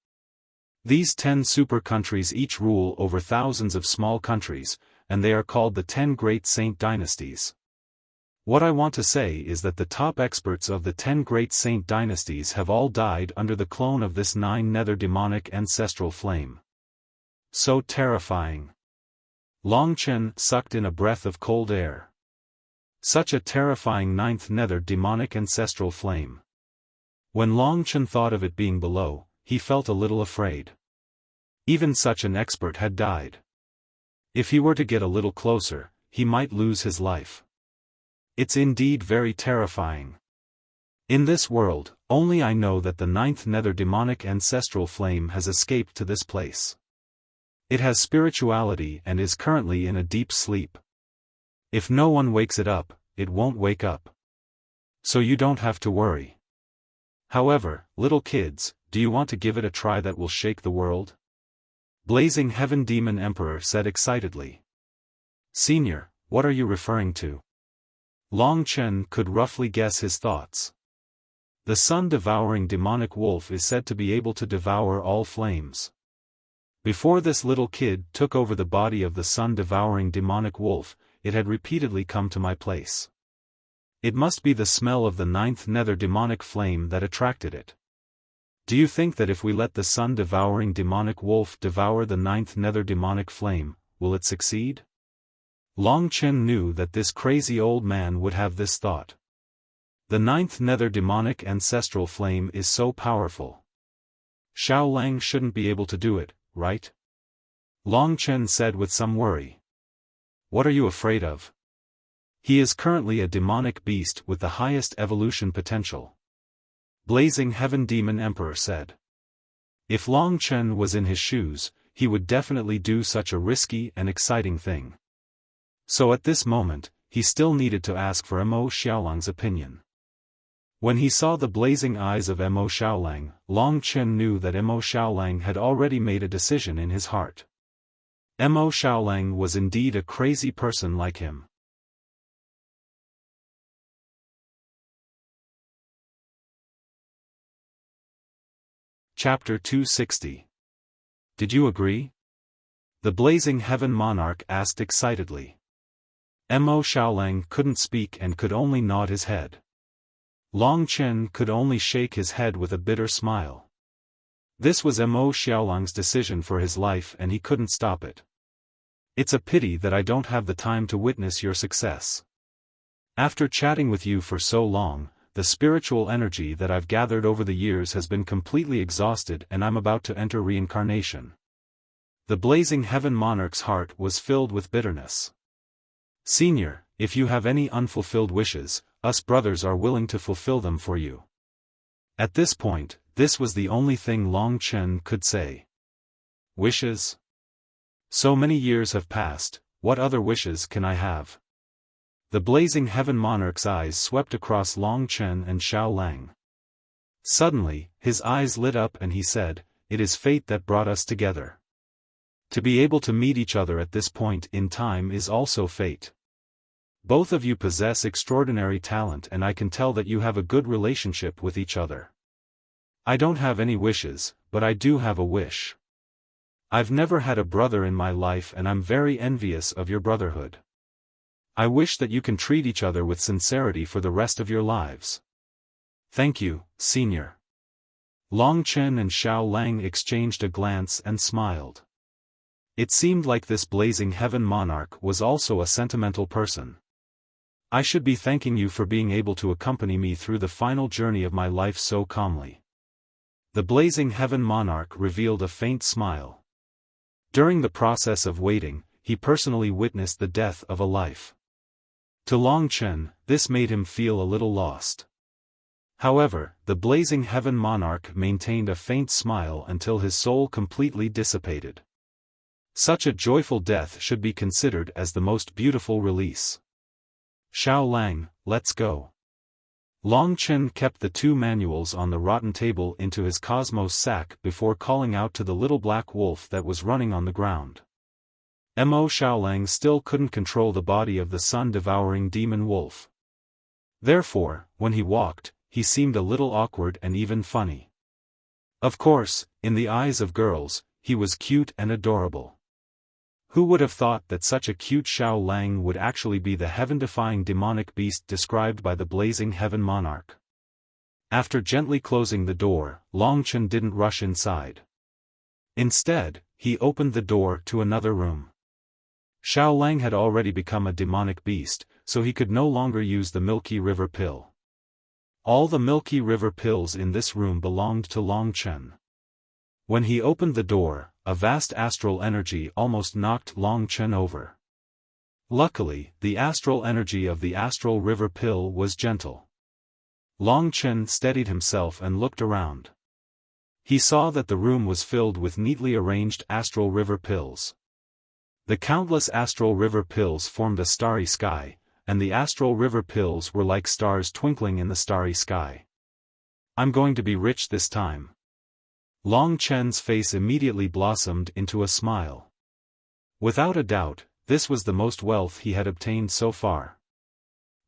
These 10 super countries each rule over thousands of small countries, and they are called the 10 great saint dynasties. What I want to say is that the top experts of the 10 great saint dynasties have all died under the clone of this nine nether demonic ancestral flame. So terrifying. Long Chen sucked in a breath of cold air. Such a terrifying ninth nether demonic ancestral flame. When Long Chen thought of it being below, he felt a little afraid. Even such an expert had died. If he were to get a little closer, he might lose his life. It's indeed very terrifying. In this world, only I know that the ninth nether demonic ancestral flame has escaped to this place. It has spirituality and is currently in a deep sleep. If no one wakes it up, it won't wake up. So you don't have to worry. However, little kids, do you want to give it a try that will shake the world? Blazing Heaven Demon Emperor said excitedly. Senior, what are you referring to? Long Chen could roughly guess his thoughts. The sun-devouring demonic wolf is said to be able to devour all flames. Before this little kid took over the body of the sun-devouring demonic wolf, it had repeatedly come to my place. It must be the smell of the ninth nether demonic flame that attracted it. Do you think that if we let the sun-devouring demonic wolf devour the ninth nether demonic flame, will it succeed? Long Chen knew that this crazy old man would have this thought. The ninth nether demonic ancestral flame is so powerful. Xiao Lang shouldn't be able to do it, right? Long Chen said with some worry. What are you afraid of? He is currently a demonic beast with the highest evolution potential. Blazing Heaven Demon Emperor said. If Long Chen was in his shoes, he would definitely do such a risky and exciting thing. So at this moment, he still needed to ask for Mo Xiaolang's opinion. When he saw the blazing eyes of Mo Xiaolang, Long Chen knew that Mo Xiaolang had already made a decision in his heart. Mo Xiaolang was indeed a crazy person like him. Chapter 260. Did you agree? The Blazing Heaven Monarch asked excitedly. Mo Xiaolang couldn't speak and could only nod his head. Long Chen could only shake his head with a bitter smile. This was Mo Xiaolang's decision for his life and he couldn't stop it. It's a pity that I don't have the time to witness your success. After chatting with you for so long, the spiritual energy that I've gathered over the years has been completely exhausted and I'm about to enter reincarnation. The Blazing Heaven Monarch's heart was filled with bitterness. Senior, if you have any unfulfilled wishes, us brothers are willing to fulfill them for you. At this point, this was the only thing Long Chen could say. Wishes? So many years have passed, what other wishes can I have? The Blazing Heaven Monarch's eyes swept across Long Chen and Xiao Lang. Suddenly, his eyes lit up and he said, "It is fate that brought us together. To be able to meet each other at this point in time is also fate. Both of you possess extraordinary talent and I can tell that you have a good relationship with each other. I don't have any wishes, but I do have a wish. I've never had a brother in my life and I'm very envious of your brotherhood. I wish that you can treat each other with sincerity for the rest of your lives. Thank you, Senior. Long Chen and Xiao Lang exchanged a glance and smiled. It seemed like this blazing heaven monarch was also a sentimental person. I should be thanking you for being able to accompany me through the final journey of my life so calmly. The blazing heaven monarch revealed a faint smile. During the process of waiting, he personally witnessed the death of a life. To Long Chen, this made him feel a little lost. However, the blazing heaven monarch maintained a faint smile until his soul completely dissipated. Such a joyful death should be considered as the most beautiful release. Xiao Lang, let's go. Long Chen kept the 2 manuals on the rotten table into his cosmos sack before calling out to the little black wolf that was running on the ground. Xiao Lang still couldn't control the body of the sun-devouring demon wolf. Therefore, when he walked, he seemed a little awkward and even funny. Of course, in the eyes of girls, he was cute and adorable. Who would have thought that such a cute Xiao Lang would actually be the heaven-defying demonic beast described by the blazing heaven monarch? After gently closing the door, Long Chen didn't rush inside. Instead, he opened the door to another room. Xiao Lang had already become a demonic beast, so he could no longer use the Milky River pill. All the Milky River pills in this room belonged to Long Chen. When he opened the door, a vast astral energy almost knocked Long Chen over. Luckily, the astral energy of the astral river pill was gentle. Long Chen steadied himself and looked around. He saw that the room was filled with neatly arranged astral river pills. The countless astral river pills formed a starry sky, and the astral river pills were like stars twinkling in the starry sky. I'm going to be rich this time. Long Chen's face immediately blossomed into a smile. Without a doubt, this was the most wealth he had obtained so far.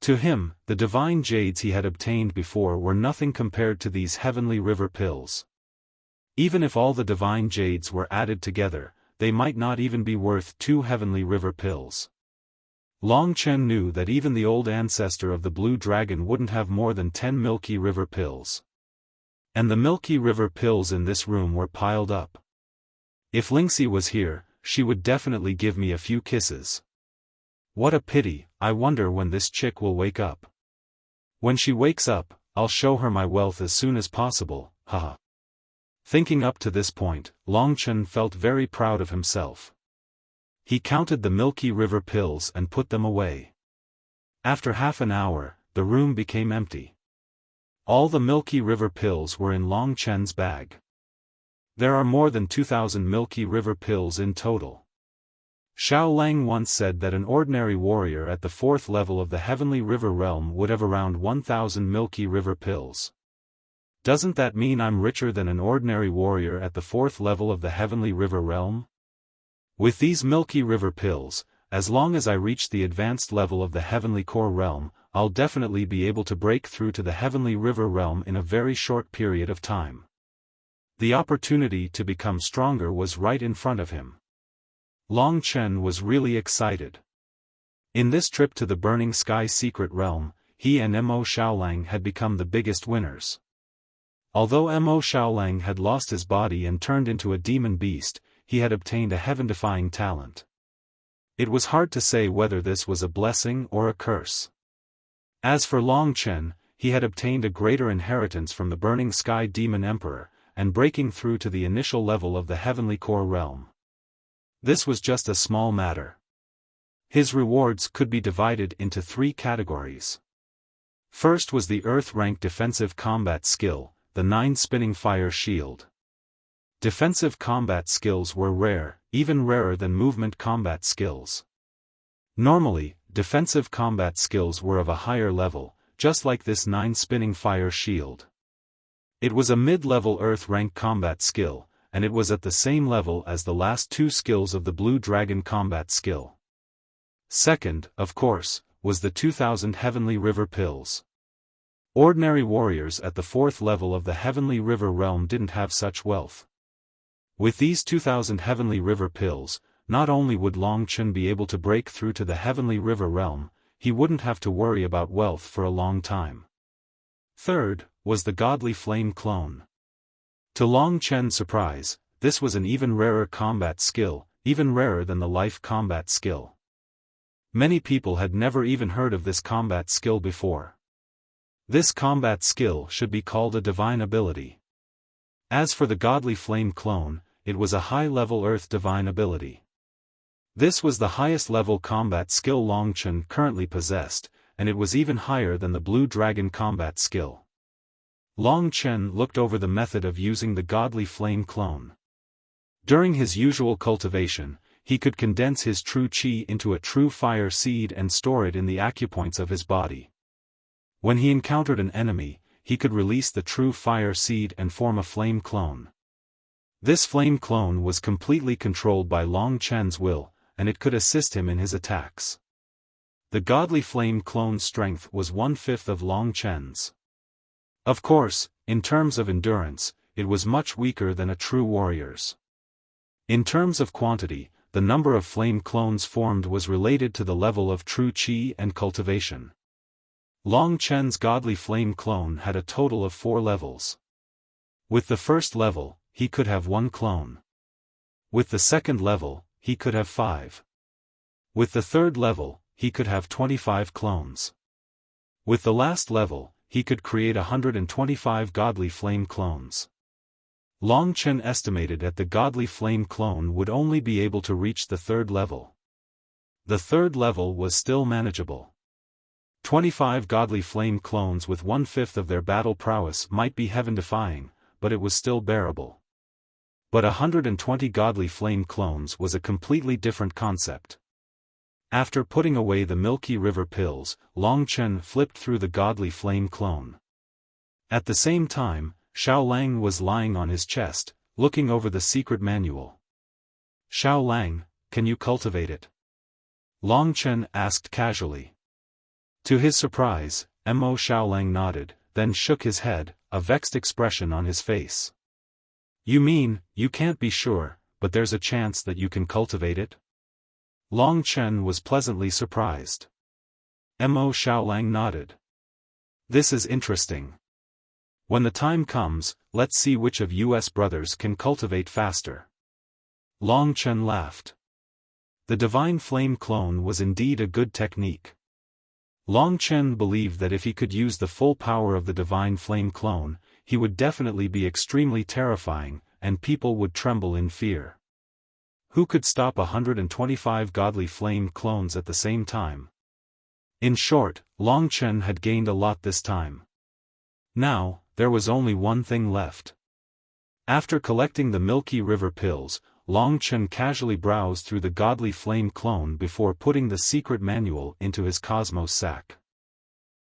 To him, the divine jades he had obtained before were nothing compared to these heavenly river pills. Even if all the divine jades were added together, they might not even be worth 2 heavenly river pills. Long Chen knew that even the old ancestor of the blue dragon wouldn't have more than 10 Milky River pills. And the Milky River pills in this room were piled up. If Lingxi was here, she would definitely give me a few kisses. What a pity, I wonder when this chick will wake up. When she wakes up, I'll show her my wealth as soon as possible, haha. Thinking up to this point, Long Chen felt very proud of himself. He counted the Milky River pills and put them away. After half an hour, the room became empty. All the Milky River pills were in Long Chen's bag. There are more than 2,000 Milky River pills in total. Xiao Lang once said that an ordinary warrior at the 4th level of the Heavenly River realm would have around 1,000 Milky River pills. Doesn't that mean I'm richer than an ordinary warrior at the 4th level of the Heavenly River realm? With these Milky River pills, as long as I reach the advanced level of the Heavenly Core realm, I'll definitely be able to break through to the Heavenly River realm in a very short period of time. The opportunity to become stronger was right in front of him. Long Chen was really excited. In this trip to the Burning Sky Secret Realm, he and Mo Xiaolang had become the biggest winners. Although Mo Xiaolang had lost his body and turned into a demon beast, he had obtained a heaven-defying talent. It was hard to say whether this was a blessing or a curse. As for Long Chen, he had obtained a greater inheritance from the Burning Sky Demon Emperor, and breaking through to the initial level of the Heavenly Core realm. This was just a small matter. His rewards could be divided into 3 categories. First was the Earth-rank defensive combat skill, the 9 spinning fire shield. Defensive combat skills were rare, even rarer than movement combat skills. Normally, defensive combat skills were of a higher level, just like this 9 spinning fire shield. It was a mid-level Earth-rank combat skill, and it was at the same level as the last 2 skills of the Blue Dragon combat skill. Second, of course, was the 2000 Heavenly River Pills. Ordinary warriors at the 4th level of the Heavenly River realm didn't have such wealth. With these 2000 Heavenly River Pills, not only would Long Chen be able to break through to the Heavenly River realm, he wouldn't have to worry about wealth for a long time. Third, was the Godly Flame Clone. To Long Chen's surprise, this was an even rarer combat skill, even rarer than the life combat skill. Many people had never even heard of this combat skill before. This combat skill should be called a divine ability. As for the Godly Flame Clone, it was a high-level Earth divine ability. This was the highest level combat skill Long Chen currently possessed, and it was even higher than the Blue Dragon combat skill. Long Chen looked over the method of using the Godly Flame Clone. During his usual cultivation, he could condense his true qi into a true fire seed and store it in the acupoints of his body. When he encountered an enemy, he could release the true fire seed and form a flame clone. This flame clone was completely controlled by Long Chen's will, and it could assist him in his attacks. The Godly Flame Clone's strength was 1/5 of Long Chen's. Of course, in terms of endurance, it was much weaker than a true warrior's. In terms of quantity, the number of flame clones formed was related to the level of true qi and cultivation. Long Chen's Godly Flame Clone had a total of 4 levels. With the first level, he could have 1 clone. With the second level, he could have 5. With the third level, he could have 25 clones. With the last level, he could create 125 Godly Flame Clones. Long Chen estimated that the Godly Flame Clone would only be able to reach the third level. The third level was still manageable. 25 Godly Flame Clones with 1/5 of their battle prowess might be heaven-defying, but it was still bearable. But 120 Godly Flame Clones was a completely different concept. After putting away the Milky River Pills, Long Chen flipped through the Godly Flame Clone. At the same time, Xiao Lang was lying on his chest, looking over the secret manual. "Xiao Lang, can you cultivate it?" Long Chen asked casually. To his surprise, Mo Xiaolang nodded, then shook his head, a vexed expression on his face. "You mean, you can't be sure, but there's a chance that you can cultivate it?" Long Chen was pleasantly surprised. Mo Xiaolang nodded. "This is interesting. When the time comes, let's see which of us brothers can cultivate faster." Long Chen laughed. The Divine Flame Clone was indeed a good technique. Long Chen believed that if he could use the full power of the Divine Flame Clone, he would definitely be extremely terrifying, and people would tremble in fear. Who could stop 125 Godly Flame Clones at the same time? In short, Long Chen had gained a lot this time. Now, there was only one thing left. After collecting the Milky River Pills, Long Chen casually browsed through the Godly Flame Clone before putting the secret manual into his Cosmos sack.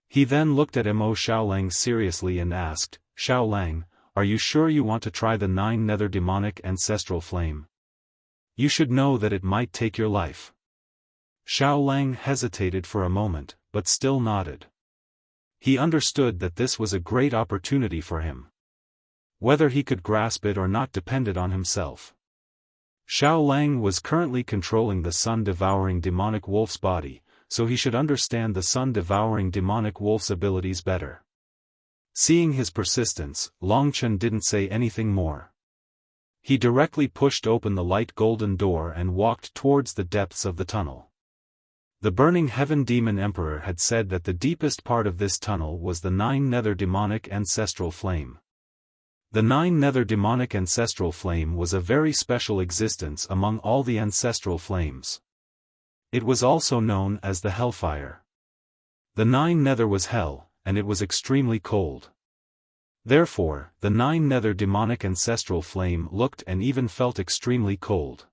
He then looked at Mo Xiaolang seriously and asked, "Xiaolang, are you sure you want to try the 9 Nether Demonic Ancestral Flame? You should know that it might take your life." Xiaolang hesitated for a moment, but still nodded. He understood that this was a great opportunity for him. Whether he could grasp it or not depended on himself. Xiao Lang was currently controlling the sun-devouring demonic wolf's body, so he should understand the sun-devouring demonic wolf's abilities better. Seeing his persistence, Long Chen didn't say anything more. He directly pushed open the light golden door and walked towards the depths of the tunnel. The Burning Heaven Demon Emperor had said that the deepest part of this tunnel was the 9 Nether Demonic Ancestral Flame. The 9 Nether Demonic Ancestral Flame was a very special existence among all the ancestral flames. It was also known as the Hellfire. The 9 Nether was hell, and it was extremely cold. Therefore, the 9 Nether Demonic Ancestral Flame looked and even felt extremely cold.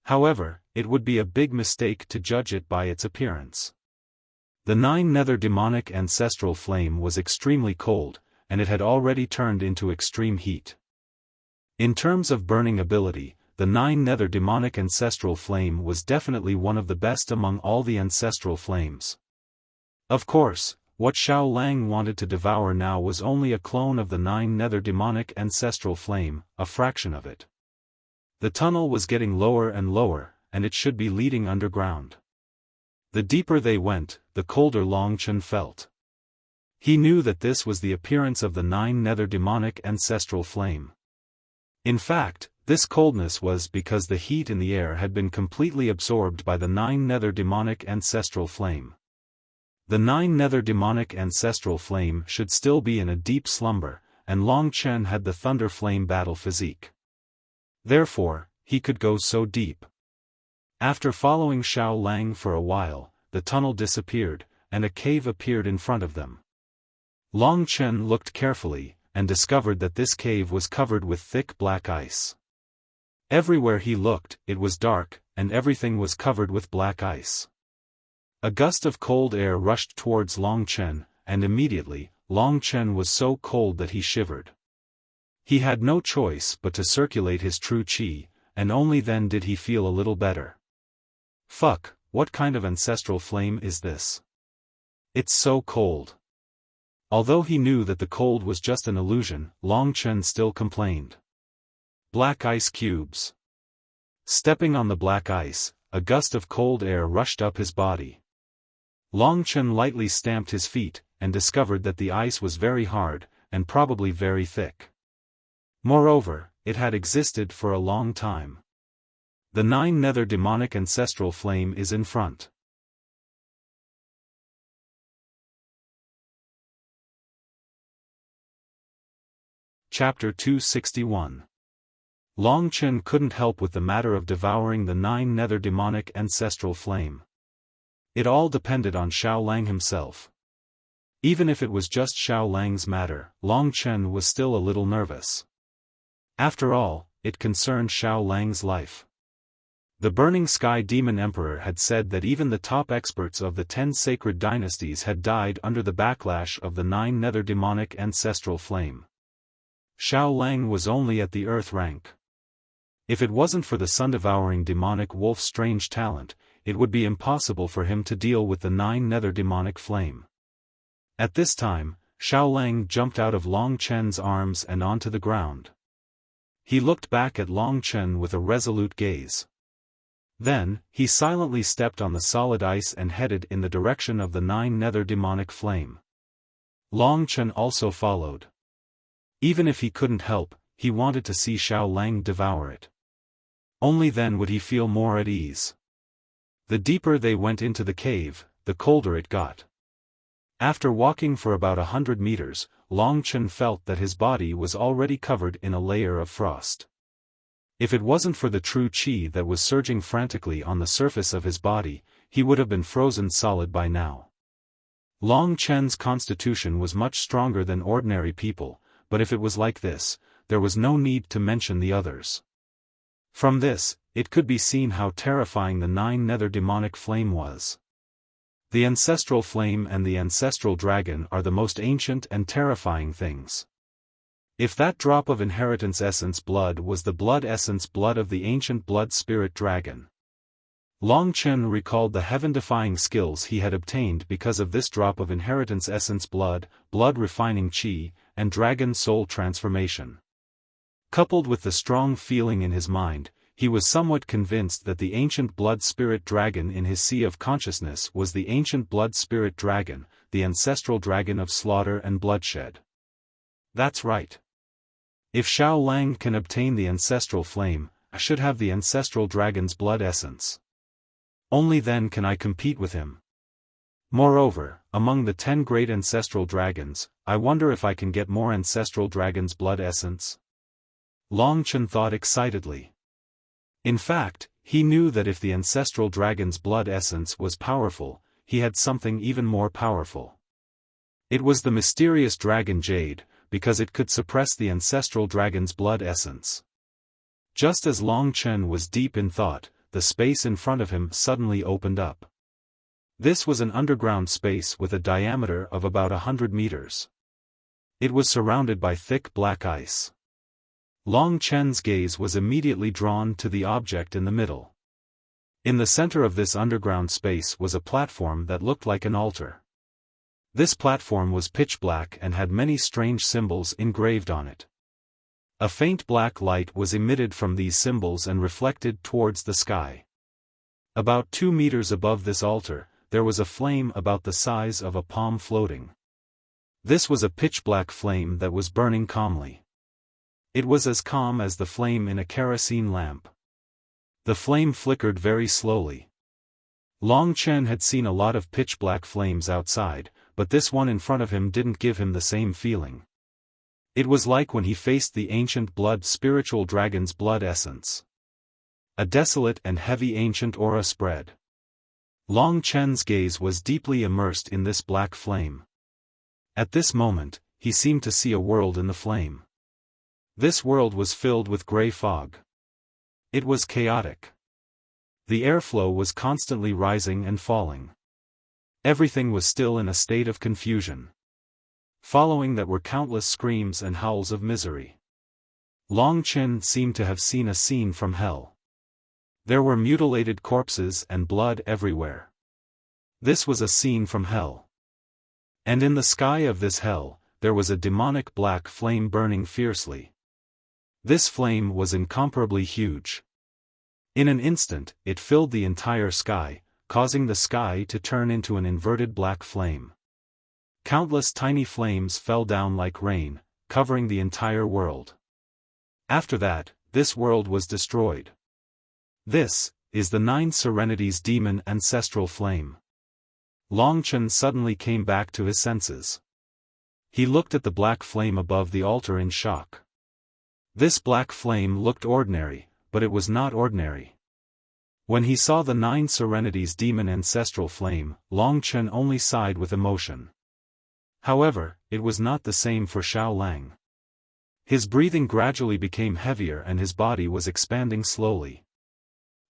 However, it would be a big mistake to judge it by its appearance. The 9 Nether Demonic Ancestral Flame was extremely cold, and it had already turned into extreme heat. In terms of burning ability, the 9 Nether Demonic Ancestral Flame was definitely one of the best among all the ancestral flames. Of course, what Xiao Lang wanted to devour now was only a clone of the 9 nether demonic ancestral flame, a fraction of it. The tunnel was getting lower and lower, and it should be leading underground. The deeper they went, the colder Long Chen felt. He knew that this was the appearance of the 9 nether demonic ancestral flame. In fact, this coldness was because the heat in the air had been completely absorbed by the 9 nether demonic ancestral flame. The 9 nether demonic ancestral flame should still be in a deep slumber, and Long Chen had the thunder flame battle physique. Therefore, he could go so deep. After following Xiao Lang for a while, the tunnel disappeared, and a cave appeared in front of them. Long Chen looked carefully, and discovered that this cave was covered with thick black ice. Everywhere he looked, it was dark, and everything was covered with black ice. A gust of cold air rushed towards Long Chen, and immediately, Long Chen was so cold that he shivered. He had no choice but to circulate his true qi, and only then did he feel a little better. Fuck, what kind of ancestral flame is this? It's so cold. Although he knew that the cold was just an illusion, Long Chen still complained. Black ice cubes. Stepping on the black ice, a gust of cold air rushed up his body. Long Chen lightly stamped his feet, and discovered that the ice was very hard, and probably very thick. Moreover, it had existed for a long time. The 9 nether demonic ancestral flame is in front. Chapter 261. Long Chen couldn't help with the matter of devouring the 9 nether demonic ancestral flame. It all depended on Xiao Lang himself. Even if it was just Xiao Lang's matter, Long Chen was still a little nervous. After all, it concerned Xiao Lang's life. The Burning Sky Demon Emperor had said that even the top experts of the 10 sacred dynasties had died under the backlash of the 9 nether demonic ancestral flame. Xiao Lang was only at the earth rank. If it wasn't for the sun-devouring demonic wolf's strange talent, it would be impossible for him to deal with the 9 nether demonic flame. At this time, Xiao Lang jumped out of Long Chen's arms and onto the ground. He looked back at Long Chen with a resolute gaze. Then, he silently stepped on the solid ice and headed in the direction of the 9 nether demonic flame. Long Chen also followed. Even if he couldn't help, he wanted to see Xiao Lang devour it. Only then would he feel more at ease. The deeper they went into the cave, the colder it got. After walking for about 100 meters, Long Chen felt that his body was already covered in a layer of frost. If it wasn't for the true qi that was surging frantically on the surface of his body, he would have been frozen solid by now. Long Chen's constitution was much stronger than ordinary people, but if it was like this, there was no need to mention the others. From this, it could be seen how terrifying the 9 nether demonic flame was. The ancestral flame and the ancestral dragon are the most ancient and terrifying things. If that drop of inheritance essence blood was the blood essence blood of the ancient blood spirit dragon. Long Chen recalled the heaven-defying skills he had obtained because of this drop of inheritance essence blood, blood refining qi, and dragon soul transformation. Coupled with the strong feeling in his mind, he was somewhat convinced that the ancient blood spirit dragon in his sea of consciousness was the ancient blood spirit dragon, the ancestral dragon of slaughter and bloodshed. That's right. If Xiao Lang can obtain the ancestral flame, I should have the ancestral dragon's blood essence. Only then can I compete with him. Moreover, among the 10 great ancestral dragons, I wonder if I can get more ancestral dragon's blood essence? Long Chen thought excitedly. In fact, he knew that if the ancestral dragon's blood essence was powerful, he had something even more powerful. It was the mysterious dragon jade, because it could suppress the ancestral dragon's blood essence. Just as Long Chen was deep in thought, the space in front of him suddenly opened up. This was an underground space with a diameter of about 100 meters. It was surrounded by thick black ice. Long Chen's gaze was immediately drawn to the object in the middle. In the center of this underground space was a platform that looked like an altar. This platform was pitch black and had many strange symbols engraved on it. A faint black light was emitted from these symbols and reflected towards the sky. About 2 meters above this altar, there was a flame about the size of a palm floating. This was a pitch-black flame that was burning calmly. It was as calm as the flame in a kerosene lamp. The flame flickered very slowly. Long Chen had seen a lot of pitch-black flames outside, but this one in front of him didn't give him the same feeling. It was like when he faced the ancient spiritual dragon's blood essence. A desolate and heavy ancient aura spread. Long Chen's gaze was deeply immersed in this black flame. At this moment, he seemed to see a world in the flame. This world was filled with gray fog. It was chaotic. The airflow was constantly rising and falling. Everything was still in a state of confusion. Following that were countless screams and howls of misery. Long Chen seemed to have seen a scene from hell. There were mutilated corpses and blood everywhere. This was a scene from hell. And in the sky of this hell, there was a demonic black flame burning fiercely. This flame was incomparably huge. In an instant, it filled the entire sky, causing the sky to turn into an inverted black flame. Countless tiny flames fell down like rain, covering the entire world. After that, this world was destroyed. This is the 9 Serenities demon ancestral flame. Long Chen suddenly came back to his senses. He looked at the black flame above the altar in shock. This black flame looked ordinary, but it was not ordinary. When he saw the 9 Serenities demon ancestral flame, Long Chen only sighed with emotion. However, it was not the same for Xiao Lang. His breathing gradually became heavier and his body was expanding slowly.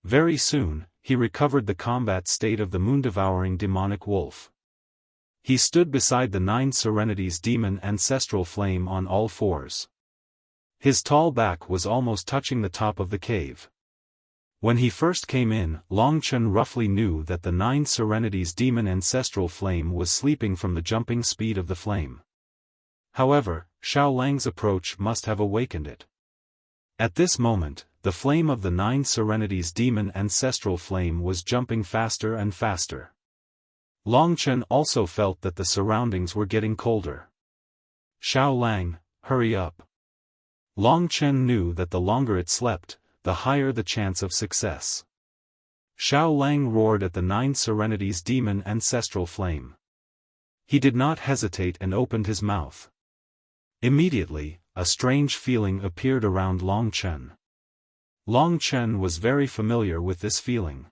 Very soon, he recovered the combat state of the moon-devouring demonic wolf. He stood beside the 9 Serenities demon ancestral flame on all fours. His tall back was almost touching the top of the cave. When he first came in, Long Chen roughly knew that the 9 Serenities demon ancestral flame was sleeping from the jumping speed of the flame. However, Xiao Lang's approach must have awakened it. At this moment, the flame of the 9 Serenities demon ancestral flame was jumping faster and faster. Long Chen also felt that the surroundings were getting colder. Xiao Lang, hurry up. Long Chen knew that the longer it slept, the higher the chance of success. Xiao Lang roared at the 9 Serenities demon ancestral flame. He did not hesitate and opened his mouth. Immediately, a strange feeling appeared around Long Chen. Long Chen was very familiar with this feeling.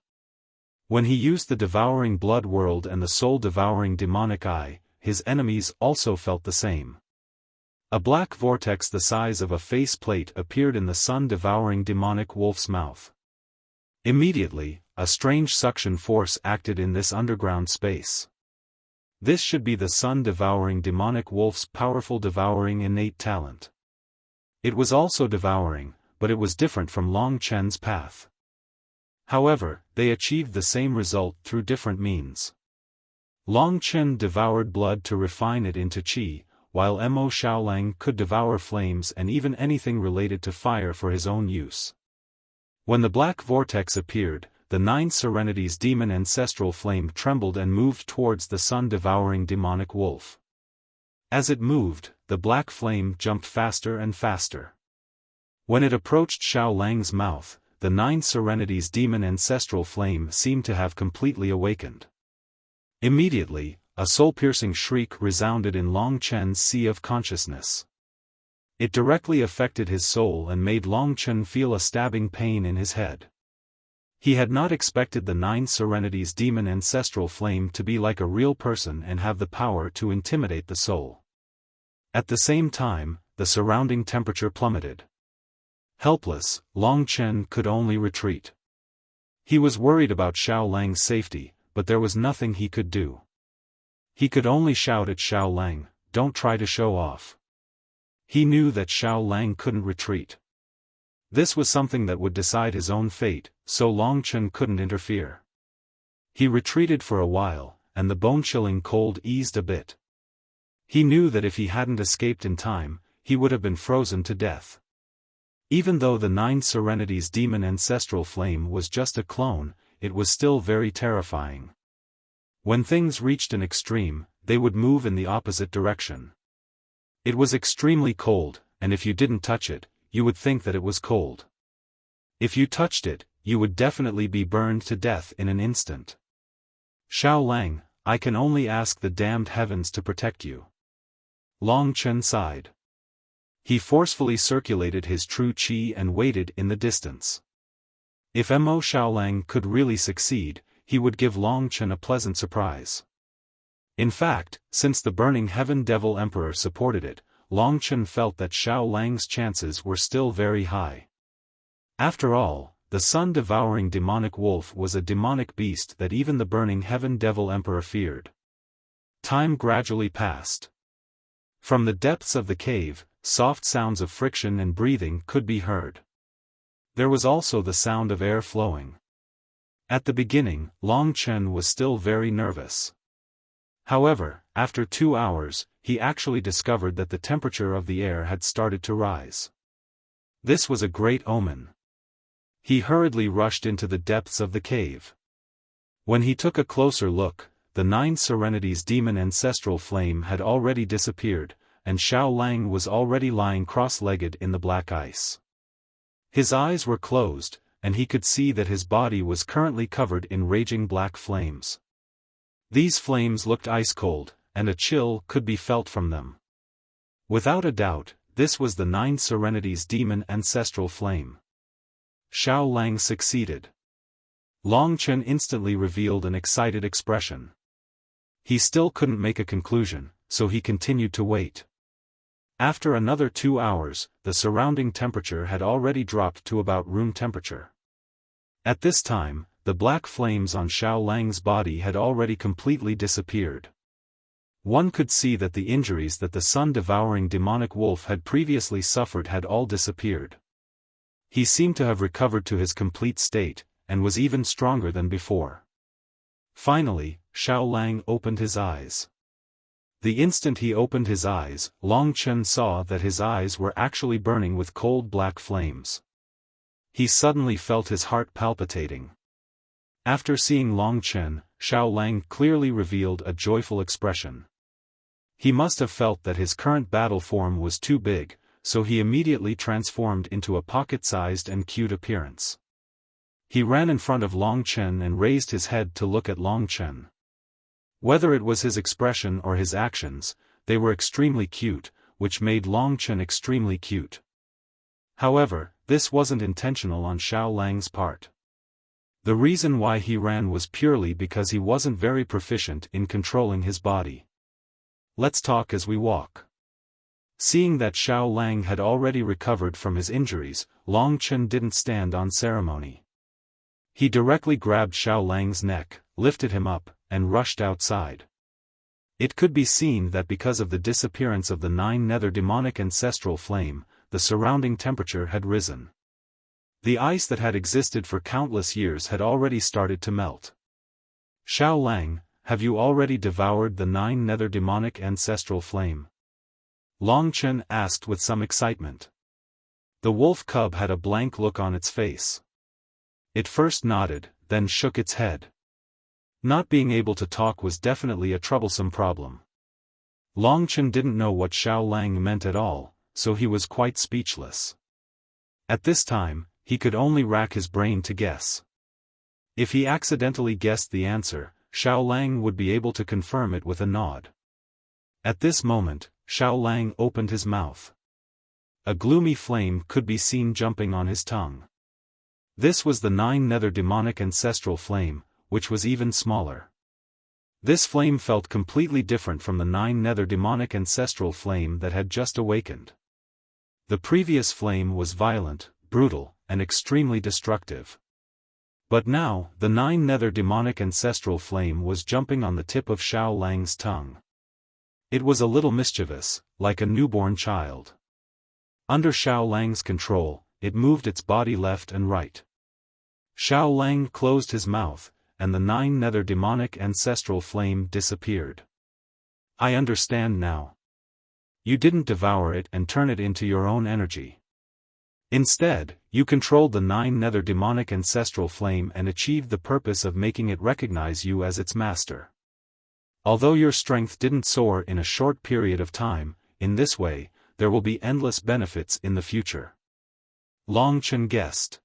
When he used the devouring blood world and the soul-devouring demonic eye, his enemies also felt the same. A black vortex the size of a faceplate appeared in the sun-devouring demonic wolf's mouth. Immediately, a strange suction force acted in this underground space. This should be the sun-devouring demonic wolf's powerful devouring innate talent. It was also devouring, but it was different from Long Chen's path. However, they achieved the same result through different means. Long Chen devoured blood to refine it into qi, while Mo Xiaolang could devour flames and even anything related to fire for his own use. When the black vortex appeared, the 9 Serenities demon ancestral flame trembled and moved towards the sun-devouring demonic wolf. As it moved, the black flame jumped faster and faster. When it approached Xiao Lang's mouth, the 9 Serenities demon ancestral flame seemed to have completely awakened. Immediately, a soul-piercing shriek resounded in Long Chen's sea of consciousness. It directly affected his soul and made Long Chen feel a stabbing pain in his head. He had not expected the 9 Serenities demon ancestral flame to be like a real person and have the power to intimidate the soul. At the same time, the surrounding temperature plummeted. Helpless, Long Chen could only retreat. He was worried about Xiao Lang's safety, but there was nothing he could do. He could only shout at Xiao Lang, "Don't try to show off." He knew that Xiao Lang couldn't retreat. This was something that would decide his own fate, so Long Chen couldn't interfere. He retreated for a while, and the bone-chilling cold eased a bit. He knew that if he hadn't escaped in time, he would have been frozen to death. Even though the Nine Serenities demon ancestral flame was just a clone, it was still very terrifying. When things reached an extreme, they would move in the opposite direction. It was extremely cold, and if you didn't touch it, you would think that it was cold. If you touched it, you would definitely be burned to death in an instant. Xiao Lang, I can only ask the damned heavens to protect you. Long Chen sighed. He forcefully circulated his true qi and waited in the distance. If Mo Xiaolang could really succeed, he would give Long Chen a pleasant surprise. In fact, since the Burning Heaven Devil Emperor supported it, Long Chen felt that Xiao Lang's chances were still very high. After all, the sun-devouring demonic wolf was a demonic beast that even the Burning Heaven Devil Emperor feared. Time gradually passed. From the depths of the cave, soft sounds of friction and breathing could be heard. There was also the sound of air flowing. At the beginning, Long Chen was still very nervous. However, after 2 hours, he actually discovered that the temperature of the air had started to rise. This was a great omen. He hurriedly rushed into the depths of the cave. When he took a closer look, the Nine Serenities demon ancestral flame had already disappeared, and Xiao Lang was already lying cross-legged in the black ice. His eyes were closed, and he could see that his body was currently covered in raging black flames. These flames looked ice-cold, and a chill could be felt from them. Without a doubt, this was the Nine Serenities demon ancestral flame. Xiao Lang succeeded. Long Chen instantly revealed an excited expression. He still couldn't make a conclusion, so he continued to wait. After another 2 hours, the surrounding temperature had already dropped to about room temperature. At this time, the black flames on Xiao Lang's body had already completely disappeared. One could see that the injuries that the sun-devouring demonic wolf had previously suffered had all disappeared. He seemed to have recovered to his complete state, and was even stronger than before. Finally, Xiao Lang opened his eyes. The instant he opened his eyes, Long Chen saw that his eyes were actually burning with cold black flames. He suddenly felt his heart palpitating. After seeing Long Chen, Xiao Lang clearly revealed a joyful expression. He must have felt that his current battle form was too big, so he immediately transformed into a pocket-sized and cute appearance. He ran in front of Long Chen and raised his head to look at Long Chen. Whether it was his expression or his actions, they were extremely cute, which made Long Chen extremely cute. However, this wasn't intentional on Xiao Lang's part. The reason why he ran was purely because he wasn't very proficient in controlling his body. Let's talk as we walk. Seeing that Xiao Lang had already recovered from his injuries, Long Chen didn't stand on ceremony. He directly grabbed Xiao Lang's neck, lifted him up, and rushed outside. It could be seen that because of the disappearance of the Nine Nether demonic ancestral flame, the surrounding temperature had risen. The ice that had existed for countless years had already started to melt. Xiao Lang, have you already devoured the Nine Nether demonic ancestral flame? Long Chen asked with some excitement. The wolf cub had a blank look on its face. It first nodded, then shook its head. Not being able to talk was definitely a troublesome problem. Long Chen didn't know what Xiao Lang meant at all, so he was quite speechless. At this time, he could only rack his brain to guess. If he accidentally guessed the answer, Xiao Lang would be able to confirm it with a nod. At this moment, Xiao Lang opened his mouth. A gloomy flame could be seen jumping on his tongue. This was the Nine Nether demonic ancestral flame, which was even smaller. This flame felt completely different from the Nine Nether demonic ancestral flame that had just awakened. The previous flame was violent, brutal, and extremely destructive. But now, the Nine Nether demonic ancestral flame was jumping on the tip of Xiao Lang's tongue. It was a little mischievous, like a newborn child. Under Xiao Lang's control, it moved its body left and right. Xiao Lang closed his mouth, and the Nine Nether demonic ancestral flame disappeared. I understand now. you didn't devour it and turn it into your own energy. Instead, you controlled the 9 nether demonic ancestral flame and achieved the purpose of making it recognize you as its master. Although your strength didn't soar in a short period of time, in this way, there will be endless benefits in the future. Long Chen guessed.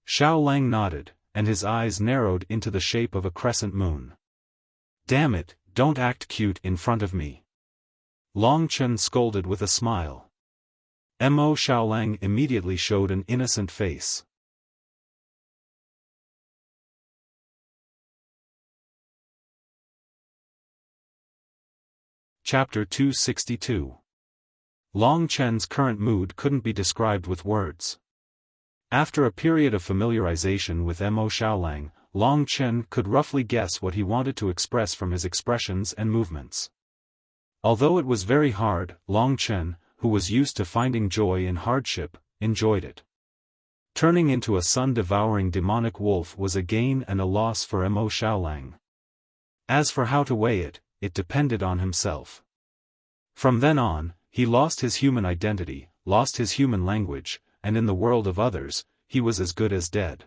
Xiao Lang nodded, and his eyes narrowed into the shape of a crescent moon. Damn it, don't act cute in front of me. Long Chen scolded with a smile. Mo Xiaolang immediately showed an innocent face. Chapter 262. Long Chen's current mood couldn't be described with words. After a period of familiarization with Mo Xiaolang, Long Chen could roughly guess what he wanted to express from his expressions and movements. Although it was very hard, Long Chen, who was used to finding joy in hardship, enjoyed it. Turning into a sun-devouring demonic wolf was a gain and a loss for Mo Xiaolang. As for how to weigh it, it depended on himself. From then on, he lost his human identity, lost his human language, and in the world of others, he was as good as dead.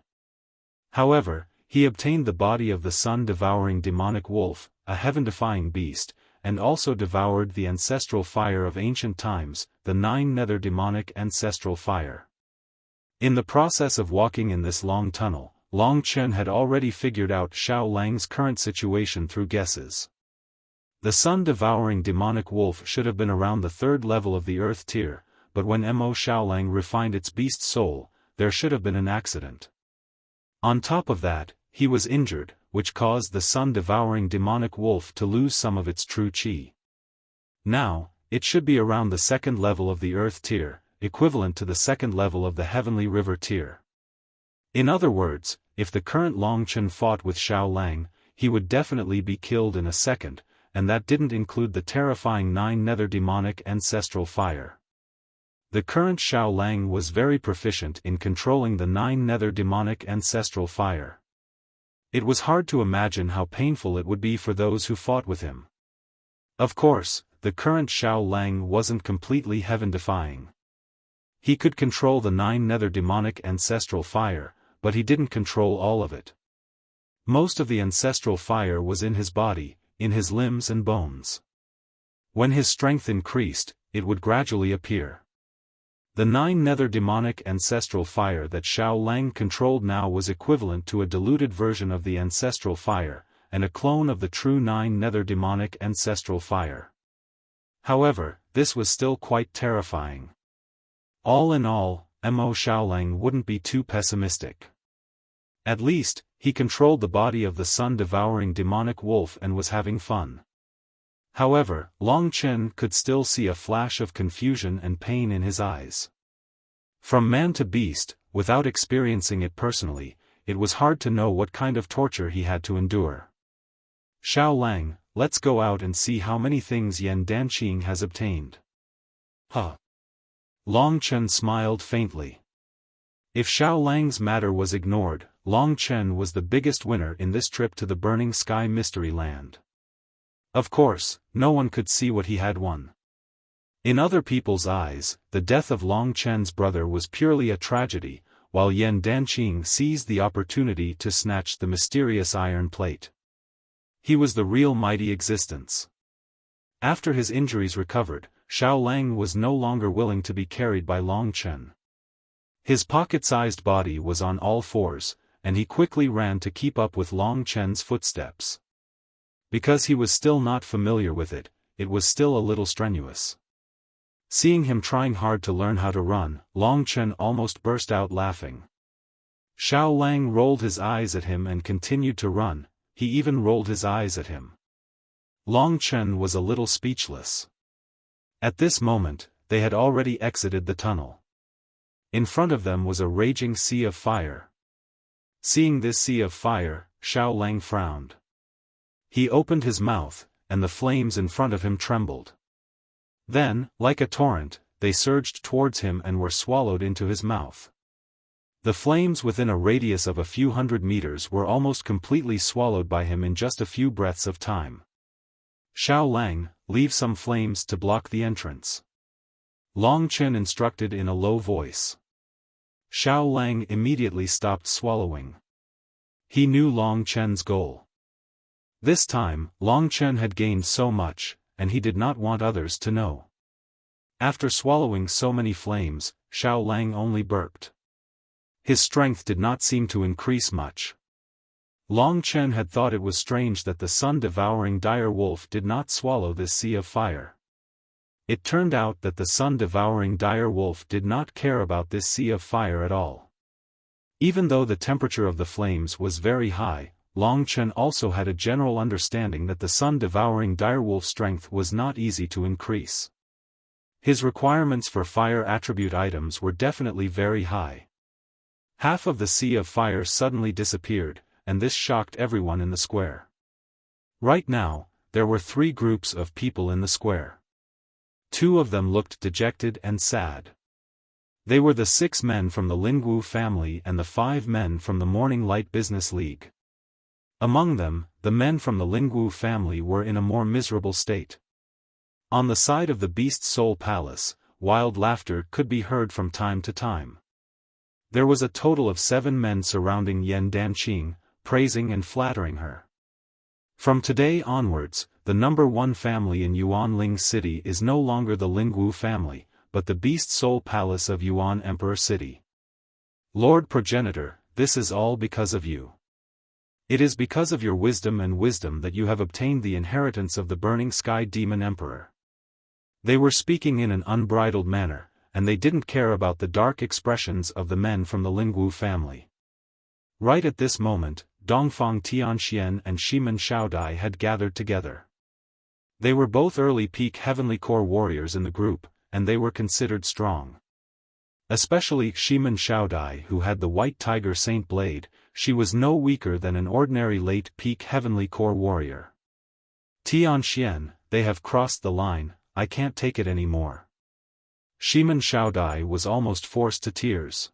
However, he obtained the body of the sun-devouring demonic wolf, a heaven-defying beast, and also devoured the ancestral fire of ancient times, the 9 nether demonic ancestral fire. In the process of walking in this long tunnel, Long Chen had already figured out Xiao Lang's current situation through guesses. The sun-devouring demonic wolf should have been around the 3rd level of the earth tier, but when Mo Xiaolang refined its beast soul, there should have been an accident. On top of that, he was injured, which caused the sun-devouring demonic wolf to lose some of its true qi. Now, it should be around the 2nd level of the earth tier, equivalent to the 2nd level of the heavenly river tier. In other words, if the current Long Chen fought with Xiao Lang, he would definitely be killed in a second, and that didn't include the terrifying 9 nether demonic ancestral fire. The current Xiao Lang was very proficient in controlling the 9 nether demonic ancestral fire. It was hard to imagine how painful it would be for those who fought with him. Of course, the current Xiao Lang wasn't completely heaven-defying. He could control the 9 nether demonic ancestral fire, but he didn't control all of it. Most of the ancestral fire was in his body, in his limbs and bones. When his strength increased, it would gradually appear. The 9 nether demonic ancestral fire that Xiao Lang controlled now was equivalent to a diluted version of the ancestral fire, and a clone of the true 9 nether demonic ancestral fire. However, this was still quite terrifying. All in all, Mo Xiaolang wouldn't be too pessimistic. At least, he controlled the body of the sun-devouring demonic wolf and was having fun. However, Long Chen could still see a flash of confusion and pain in his eyes. From man to beast, without experiencing it personally, it was hard to know what kind of torture he had to endure. Xiao Lang, let's go out and see how many things Yan Danqing has obtained. Huh. Long Chen smiled faintly. If Xiao Lang's matter was ignored, Long Chen was the biggest winner in this trip to the Burning Sky Mystery Land. Of course, no one could see what he had won. In other people's eyes, the death of Long Chen's brother was purely a tragedy, while Yan Danqing seized the opportunity to snatch the mysterious iron plate. He was the real mighty existence. After his injuries recovered, Xiao Lang was no longer willing to be carried by Long Chen. His pocket-sized body was on all fours, and he quickly ran to keep up with Long Chen's footsteps. Because he was still not familiar with it, it was still a little strenuous. Seeing him trying hard to learn how to run, Long Chen almost burst out laughing. Xiao Lang rolled his eyes at him and continued to run, he even rolled his eyes at him. Long Chen was a little speechless. At this moment, they had already exited the tunnel. In front of them was a raging sea of fire. Seeing this sea of fire, Xiao Lang frowned. He opened his mouth, and the flames in front of him trembled. Then, like a torrent, they surged towards him and were swallowed into his mouth. The flames within a radius of a few hundred meters were almost completely swallowed by him in just a few breaths of time. Xiao Lang, leave some flames to block the entrance. Long Chen instructed in a low voice. Xiao Lang immediately stopped swallowing. He knew Long Chen's goal. This time, Long Chen had gained so much, and he did not want others to know. After swallowing so many flames, Xiao Lang only burped. His strength did not seem to increase much. Long Chen had thought it was strange that the sun-devouring dire wolf did not swallow this sea of fire. It turned out that the sun-devouring dire wolf did not care about this sea of fire at all. Even though the temperature of the flames was very high, Long Chen also had a general understanding that the sun-devouring dire wolf's strength was not easy to increase. His requirements for fire attribute items were definitely very high. Half of the sea of fire suddenly disappeared, and this shocked everyone in the square. Right now, there were 3 groups of people in the square. 2 of them looked dejected and sad. They were the 6 men from the Lingwu family and the 5 men from the Morning Light Business League. Among them, the men from the Lingwu family were in a more miserable state. On the side of the Beast Soul Palace, wild laughter could be heard from time to time. There was a total of 7 men surrounding Yan Danqing, praising and flattering her. From today onwards, the number 1 family in Yuanling City is no longer the Lingwu family, but the Beast Soul Palace of Yuan Emperor City. Lord Progenitor, this is all because of you. It is because of your wisdom that you have obtained the inheritance of the Burning Sky Demon Emperor. They were speaking in an unbridled manner, and they didn't care about the dark expressions of the men from the Lingwu family. Right at this moment, Dongfang Tianxian and Shimen Xiaodai had gathered together. They were both early peak Heavenly Core warriors in the group, and they were considered strong. Especially Shimen Xiaodai, who had the White Tiger Saint Blade. She was no weaker than an ordinary late peak Heavenly Core warrior. Tianxian, they have crossed the line, I can't take it anymore. Shimen Xiaodai was almost forced to tears.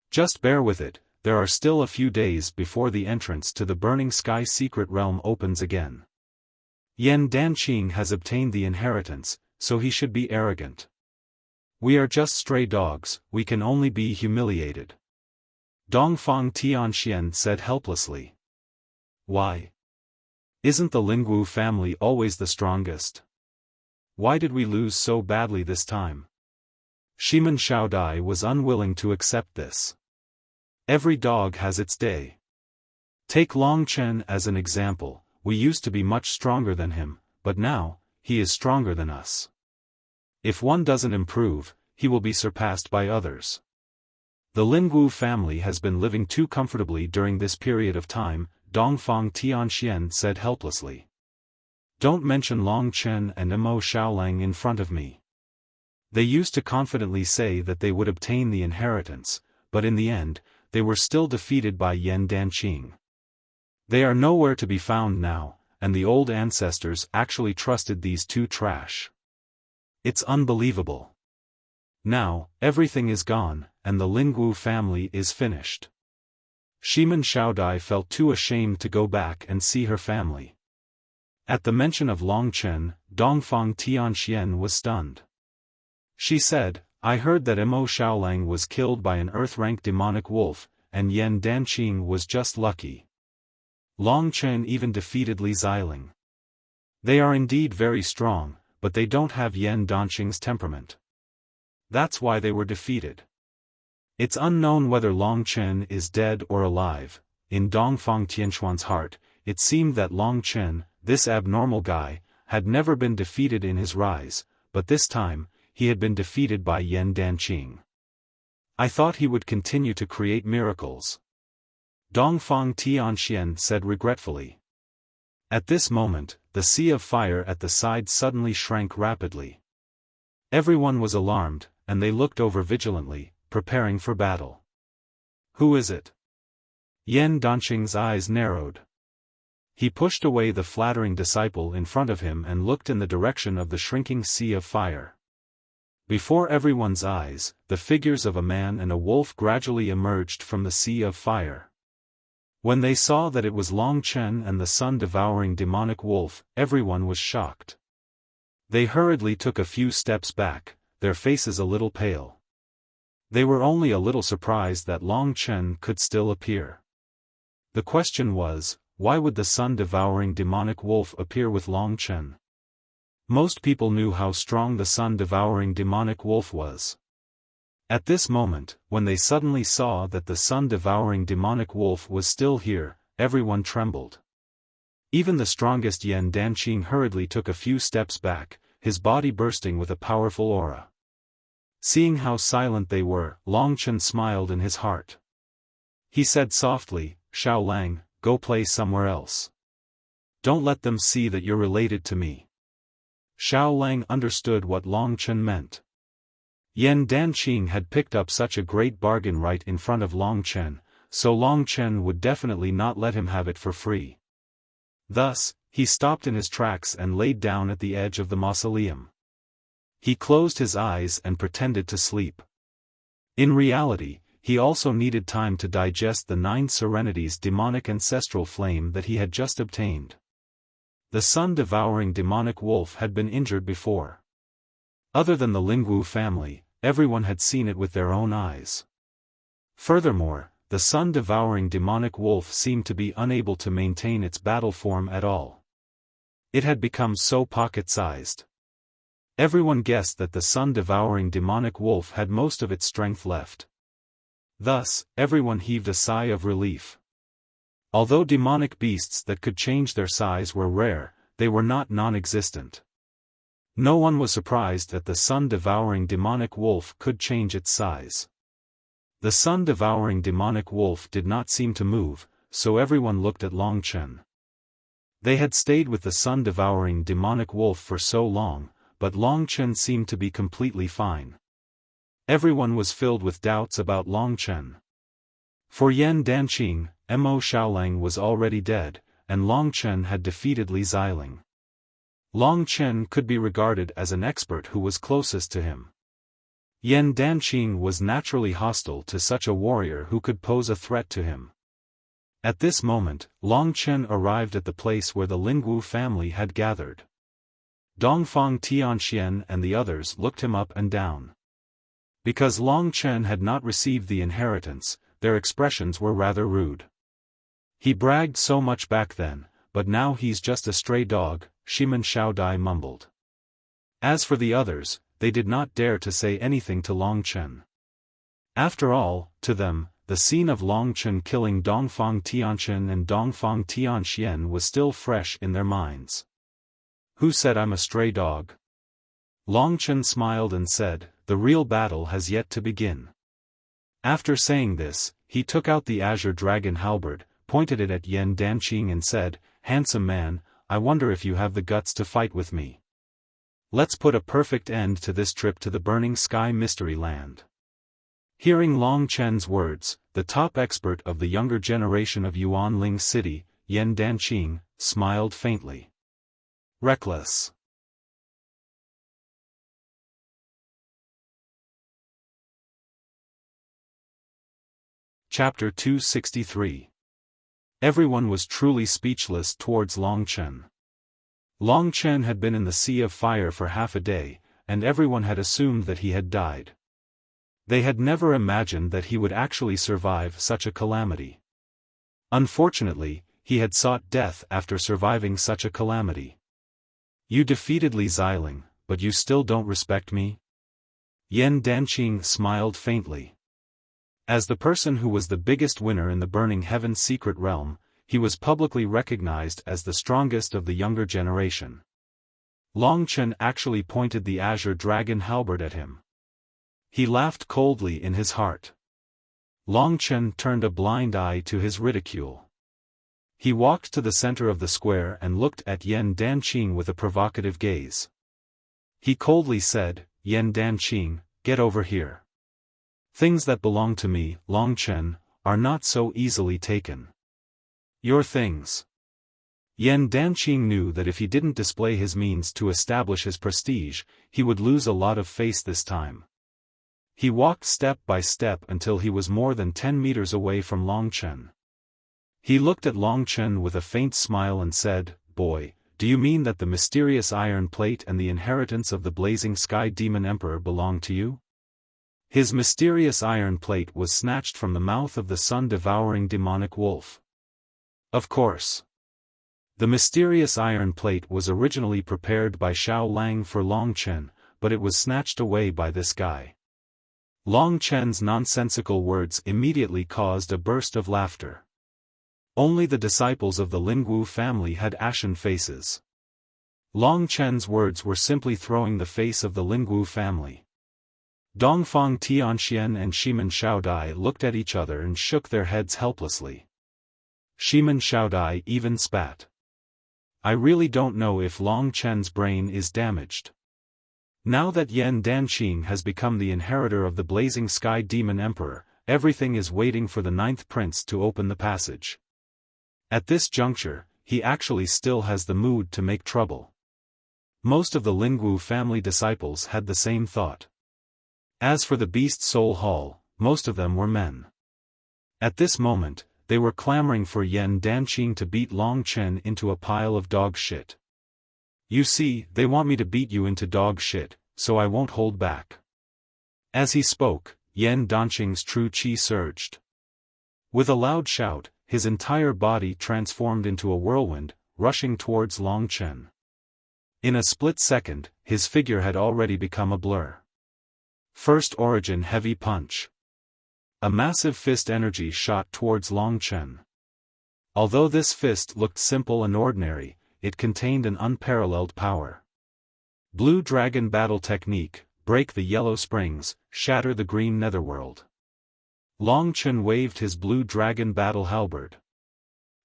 Just bear with it, there are still a few days before the entrance to the Burning Sky Secret Realm opens again. Yan Danqing has obtained the inheritance, so he should be arrogant. We are just stray dogs, we can only be humiliated. Dongfang Tianxian said helplessly. Why? Isn't the Lingwu family always the strongest? Why did we lose so badly this time? Shimen Xiaodai was unwilling to accept this. Every dog has its day. Take Long Chen as an example, we used to be much stronger than him, but now, he is stronger than us. If one doesn't improve, he will be surpassed by others. The Lingwu family has been living too comfortably during this period of time, Dongfang Tianxian said helplessly. Don't mention Long Chen and Mo Xiaolang in front of me. They used to confidently say that they would obtain the inheritance, but in the end, they were still defeated by Yan Danqing. They are nowhere to be found now, and the old ancestors actually trusted these 2 trash. It's unbelievable. Now, everything is gone, and the Lingwu family is finished. Shimen Xiaodai felt too ashamed to go back and see her family. At the mention of Long Chen, Dongfang Tianxian was stunned. She said, I heard that Mo Xiaolang was killed by an earth-rank demonic wolf, and Yan Danqing was just lucky. Long Chen even defeated Li Xiling. They are indeed very strong, but they don't have Yan Danqing's temperament. That's why they were defeated. It's unknown whether Long Chen is dead or alive. In Dongfang Tianxuan's heart, it seemed that Long Chen, this abnormal guy, had never been defeated in his rise, but this time, he had been defeated by Yan Danqing. I thought he would continue to create miracles. Dongfang Tianxian said regretfully. At this moment, the sea of fire at the side suddenly shrank rapidly. Everyone was alarmed, and they looked over vigilantly, preparing for battle. Who is it? Yan Danqing's eyes narrowed. He pushed away the flattering disciple in front of him and looked in the direction of the shrinking sea of fire. Before everyone's eyes, the figures of a man and a wolf gradually emerged from the sea of fire. When they saw that it was Long Chen and the sun-devouring demonic wolf, everyone was shocked. They hurriedly took a few steps back, their faces a little pale. They were only a little surprised that Long Chen could still appear. The question was, why would the sun-devouring demonic wolf appear with Long Chen? Most people knew how strong the sun-devouring demonic wolf was. At this moment, when they suddenly saw that the sun-devouring demonic wolf was still here, everyone trembled. Even the strongest Yan Danqing hurriedly took a few steps back, his body bursting with a powerful aura. Seeing how silent they were, Long Chen smiled in his heart. He said softly, "Xiao Lang, go play somewhere else. Don't let them see that you're related to me." Xiao Lang understood what Long Chen meant. Yan Danqing had picked up such a great bargain right in front of Long Chen, so Long Chen would definitely not let him have it for free. Thus, he stopped in his tracks and laid down at the edge of the mausoleum. He closed his eyes and pretended to sleep. In reality, he also needed time to digest the 9 Serenities demonic ancestral flame that he had just obtained. The sun-devouring demonic wolf had been injured before. Other than the Lingwu family, everyone had seen it with their own eyes. Furthermore, the sun-devouring demonic wolf seemed to be unable to maintain its battle form at all. It had become so pocket-sized. Everyone guessed that the sun-devouring demonic wolf had most of its strength left. Thus, everyone heaved a sigh of relief. Although demonic beasts that could change their size were rare, they were not non-existent. No one was surprised that the sun-devouring demonic wolf could change its size. The sun-devouring demonic wolf did not seem to move, so everyone looked at Long Chen. They had stayed with the sun-devouring demonic wolf for so long, but Long Chen seemed to be completely fine. Everyone was filled with doubts about Long Chen. For Yan Danqing, Mo Xiaolang was already dead, and Long Chen had defeated Li Xiling. Long Chen could be regarded as an expert who was closest to him. Yan Danqing was naturally hostile to such a warrior who could pose a threat to him. At this moment, Long Chen arrived at the place where the Lingwu family had gathered. Dongfang Tianxian and the others looked him up and down. Because Long Chen had not received the inheritance, their expressions were rather rude. He bragged so much back then, but now he's just a stray dog, Shimen Xiaodai mumbled. As for the others, they did not dare to say anything to Long Chen. After all, to them, the scene of Long Chen killing Dongfang Tianxian and Dongfang Tianxian was still fresh in their minds. "Who said I'm a stray dog?" Long Chen smiled and said, "The real battle has yet to begin." After saying this, he took out the azure dragon halberd, pointed it at Yan Danqing and said, "Handsome man, I wonder if you have the guts to fight with me. Let's put a perfect end to this trip to the Burning Sky Mystery Land." Hearing Long Chen's words, the top expert of the younger generation of Yuanling City, Yan Danqing, smiled faintly. Reckless. Chapter 263. Everyone was truly speechless towards Long Chen. Long Chen had been in the Sea of Fire for half a day, and everyone had assumed that he had died. They had never imagined that he would actually survive such a calamity. Unfortunately, he had sought death after surviving such a calamity. "You defeated Li Xiling, but you still don't respect me?" Yan Danqing smiled faintly. As the person who was the biggest winner in the Burning Heaven secret realm, he was publicly recognized as the strongest of the younger generation. Long Chen actually pointed the azure dragon halberd at him. He laughed coldly in his heart. Long Chen turned a blind eye to his ridicule. He walked to the center of the square and looked at Yan Danqing with a provocative gaze. He coldly said, "Yan Danqing, get over here. Things that belong to me, Long Chen, are not so easily taken. Your things." Yan Danqing knew that if he didn't display his means to establish his prestige, he would lose a lot of face this time. He walked step by step until he was more than 10 meters away from Long Chen. He looked at Long Chen with a faint smile and said, "Boy, do you mean that the mysterious iron plate and the inheritance of the blazing sky demon emperor belong to you?" His mysterious iron plate was snatched from the mouth of the sun-devouring demonic wolf. Of course. The mysterious iron plate was originally prepared by Xiao Lang for Long Chen, but it was snatched away by this guy. Long Chen's nonsensical words immediately caused a burst of laughter. Only the disciples of the Lingwu family had ashen faces. Long Chen's words were simply throwing the face of the Lingwu family. Dongfang Tianxian and Shimen Xiaodai looked at each other and shook their heads helplessly. Shimen Xiaodai even spat. "I really don't know if Long Chen's brain is damaged. Now that Yan Danqing has become the inheritor of the blazing sky demon emperor, everything is waiting for the ninth prince to open the passage. At this juncture, he actually still has the mood to make trouble." Most of the Lingwu family disciples had the same thought. As for the Beast Soul Hall, most of them were men. At this moment, they were clamoring for Yan Danqing to beat Long Chen into a pile of dog shit. "You see, they want me to beat you into dog shit, so I won't hold back." As he spoke, Yan Danqing's true qi surged. With a loud shout, his entire body transformed into a whirlwind, rushing towards Long Chen. In a split second, his figure had already become a blur. First origin heavy punch. A massive fist energy shot towards Long Chen. Although this fist looked simple and ordinary, it contained an unparalleled power. Blue Dragon Battle Technique, break the yellow springs, shatter the green netherworld. Long Chen waved his Blue Dragon Battle Halberd.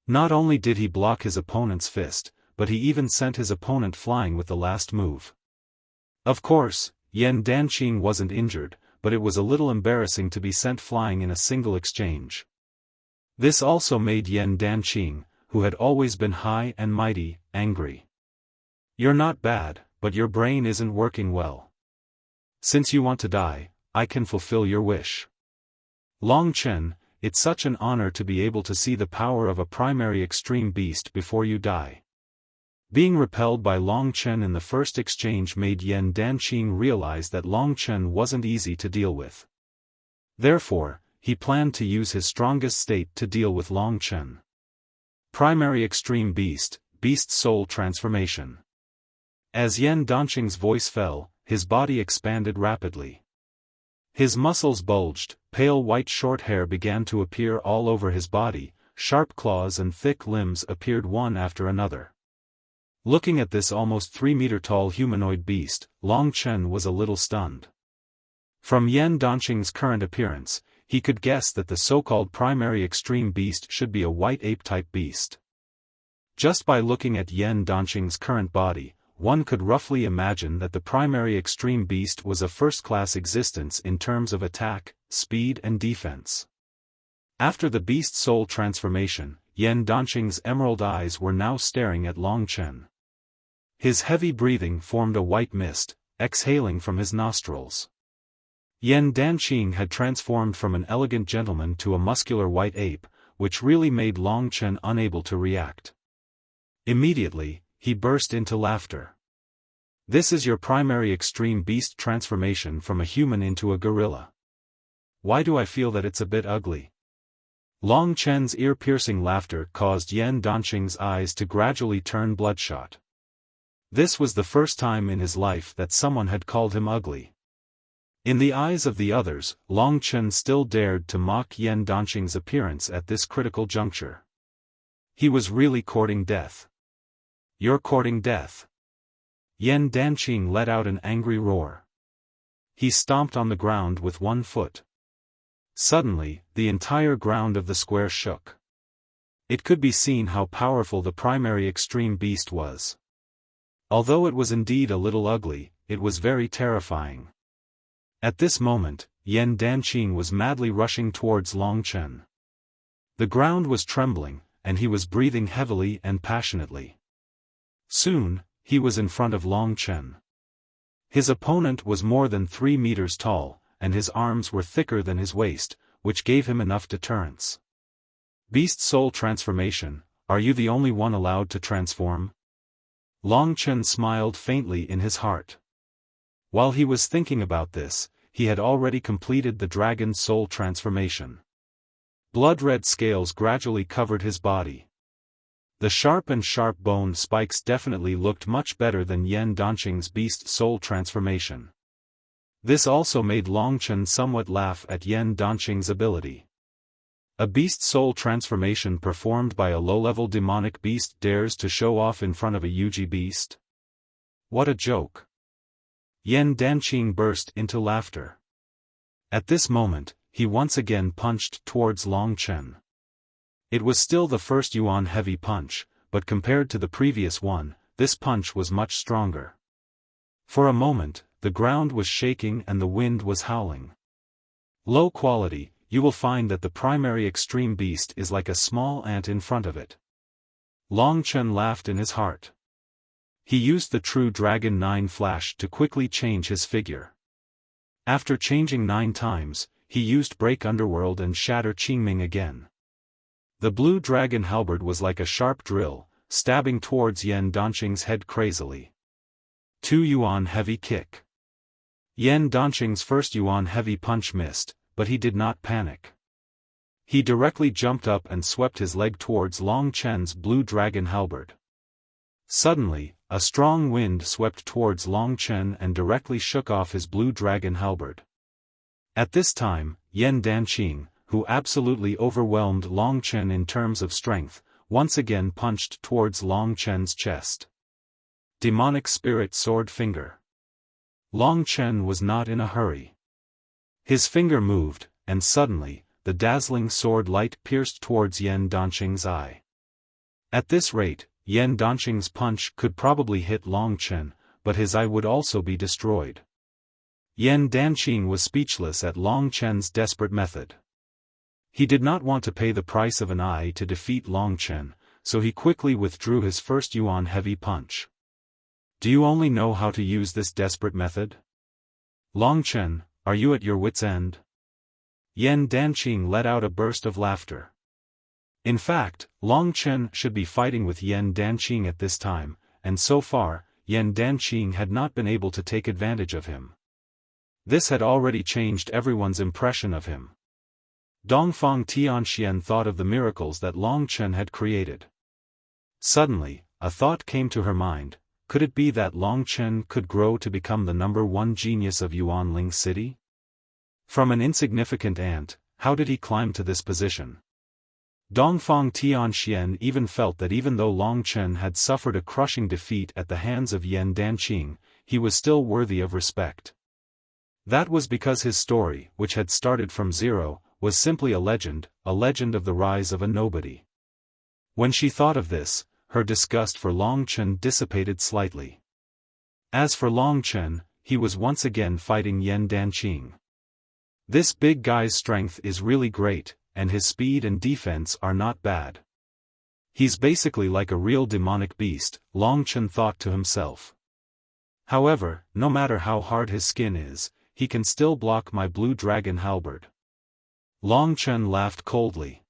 Not only did he block his opponent's fist, but he even sent his opponent flying with the last move. Of course, Yan Danqing wasn't injured, but it was a little embarrassing to be sent flying in a single exchange. This also made Yan Danqing, who had always been high and mighty, angry. "You're not bad, but your brain isn't working well. Since you want to die, I can fulfill your wish. Long Chen, it's such an honor to be able to see the power of a primary extreme beast before you die." Being repelled by Long Chen in the first exchange made Yan Danqing realize that Long Chen wasn't easy to deal with. Therefore, he planned to use his strongest state to deal with Long Chen. Primary Extreme Beast, Beast Soul Transformation. As Yan Danqing's voice fell, his body expanded rapidly. His muscles bulged, pale white short hair began to appear all over his body, sharp claws and thick limbs appeared one after another. Looking at this almost 3-meter-tall humanoid beast, Long Chen was a little stunned. From Yan Danqing's current appearance, he could guess that the so-called primary extreme beast should be a white ape-type beast. Just by looking at Yan Danqing's current body, one could roughly imagine that the primary extreme beast was a first-class existence in terms of attack, speed and defense. After the beast soul transformation, Yan Danqing's emerald eyes were now staring at Long Chen. His heavy breathing formed a white mist, exhaling from his nostrils. Yan Danqing had transformed from an elegant gentleman to a muscular white ape, which really made Long Chen unable to react. Immediately, he burst into laughter. "This is your primary extreme beast transformation from a human into a gorilla. Why do I feel that it's a bit ugly?" Long Chen's ear-piercing laughter caused Yan Danqing's eyes to gradually turn bloodshot. This was the first time in his life that someone had called him ugly. In the eyes of the others, Long Chen still dared to mock Yan Danqing's appearance at this critical juncture. He was really courting death. "You're courting death." Yan Danqing let out an angry roar. He stomped on the ground with one foot. Suddenly, the entire ground of the square shook. It could be seen how powerful the primary extreme beast was. Although it was indeed a little ugly, it was very terrifying. At this moment, Yan Danqing was madly rushing towards Long Chen. The ground was trembling, and he was breathing heavily and passionately. Soon, he was in front of Long Chen. His opponent was more than 3 meters tall, and his arms were thicker than his waist, which gave him enough deterrence. Beast soul transformation, are you the only one allowed to transform? Long Chen smiled faintly in his heart. While he was thinking about this, he had already completed the dragon soul transformation. Blood-red scales gradually covered his body. The sharp bone spikes definitely looked much better than Yan Danqing's beast soul transformation. This also made Long Chen somewhat laugh at Yan Danqing's ability. A beast soul transformation performed by a low-level demonic beast dares to show off in front of a Yuji beast? What a joke! Yan Danqing burst into laughter. At this moment, he once again punched towards Long Chen. It was still the first Yuan heavy punch, but compared to the previous one, this punch was much stronger. For a moment, the ground was shaking and the wind was howling. Low quality, you will find that the primary extreme beast is like a small ant in front of it. Long Chen laughed in his heart. He used the True Dragon 9 flash to quickly change his figure. After changing 9 times, he used Break Underworld and Shatter Qingming again. The blue dragon halberd was like a sharp drill, stabbing towards Yan Danqing's head crazily. 2 Yuan heavy kick. Yan Danqing's first Yuan heavy punch missed, but he did not panic. He directly jumped up and swept his leg towards Long Chen's blue dragon halberd. Suddenly, a strong wind swept towards Long Chen and directly shook off his blue dragon halberd. At this time, Yan Danqing, who absolutely overwhelmed Long Chen in terms of strength, once again punched towards Long Chen's chest. Demonic Spirit Sword Finger. Long Chen was not in a hurry. His finger moved, and suddenly, the dazzling sword light pierced towards Yan Danqing's eye. At this rate, Yan Danqing's punch could probably hit Long Chen, but his eye would also be destroyed. Yan Danqing was speechless at Long Chen's desperate method. He did not want to pay the price of an eye to defeat Long Chen, so he quickly withdrew his first Yuan heavy punch. Do you only know how to use this desperate method? Long Chen, are you at your wit's end? Yan Danqing let out a burst of laughter. In fact, Long Chen should be fighting with Yan Danqing at this time, and so far, Yan Danqing had not been able to take advantage of him. This had already changed everyone's impression of him. Dongfang Tianxian thought of the miracles that Long Chen had created. Suddenly, a thought came to her mind: could it be that Long Chen could grow to become the #1 genius of Yuanling City? From an insignificant ant, how did he climb to this position? Dongfang Tianxian even felt that even though Long Chen had suffered a crushing defeat at the hands of Yan Danqing, he was still worthy of respect. That was because his story, which had started from zero, was simply a legend of the rise of a nobody. When she thought of this, her disgust for Long Chen dissipated slightly. As for Long Chen, he was once again fighting Yan Danqing. This big guy's strength is really great, and his speed and defense are not bad. He's basically like a real demonic beast, Long Chen thought to himself. However, no matter how hard his skin is, he can still block my blue dragon halberd. Long Chen laughed coldly.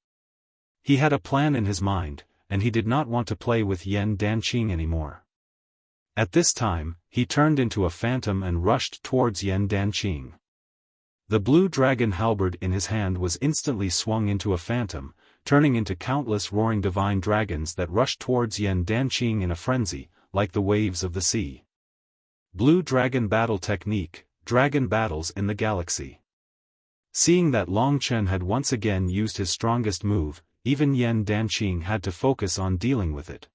He had a plan in his mind, and he did not want to play with Yan Danqing anymore. At this time, he turned into a phantom and rushed towards Yan Danqing. The blue dragon halberd in his hand was instantly swung into a phantom, turning into countless roaring divine dragons that rushed towards Yan Danqing in a frenzy, like the waves of the sea. Blue Dragon Battle Technique, Dragon Battles in the Galaxy. Seeing that Long Chen had once again used his strongest move, even Yan Danqing had to focus on dealing with it.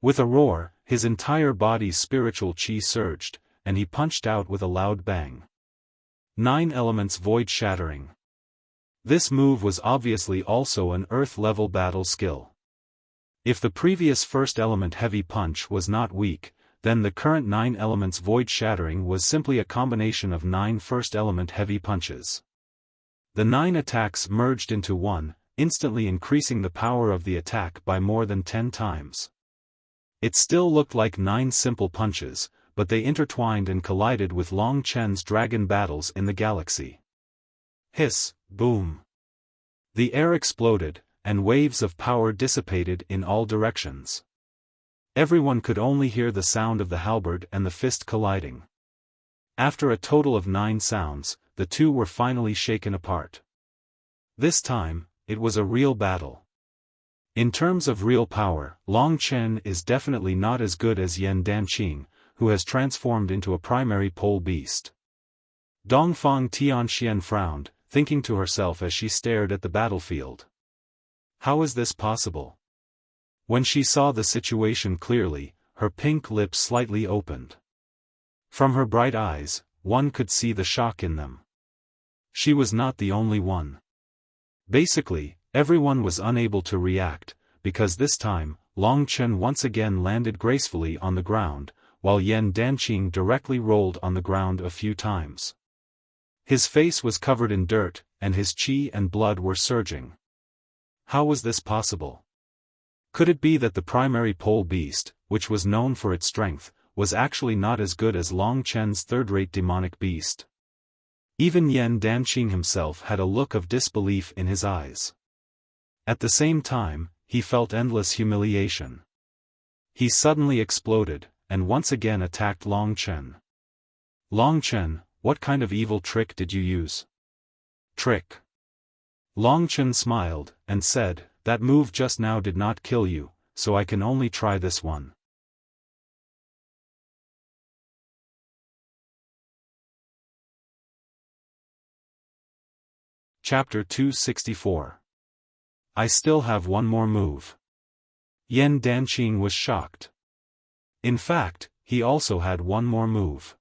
With a roar, his entire body's spiritual qi surged, and he punched out with a loud bang. 9 Elements Void Shattering. This move was obviously also an earth-level battle skill. If the previous first element heavy punch was not weak, then the current 9 Elements Void Shattering was simply a combination of 9 first element heavy punches. The 9 attacks merged into one, instantly increasing the power of the attack by more than 10 times. It still looked like 9 simple punches, but they intertwined and collided with Long Chen's dragon battles in the galaxy. Hiss, boom. The air exploded, and waves of power dissipated in all directions. Everyone could only hear the sound of the halberd and the fist colliding. After a total of 9 sounds, the two were finally shaken apart. This time, it was a real battle. In terms of real power, Long Chen is definitely not as good as Yan Danqing, who has transformed into a primary pole beast. Dongfang Tianxian frowned, thinking to herself as she stared at the battlefield. How is this possible? When she saw the situation clearly, her pink lips slightly opened. From her bright eyes, one could see the shock in them. She was not the only one. Basically, everyone was unable to react, because this time, Long Chen once again landed gracefully on the ground, while Yan Danqing directly rolled on the ground a few times. His face was covered in dirt, and his qi and blood were surging. How was this possible? Could it be that the primary pole beast, which was known for its strength, was actually not as good as Long Chen's third-rate demonic beast? Even Yan Danqing himself had a look of disbelief in his eyes. At the same time, he felt endless humiliation. He suddenly exploded, and once again attacked Long Chen. Long Chen, what kind of evil trick did you use? Trick. Long Chen smiled, and said, that move just now did not kill you, so I can only try this one. Chapter 264. I still have one more move. Yan Danqing was shocked. In fact, he also had one more move.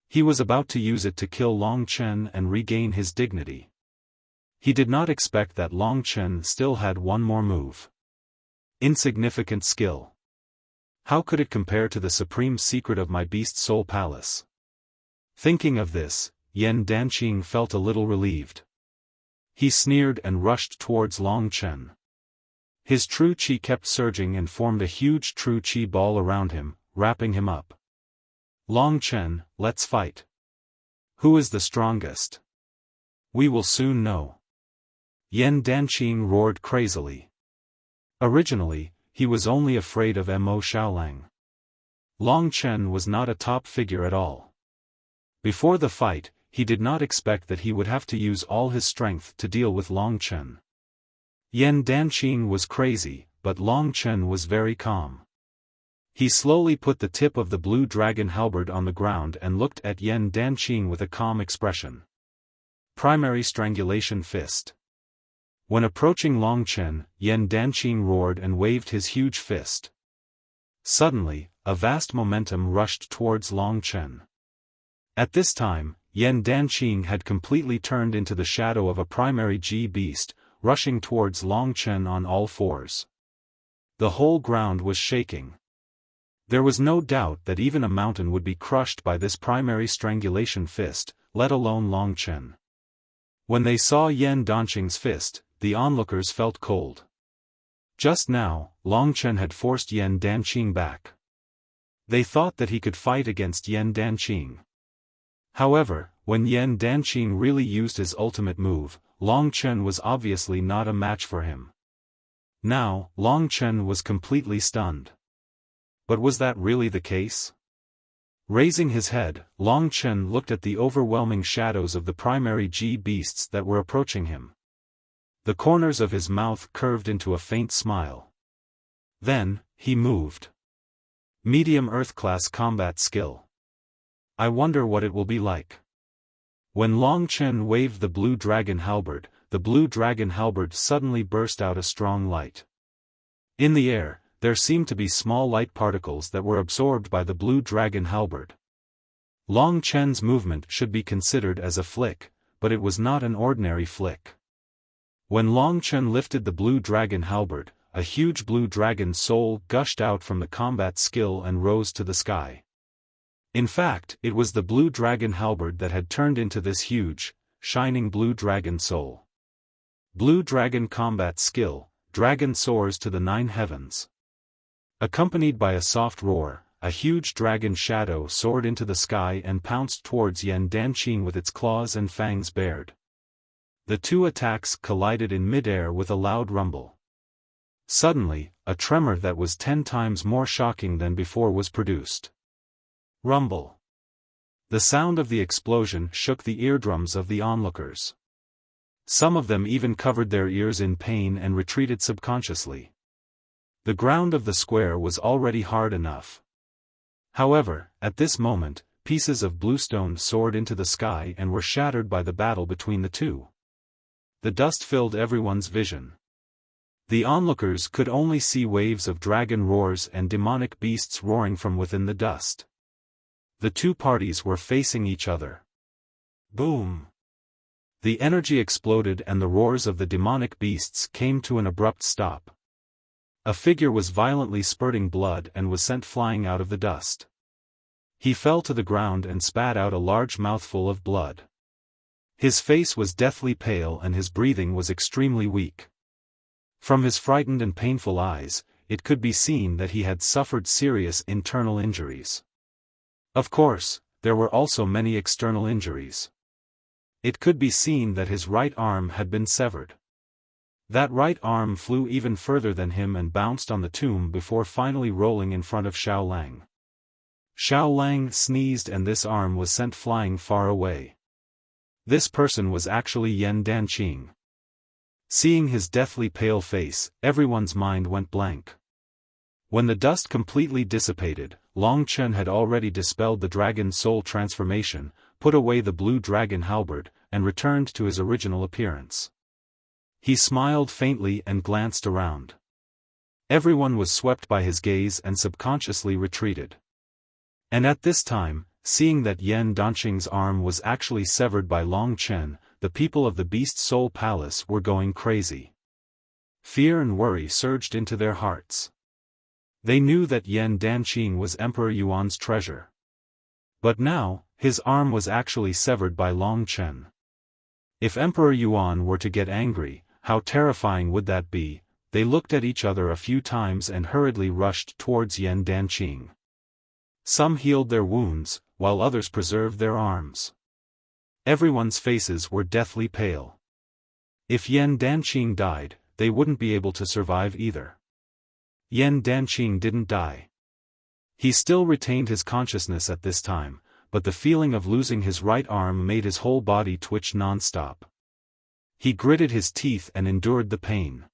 He was about to use it to kill Long Chen and regain his dignity. He did not expect that Long Chen still had one more move. Insignificant skill. How could it compare to the supreme secret of my beast soul palace? Thinking of this, Yan Danqing felt a little relieved. He sneered and rushed towards Long Chen. His true qi kept surging and formed a huge true qi ball around him, wrapping him up. Long Chen, let's fight. Who is the strongest? We will soon know. Yan Danqing roared crazily. Originally, he was only afraid of Mo Xiaolang. Long Chen was not a top figure at all. Before the fight, he did not expect that he would have to use all his strength to deal with Long Chen. Yan Danqing was crazy, but Long Chen was very calm. He slowly put the tip of the blue dragon halberd on the ground and looked at Yan Danqing with a calm expression. Primary strangulation fist. When approaching Long Chen, Yan Danqing roared and waved his huge fist. Suddenly, a vast momentum rushed towards Long Chen. At this time, Yan Danqing had completely turned into the shadow of a primary G beast, rushing towards Long Chen on all fours. The whole ground was shaking. There was no doubt that even a mountain would be crushed by this primary strangulation fist, let alone Long Chen. When they saw Yan Danqing's fist, the onlookers felt cold. Just now, Long Chen had forced Yan Danqing back. They thought that he could fight against Yan Danqing. However, when Yan Danqing really used his ultimate move, Long Chen was obviously not a match for him. Now, Long Chen was completely stunned. But was that really the case? Raising his head, Long Chen looked at the overwhelming shadows of the primary G beasts that were approaching him. The corners of his mouth curved into a faint smile. Then, he moved. Medium Earth-class combat skill. I wonder what it will be like. When Long Chen waved the blue dragon halberd, the blue dragon halberd suddenly burst out a strong light. In the air, there seemed to be small light particles that were absorbed by the blue dragon halberd. Long Chen's movement should be considered as a flick, but it was not an ordinary flick. When Long Chen lifted the blue dragon halberd, a huge blue dragon soul gushed out from the combat skill and rose to the sky. In fact, it was the blue dragon halberd that had turned into this huge, shining blue dragon soul. Blue dragon combat skill, dragon soars to the 9 heavens. Accompanied by a soft roar, a huge dragon shadow soared into the sky and pounced towards Yan Danqing with its claws and fangs bared. The two attacks collided in midair with a loud rumble. Suddenly, a tremor that was 10 times more shocking than before was produced. Rumble. The sound of the explosion shook the eardrums of the onlookers. Some of them even covered their ears in pain and retreated subconsciously. The ground of the square was already hard enough. However, at this moment, pieces of bluestone soared into the sky and were shattered by the battle between the two. The dust filled everyone's vision. The onlookers could only see waves of dragon roars and demonic beasts roaring from within the dust. The two parties were facing each other. Boom! The energy exploded and the roars of the demonic beasts came to an abrupt stop. A figure was violently spurting blood and was sent flying out of the dust. He fell to the ground and spat out a large mouthful of blood. His face was deathly pale and his breathing was extremely weak. From his frightened and painful eyes, it could be seen that he had suffered serious internal injuries. Of course, there were also many external injuries. It could be seen that his right arm had been severed. That right arm flew even further than him and bounced on the tomb before finally rolling in front of Xiao Lang. Xiao Lang sneezed and this arm was sent flying far away. This person was actually Yan Danqing. Seeing his deathly pale face, everyone's mind went blank. When the dust completely dissipated, Long Chen had already dispelled the dragon's soul transformation, put away the blue dragon halberd, and returned to his original appearance. He smiled faintly and glanced around. Everyone was swept by his gaze and subconsciously retreated. And at this time, seeing that Yan Danqing's arm was actually severed by Long Chen, the people of the Beast Soul Palace were going crazy. Fear and worry surged into their hearts. They knew that Yan Danqing was Emperor Yuan's treasure. But now, his arm was actually severed by Long Chen. If Emperor Yuan were to get angry, how terrifying would that be? They looked at each other a few times and hurriedly rushed towards Yan Danqing. Some healed their wounds, while others preserved their arms. Everyone's faces were deathly pale. If Yan Danqing died, they wouldn't be able to survive either. Yan Danqing didn't die. He still retained his consciousness at this time, but the feeling of losing his right arm made his whole body twitch non-stop. He gritted his teeth and endured the pain.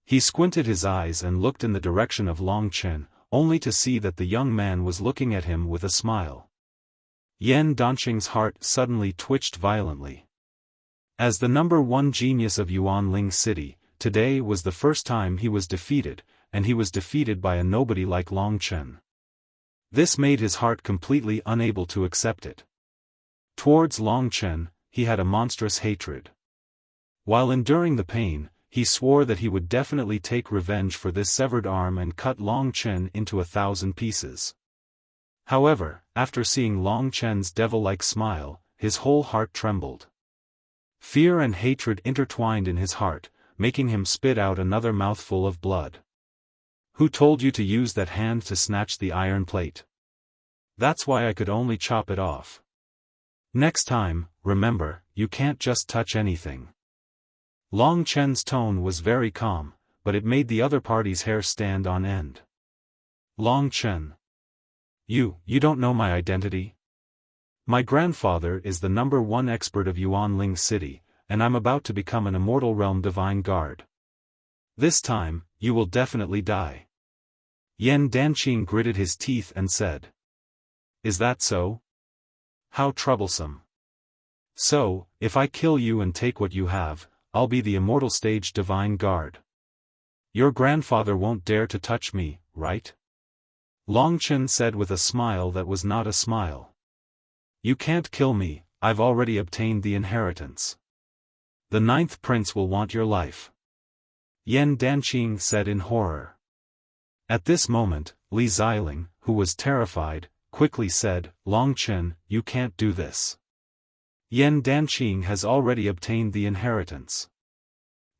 He squinted his eyes and looked in the direction of Long Chen, only to see that the young man was looking at him with a smile. Yan Danqing's heart suddenly twitched violently. As the #1 genius of Yuanling City, today was the first time he was defeated, and he was defeated by a nobody like Long Chen. This made his heart completely unable to accept it. Towards Long Chen, he had a monstrous hatred. While enduring the pain, he swore that he would definitely take revenge for this severed arm and cut Long Chen into 1,000 pieces. However, after seeing Long Chen's devil-like smile, his whole heart trembled. Fear and hatred intertwined in his heart, making him spit out another mouthful of blood. Who told you to use that hand to snatch the iron plate? That's why I could only chop it off. Next time, remember, you can't just touch anything. Long Chen's tone was very calm, but it made the other party's hair stand on end. Long Chen. You don't know my identity? My grandfather is the #1 expert of Yuanling City, and I'm about to become an immortal realm divine guard. This time, you will definitely die. Yan Danqing gritted his teeth and said. Is that so? How troublesome. So, if I kill you and take what you have, I'll be the immortal stage divine guard. Your grandfather won't dare to touch me, right? Long Chen said with a smile that was not a smile. You can't kill me, I've already obtained the inheritance. The 9th prince will want your life. Yan Danqing said in horror. At this moment, Li Xiling, who was terrified, quickly said, Long Chen, you can't do this. Yan Danqing has already obtained the inheritance.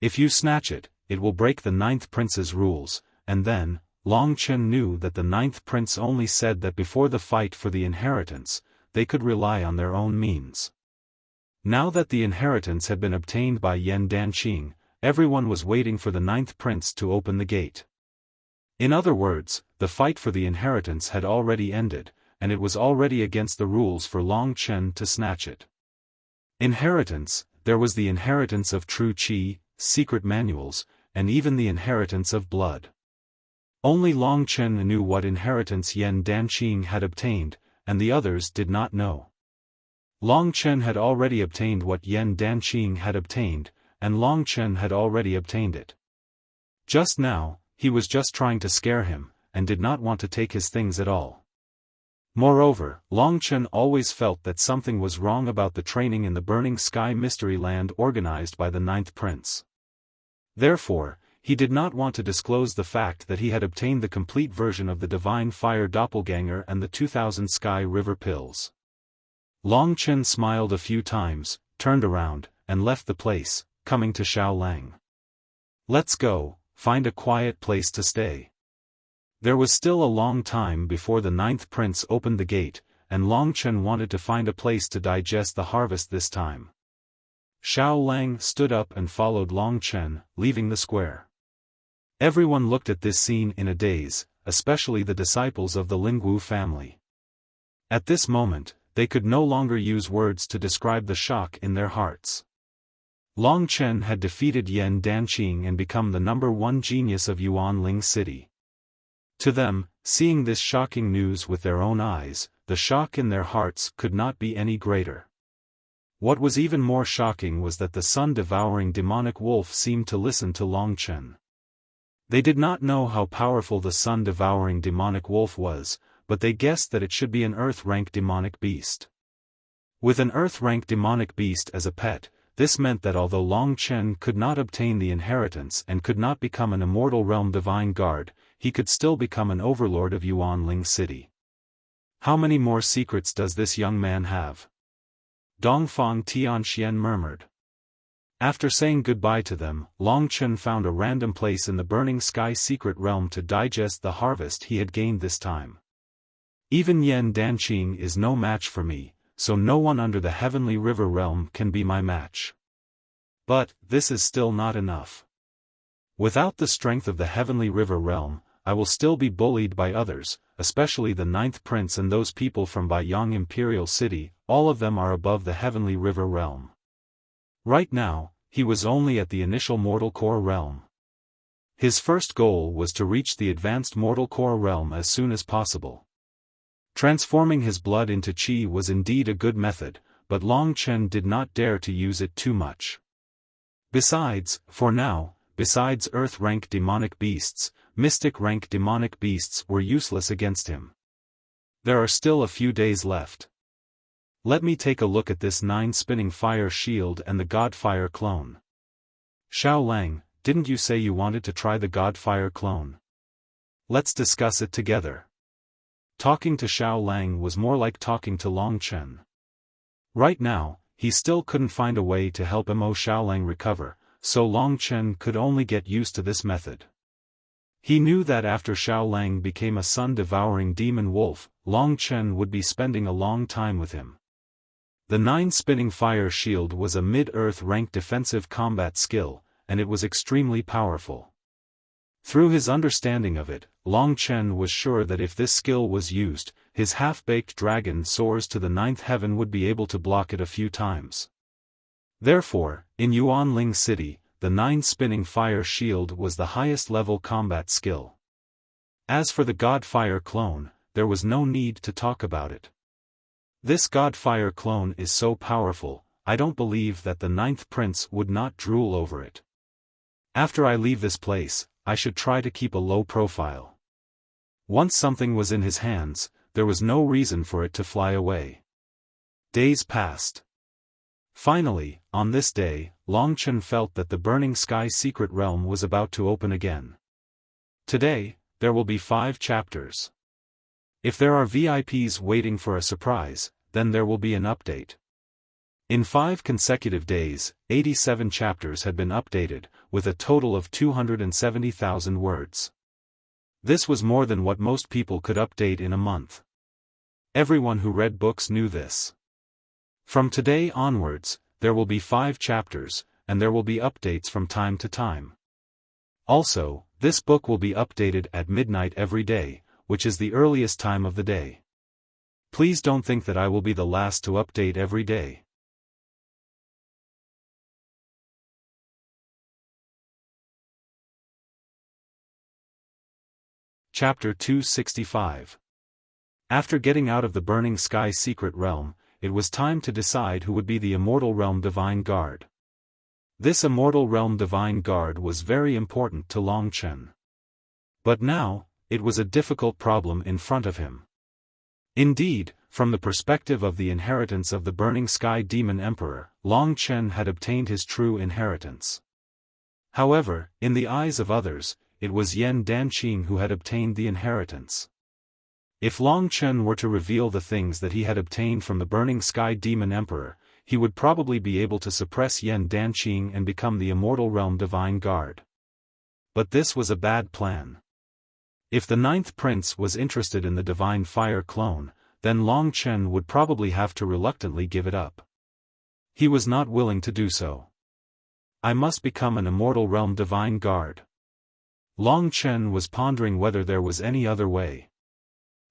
If you snatch it, it will break the 9th prince's rules, and then, Long Chen knew that the 9th prince only said that before the fight for the inheritance, they could rely on their own means. Now that the inheritance had been obtained by Yan Danqing, everyone was waiting for the ninth prince to open the gate. In other words, the fight for the inheritance had already ended, and it was already against the rules for Long Chen to snatch it. Inheritance, there was the inheritance of true qi, secret manuals, and even the inheritance of blood. Only Long Chen knew what inheritance Yan Danqing had obtained, and the others did not know. Long Chen had already obtained what Yan Danqing had obtained, and Long Chen had already obtained it. Just now, he was just trying to scare him, and did not want to take his things at all. Moreover, Long Chen always felt that something was wrong about the training in the Burning Sky Mystery Land organized by the ninth prince. Therefore, he did not want to disclose the fact that he had obtained the complete version of the Divine Fire Doppelganger and the 2000 Sky River Pills. Long Chen smiled a few times, turned around, and left the place, coming to Xiaolang. "Let's go, find a quiet place to stay." There was still a long time before the ninth prince opened the gate, and Long Chen wanted to find a place to digest the harvest this time. Xiaolang stood up and followed Long Chen, leaving the square. Everyone looked at this scene in a daze, especially the disciples of the Lingwu family. At this moment, they could no longer use words to describe the shock in their hearts. Long Chen had defeated Yan Danqing and become the #1 genius of Yuanling City. To them, seeing this shocking news with their own eyes, the shock in their hearts could not be any greater. What was even more shocking was that the sun-devouring demonic wolf seemed to listen to Long Chen. They did not know how powerful the sun-devouring demonic wolf was, but they guessed that it should be an earth-rank demonic beast. With an earth-rank demonic beast as a pet, this meant that although Long Chen could not obtain the inheritance and could not become an immortal realm divine guard, he could still become an overlord of Yuanling City. How many more secrets does this young man have? Dongfang Tianxian murmured. After saying goodbye to them, Long Chen found a random place in the Burning Sky secret realm to digest the harvest he had gained this time. Even Yan Danqing is no match for me, so no one under the Heavenly River realm can be my match. But, this is still not enough. Without the strength of the Heavenly River realm, I will still be bullied by others, especially the ninth prince and those people from Baiyang Imperial City, all of them are above the Heavenly River realm. Right now, he was only at the initial Mortal Core realm. His first goal was to reach the advanced Mortal Core realm as soon as possible. Transforming his blood into qi was indeed a good method, but Long Chen did not dare to use it too much. Besides, for now, besides Earth-rank demonic beasts, Mystic-rank demonic beasts were useless against him. There are still a few days left. Let me take a look at this 9-spinning fire shield and the Godfire clone. Xiaolang, didn't you say you wanted to try the Godfire clone? Let's discuss it together. Talking to Xiaolang was more like talking to Long Chen. Right now, he still couldn't find a way to help Xiaolang recover, so Long Chen could only get used to this method. He knew that after Xiaolang became a sun-devouring demon wolf, Long Chen would be spending a long time with him. The 9-spinning fire shield was a mid-earth rank defensive combat skill, and it was extremely powerful. Through his understanding of it, Long Chen was sure that if this skill was used, his half-baked dragon soars to the 9th heaven would be able to block it a few times. Therefore, in Yuanling City, the 9-spinning fire shield was the highest level combat skill. As for the Godfire clone, there was no need to talk about it. This Godfire clone is so powerful, I don't believe that the 9th prince would not drool over it. After I leave this place, I should try to keep a low profile. Once something was in his hands, there was no reason for it to fly away. Days passed. Finally, on this day, Long Chen felt that the Burning Sky secret realm was about to open again. Today, there will be 5 chapters. If there are VIPs waiting for a surprise, then there will be an update. In 5 consecutive days, 87 chapters had been updated, with a total of 270,000 words. This was more than what most people could update in a month. Everyone who read books knew this. From today onwards, there will be 5 chapters, and there will be updates from time to time. Also, this book will be updated at midnight every day, which is the earliest time of the day. Please don't think that I will be the last to update every day. Chapter 265. After getting out of the Burning Sky Secret Realm, it was time to decide who would be the Immortal Realm Divine Guard. This Immortal Realm Divine Guard was very important to Long Chen. But now, it was a difficult problem in front of him. Indeed, from the perspective of the inheritance of the Burning Sky Demon Emperor, Long Chen had obtained his true inheritance. However, in the eyes of others, it was Yan Danqing who had obtained the inheritance. If Long Chen were to reveal the things that he had obtained from the Burning Sky Demon Emperor, he would probably be able to suppress Yan Danqing and become the Immortal Realm Divine Guard. But this was a bad plan. If the 9th Prince was interested in the Divine Fire clone, then Long Chen would probably have to reluctantly give it up. He was not willing to do so. I must become an Immortal Realm Divine Guard. Long Chen was pondering whether there was any other way.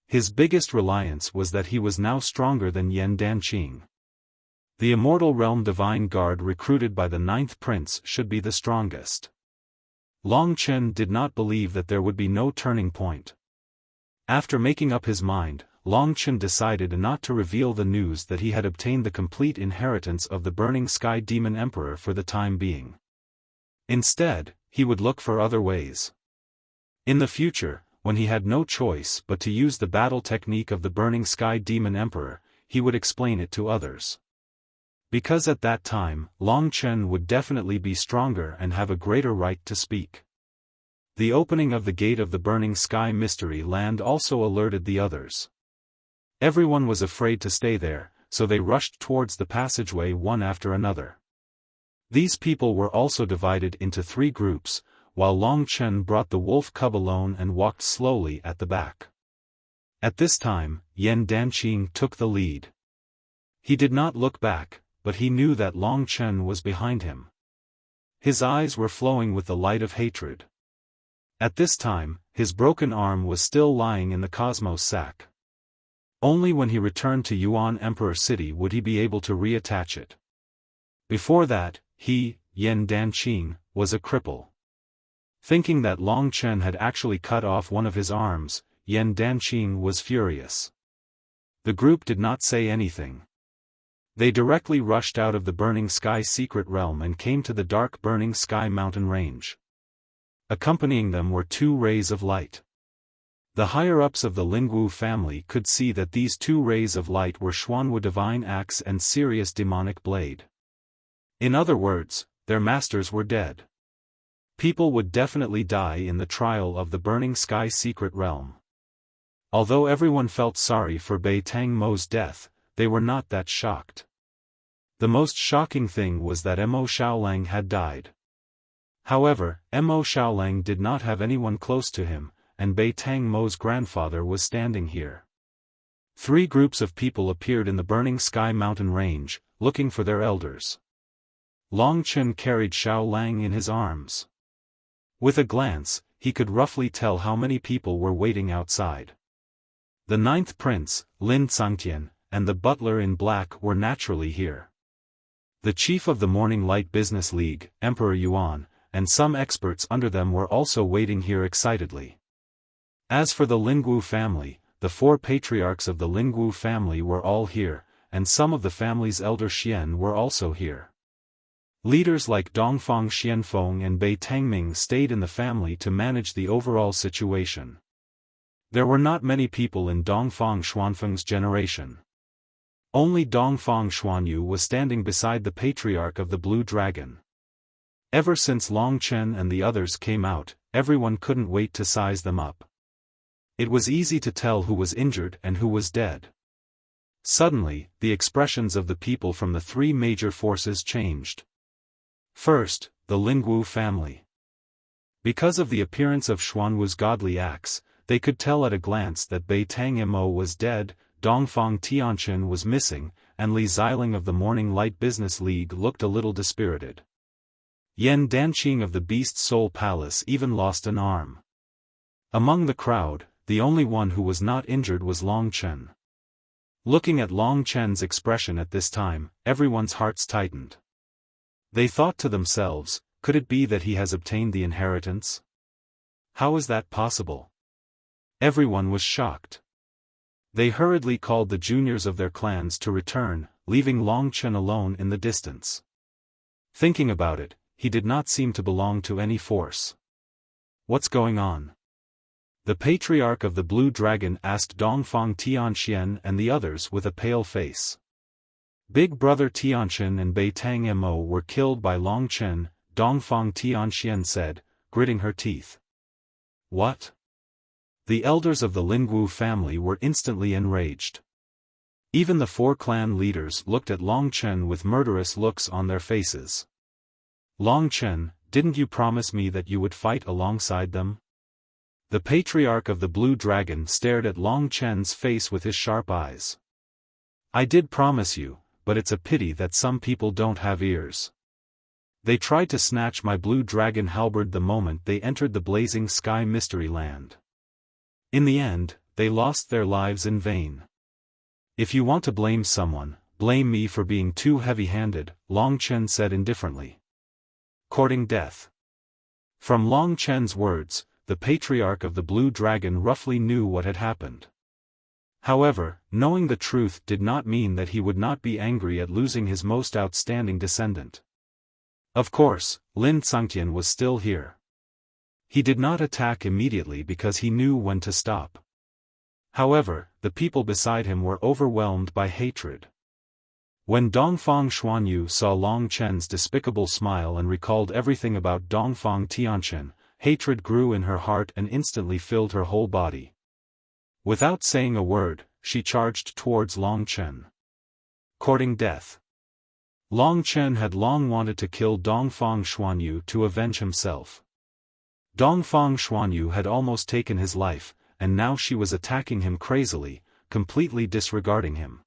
His biggest reliance was that he was now stronger than Yan Danqing. The Immortal Realm Divine Guard recruited by the 9th Prince should be the strongest. Long Chen did not believe that there would be no turning point. After making up his mind, Long Chen decided not to reveal the news that he had obtained the complete inheritance of the Burning Sky Demon Emperor for the time being. Instead, he would look for other ways. In the future, when he had no choice but to use the battle technique of the Burning Sky Demon Emperor, he would explain it to others. Because at that time, Long Chen would definitely be stronger and have a greater right to speak. The opening of the gate of the Burning Sky Mystery Land also alerted the others. Everyone was afraid to stay there, so they rushed towards the passageway one after another. These people were also divided into 3 groups, while Long Chen brought the wolf cub alone and walked slowly at the back. At this time, Yan Danqing took the lead. He did not look back, but he knew that Long Chen was behind him. His eyes were flowing with the light of hatred. At this time, his broken arm was still lying in the Cosmos sack. Only when he returned to Yuan Emperor City would he be able to reattach it. Before that, he, Yan Danqing, was a cripple. Thinking that Long Chen had actually cut off one of his arms, Yan Danqing was furious. The group did not say anything. They directly rushed out of the Burning Sky Secret Realm and came to the dark Burning Sky mountain range. Accompanying them were 2 rays of light. The higher-ups of the Lingwu family could see that these 2 rays of light were Xuanwu Divine Axe and Sirius Demonic Blade. In other words, their masters were dead. People would definitely die in the trial of the Burning Sky Secret Realm. Although everyone felt sorry for Bei Tang Mo's death, they were not that shocked. The most shocking thing was that Mo Xiaolang had died. However, Mo Xiaolang did not have anyone close to him, and Bei Tang Mo's grandfather was standing here. 3 groups of people appeared in the Burning Sky mountain range, looking for their elders. Long Chen carried Xiaolang in his arms. With a glance, he could roughly tell how many people were waiting outside. The 9th Prince, Lin Tsangtian, and the butler in black were naturally here. The chief of the Morning Light Business League, Emperor Yuan, and some experts under them were also waiting here excitedly. As for the Lingwu family, the 4 patriarchs of the Lingwu family were all here, and some of the family's elder Xian were also here. Leaders like Dongfang Xianfeng and Bei Tangming stayed in the family to manage the overall situation. There were not many people in Dongfang Xuanfeng's generation. Only Dongfang Xuanyu was standing beside the patriarch of the Blue Dragon. Ever since Long Chen and the others came out, everyone couldn't wait to size them up. It was easy to tell who was injured and who was dead. Suddenly, the expressions of the people from the 3 major forces changed. First, the Lingwu family. Because of the appearance of Xuanwu's godly axe, they could tell at a glance that Bei Tang Mo was dead, Dongfang Tianchen was missing, and Li Xiling of the Morning Light Business League looked a little dispirited. Yan Danqing of the Beast Soul Palace even lost an arm. Among the crowd, the only one who was not injured was Long Chen. Looking at Long Chen's expression at this time, everyone's hearts tightened. They thought to themselves, could it be that he has obtained the inheritance? How is that possible? Everyone was shocked. They hurriedly called the juniors of their clans to return, leaving Long Chen alone in the distance. Thinking about it, he did not seem to belong to any force. What's going on? The patriarch of the Blue Dragon asked Dongfang Tianxian and the others with a pale face. Big brother Tianxian and Bei Tang Mo were killed by Long Chen, Dongfang Tianxian said, gritting her teeth. What? The elders of the Lingwu family were instantly enraged. Even the 4 clan leaders looked at Long Chen with murderous looks on their faces. Long Chen, didn't you promise me that you would fight alongside them? The patriarch of the Blue Dragon stared at Long Chen's face with his sharp eyes. I did promise you, but it's a pity that some people don't have ears. They tried to snatch my Blue Dragon halberd the moment they entered the Blazing Sky Mystery Land. In the end, they lost their lives in vain. If you want to blame someone, blame me for being too heavy-handed, Long Chen said indifferently. Courting death. From Long Chen's words, the patriarch of the Blue Dragon roughly knew what had happened. However, knowing the truth did not mean that he would not be angry at losing his most outstanding descendant. Of course, Lin Tsangtian was still here. He did not attack immediately because he knew when to stop. However, the people beside him were overwhelmed by hatred. When Dongfang Xuanyu saw Long Chen's despicable smile and recalled everything about Dongfang Tianxian, hatred grew in her heart and instantly filled her whole body. Without saying a word, she charged towards Long Chen. Courting death. Long Chen had long wanted to kill Dongfang Xuanyu to avenge himself. Dongfang Xuanyu had almost taken his life, and now she was attacking him crazily, completely disregarding him.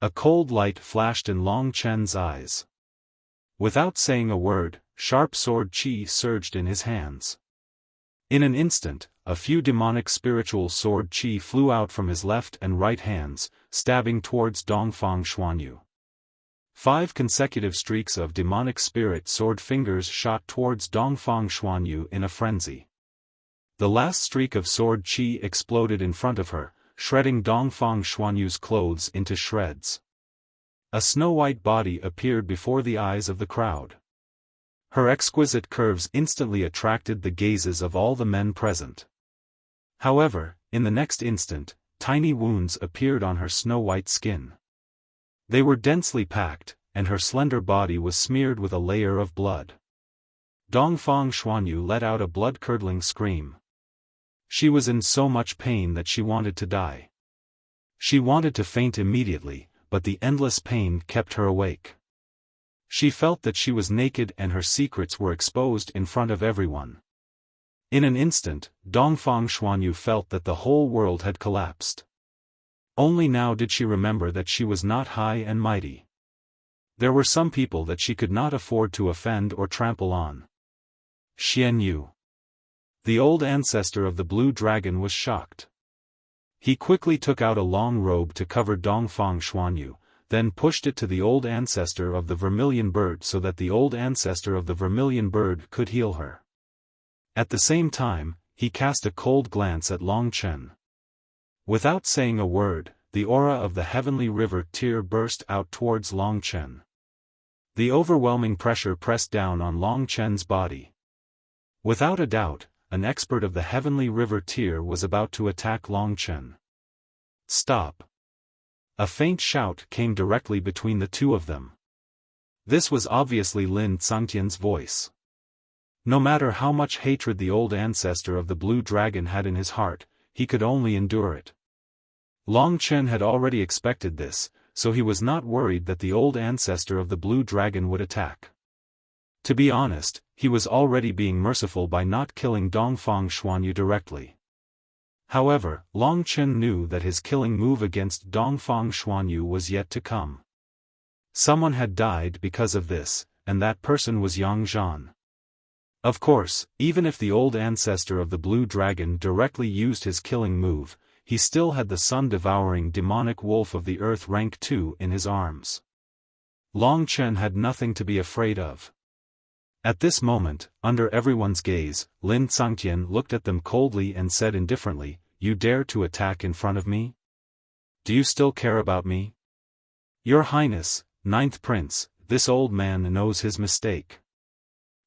A cold light flashed in Long Chen's eyes. Without saying a word, sharp sword qi surged in his hands. In an instant, a few demonic spiritual sword qi flew out from his left and right hands, stabbing towards Dongfang Xuanyu. 5 consecutive streaks of demonic spirit sword fingers shot towards Dongfang Xuanyu in a frenzy. The last streak of sword qi exploded in front of her, shredding Dongfang Xuanyu's clothes into shreds. A snow-white body appeared before the eyes of the crowd. Her exquisite curves instantly attracted the gazes of all the men present. However, in the next instant, tiny wounds appeared on her snow-white skin. They were densely packed, and her slender body was smeared with a layer of blood. Dongfang Xuanyu let out a blood-curdling scream. She was in so much pain that she wanted to die. She wanted to faint immediately, but the endless pain kept her awake. She felt that she was naked and her secrets were exposed in front of everyone. In an instant, Dongfang Xuanyu felt that the whole world had collapsed. Only now did she remember that she was not high and mighty. There were some people that she could not afford to offend or trample on. Xian Yu. The old ancestor of the Blue Dragon was shocked. He quickly took out a long robe to cover Dongfang Xuanyu, then pushed it to the old ancestor of the Vermilion Bird so that the old ancestor of the Vermilion Bird could heal her. At the same time, he cast a cold glance at Long Chen. Without saying a word, the aura of the heavenly river tear burst out towards Long Chen. The overwhelming pressure pressed down on Long Chen's body. Without a doubt, an expert of the heavenly river tear was about to attack Long Chen. Stop! A faint shout came directly between the two of them. This was obviously Lin Tsangtian's voice. No matter how much hatred the old ancestor of the Blue Dragon had in his heart, he could only endure it. Long Chen had already expected this, so he was not worried that the old ancestor of the Blue Dragon would attack. To be honest, he was already being merciful by not killing Dongfang Xuanyu directly. However, Long Chen knew that his killing move against Dongfang Xuanyu was yet to come. Someone had died because of this, and that person was Yang Zhan. Of course, even if the old ancestor of the Blue Dragon directly used his killing move, he still had the sun-devouring demonic wolf of the earth rank 2 in his arms. Long Chen had nothing to be afraid of. At this moment, under everyone's gaze, Lin Tsangtian looked at them coldly and said indifferently, "You dare to attack in front of me? Do you still care about me?" "Your Highness, Ninth Prince, this old man knows his mistake."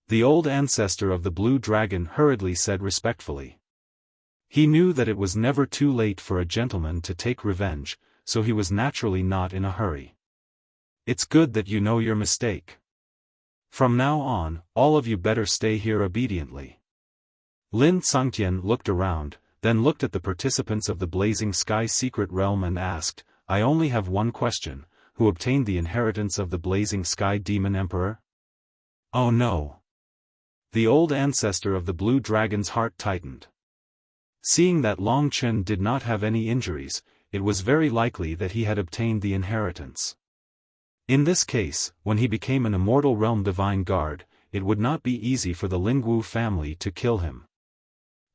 The old ancestor of the Blue Dragon hurriedly said respectfully. He knew that it was never too late for a gentleman to take revenge, so he was naturally not in a hurry. "It's good that you know your mistake. From now on, all of you better stay here obediently." Lin Tsangtian looked around, then looked at the participants of the Blazing Sky Secret Realm and asked, "I only have one question, who obtained the inheritance of the Blazing Sky Demon Emperor?" "Oh no." The old ancestor of the Blue Dragon's heart tightened. Seeing that Long Chen did not have any injuries, it was very likely that he had obtained the inheritance. In this case, when he became an immortal realm divine guard, it would not be easy for the Lingwu family to kill him.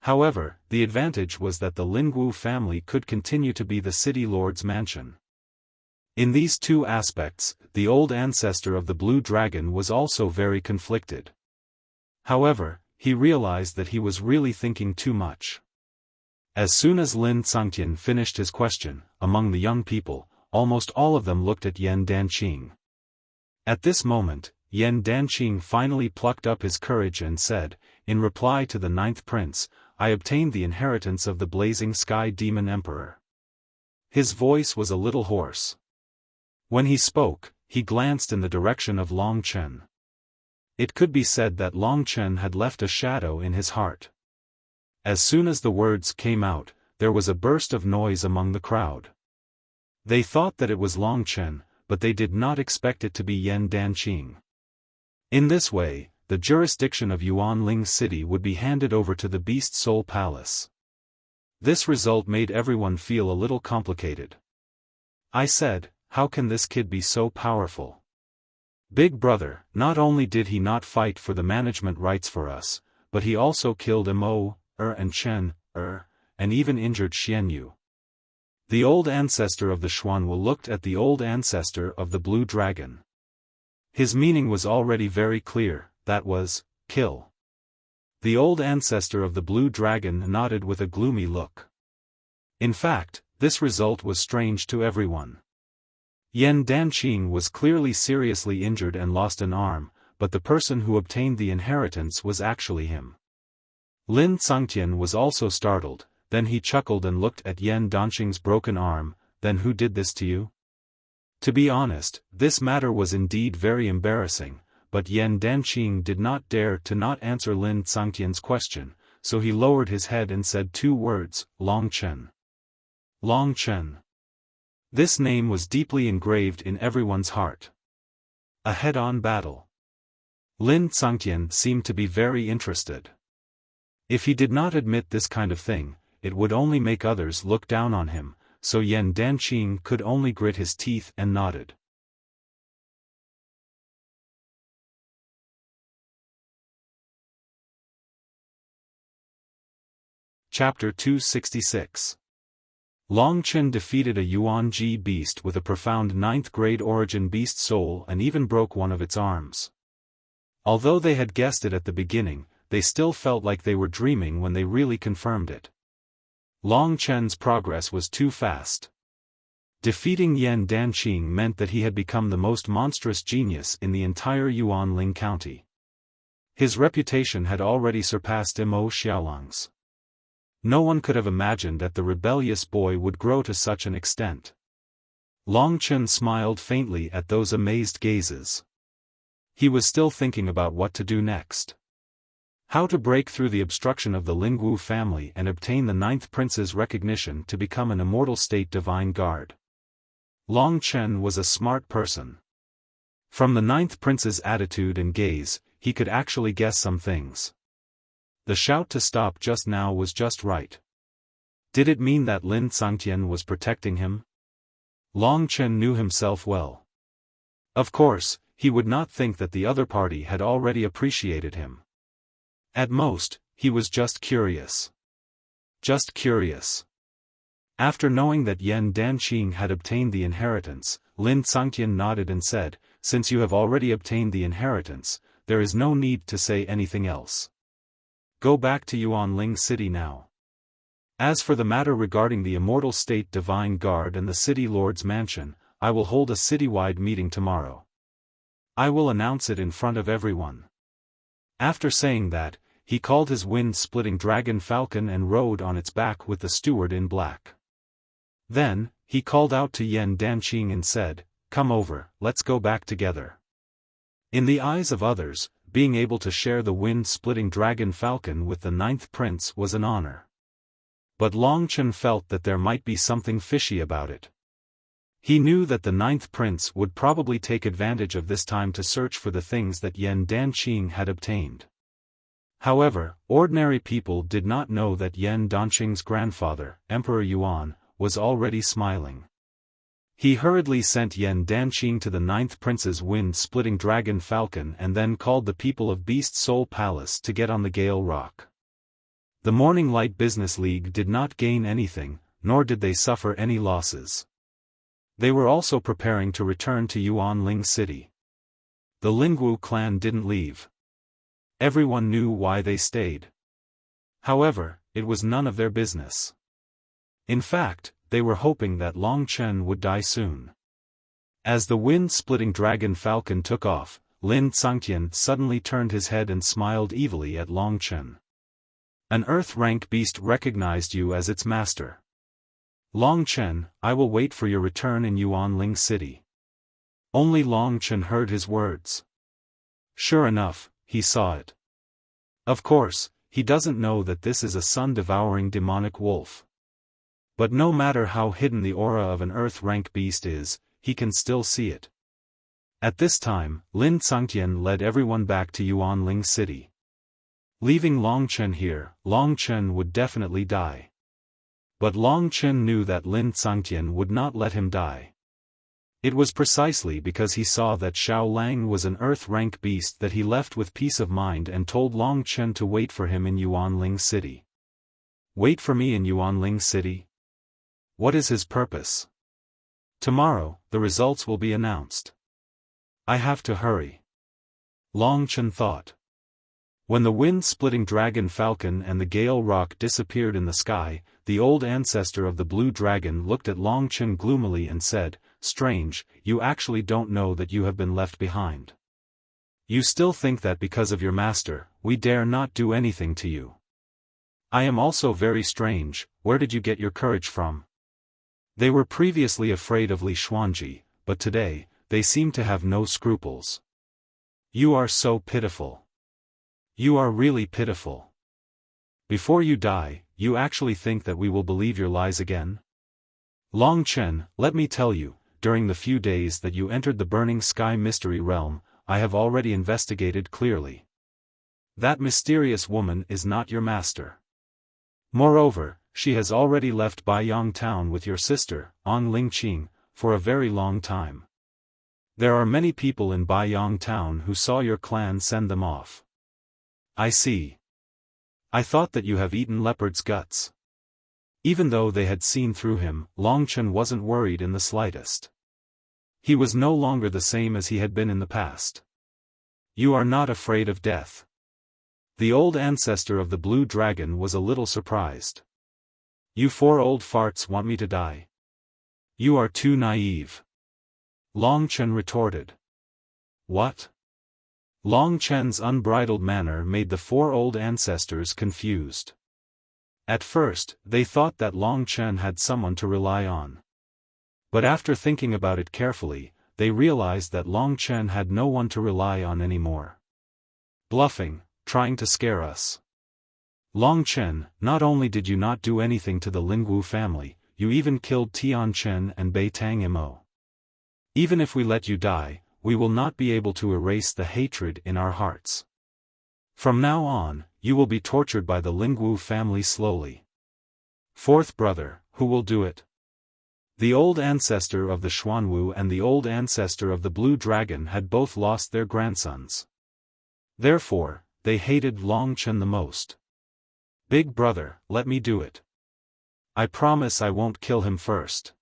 However, the advantage was that the Lingwu family could continue to be the city lord's mansion. In these two aspects, the old ancestor of the Blue Dragon was also very conflicted. However, he realized that he was really thinking too much. As soon as Lin Tsangtian finished his question, among the young people, almost all of them looked at Yan Danqing. At this moment, Yan Danqing finally plucked up his courage and said, in reply to the Ninth Prince, "I obtained the inheritance of the Blazing Sky Demon Emperor." His voice was a little hoarse. When he spoke, he glanced in the direction of Long Chen. It could be said that Long Chen had left a shadow in his heart. As soon as the words came out, there was a burst of noise among the crowd. They thought that it was Long Chen, but they did not expect it to be Yan Danqing. In this way, the jurisdiction of Yuanling City would be handed over to the Beast Soul Palace. This result made everyone feel a little complicated. I said, "How can this kid be so powerful? Big brother, not only did he not fight for the management rights for us, but he also killed Mo, and Chen, and even injured Xianyu." The old ancestor of the Xuanwu looked at the old ancestor of the Blue Dragon. His meaning was already very clear, that was, kill. The old ancestor of the Blue Dragon nodded with a gloomy look. In fact, this result was strange to everyone. Yan Danqing was clearly seriously injured and lost an arm, but the person who obtained the inheritance was actually him. Lin Tsangtian was also startled, then he chuckled and looked at Yan Danqing's broken arm. "Then who did this to you?" To be honest, this matter was indeed very embarrassing, but Yan Danqing did not dare to not answer Lin Tsangtian's question, so he lowered his head and said two words, "Long Chen." Long Chen. This name was deeply engraved in everyone's heart. A head-on battle. Lin Tsangtian seemed to be very interested. If he did not admit this kind of thing, it would only make others look down on him, so Yan Danqing could only grit his teeth and nodded. Chapter 266. Long Chen defeated a Yuan-Ji beast with a profound 9th-grade origin beast soul and even broke one of its arms. Although they had guessed it at the beginning, they still felt like they were dreaming when they really confirmed it. Long Chen's progress was too fast. Defeating Yan Danqing meant that he had become the most monstrous genius in the entire Yuanling County. His reputation had already surpassed Mo Xiaolang's. No one could have imagined that the rebellious boy would grow to such an extent. Long Chen smiled faintly at those amazed gazes. He was still thinking about what to do next. How to break through the obstruction of the Lingwu family and obtain the 9th Prince's recognition to become an immortal state divine guard. Long Chen was a smart person. From the 9th Prince's attitude and gaze, he could actually guess some things. The shout to stop just now was just right. Did it mean that Lin Sangtian was protecting him? Long Chen knew himself well. Of course, he would not think that the other party had already appreciated him. At most, he was just curious. Just curious. After knowing that Yan Danqing had obtained the inheritance, Lin Sangtian nodded and said, "Since you have already obtained the inheritance, there is no need to say anything else. Go back to Yuanling City now. As for the matter regarding the Immortal State Divine Guard and the City Lord's mansion, I will hold a citywide meeting tomorrow. I will announce it in front of everyone." After saying that, he called his wind-splitting dragon falcon and rode on its back with the steward in black. Then, he called out to Yan Danqing and said, "Come over, let's go back together." In the eyes of others, being able to share the wind-splitting dragon falcon with the 9th prince was an honor. But Long Chen felt that there might be something fishy about it. He knew that the 9th prince would probably take advantage of this time to search for the things that Yan Danqing had obtained. However, ordinary people did not know that Yan Danqing's grandfather, Emperor Yuan, was already smiling. He hurriedly sent Yan Danqing to the 9th prince's wind-splitting dragon falcon and then called the people of Beast Soul Palace to get on the Gale Rock. The Morning Light Business League did not gain anything, nor did they suffer any losses. They were also preparing to return to Yuanling City. The Lingwu clan didn't leave. Everyone knew why they stayed. However, it was none of their business. In fact, they were hoping that Long Chen would die soon. As the wind-splitting dragon falcon took off, Lin Sangtian suddenly turned his head and smiled evilly at Long Chen. "An Earth-rank beast recognized you as its master. Long Chen, I will wait for your return in Yuanling City." Only Long Chen heard his words. Sure enough, he saw it. Of course, he doesn't know that this is a sun-devouring demonic wolf. But no matter how hidden the aura of an Earth-rank beast is, he can still see it. At this time, Lin Sangtian led everyone back to Yuanling City. Leaving Long Chen here, Long Chen would definitely die. But Long Chen knew that Lin Sangtian would not let him die. It was precisely because he saw that Xiao Lang was an Earth-rank beast that he left with peace of mind and told Long Chen to wait for him in Yuanling City. Wait for me in Yuanling City? What is his purpose? Tomorrow, the results will be announced. I have to hurry. Long Chen thought. When the wind-splitting dragon falcon and the Gale Rock disappeared in the sky, the old ancestor of the blue dragon looked at Long Chen gloomily and said, "Strange, you actually don't know that you have been left behind. You still think that because of your master, we dare not do anything to you. I am also very strange, where did you get your courage from?" They were previously afraid of Li Xuanji, but today, they seem to have no scruples. You are so pitiful. You are really pitiful. Before you die, you actually think that we will believe your lies again? Long Chen, let me tell you, during the few days that you entered the Burning Sky Mystery Realm, I have already investigated clearly. That mysterious woman is not your master. Moreover, she has already left Baiyang Town with your sister, On Lingqing, for a very long time. There are many people in Baiyang Town who saw your clan send them off. I see. I thought that you have eaten leopard's guts. Even though they had seen through him, Long Chen wasn't worried in the slightest. He was no longer the same as he had been in the past. You are not afraid of death. The old ancestor of the blue dragon was a little surprised. You four old farts want me to die? You are too naive. Long Chen retorted. What? Long Chen's unbridled manner made the four old ancestors confused. At first, they thought that Long Chen had someone to rely on. But after thinking about it carefully, they realized that Long Chen had no one to rely on anymore. Bluffing, trying to scare us. Long Chen, not only did you not do anything to the Lingwu family, you even killed Tian Chen and Bei Tang Imo. Even if we let you die, we will not be able to erase the hatred in our hearts. From now on, you will be tortured by the Lingwu family slowly. Fourth brother, who will do it? The old ancestor of the Xuanwu and the old ancestor of the Blue Dragon had both lost their grandsons. Therefore, they hated Long Chen the most. Big brother, let me do it. I promise I won't kill him first.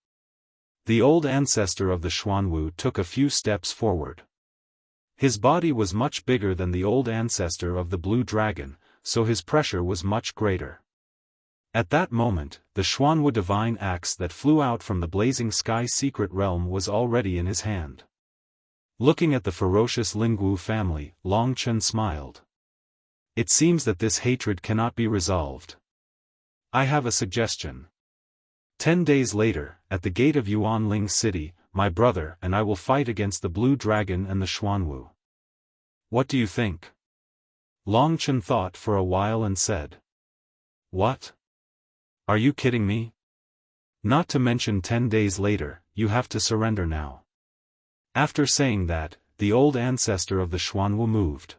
The old ancestor of the Xuanwu took a few steps forward. His body was much bigger than the old ancestor of the Blue Dragon, so his pressure was much greater. At that moment, the Xuanwu divine axe that flew out from the blazing sky secret realm was already in his hand. Looking at the ferocious Lingwu family, Long Chen smiled. It seems that this hatred cannot be resolved. I have a suggestion. 10 days later, at the gate of Yuanling City, my brother and I will fight against the Blue Dragon and the Xuanwu. What do you think? Long Chen thought for a while and said. What? Are you kidding me? Not to mention 10 days later, you have to surrender now. After saying that, the old ancestor of the Xuanwu moved.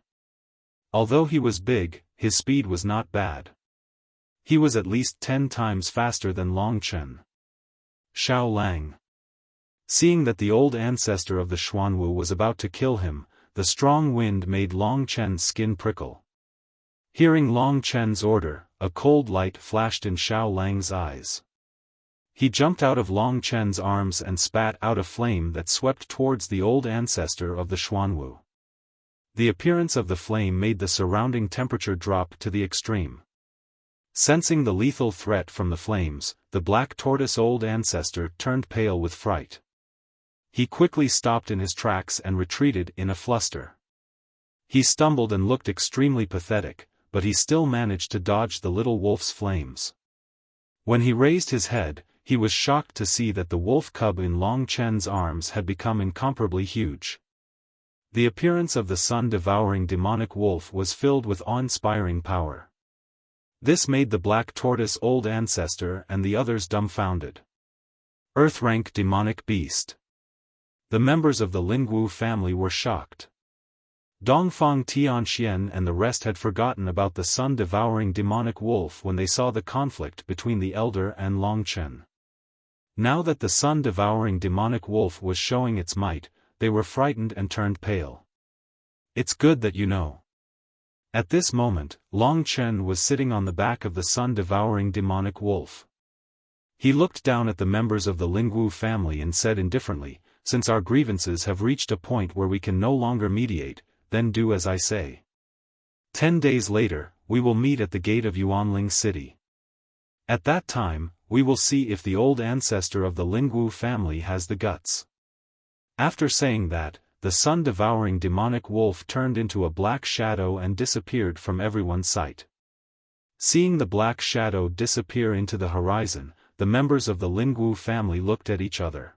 Although he was big, his speed was not bad. He was at least 10 times faster than Long Chen. Xiao Lang. Seeing that the old ancestor of the Xuanwu was about to kill him, the strong wind made Long Chen's skin prickle. Hearing Long Chen's order, a cold light flashed in Xiao Lang's eyes. He jumped out of Long Chen's arms and spat out a flame that swept towards the old ancestor of the Xuanwu. The appearance of the flame made the surrounding temperature drop to the extreme. Sensing the lethal threat from the flames, the black tortoise old ancestor turned pale with fright. He quickly stopped in his tracks and retreated in a fluster. He stumbled and looked extremely pathetic, but he still managed to dodge the little wolf's flames. When he raised his head, he was shocked to see that the wolf cub in Long Chen's arms had become incomparably huge. The appearance of the sun-devouring demonic wolf was filled with awe-inspiring power. This made the black tortoise old ancestor and the others dumbfounded. Earth-rank demonic beast. The members of the Lingwu family were shocked. Dongfang Tianxian and the rest had forgotten about the sun-devouring demonic wolf when they saw the conflict between the elder and Long Chen. Now that the sun-devouring demonic wolf was showing its might, they were frightened and turned pale. It's good that you know. At this moment, Long Chen was sitting on the back of the sun-devouring demonic wolf. He looked down at the members of the Lingwu family and said indifferently, since our grievances have reached a point where we can no longer mediate, then do as I say. 10 days later, we will meet at the gate of Yuanling City. At that time, we will see if the old ancestor of the Lingwu family has the guts. After saying that, the sun-devouring demonic wolf turned into a black shadow and disappeared from everyone's sight. Seeing the black shadow disappear into the horizon, the members of the Lingwu family looked at each other.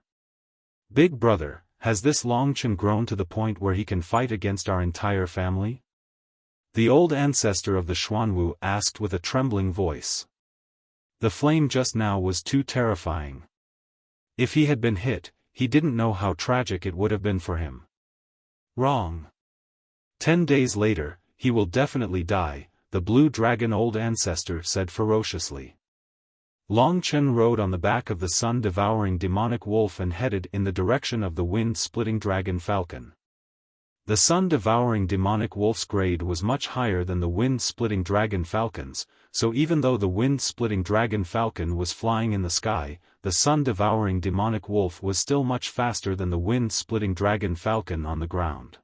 Big brother, has this Long Chen grown to the point where he can fight against our entire family? The old ancestor of the Xuanwu asked with a trembling voice. The flame just now was too terrifying. If he had been hit, he didn't know how tragic it would have been for him. Wrong. 10 days later, he will definitely die, the Blue Dragon old ancestor said ferociously. Long Chen rode on the back of the sun-devouring demonic wolf and headed in the direction of the wind-splitting dragon falcon. The sun-devouring demonic wolf's grade was much higher than the wind-splitting dragon falcon's, so even though the wind-splitting dragon falcon was flying in the sky, the sun-devouring demonic wolf was still much faster than the wind-splitting dragon falcon on the ground.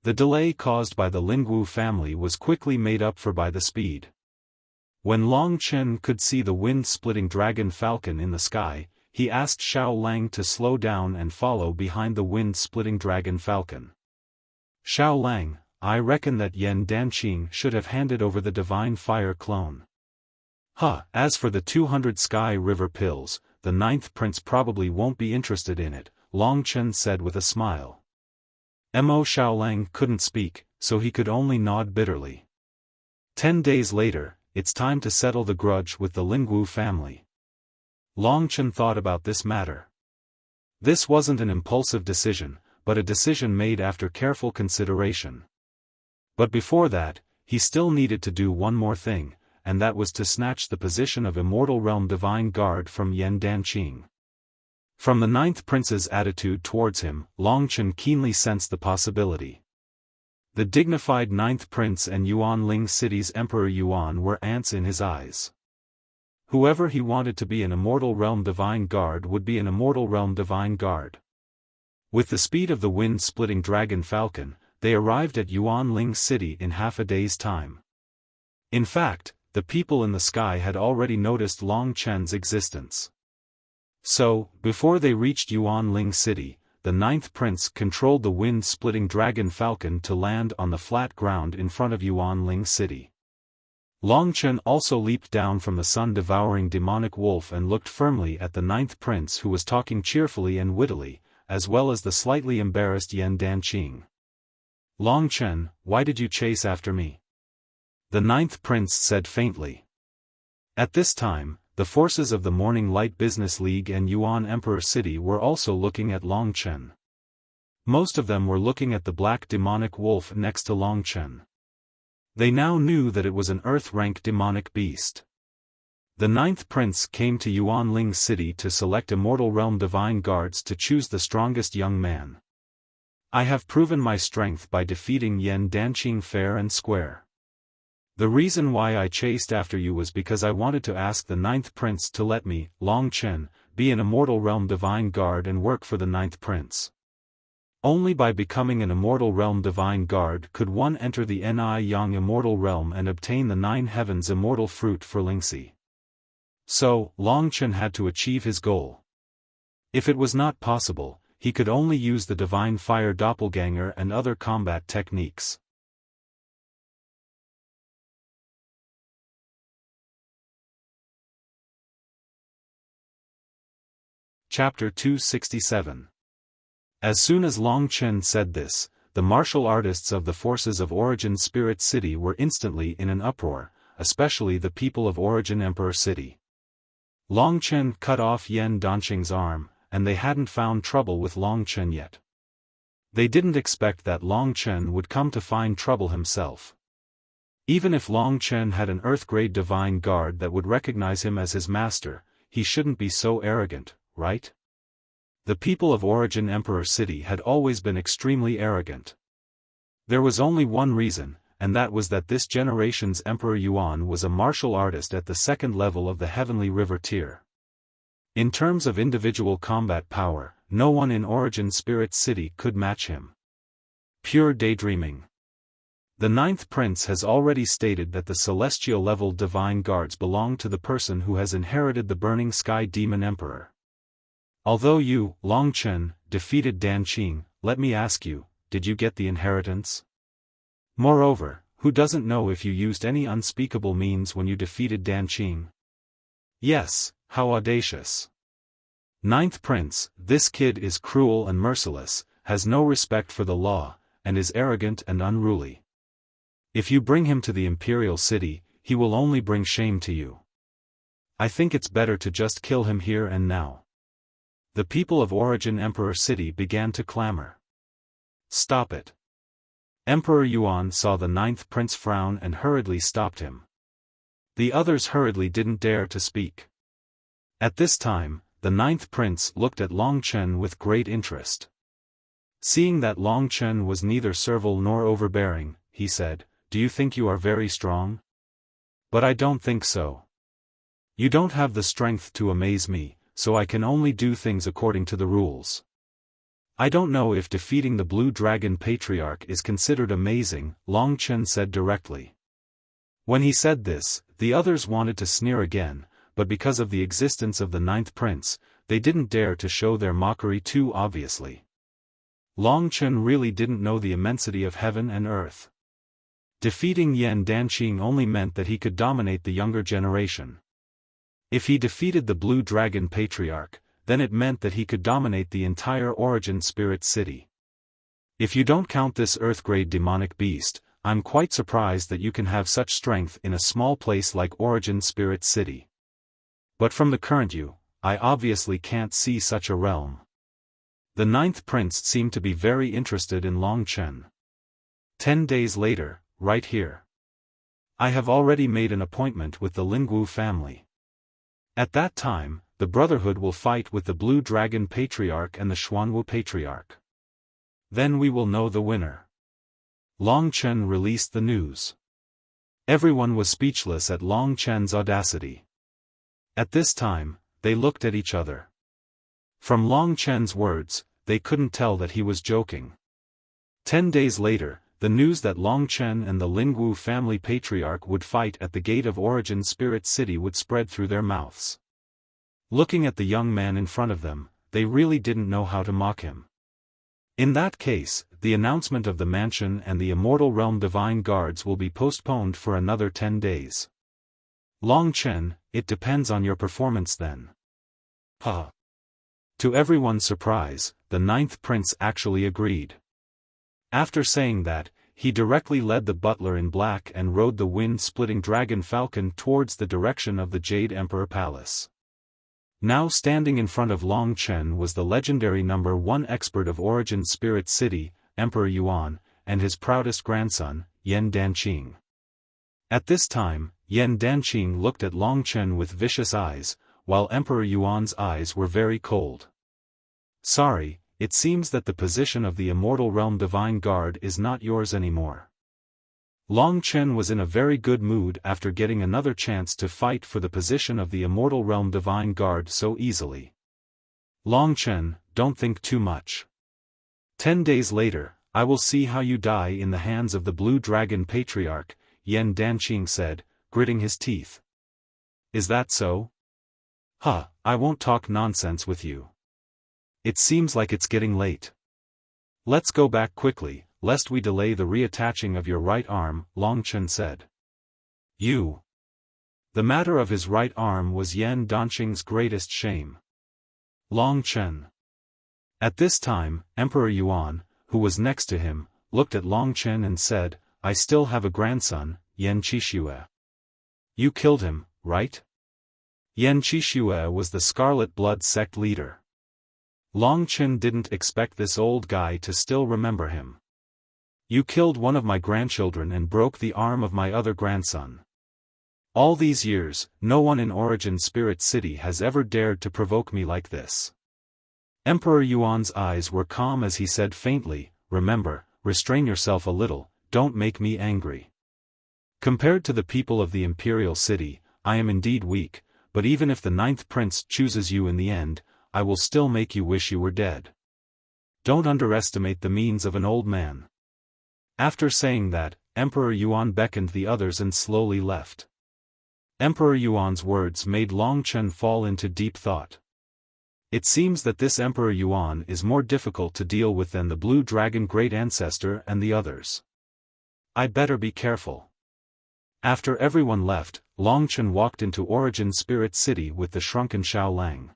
The delay caused by the Lingwu family was quickly made up for by the speed. When Long Chen could see the wind-splitting dragon falcon in the sky, he asked Xiao Lang to slow down and follow behind the wind-splitting dragon falcon. Xiao Lang, I reckon that Yan Danqing should have handed over the divine fire clone. As for the 200 Sky River pills, the 9th prince probably won't be interested in it, Long Chen said with a smile. Mo Xiaolang couldn't speak, so he could only nod bitterly. 10 days later, it's time to settle the grudge with the Lingwu family. Long Chen thought about this matter. This wasn't an impulsive decision, but a decision made after careful consideration. But before that, he still needed to do one more thing, and that was to snatch the position of Immortal Realm Divine Guard from Yan Danqing. From the ninth prince's attitude towards him, Long Chen keenly sensed the possibility. The dignified ninth prince and Yuanling City's Emperor Yuan were ants in his eyes. Whoever he wanted to be an Immortal Realm Divine Guard would be an Immortal Realm Divine Guard. With the speed of the wind-splitting Dragon Falcon, they arrived at Yuanling City in half a day's time. In fact, the people in the sky had already noticed Long Chen's existence. So, before they reached Yuanling City, the ninth prince controlled the wind-splitting Dragon Falcon to land on the flat ground in front of Yuanling City. Long Chen also leaped down from the sun-devouring demonic wolf and looked firmly at the ninth prince, who was talking cheerfully and wittily, as well as the slightly embarrassed Yan Danqing. "Long Chen, why did you chase after me?" the ninth prince said faintly. At this time, the forces of the Morning Light Business League and Yuan Emperor City were also looking at Long Chen. Most of them were looking at the black demonic wolf next to Long Chen. They now knew that it was an Earth-rank demonic beast. The ninth prince came to Yuanling City to select Immortal Realm Divine Guards to choose the strongest young man. "I have proven my strength by defeating Yan Danqing fair and square. The reason why I chased after you was because I wanted to ask the ninth prince to let me, Long Chen, be an Immortal Realm Divine Guard and work for the ninth prince. Only by becoming an Immortal Realm Divine Guard could one enter the Ni Yang Immortal Realm and obtain the Nine Heavens Immortal Fruit for Lingxi. So, Long Chen had to achieve his goal. If it was not possible, he could only use the Divine Fire Doppelganger and other combat techniques. Chapter 267. As soon as Long Chen said this, the martial artists of the forces of Origin Spirit City were instantly in an uproar, especially the people of Origin Emperor City. Long Chen cut off Yan Danqing's arm, and they hadn't found trouble with Long Chen yet. They didn't expect that Long Chen would come to find trouble himself. Even if Long Chen had an Earth-grade Divine Guard that would recognize him as his master, he shouldn't be so arrogant, right? The people of Origin Emperor City had always been extremely arrogant. There was only one reason, and that was that this generation's Emperor Yuan was a martial artist at the second level of the Heavenly River tier. In terms of individual combat power, no one in Origin Spirit City could match him. Pure daydreaming. The ninth prince has already stated that the celestial-level divine guards belong to the person who has inherited the Burning Sky Demon Emperor. Although you, Long Chen, defeated Danqing, let me ask you, did you get the inheritance? Moreover, who doesn't know if you used any unspeakable means when you defeated Danqing? Yes, how audacious. Ninth Prince, this kid is cruel and merciless, has no respect for the law, and is arrogant and unruly. If you bring him to the Imperial City, he will only bring shame to you. I think it's better to just kill him here and now. The people of Origin Emperor City began to clamor. Stop it. Emperor Yuan saw the ninth prince frown and hurriedly stopped him. The others hurriedly didn't dare to speak. At this time, the ninth prince looked at Long Chen with great interest. Seeing that Long Chen was neither servile nor overbearing, he said, "Do you think you are very strong? But I don't think so. You don't have the strength to amaze me, so I can only do things according to the rules. I don't know if defeating the Blue Dragon Patriarch is considered amazing," Long Chen said directly. When he said this, the others wanted to sneer again, but because of the existence of the ninth prince, they didn't dare to show their mockery too obviously. Long Chen really didn't know the immensity of heaven and earth. Defeating Yan Danqing only meant that he could dominate the younger generation. If he defeated the Blue Dragon Patriarch, then it meant that he could dominate the entire Origin Spirit City. If you don't count this Earth-grade demonic beast, I'm quite surprised that you can have such strength in a small place like Origin Spirit City. But from the current you, I obviously can't see such a realm. The ninth prince seemed to be very interested in Long Chen. 10 days later, right here. I have already made an appointment with the Lingwu family. At that time, the Brotherhood will fight with the Blue Dragon Patriarch and the Xuanwu Patriarch. Then we will know the winner. Long Chen released the news. Everyone was speechless at Long Chen's audacity. At this time, they looked at each other. From Long Chen's words, they couldn't tell that he was joking. 10 days later, the news that Long Chen and the Lingwu family patriarch would fight at the gate of Origin Spirit City would spread through their mouths. Looking at the young man in front of them, they really didn't know how to mock him. In that case, the announcement of the mansion and the Immortal Realm Divine Guards will be postponed for another 10 days. Long Chen, it depends on your performance then. Ha! To everyone's surprise, the 9th prince actually agreed. After saying that, he directly led the butler in black and rode the wind-splitting dragon falcon towards the direction of the Jade Emperor Palace. Now standing in front of Long Chen was the legendary number 1 expert of Origin Spirit City, Emperor Yuan, and his proudest grandson, Yan Danqing. At this time, Yan Danqing looked at Long Chen with vicious eyes, while Emperor Yuan's eyes were very cold. Sorry, it seems that the position of the Immortal Realm Divine Guard is not yours anymore. Long Chen was in a very good mood after getting another chance to fight for the position of the Immortal Realm Divine Guard so easily. Long Chen, don't think too much. 10 days later, I will see how you die in the hands of the Blue Dragon Patriarch, Yan Danqing said, gritting his teeth. Is that so? Huh, I won't talk nonsense with you. It seems like it's getting late. Let's go back quickly, lest we delay the reattaching of your right arm, Long Chen said. You. The matter of his right arm was Yan Danqing's greatest shame. Long Chen. At this time, Emperor Yuan, who was next to him, looked at Long Chen and said, I still have a grandson, Yan Qixue. You killed him, right? Yan Qixue was the Scarlet Blood sect leader. Long Chen didn't expect this old guy to still remember him. You killed one of my grandchildren and broke the arm of my other grandson. All these years, no one in Origin Spirit City has ever dared to provoke me like this. Emperor Yuan's eyes were calm as he said faintly, remember, restrain yourself a little, don't make me angry. Compared to the people of the Imperial City, I am indeed weak, but even if the 9th prince chooses you in the end, I will still make you wish you were dead. Don't underestimate the means of an old man. After saying that, Emperor Yuan beckoned the others and slowly left. Emperor Yuan's words made Long Chen fall into deep thought. It seems that this Emperor Yuan is more difficult to deal with than the Blue Dragon Great Ancestor and the others. I better be careful. After everyone left, Long Chen walked into Origin Spirit City with the shrunken Xiaolang.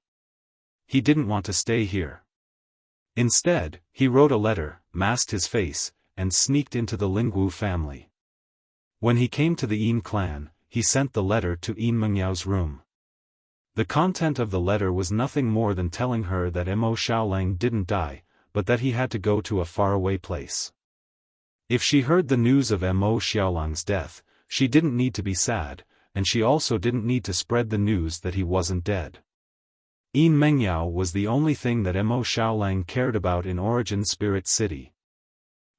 He didn't want to stay here. Instead, he wrote a letter, masked his face, and sneaked into the Lingwu family. When he came to the Yin clan, he sent the letter to Yin Mengyau's room. The content of the letter was nothing more than telling her that Mo Xiaolang didn't die, but that he had to go to a faraway place. If she heard the news of Mo Xiaolang's death, she didn't need to be sad, and she also didn't need to spread the news that he wasn't dead. Yin Mengyao was the only thing that Mo Xiaolang cared about in Origin Spirit City.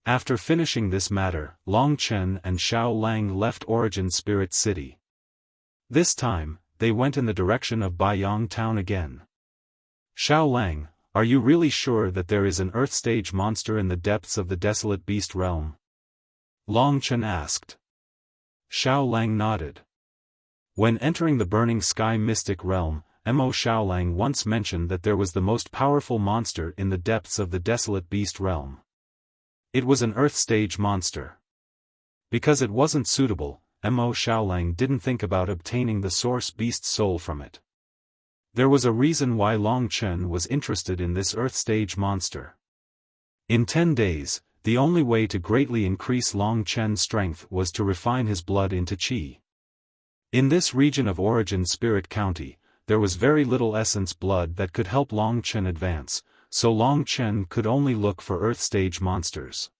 After finishing this matter, Long Chen and Xiaolang left Origin Spirit City. This time, they went in the direction of Baiyang Town again. Xiaolang, are you really sure that there is an Earth Stage monster in the depths of the Desolate Beast Realm? Long Chen asked. Xiaolang nodded. When entering the Burning Sky Mystic Realm, Mo Xiaolang once mentioned that there was the most powerful monster in the depths of the Desolate Beast Realm. It was an Earth Stage monster. Because it wasn't suitable, Mo Xiaolang didn't think about obtaining the Source Beast's soul from it. There was a reason why Long Chen was interested in this Earth Stage monster. In 10 days, the only way to greatly increase Long Chen's strength was to refine his blood into qi. In this region of Origin Spirit County, there was very little essence blood that could help Long Chen advance, so Long Chen could only look for Earth Stage monsters.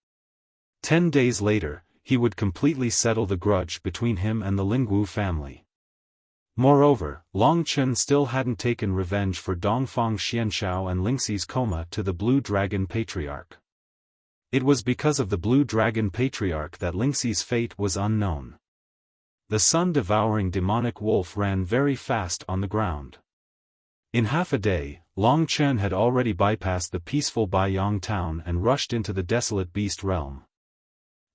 10 days later, he would completely settle the grudge between him and the Lingwu family. Moreover, Long Chen still hadn't taken revenge for Dongfang Xianshao and Lingxi's coma to the Blue Dragon Patriarch. It was because of the Blue Dragon Patriarch that Lingxi's fate was unknown. The sun-devouring demonic wolf ran very fast on the ground. In half a day, Long Chen had already bypassed the peaceful Baiyang town and rushed into the desolate beast realm.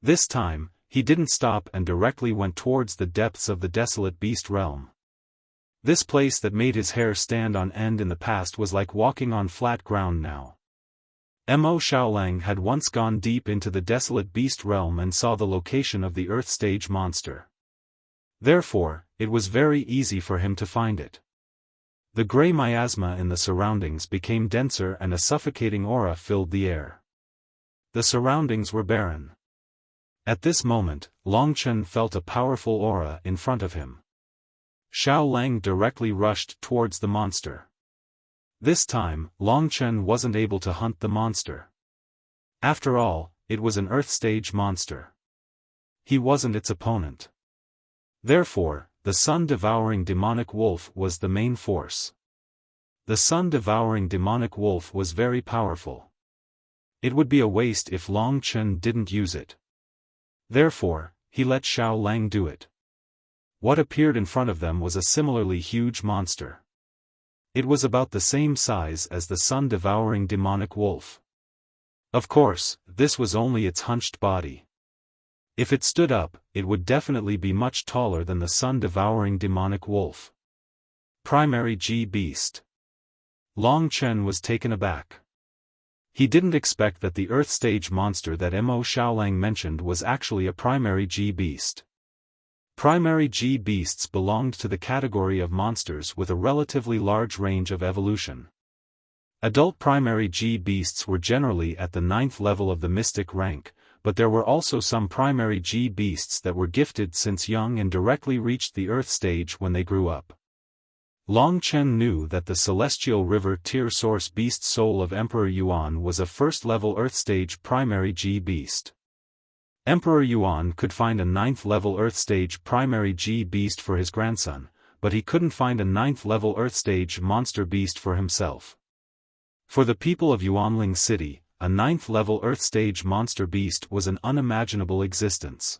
This time, he didn't stop and directly went towards the depths of the desolate beast realm. This place that made his hair stand on end in the past was like walking on flat ground now. Mo Xiaolang had once gone deep into the desolate beast realm and saw the location of the Earth Stage monster. Therefore, it was very easy for him to find it. The grey miasma in the surroundings became denser and a suffocating aura filled the air. The surroundings were barren. At this moment, Long Chen felt a powerful aura in front of him. Xiaolang directly rushed towards the monster. This time, Long Chen wasn't able to hunt the monster. After all, it was an Earth Stage monster. He wasn't its opponent. Therefore, the sun-devouring demonic wolf was the main force. The sun-devouring demonic wolf was very powerful. It would be a waste if Long Chen didn't use it. Therefore, he let Xiaolang do it. What appeared in front of them was a similarly huge monster. It was about the same size as the sun-devouring demonic wolf. Of course, this was only its hunched body. If it stood up, it would definitely be much taller than the sun-devouring demonic wolf. Primary G Beast. Long Chen was taken aback. He didn't expect that the Earth Stage monster that Mo Xiaolang mentioned was actually a Primary G Beast. Primary G Beasts belonged to the category of monsters with a relatively large range of evolution. Adult Primary G Beasts were generally at the 9th level of the mystic rank, but there were also some Primary G Beasts that were gifted since young and directly reached the Earth Stage when they grew up. Long Chen knew that the Celestial River Tier Source Beast Soul of Emperor Yuan was a first-level Earth Stage Primary G Beast. Emperor Yuan could find a 9th-level Earth Stage Primary G Beast for his grandson, but he couldn't find a 9th-level Earth Stage Monster Beast for himself. For the people of Yuanling City, a 9th-level Earth Stage Monster Beast was an unimaginable existence.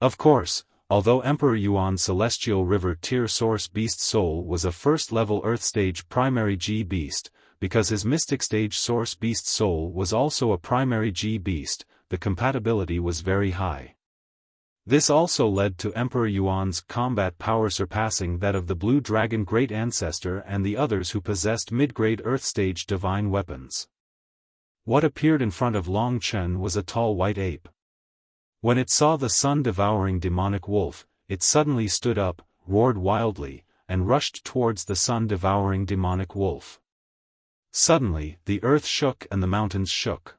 Of course, although Emperor Yuan's Celestial River Tier Source Beast Soul was a first-level Earth Stage Primary G Beast, because his Mystic Stage Source Beast Soul was also a Primary G Beast, the compatibility was very high. This also led to Emperor Yuan's combat power surpassing that of the Blue Dragon Great Ancestor and the others who possessed mid-grade Earth Stage divine weapons. What appeared in front of Long Chen was a tall white ape. When it saw the sun-devouring demonic wolf, it suddenly stood up, roared wildly, and rushed towards the sun-devouring demonic wolf. Suddenly, the earth shook and the mountains shook.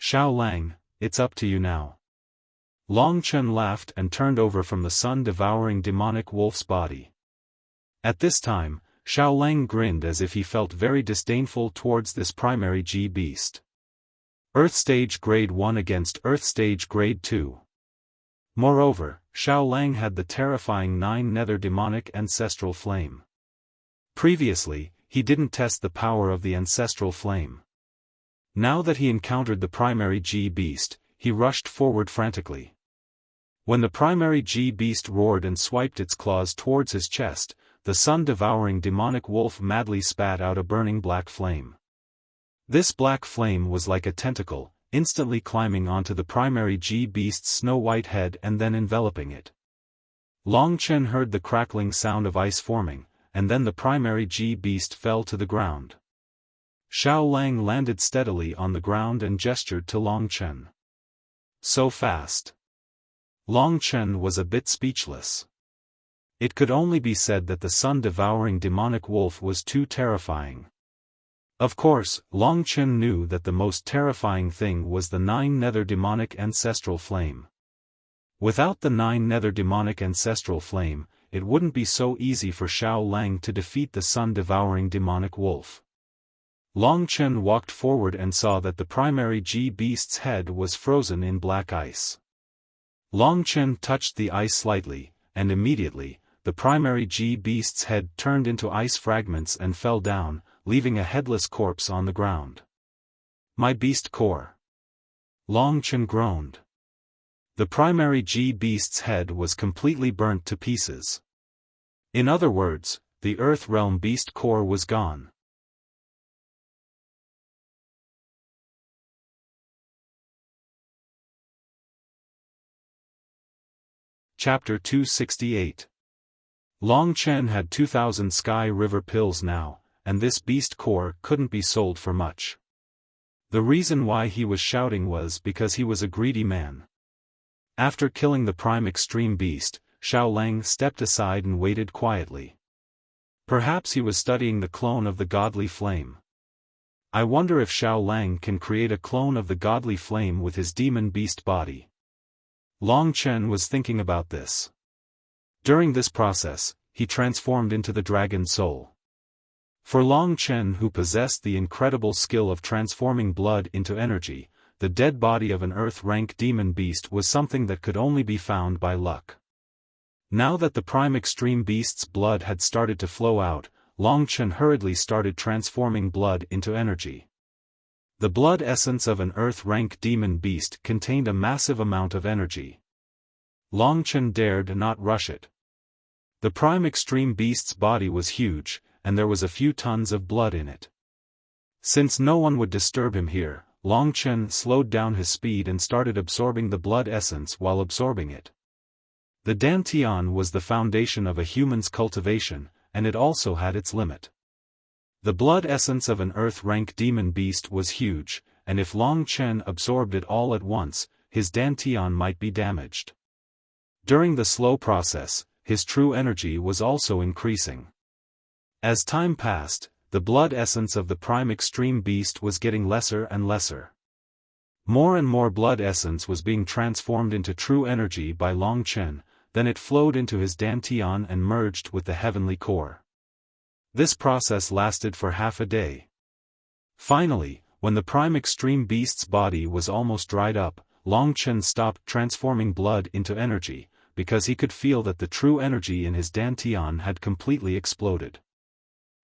Xiaolang, it's up to you now. Long Chen laughed and turned over from the sun-devouring demonic wolf's body. At this time, Xiaolang grinned as if he felt very disdainful towards this Primary G Beast. Earth Stage Grade 1 against Earth Stage Grade 2. Moreover, Xiaolang had the terrifying 9 Nether Demonic Ancestral Flame. Previously, he didn't test the power of the Ancestral Flame. Now that he encountered the Primary G Beast, he rushed forward frantically. When the Primary G Beast roared and swiped its claws towards his chest, the sun-devouring demonic wolf madly spat out a burning black flame. This black flame was like a tentacle, instantly climbing onto the Primary G Beast's snow-white head and then enveloping it. Long Chen heard the crackling sound of ice forming, and then the Primary G Beast fell to the ground. Xiaolang landed steadily on the ground and gestured to Long Chen. So fast. Long Chen was a bit speechless. It could only be said that the sun-devouring demonic wolf was too terrifying. Of course, Long Chen knew that the most terrifying thing was the 9 Nether Demonic Ancestral Flame. Without the 9 Nether Demonic Ancestral Flame, it wouldn't be so easy for Xiaolang to defeat the sun-devouring demonic wolf. Long Chen walked forward and saw that the Primary G Beast's head was frozen in black ice. Long Chen touched the ice slightly, and immediately, the primary G beast's head turned into ice fragments and fell down, leaving a headless corpse on the ground. My beast core. Long Chen groaned. The primary G beast's head was completely burnt to pieces. In other words, the Earth Realm beast core was gone. Chapter 268. Long Chen had 2,000 Sky River pills now, and this beast core couldn't be sold for much. The reason why he was shouting was because he was a greedy man. After killing the prime extreme beast, Xiaolang stepped aside and waited quietly. Perhaps he was studying the clone of the godly flame. I wonder if Xiaolang can create a clone of the godly flame with his demon beast body. Long Chen was thinking about this. During this process, he transformed into the dragon soul. For Long Chen, who possessed the incredible skill of transforming blood into energy, the dead body of an Earth-rank demon beast was something that could only be found by luck. Now that the prime extreme beast's blood had started to flow out, Long Chen hurriedly started transforming blood into energy. The blood essence of an Earth-rank demon beast contained a massive amount of energy. Long Chen dared not rush it. The prime extreme beast's body was huge, and there was a few tons of blood in it. Since no one would disturb him here, Long Chen slowed down his speed and started absorbing the blood essence while absorbing it. The Dantian was the foundation of a human's cultivation, and it also had its limit. The blood essence of an Earth-rank demon beast was huge, and if Long Chen absorbed it all at once, his Dantian might be damaged. During the slow process, his true energy was also increasing. As time passed, the blood essence of the prime extreme beast was getting lesser and lesser. More and more blood essence was being transformed into true energy by Long Chen, then it flowed into his Dantian and merged with the heavenly core. This process lasted for half a day. Finally, when the prime extreme beast's body was almost dried up, Long Chen stopped transforming blood into energy, because he could feel that the true energy in his Dantian had completely exploded.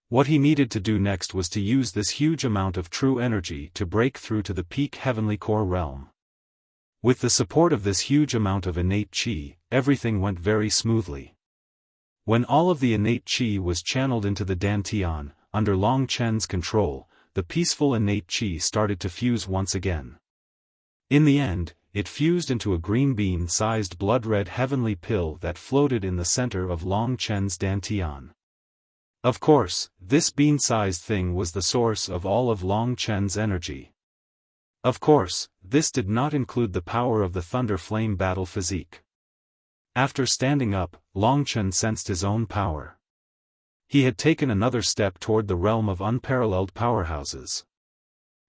What he needed to do next was to use this huge amount of true energy to break through to the peak heavenly core realm. With the support of this huge amount of innate qi, everything went very smoothly. When all of the innate qi was channeled into the Dantian, under Long Chen's control, the peaceful innate qi started to fuse once again. In the end, it fused into a green bean-sized blood-red heavenly pill that floated in the center of Long Chen's Dantian. Of course, this bean-sized thing was the source of all of Long Chen's energy. Of course, this did not include the power of the Thunder Flame battle physique. After standing up, Long Chen sensed his own power. He had taken another step toward the realm of unparalleled powerhouses.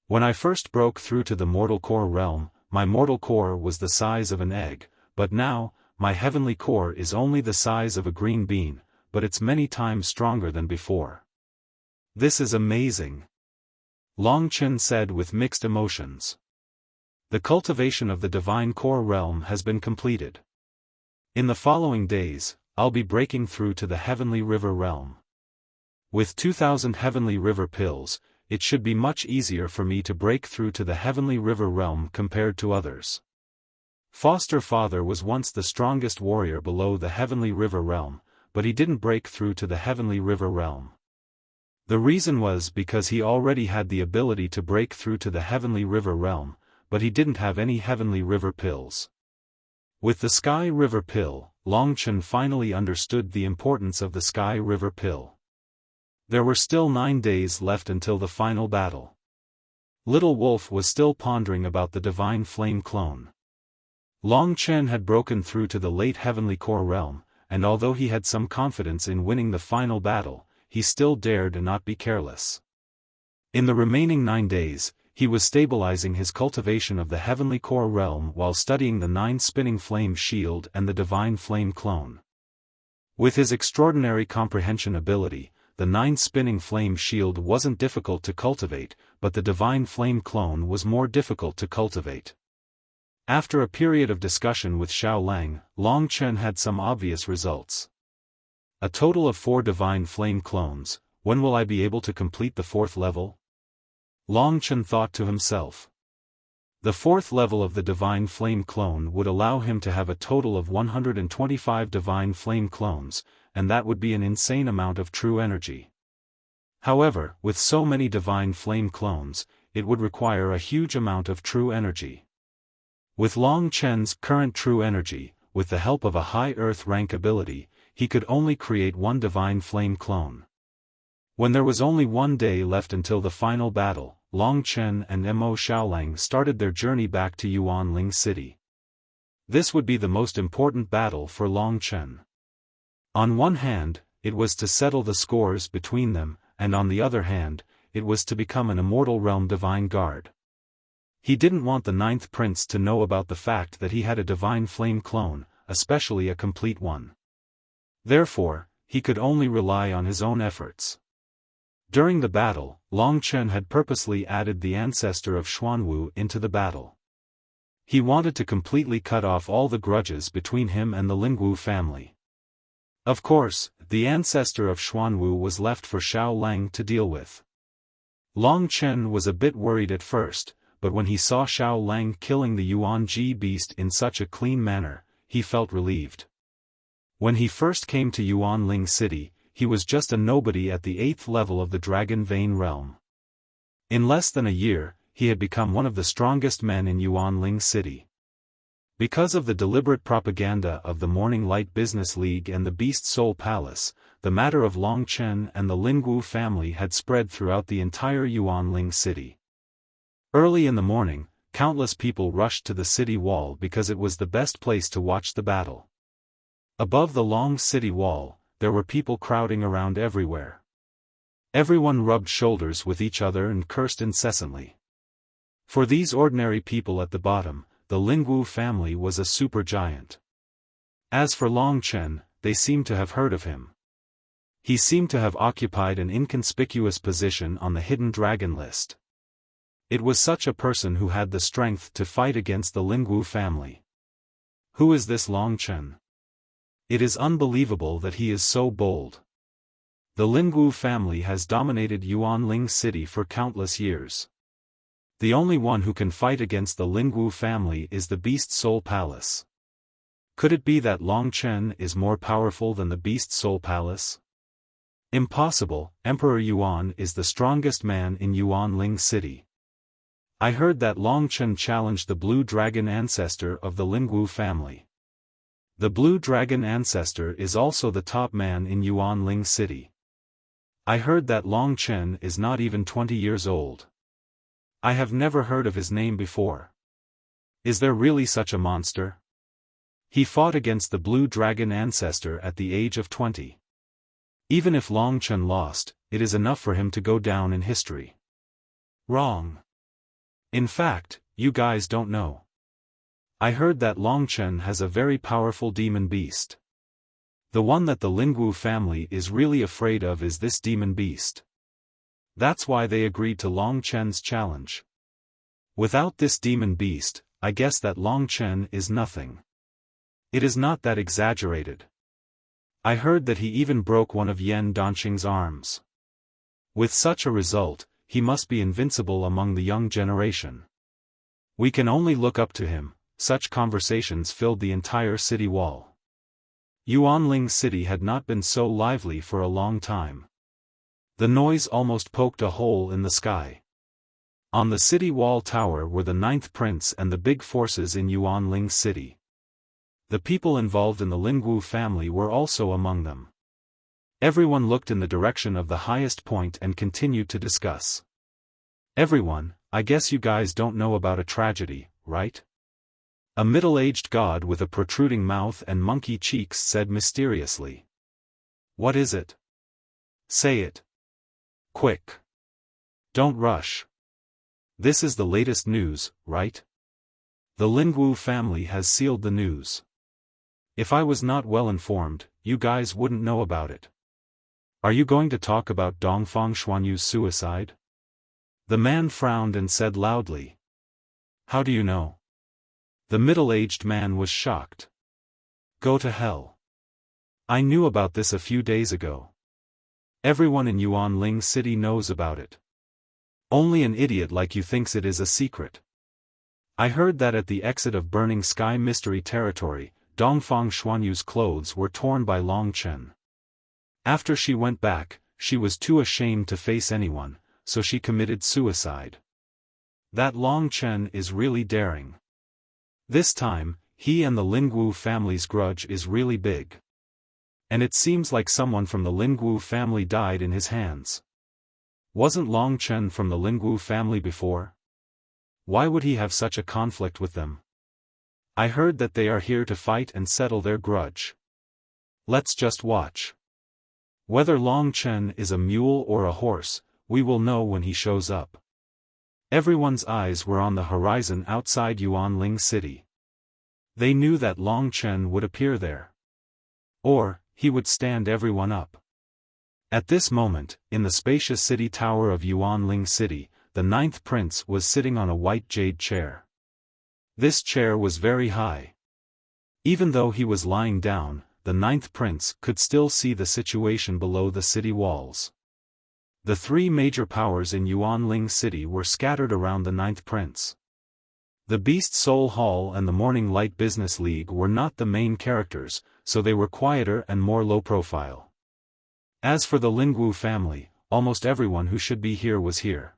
When I first broke through to the mortal core realm, my mortal core was the size of an egg, but now, my heavenly core is only the size of a green bean, but it's many times stronger than before. This is amazing. Long Chen said with mixed emotions. The cultivation of the divine core realm has been completed. In the following days, I'll be breaking through to the heavenly river realm. With 2,000 heavenly river pills, it should be much easier for me to break through to the heavenly river realm compared to others. Foster Father was once the strongest warrior below the heavenly river realm, but he didn't break through to the heavenly river realm. The reason was because he already had the ability to break through to the heavenly river realm, but he didn't have any heavenly river pills. With the Sky River Pill, Long Chen finally understood the importance of the Sky River Pill. There were still 9 days left until the final battle. Little Wolf was still pondering about the Divine Flame clone. Long Chen had broken through to the late heavenly core realm, and although he had some confidence in winning the final battle, he still dared not be careless. In the remaining 9 days, he was stabilizing his cultivation of the heavenly core realm while studying the 9 spinning flame shield and the divine flame clone. With his extraordinary comprehension ability, the 9 spinning flame shield wasn't difficult to cultivate, but the divine flame clone was more difficult to cultivate. After a period of discussion with Xiao Lang, Long Chen had some obvious results. A total of 4 divine flame clones. When will I be able to complete the 4th level? Long Chen thought to himself. The 4th level of the divine flame clone would allow him to have a total of 125 divine flame clones, and that would be an insane amount of true energy. However, with so many divine flame clones, it would require a huge amount of true energy. With Long Chen's current true energy, with the help of a high earth rank ability, he could only create 1 divine flame clone. When there was only 1 day left until the final battle, Long Chen and Mo Xiaolang started their journey back to Yuanling City. This would be the most important battle for Long Chen. On one hand, it was to settle the scores between them, and on the other hand, it was to become an immortal realm divine guard. He didn't want the 9th prince to know about the fact that he had a divine flame clone, especially a complete one. Therefore, he could only rely on his own efforts. During the battle, Long Chen had purposely added the ancestor of Xuanwu into the battle. He wanted to completely cut off all the grudges between him and the Lingwu family. Of course, the ancestor of Xuanwu was left for Xiao Lang to deal with. Long Chen was a bit worried at first, but when he saw Xiao Lang killing the Yuanji beast in such a clean manner, he felt relieved. When he first came to Yuanling City, he was just a nobody at the 8th level of the Dragon Vein realm. In less than a year, he had become one of the strongest men in Yuanling City. Because of the deliberate propaganda of the Morning Light Business League and the Beast Soul Palace, the matter of Long Chen and the Lingwu family had spread throughout the entire Yuanling City. Early in the morning, countless people rushed to the city wall because it was the best place to watch the battle. Above the long city wall, there were people crowding around everywhere. Everyone rubbed shoulders with each other and cursed incessantly. For these ordinary people at the bottom, the Lingwu family was a supergiant. As for Long Chen, they seemed to have heard of him. He seemed to have occupied an inconspicuous position on the hidden dragon list. It was such a person who had the strength to fight against the Lingwu family. Who is this Long Chen? It is unbelievable that he is so bold. The Lingwu family has dominated Yuanling City for countless years. The only one who can fight against the Lingwu family is the Beast Soul Palace. Could it be that Long Chen is more powerful than the Beast Soul Palace? Impossible. Emperor Yuan is the strongest man in Yuanling City. I heard that Long Chen challenged the Blue Dragon ancestor of the Lingwu family. The Blue Dragon ancestor is also the top man in Yuanling City. I heard that Long Chen is not even 20 years old. I have never heard of his name before. Is there really such a monster? He fought against the Blue Dragon ancestor at the age of 20. Even if Long Chen lost, it is enough for him to go down in history. Wrong. In fact, you guys don't know. I heard that Long Chen has a very powerful demon beast. The one that the Lingwu family is really afraid of is this demon beast. That's why they agreed to Long Chen's challenge. Without this demon beast, I guess that Long Chen is nothing. It is not that exaggerated. I heard that he even broke one of Yan Danqing's arms. With such a result, he must be invincible among the young generation. We can only look up to him. Such conversations filled the entire city wall. Yuanling City had not been so lively for a long time. The noise almost poked a hole in the sky. On the city wall tower were the 9th prince and the big forces in Yuanling City. The people involved in the Lingwu family were also among them. Everyone looked in the direction of the highest point and continued to discuss. Everyone, I guess you guys don't know about a tragedy, right? A middle-aged god with a protruding mouth and monkey cheeks said mysteriously. What is it? Say it. Quick. Don't rush. This is the latest news, right? The Lingwu family has sealed the news. If I was not well informed, you guys wouldn't know about it. Are you going to talk about Dongfang Xuanyu's suicide? The man frowned and said loudly. How do you know? The middle-aged man was shocked. Go to hell. I knew about this a few days ago. Everyone in Yuanling City knows about it. Only an idiot like you thinks it is a secret. I heard that at the exit of Burning Sky Mystery Territory, Dongfang Xuanyu's clothes were torn by Long Chen. After she went back, she was too ashamed to face anyone, so she committed suicide. That Long Chen is really daring. This time, he and the Lingwu family's grudge is really big. And it seems like someone from the Lingwu family died in his hands. Wasn't Long Chen from the Lingwu family before? Why would he have such a conflict with them? I heard that they are here to fight and settle their grudge. Let's just watch. Whether Long Chen is a mule or a horse, we will know when he shows up. Everyone's eyes were on the horizon outside Yuanling City. They knew that Long Chen would appear there. Or, he would stand everyone up. At this moment, in the spacious city tower of Yuanling City, the 9th prince was sitting on a white jade chair. This chair was very high. Even though he was lying down, the 9th prince could still see the situation below the city walls. The 3 major powers in Yuanling City were scattered around the 9th prince. The Beast Soul Hall and the Morning Light Business League were not the main characters, so they were quieter and more low-profile. As for the Lingwu family, almost everyone who should be here was here.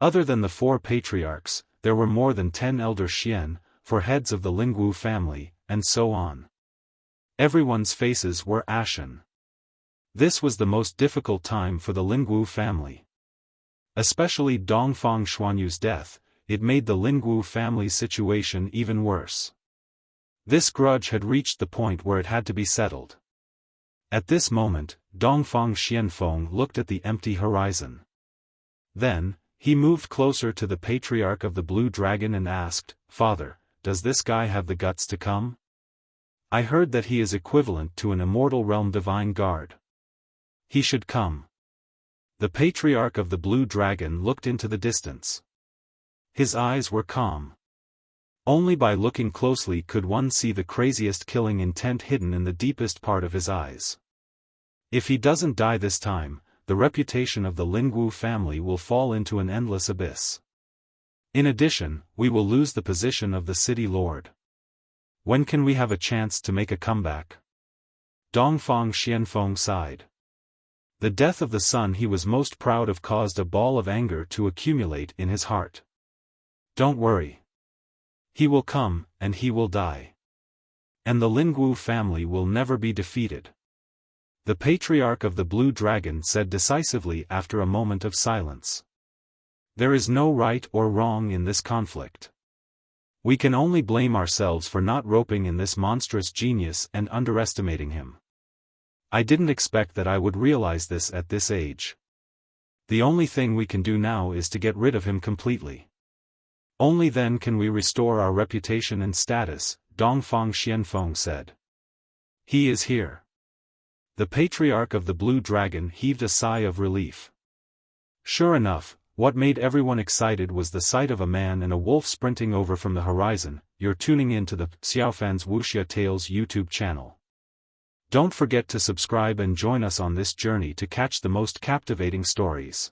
Other than the 4 patriarchs, there were more than 10 elder Xian, for heads of the Lingwu family, and so on. Everyone's faces were ashen. This was the most difficult time for the Lingwu family. Especially Dongfang Xuanyu's death, it made the Lingwu family's situation even worse. This grudge had reached the point where it had to be settled. At this moment, Dongfang Xianfeng looked at the empty horizon. Then, he moved closer to the patriarch of the Blue Dragon and asked, "Father, does this guy have the guts to come? I heard that he is equivalent to an immortal realm divine guard. He should come." The patriarch of the Blue Dragon looked into the distance. His eyes were calm. Only by looking closely could one see the craziest killing intent hidden in the deepest part of his eyes. If he doesn't die this time, the reputation of the Lingwu family will fall into an endless abyss. In addition, we will lose the position of the city lord. When can we have a chance to make a comeback? Dongfang Xianfeng sighed. The death of the son he was most proud of caused a ball of anger to accumulate in his heart. Don't worry. He will come, and he will die. And the Lingwu family will never be defeated. The patriarch of the Blue Dragon said decisively after a moment of silence. There is no right or wrong in this conflict. We can only blame ourselves for not roping in this monstrous genius and underestimating him. I didn't expect that I would realize this at this age. The only thing we can do now is to get rid of him completely. Only then can we restore our reputation and status, Dongfang Xianfeng said. He is here. The patriarch of the Blue Dragon heaved a sigh of relief. Sure enough, what made everyone excited was the sight of a man and a wolf sprinting over from the horizon. You're tuning in to the Xiaofan's Wuxia Tales YouTube channel. Don't forget to subscribe and join us on this journey to catch the most captivating stories.